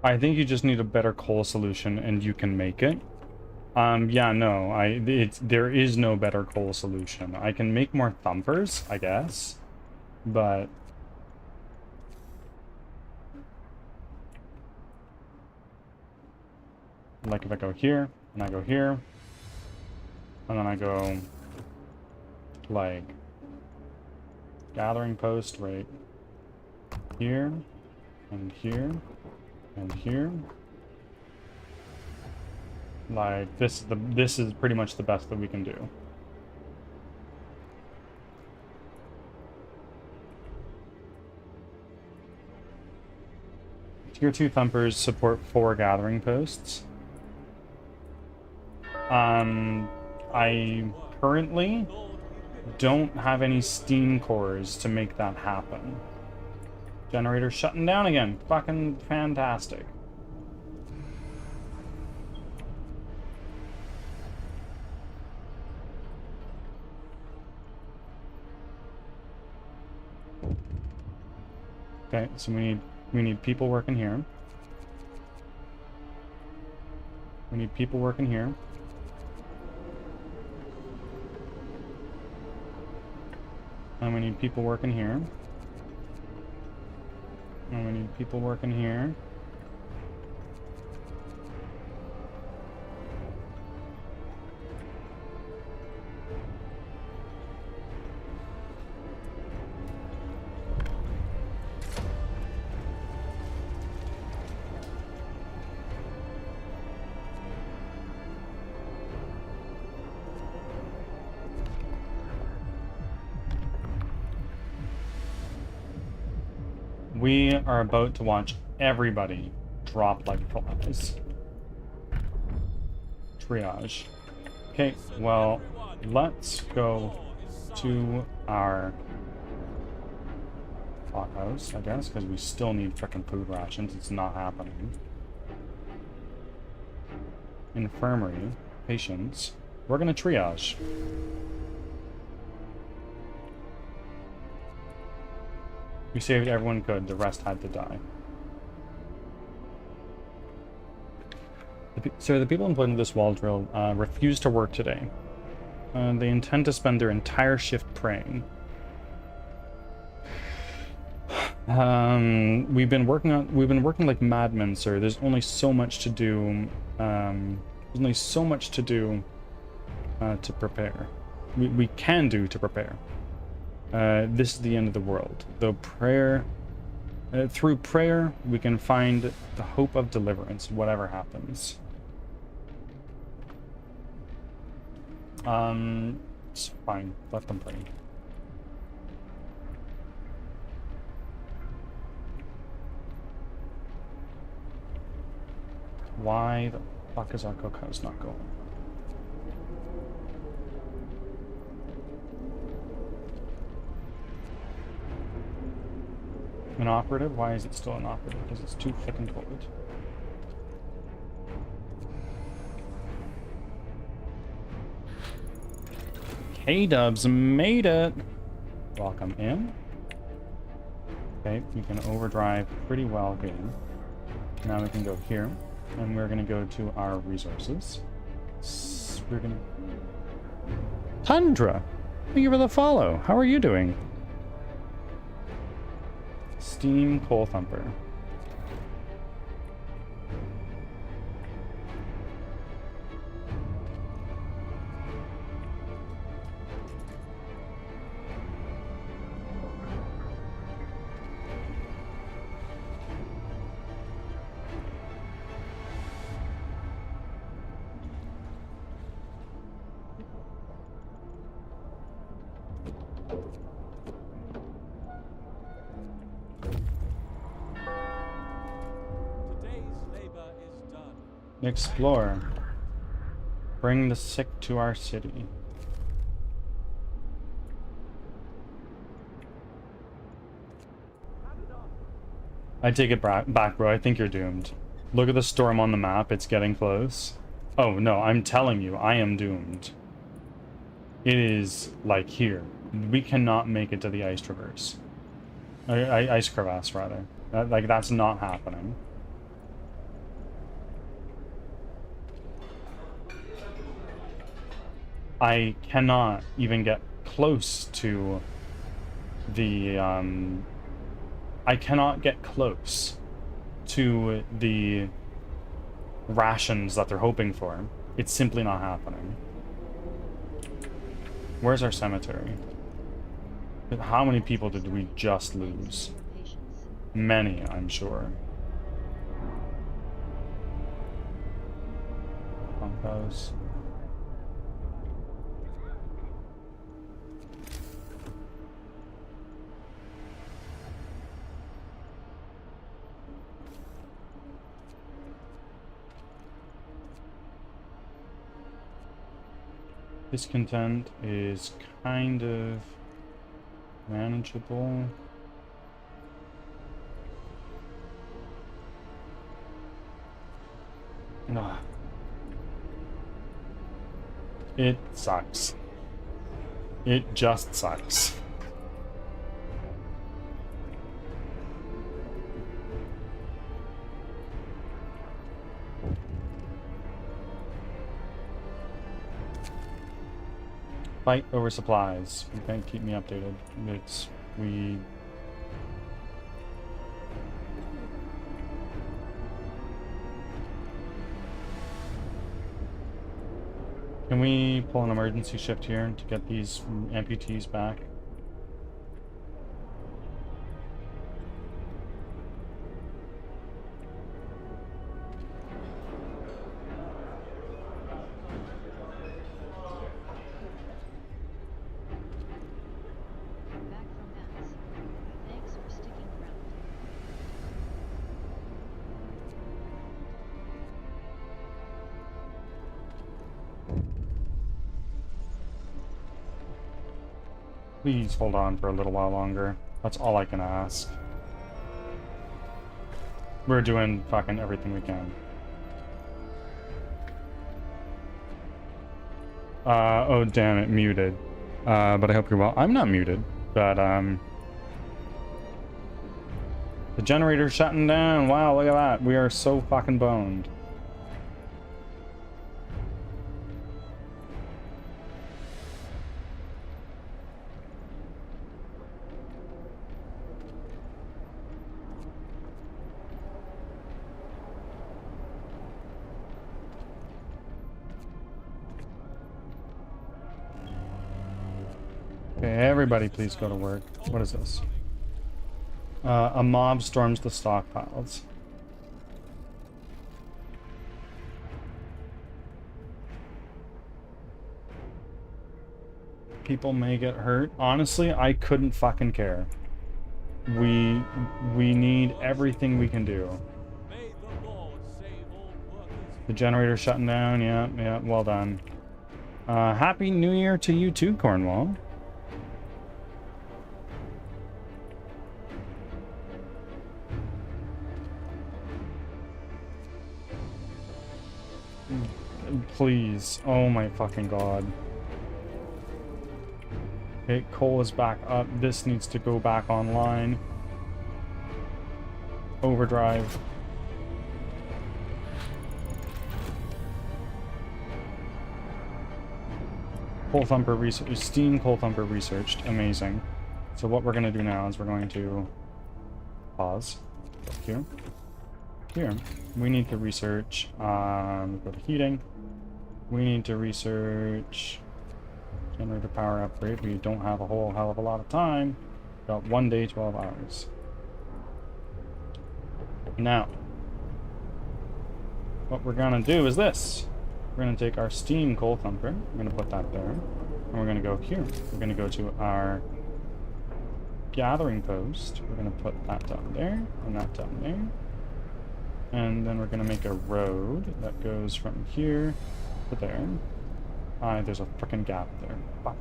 I think you just need a better coal solution and you can make it. Yeah, no, there is no better coal solution. I can make more thumpers, I guess, but like if I go here and I go here and then I go like gathering post right here and here and here. Like this is pretty much the best that we can do. Tier 2 thumpers support 4 gathering posts. I currently don't have any steam cores to make that happen. Generator shutting down again. Fucking fantastic. Okay, so we need people working here. We need people working here. And we need people working here. And we need people working here. We are about to watch everybody drop like flies. Triage. Okay, well, let's go to our house, I guess, because we still need frickin' food rations. It's not happening. Infirmary. Patients. We're gonna triage. We saved everyone good, the rest had to die. So the people employed in this wall drill refuse to work today. They intend to spend their entire shift praying. We've been working like madmen, sir. There's only so much to do. There's only so much to do to prepare. We can do to prepare. This is the end of the world. Though prayer, through prayer, we can find the hope of deliverance, whatever happens. It's fine. Let them pray. Why the fuck is our cookhouse not going? Inoperative? Why is it still inoperative? Because it's too fucking cold. K-dubs made it! Welcome in. Okay, we can overdrive pretty well here. Now we can go here, and we're gonna go to our resources. We're gonna... Tundra! Thank you for the follow. How are you doing? Steam Coal Thumper. Explore. Bring the sick to our city. I take it back, bro. I think you're doomed. Look at the storm on the map. It's getting close. Oh, no. I'm telling you, I am doomed. It is, like, here. We cannot make it to the ice traverse. Ice crevasse, rather. Like, that's not happening. I cannot even get close to the, I cannot get close to the rations that they're hoping for. It's simply not happening. Where's our cemetery? How many people did we just lose? Many, I'm sure. Compose. Discontent is kind of manageable. Ugh. It sucks. It just sucks. Fight over supplies. Okay, keep me updated. We can we pull an emergency shift here to get these amputees back? Back from Mats. Thanks for sticking around. Please hold on for a little while longer. That's all I can ask. We're doing fucking everything we can. Oh damn it, muted. But I hope you're well. I'm not muted, but the generator's shutting down. Wow, look at that. We are so fucking boned. Okay, everybody please go to work. What is this? A mob storms the stockpiles. People may get hurt. Honestly, I couldn't fucking care. We need everything we can do. May the Lord save all workers. The generator's shutting down. Yeah, well done. Happy New Year to you too, Cornwall. Please. Oh my fucking god. Okay, coal is back up. This needs to go back online. Overdrive. Coal Thumper research. Steam Coal Thumper researched. Amazing. So what we're going to do now is we're going to pause. Go here. Here. We need to research. Go to heating. We need to research generator power upgrade. We don't have a whole hell of a lot of time. Got 1 day, 12 hours. Now, what we're gonna do is this. We're gonna take our steam coal thumper. We're gonna put that there. And we're gonna go here. We're gonna go to our gathering post. We're gonna put that down there and that down there. And then we're gonna make a road that goes from here to there. There's a frickin' gap there. Fuck.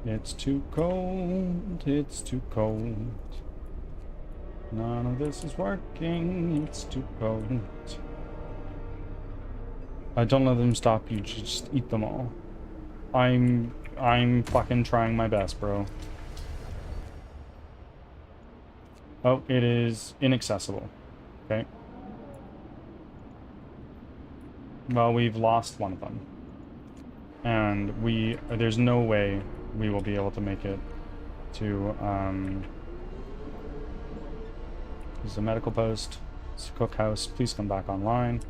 It's too cold, it's too cold. None of this is working. It's too cold. Don't let them stop you. Just eat them all. I'm fucking trying my best, bro. Oh, it is inaccessible. Okay. Well, we've lost one of them. And there's no way we will be able to make it to, this is a medical post. It's a cookhouse. Please come back online.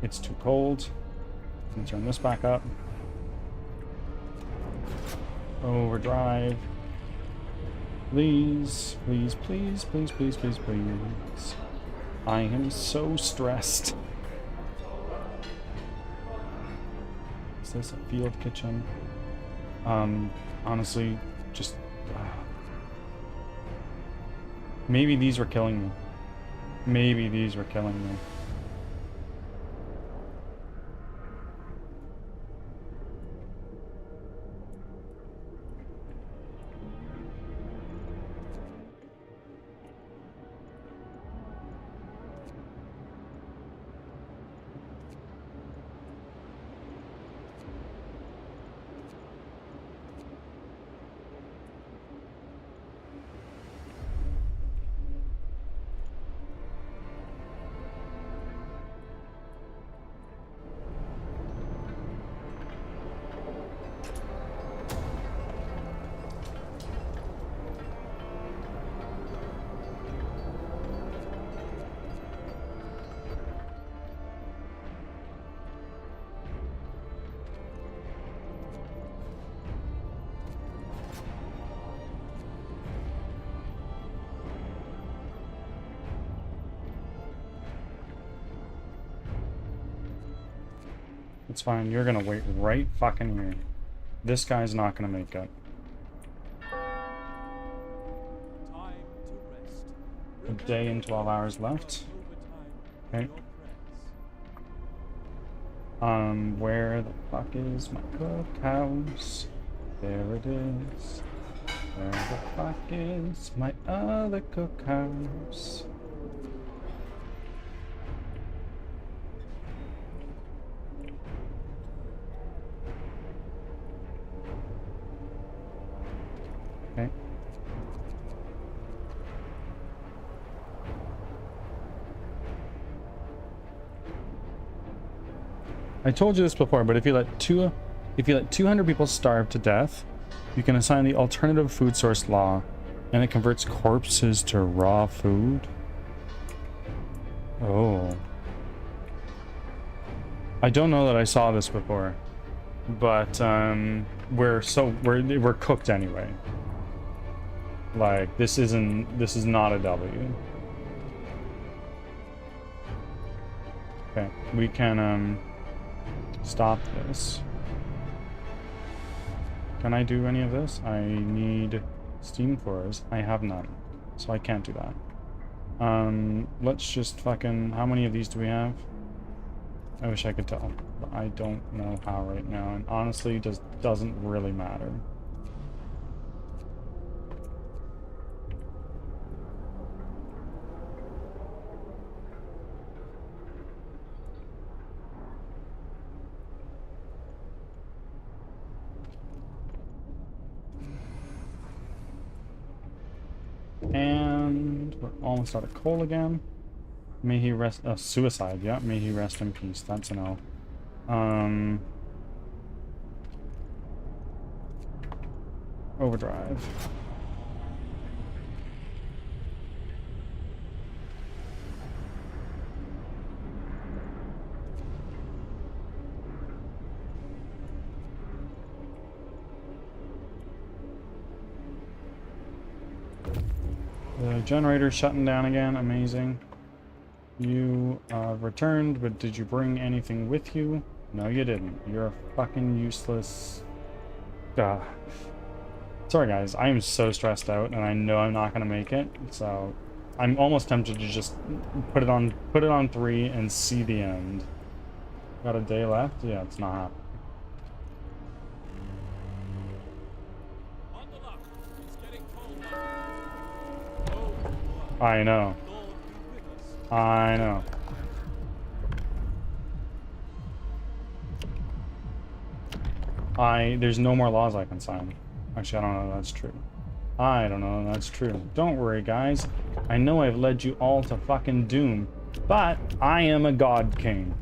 It's too cold. Let me turn this back up. Overdrive. Please, please, please, please, please, please, please. I am so stressed. Is this a field kitchen? Honestly, just... maybe these were killing me. Maybe these were killing me. It's fine, you're gonna wait right fucking here. This guy's not gonna make it. Time to rest. A day and 12 hours left. Okay. Where the fuck is my cookhouse? There it is. Where the fuck is my other cookhouse? Okay. I told you this before, but if you let 200 people starve to death, you can assign the alternative food source law, and it converts corpses to raw food. Oh. I don't know that I saw this before, but we're cooked anyway. Like, this is not a W. Okay, we can stop this. Can I do any of this? I need steam cores. I have none, so I can't do that. Let's just fucking... how many of these do we have? I wish I could tell, but I don't know how right now, and honestly, just doesn't really matter. And we're almost out of coal again. May he rest... suicide, yeah. May he rest in peace. That's an L. Overdrive. The generator's shutting down again. Amazing. You returned, but did you bring anything with you? No, you didn't. You're a fucking useless... Sorry, guys. I am so stressed out, and I know I'm not gonna make it. So, I'm almost tempted to just put it on 3 and see the end. Got a day left? Yeah, it's not happening. I know. Lord be with us. I know. There's no more laws I can sign. Actually, I don't know if that's true. I don't know if that's true. Don't worry, guys. I know I've led you all to fucking doom, but I am a god king.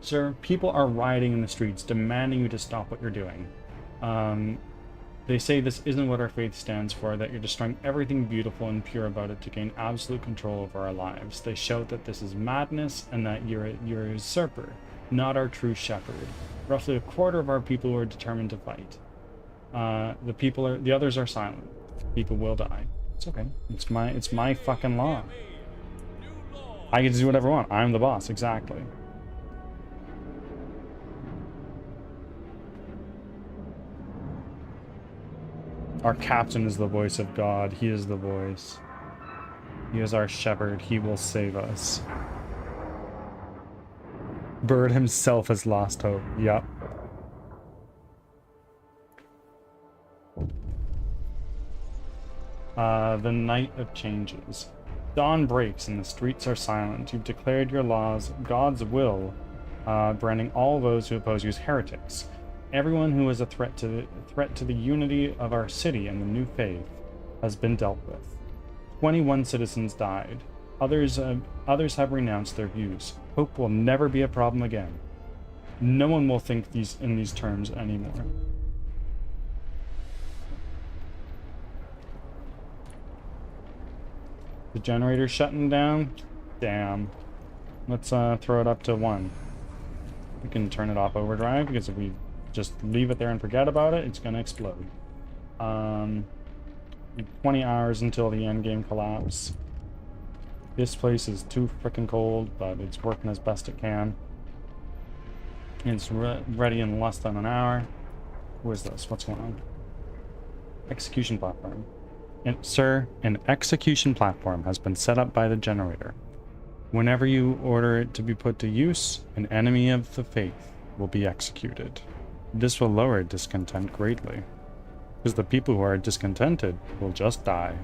Sir, people are rioting in the streets, demanding you to stop what you're doing. They say this isn't what our faith stands for, that you're destroying everything beautiful and pure about it to gain absolute control over our lives. They shout that this is madness and that you're a usurper, not our true shepherd. Roughly a quarter of our people are determined to fight. The others are silent. People will die. It's okay. It's my fucking law. New Lord. I get to do whatever I want. I'm the boss, exactly. Our captain is the voice of God. He is the voice. He is our shepherd. He will save us. Bird himself has lost hope. Yep. The night of changes. Dawn breaks and the streets are silent. You've declared your laws, God's will, branding all those who oppose you as heretics. Everyone who is a threat to the unity of our city and the new faith has been dealt with. 21 citizens died. Others have renounced their views. Hope will never be a problem again. No one will think in these terms anymore. The generator's shutting down? Damn. Let's throw it up to 1. We can turn it off overdrive, because if we just leave it there and forget about it, it's gonna explode. 20 hours until the endgame collapse. This place is too freaking cold, but it's working as best it can. It's ready in less than an hour. Who is this? What's going on? Execution platform. Sir, an execution platform has been set up by the generator. Whenever you order it to be put to use, an enemy of the faith will be executed. This will lower discontent greatly, because the people who are discontented will just die.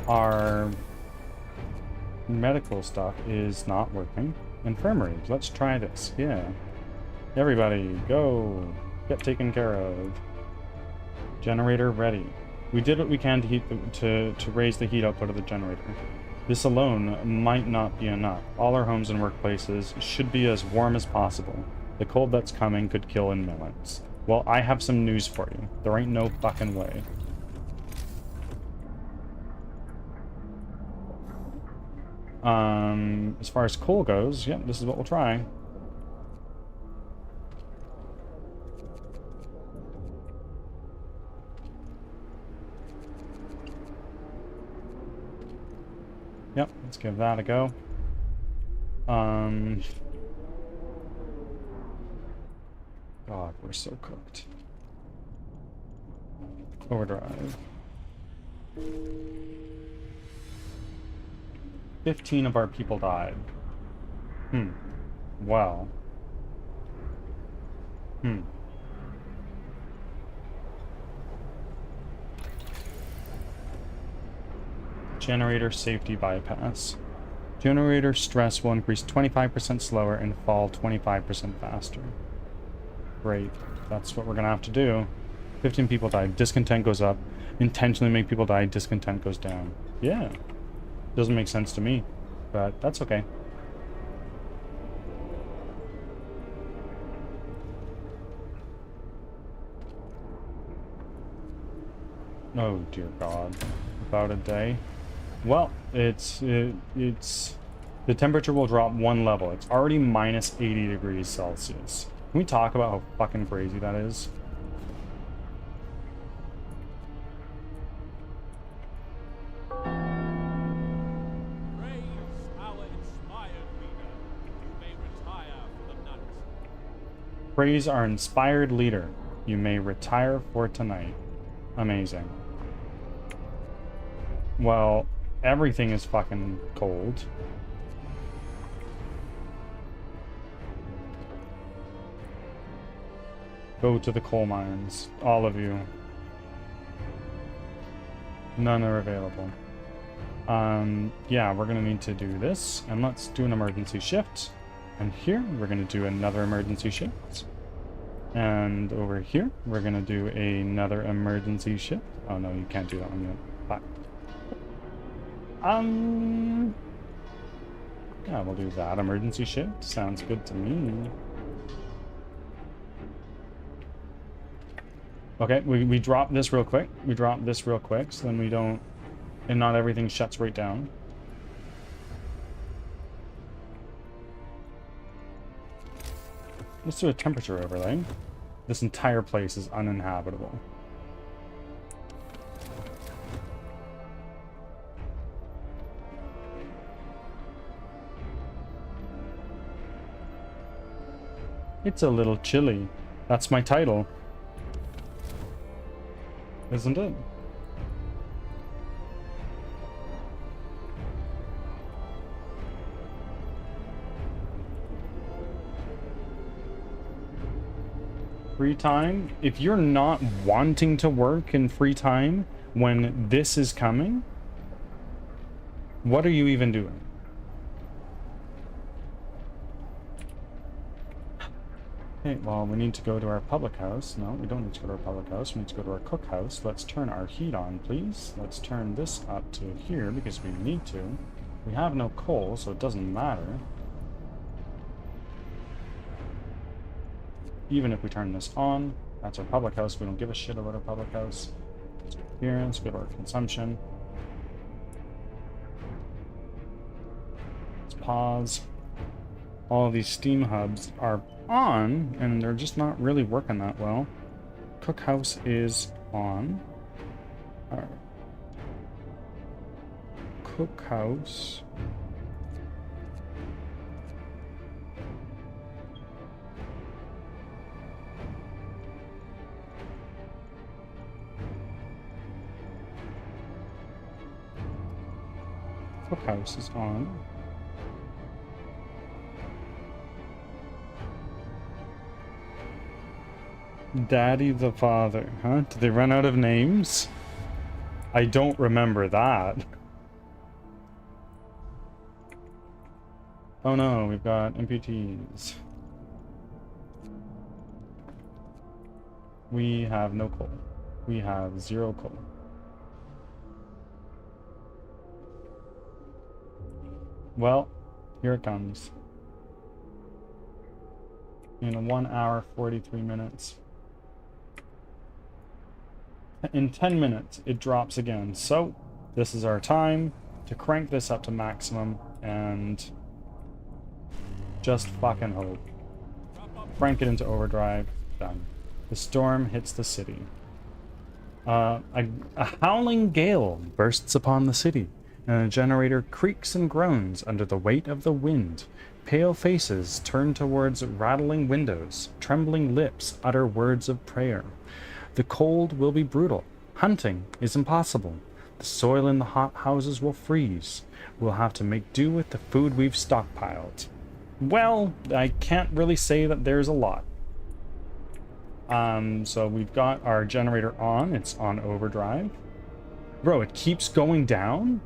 Our medical stuff is not working. Infirmary, let's try this. Yeah. Everybody, go. Get taken care of. Generator ready. We did what we can to raise the heat output of the generator. This alone might not be enough. All our homes and workplaces should be as warm as possible. The cold that's coming could kill in minutes. Well, I have some news for you. There ain't no fucking way. As far as coal goes, yeah, this is what we'll try. Yep, let's give that a go. God, we're so cooked. Overdrive. 15 of our people died. Well. Generator safety bypass. Generator stress will increase 25% slower and fall 25% faster. Great. That's what we're gonna have to do. 15 people died. Discontent goes up. Intentionally make people die. Discontent goes down. Yeah. Doesn't make sense to me, but that's okay. Oh dear God. About a day. Well, it's the temperature will drop 1 level. It's already minus 80 degrees Celsius. Can we talk about how fucking crazy that is? Praise our inspired leader. You may retire for tonight. Amazing. Well, everything is fucking cold. Go to the coal mines. All of you. None are available. Yeah, we're gonna need to do this, and let's do an emergency shift. And here, we're gonna do another emergency shift. And over here, we're gonna do another emergency shift. Oh no, you can't do that one yet. Fuck. Yeah, we'll do that emergency shift. Sounds good to me. Okay, we drop this real quick. We drop this real quick, so then we don't... And not everything shuts right down. Let's do a temperature overlay. This entire place is uninhabitable. It's a little chilly. That's my title. Isn't it? Free time? If you're not wanting to work in free time when this is coming, what are you even doing? Okay, well, we need to go to our public house. No, we don't need to go to our public house. We need to go to our cookhouse. Let's turn our heat on, please. Let's turn this up to here because we need to. We have no coal, so it doesn't matter. Even if we turn this on, that's our public house. We don't give a shit about our public house. Here, let's go to our consumption. Let's pause. All of these steam hubs are on, and they're just not really working that well. Cookhouse is on. Our cookhouse. Cookhouse is on. Daddy the Father, huh? Did they run out of names? I don't remember that. Oh no, we've got amputees. We have no coal. We have 0 coal. Well, here it comes. In 1 hour, 43 minutes. In 10 minutes, it drops again. So, this is our time to crank this up to maximum and just fucking hope. Crank it into overdrive. Done. The storm hits the city. A howling gale bursts upon the city, and a generator creaks and groans under the weight of the wind. Pale faces turn towards rattling windows. Trembling lips utter words of prayer. The cold will be brutal. Hunting is impossible. The soil in the hot houses will freeze. We'll have to make do with the food we've stockpiled. Well, I can't really say that there's a lot. So we've got our generator on. It's on overdrive. Bro, it keeps going down?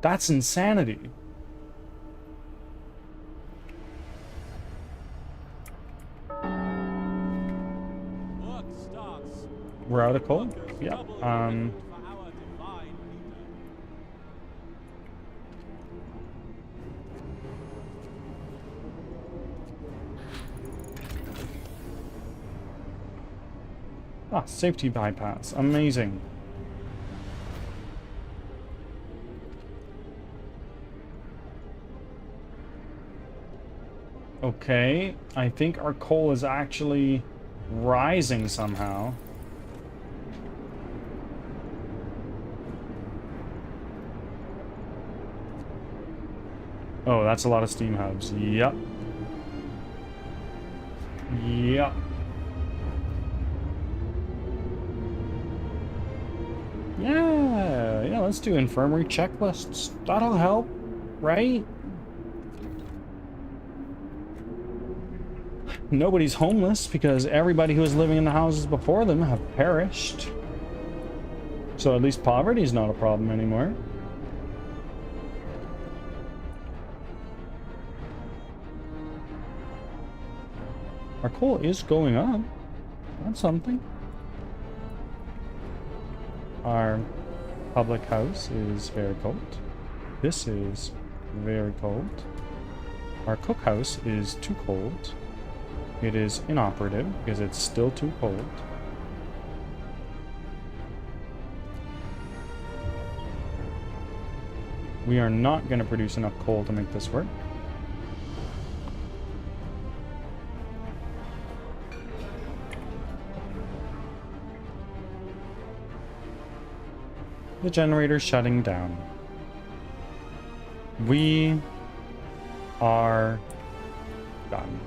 That's insanity. We're out of coal? Yeah. Ah, safety bypass. Amazing. Okay, I think our coal is actually rising somehow. Oh, that's a lot of steam hubs. Yep. Yep. Yeah, let's do infirmary checklists. That'll help, right? Nobody's homeless because everybody who was living in the houses before them have perished. So at least poverty is not a problem anymore. Our coal is going up. That's something. Our public house is very cold. This is very cold. Our cookhouse is too cold. It is inoperative because it's still too cold. We are not going to produce enough coal to make this work. The generator's shutting down. We are done.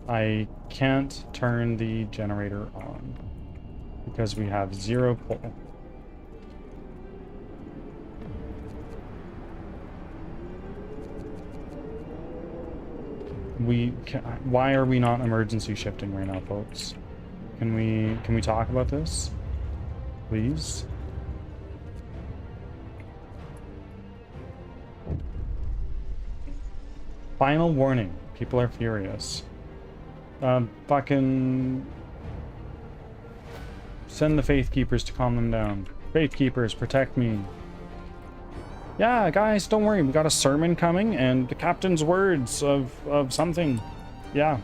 I can't turn the generator on because we have 0 coal. Why are we not emergency shifting right now, folks? Can we talk about this, please? Final warning. People are furious. Fucking send the Faith Keepers to calm them down. Faith Keepers, protect me. Yeah, guys, don't worry. We got a sermon coming and the captain's words of something. Yeah.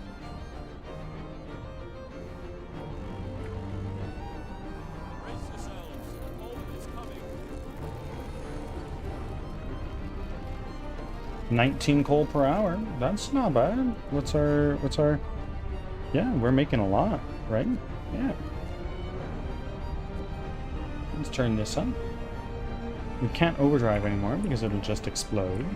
Brace yourselves. Coal is coming. 19 coal per hour. That's not bad. What's our... Yeah, we're making a lot, right? Yeah. Let's turn this on. We can't overdrive anymore because it'll just explode.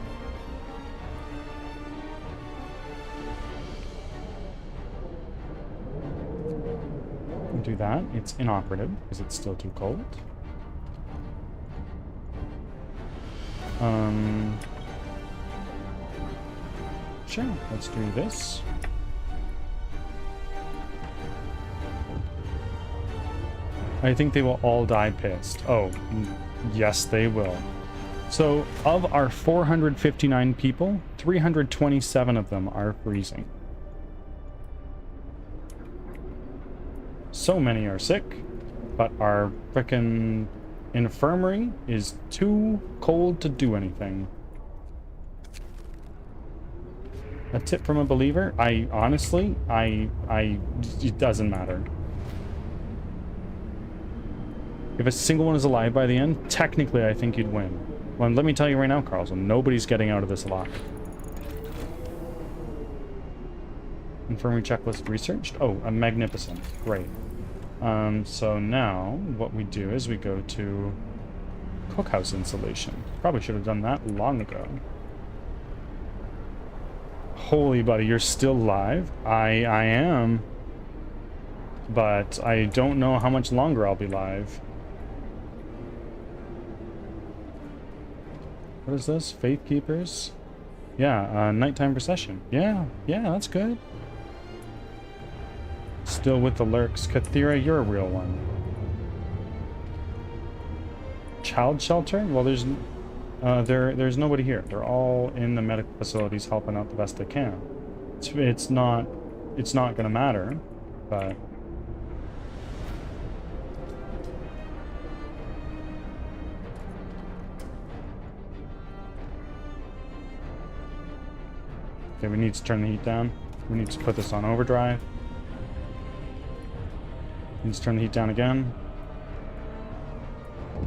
We'll do that. It's inoperative because it's still too cold. Sure, let's do this. I think they will all die pissed. Oh, yes, they will. So, of our 459 people, 327 of them are freezing. So many are sick, but our frickin' infirmary is too cold to do anything. A tip from a believer? Honestly, it doesn't matter. If a single one is alive by the end, technically I think you'd win. Well, let me tell you right now, Carlson, nobody's getting out of this alive. Infirmary checklist researched? Oh, a magnificent. Great. So now, what we do is we go to cookhouse insulation. Probably should have done that long ago. Holy buddy, you're still live? I am. But I don't know how much longer I'll be live. What is this? Faith Keepers? Yeah, nighttime procession. Yeah, that's good. Still with the lurks. Kathira, you're a real one. Child shelter? Well, there's nobody here. They're all in the medical facilities helping out the best they can. It's not gonna matter, but... Okay, we need to turn the heat down. We need to put this on overdrive. Need to turn the heat down again.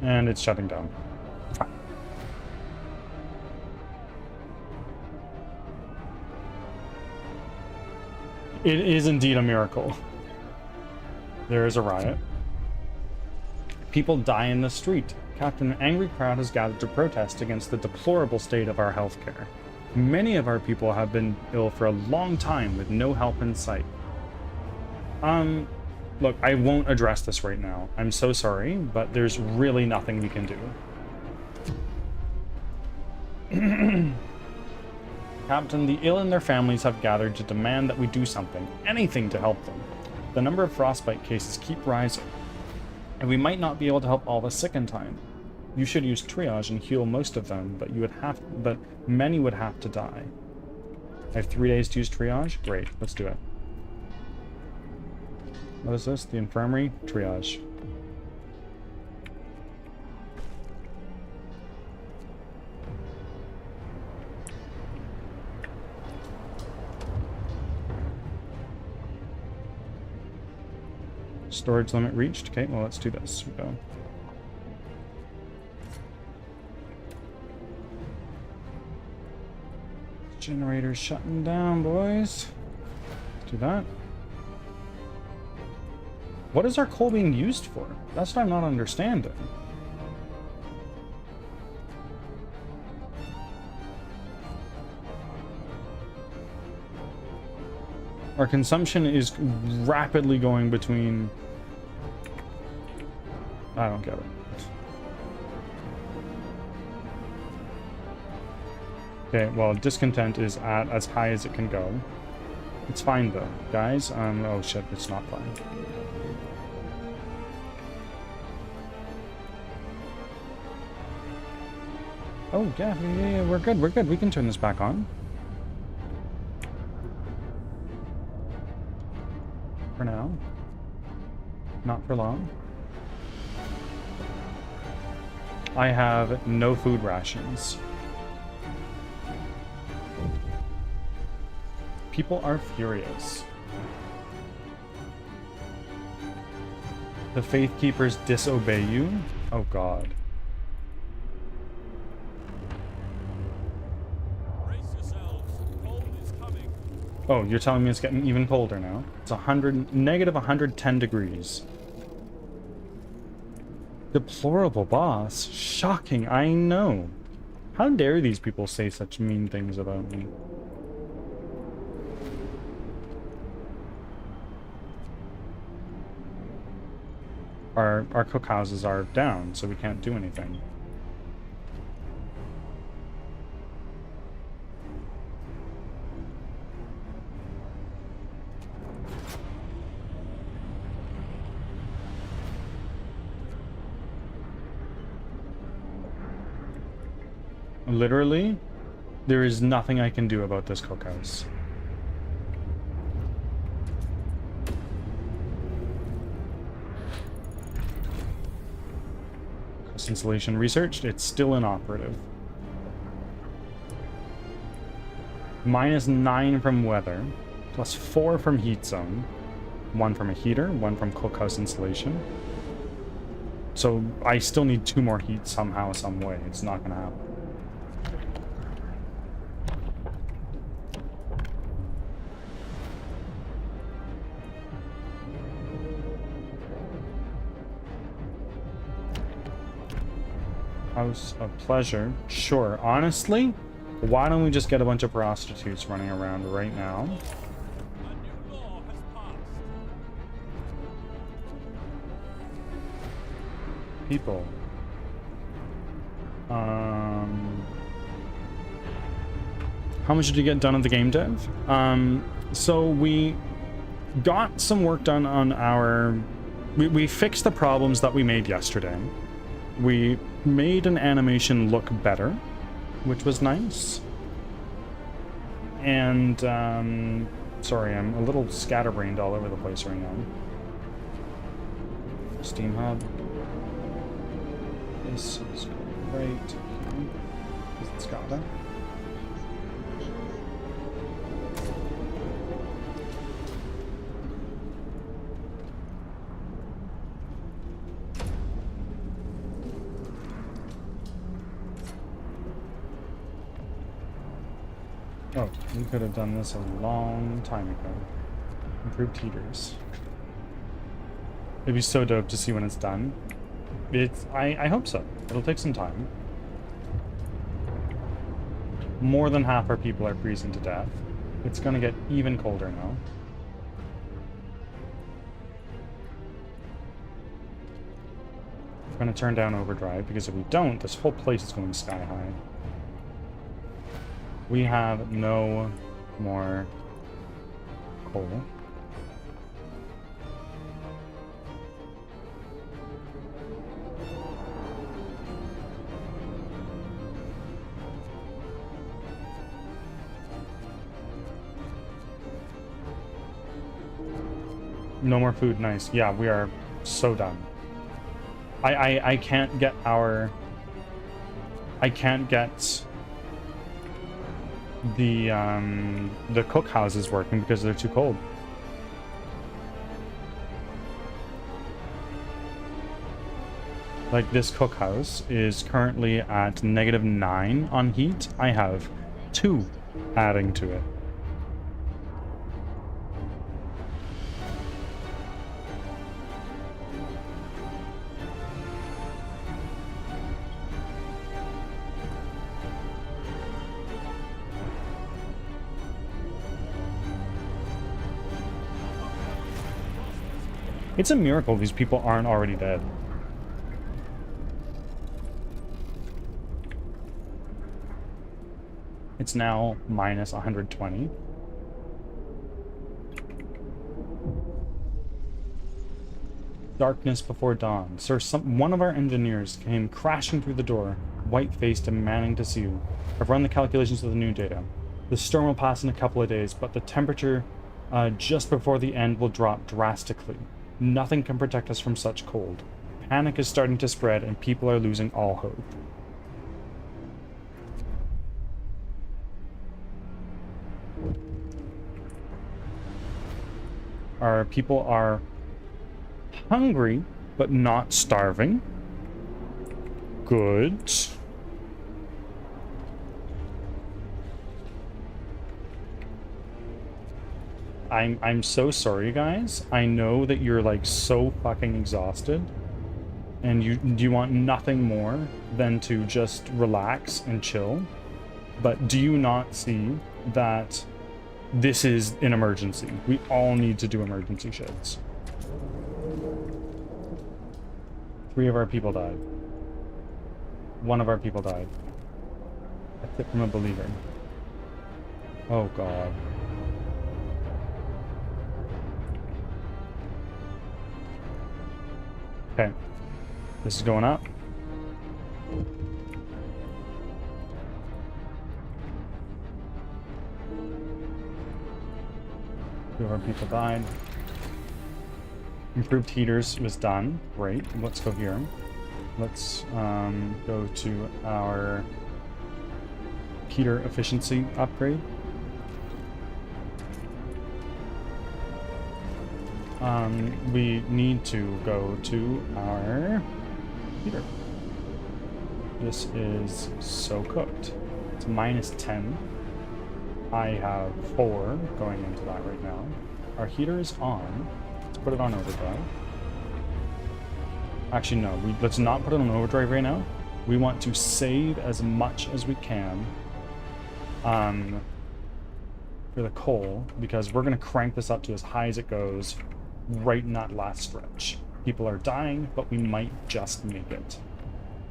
And it's shutting down. Fine. It is indeed a miracle. There is a riot. People die in the street. Captain, an angry crowd has gathered to protest against the deplorable state of our healthcare. Many of our people have been ill for a long time with no help in sight. Look, I won't address this right now. I'm so sorry, but there's really nothing we can do. Captain, the ill and their families have gathered to demand that we do something, anything to help them. The number of frostbite cases keep rising, and we might not be able to help all the sick in time. You should use triage and heal most of them, but many would have to die. I have 3 days to use triage? Great, let's do it. What is this? The infirmary? Triage. Storage limit reached. Okay, well, let's do this. We go. Generator's shutting down, boys. Let's do that. What is our coal being used for? That's what I'm not understanding. Our consumption is rapidly going between... I don't get it. Okay, well, discontent is at as high as it can go. It's fine though, guys. Oh shit, it's not fine. Oh yeah, we're good, we're good. We can turn this back on. For now. Not for long. I have no food rations. People are furious. The Faith Keepers disobey you? Oh god. Brace yourselves. Cold is coming. Oh, you're telling me it's getting even colder now? It's negative 110 degrees. Deplorable boss. Shocking, I know. How dare these people say such mean things about me? Our cookhouses are down, so we can't do anything. Literally, there is nothing I can do about this cookhouse. Installation researched, it's still inoperative. -9 from weather, plus 4 from heat zone, 1 from a heater, 1 from cookhouse insulation. So I still need 2 more heat somehow, some way. It's not gonna happen. House of pleasure. Sure. Honestly, why don't we just get a bunch of prostitutes running around right now? A new law has passed. People. How much did you get done at the game dev? So we got some work done on our... We fixed the problems that we made yesterday. We made an animation look better, which was nice. And, sorry, I'm a little scatterbrained all over the place right now. Steam Hub. This is right here. It's got that. Oh, we could have done this a long time ago. Improved heaters. It'd be so dope to see when it's done. I hope so. It'll take some time. More than half our people are freezing to death. It's gonna get even colder now. We're gonna turn down overdrive, because if we don't, this whole place is going sky high. We have no more coal. No more food, nice. Yeah, we are so done. I can't get our... I can't get the cook houses working because they're too cold. Like, this cook house is currently at -9 on heat. I have 2 adding to it. It's a miracle these people aren't already dead. It's now -120. Darkness before dawn. Sir, one of our engineers came crashing through the door, white-faced and manning to see you. I've run the calculations of the new data. The storm will pass in a couple of days, but the temperature just before the end will drop drastically. Nothing can protect us from such cold. Panic is starting to spread, and people are losing all hope. Our people are hungry, but not starving. Good. I'm so sorry, guys. I know that you're like so fucking exhausted, and you want nothing more than to just relax and chill. But do you not see that this is an emergency? We all need to do emergency shits. 3 of our people died. 1 of our people died. A tip from a believer. Oh god. Okay. This is going up. Two of our people died. Improved heaters was done. Great. Let's go here. Let's go to our heater efficiency upgrade. We need to go to our heater. This is so cooked. It's -10. I have 4 going into that right now. Our heater is on. Let's put it on overdrive. Actually, no. Let's not put it on overdrive right now. We want to save as much as we can for the coal, because we're going to crank this up to as high as it goes right in that last stretch. People are dying, but we might just make it.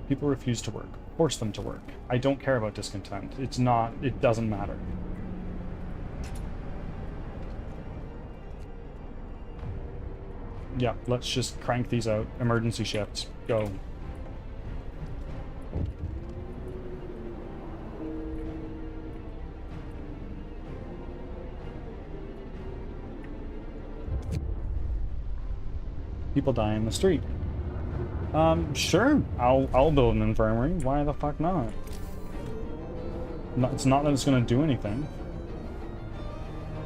People refuse to work. Force them to work. I don't care about discontent. It's not, it doesn't matter. Yeah, let's just crank these out. Emergency shifts. Go. People die in the street. Sure. I'll build an infirmary. Why the fuck not? It's not that it's gonna do anything.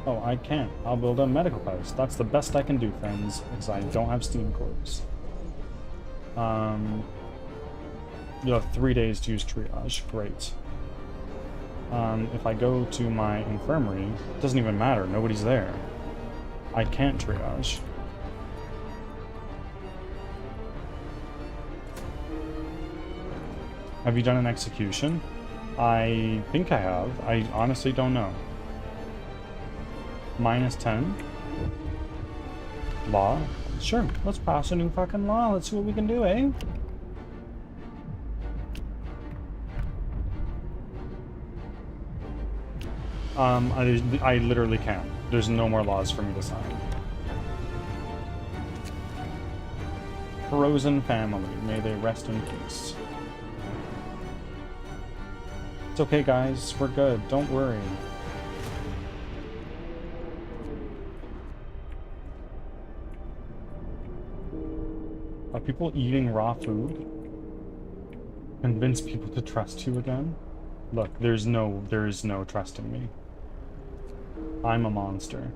Oh, I can't. I'll build a medical post. That's the best I can do, friends, because I don't have steam cores. You'll have 3 days to use triage. Great. If I go to my infirmary, it doesn't even matter. Nobody's there. I can't triage. Have you done an execution? I think I have. I honestly don't know. -10. Law? Sure, let's pass a new fucking law. Let's see what we can do, eh? I literally can't. There's no more laws for me to sign. Frozen family, may they rest in peace. It's okay, guys. We're good. Don't worry. Are people eating raw food? Convince people to trust you again? Look, there is no trusting me. I'm a monster.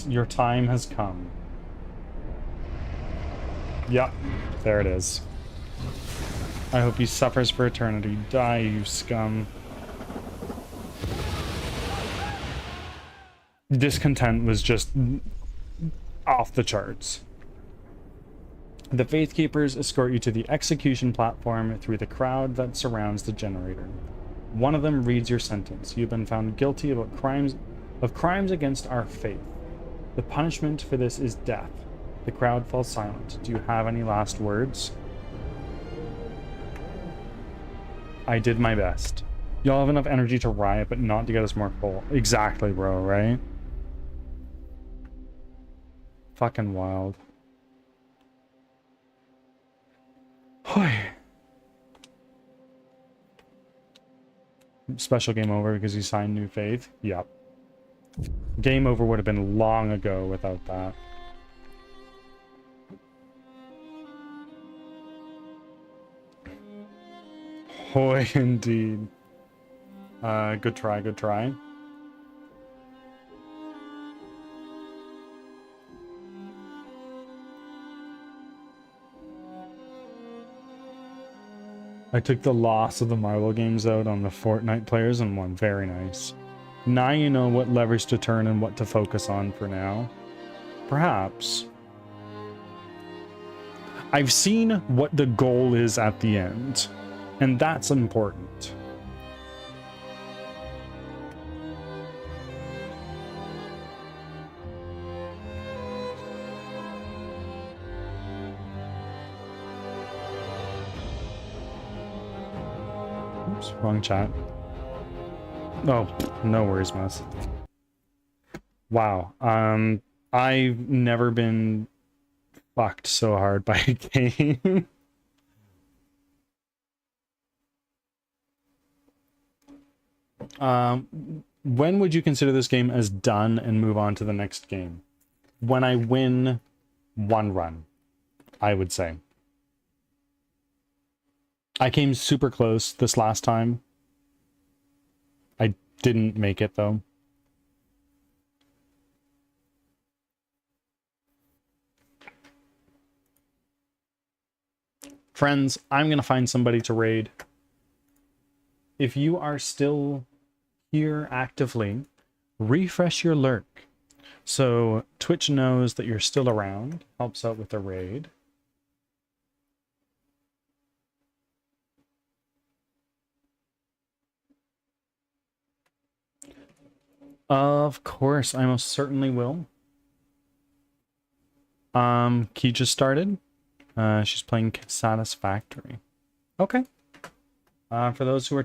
Your time has come. Yep, there it is. I hope he suffers for eternity. Die, you scum. Discontent was just off the charts. The Faith Keepers escort you to the execution platform through the crowd that surrounds the generator. One of them reads your sentence. You've been found guilty of crimes against our faith. The punishment for this is death. The crowd falls silent. Do you have any last words? I did my best. Y'all have enough energy to riot, but not to get us more full. Exactly, bro, right? Fucking wild. Hoy. Special game over because you signed New Faith? Yep. Game over would have been long ago without that. Hoy, indeed. Good try, good try. I took the loss of the Marvel games out on the Fortnite players and won. Very nice. Now you know what levers to turn and what to focus on for now. Perhaps. I've seen what the goal is at the end, and that's important. Oops, wrong chat. Oh, no worries, Mess. Wow. I've never been fucked so hard by a game. When would you consider this game as done and move on to the next game? When I win one run, I would say. I came super close this last time. I didn't make it, though. Friends, I'm going to find somebody to raid. If you are still here actively, refresh your lurk. So Twitch knows that you're still around, helps out with the raid. Of course, I most certainly will. Key just started. She's playing Satisfactory. Okay. For those who are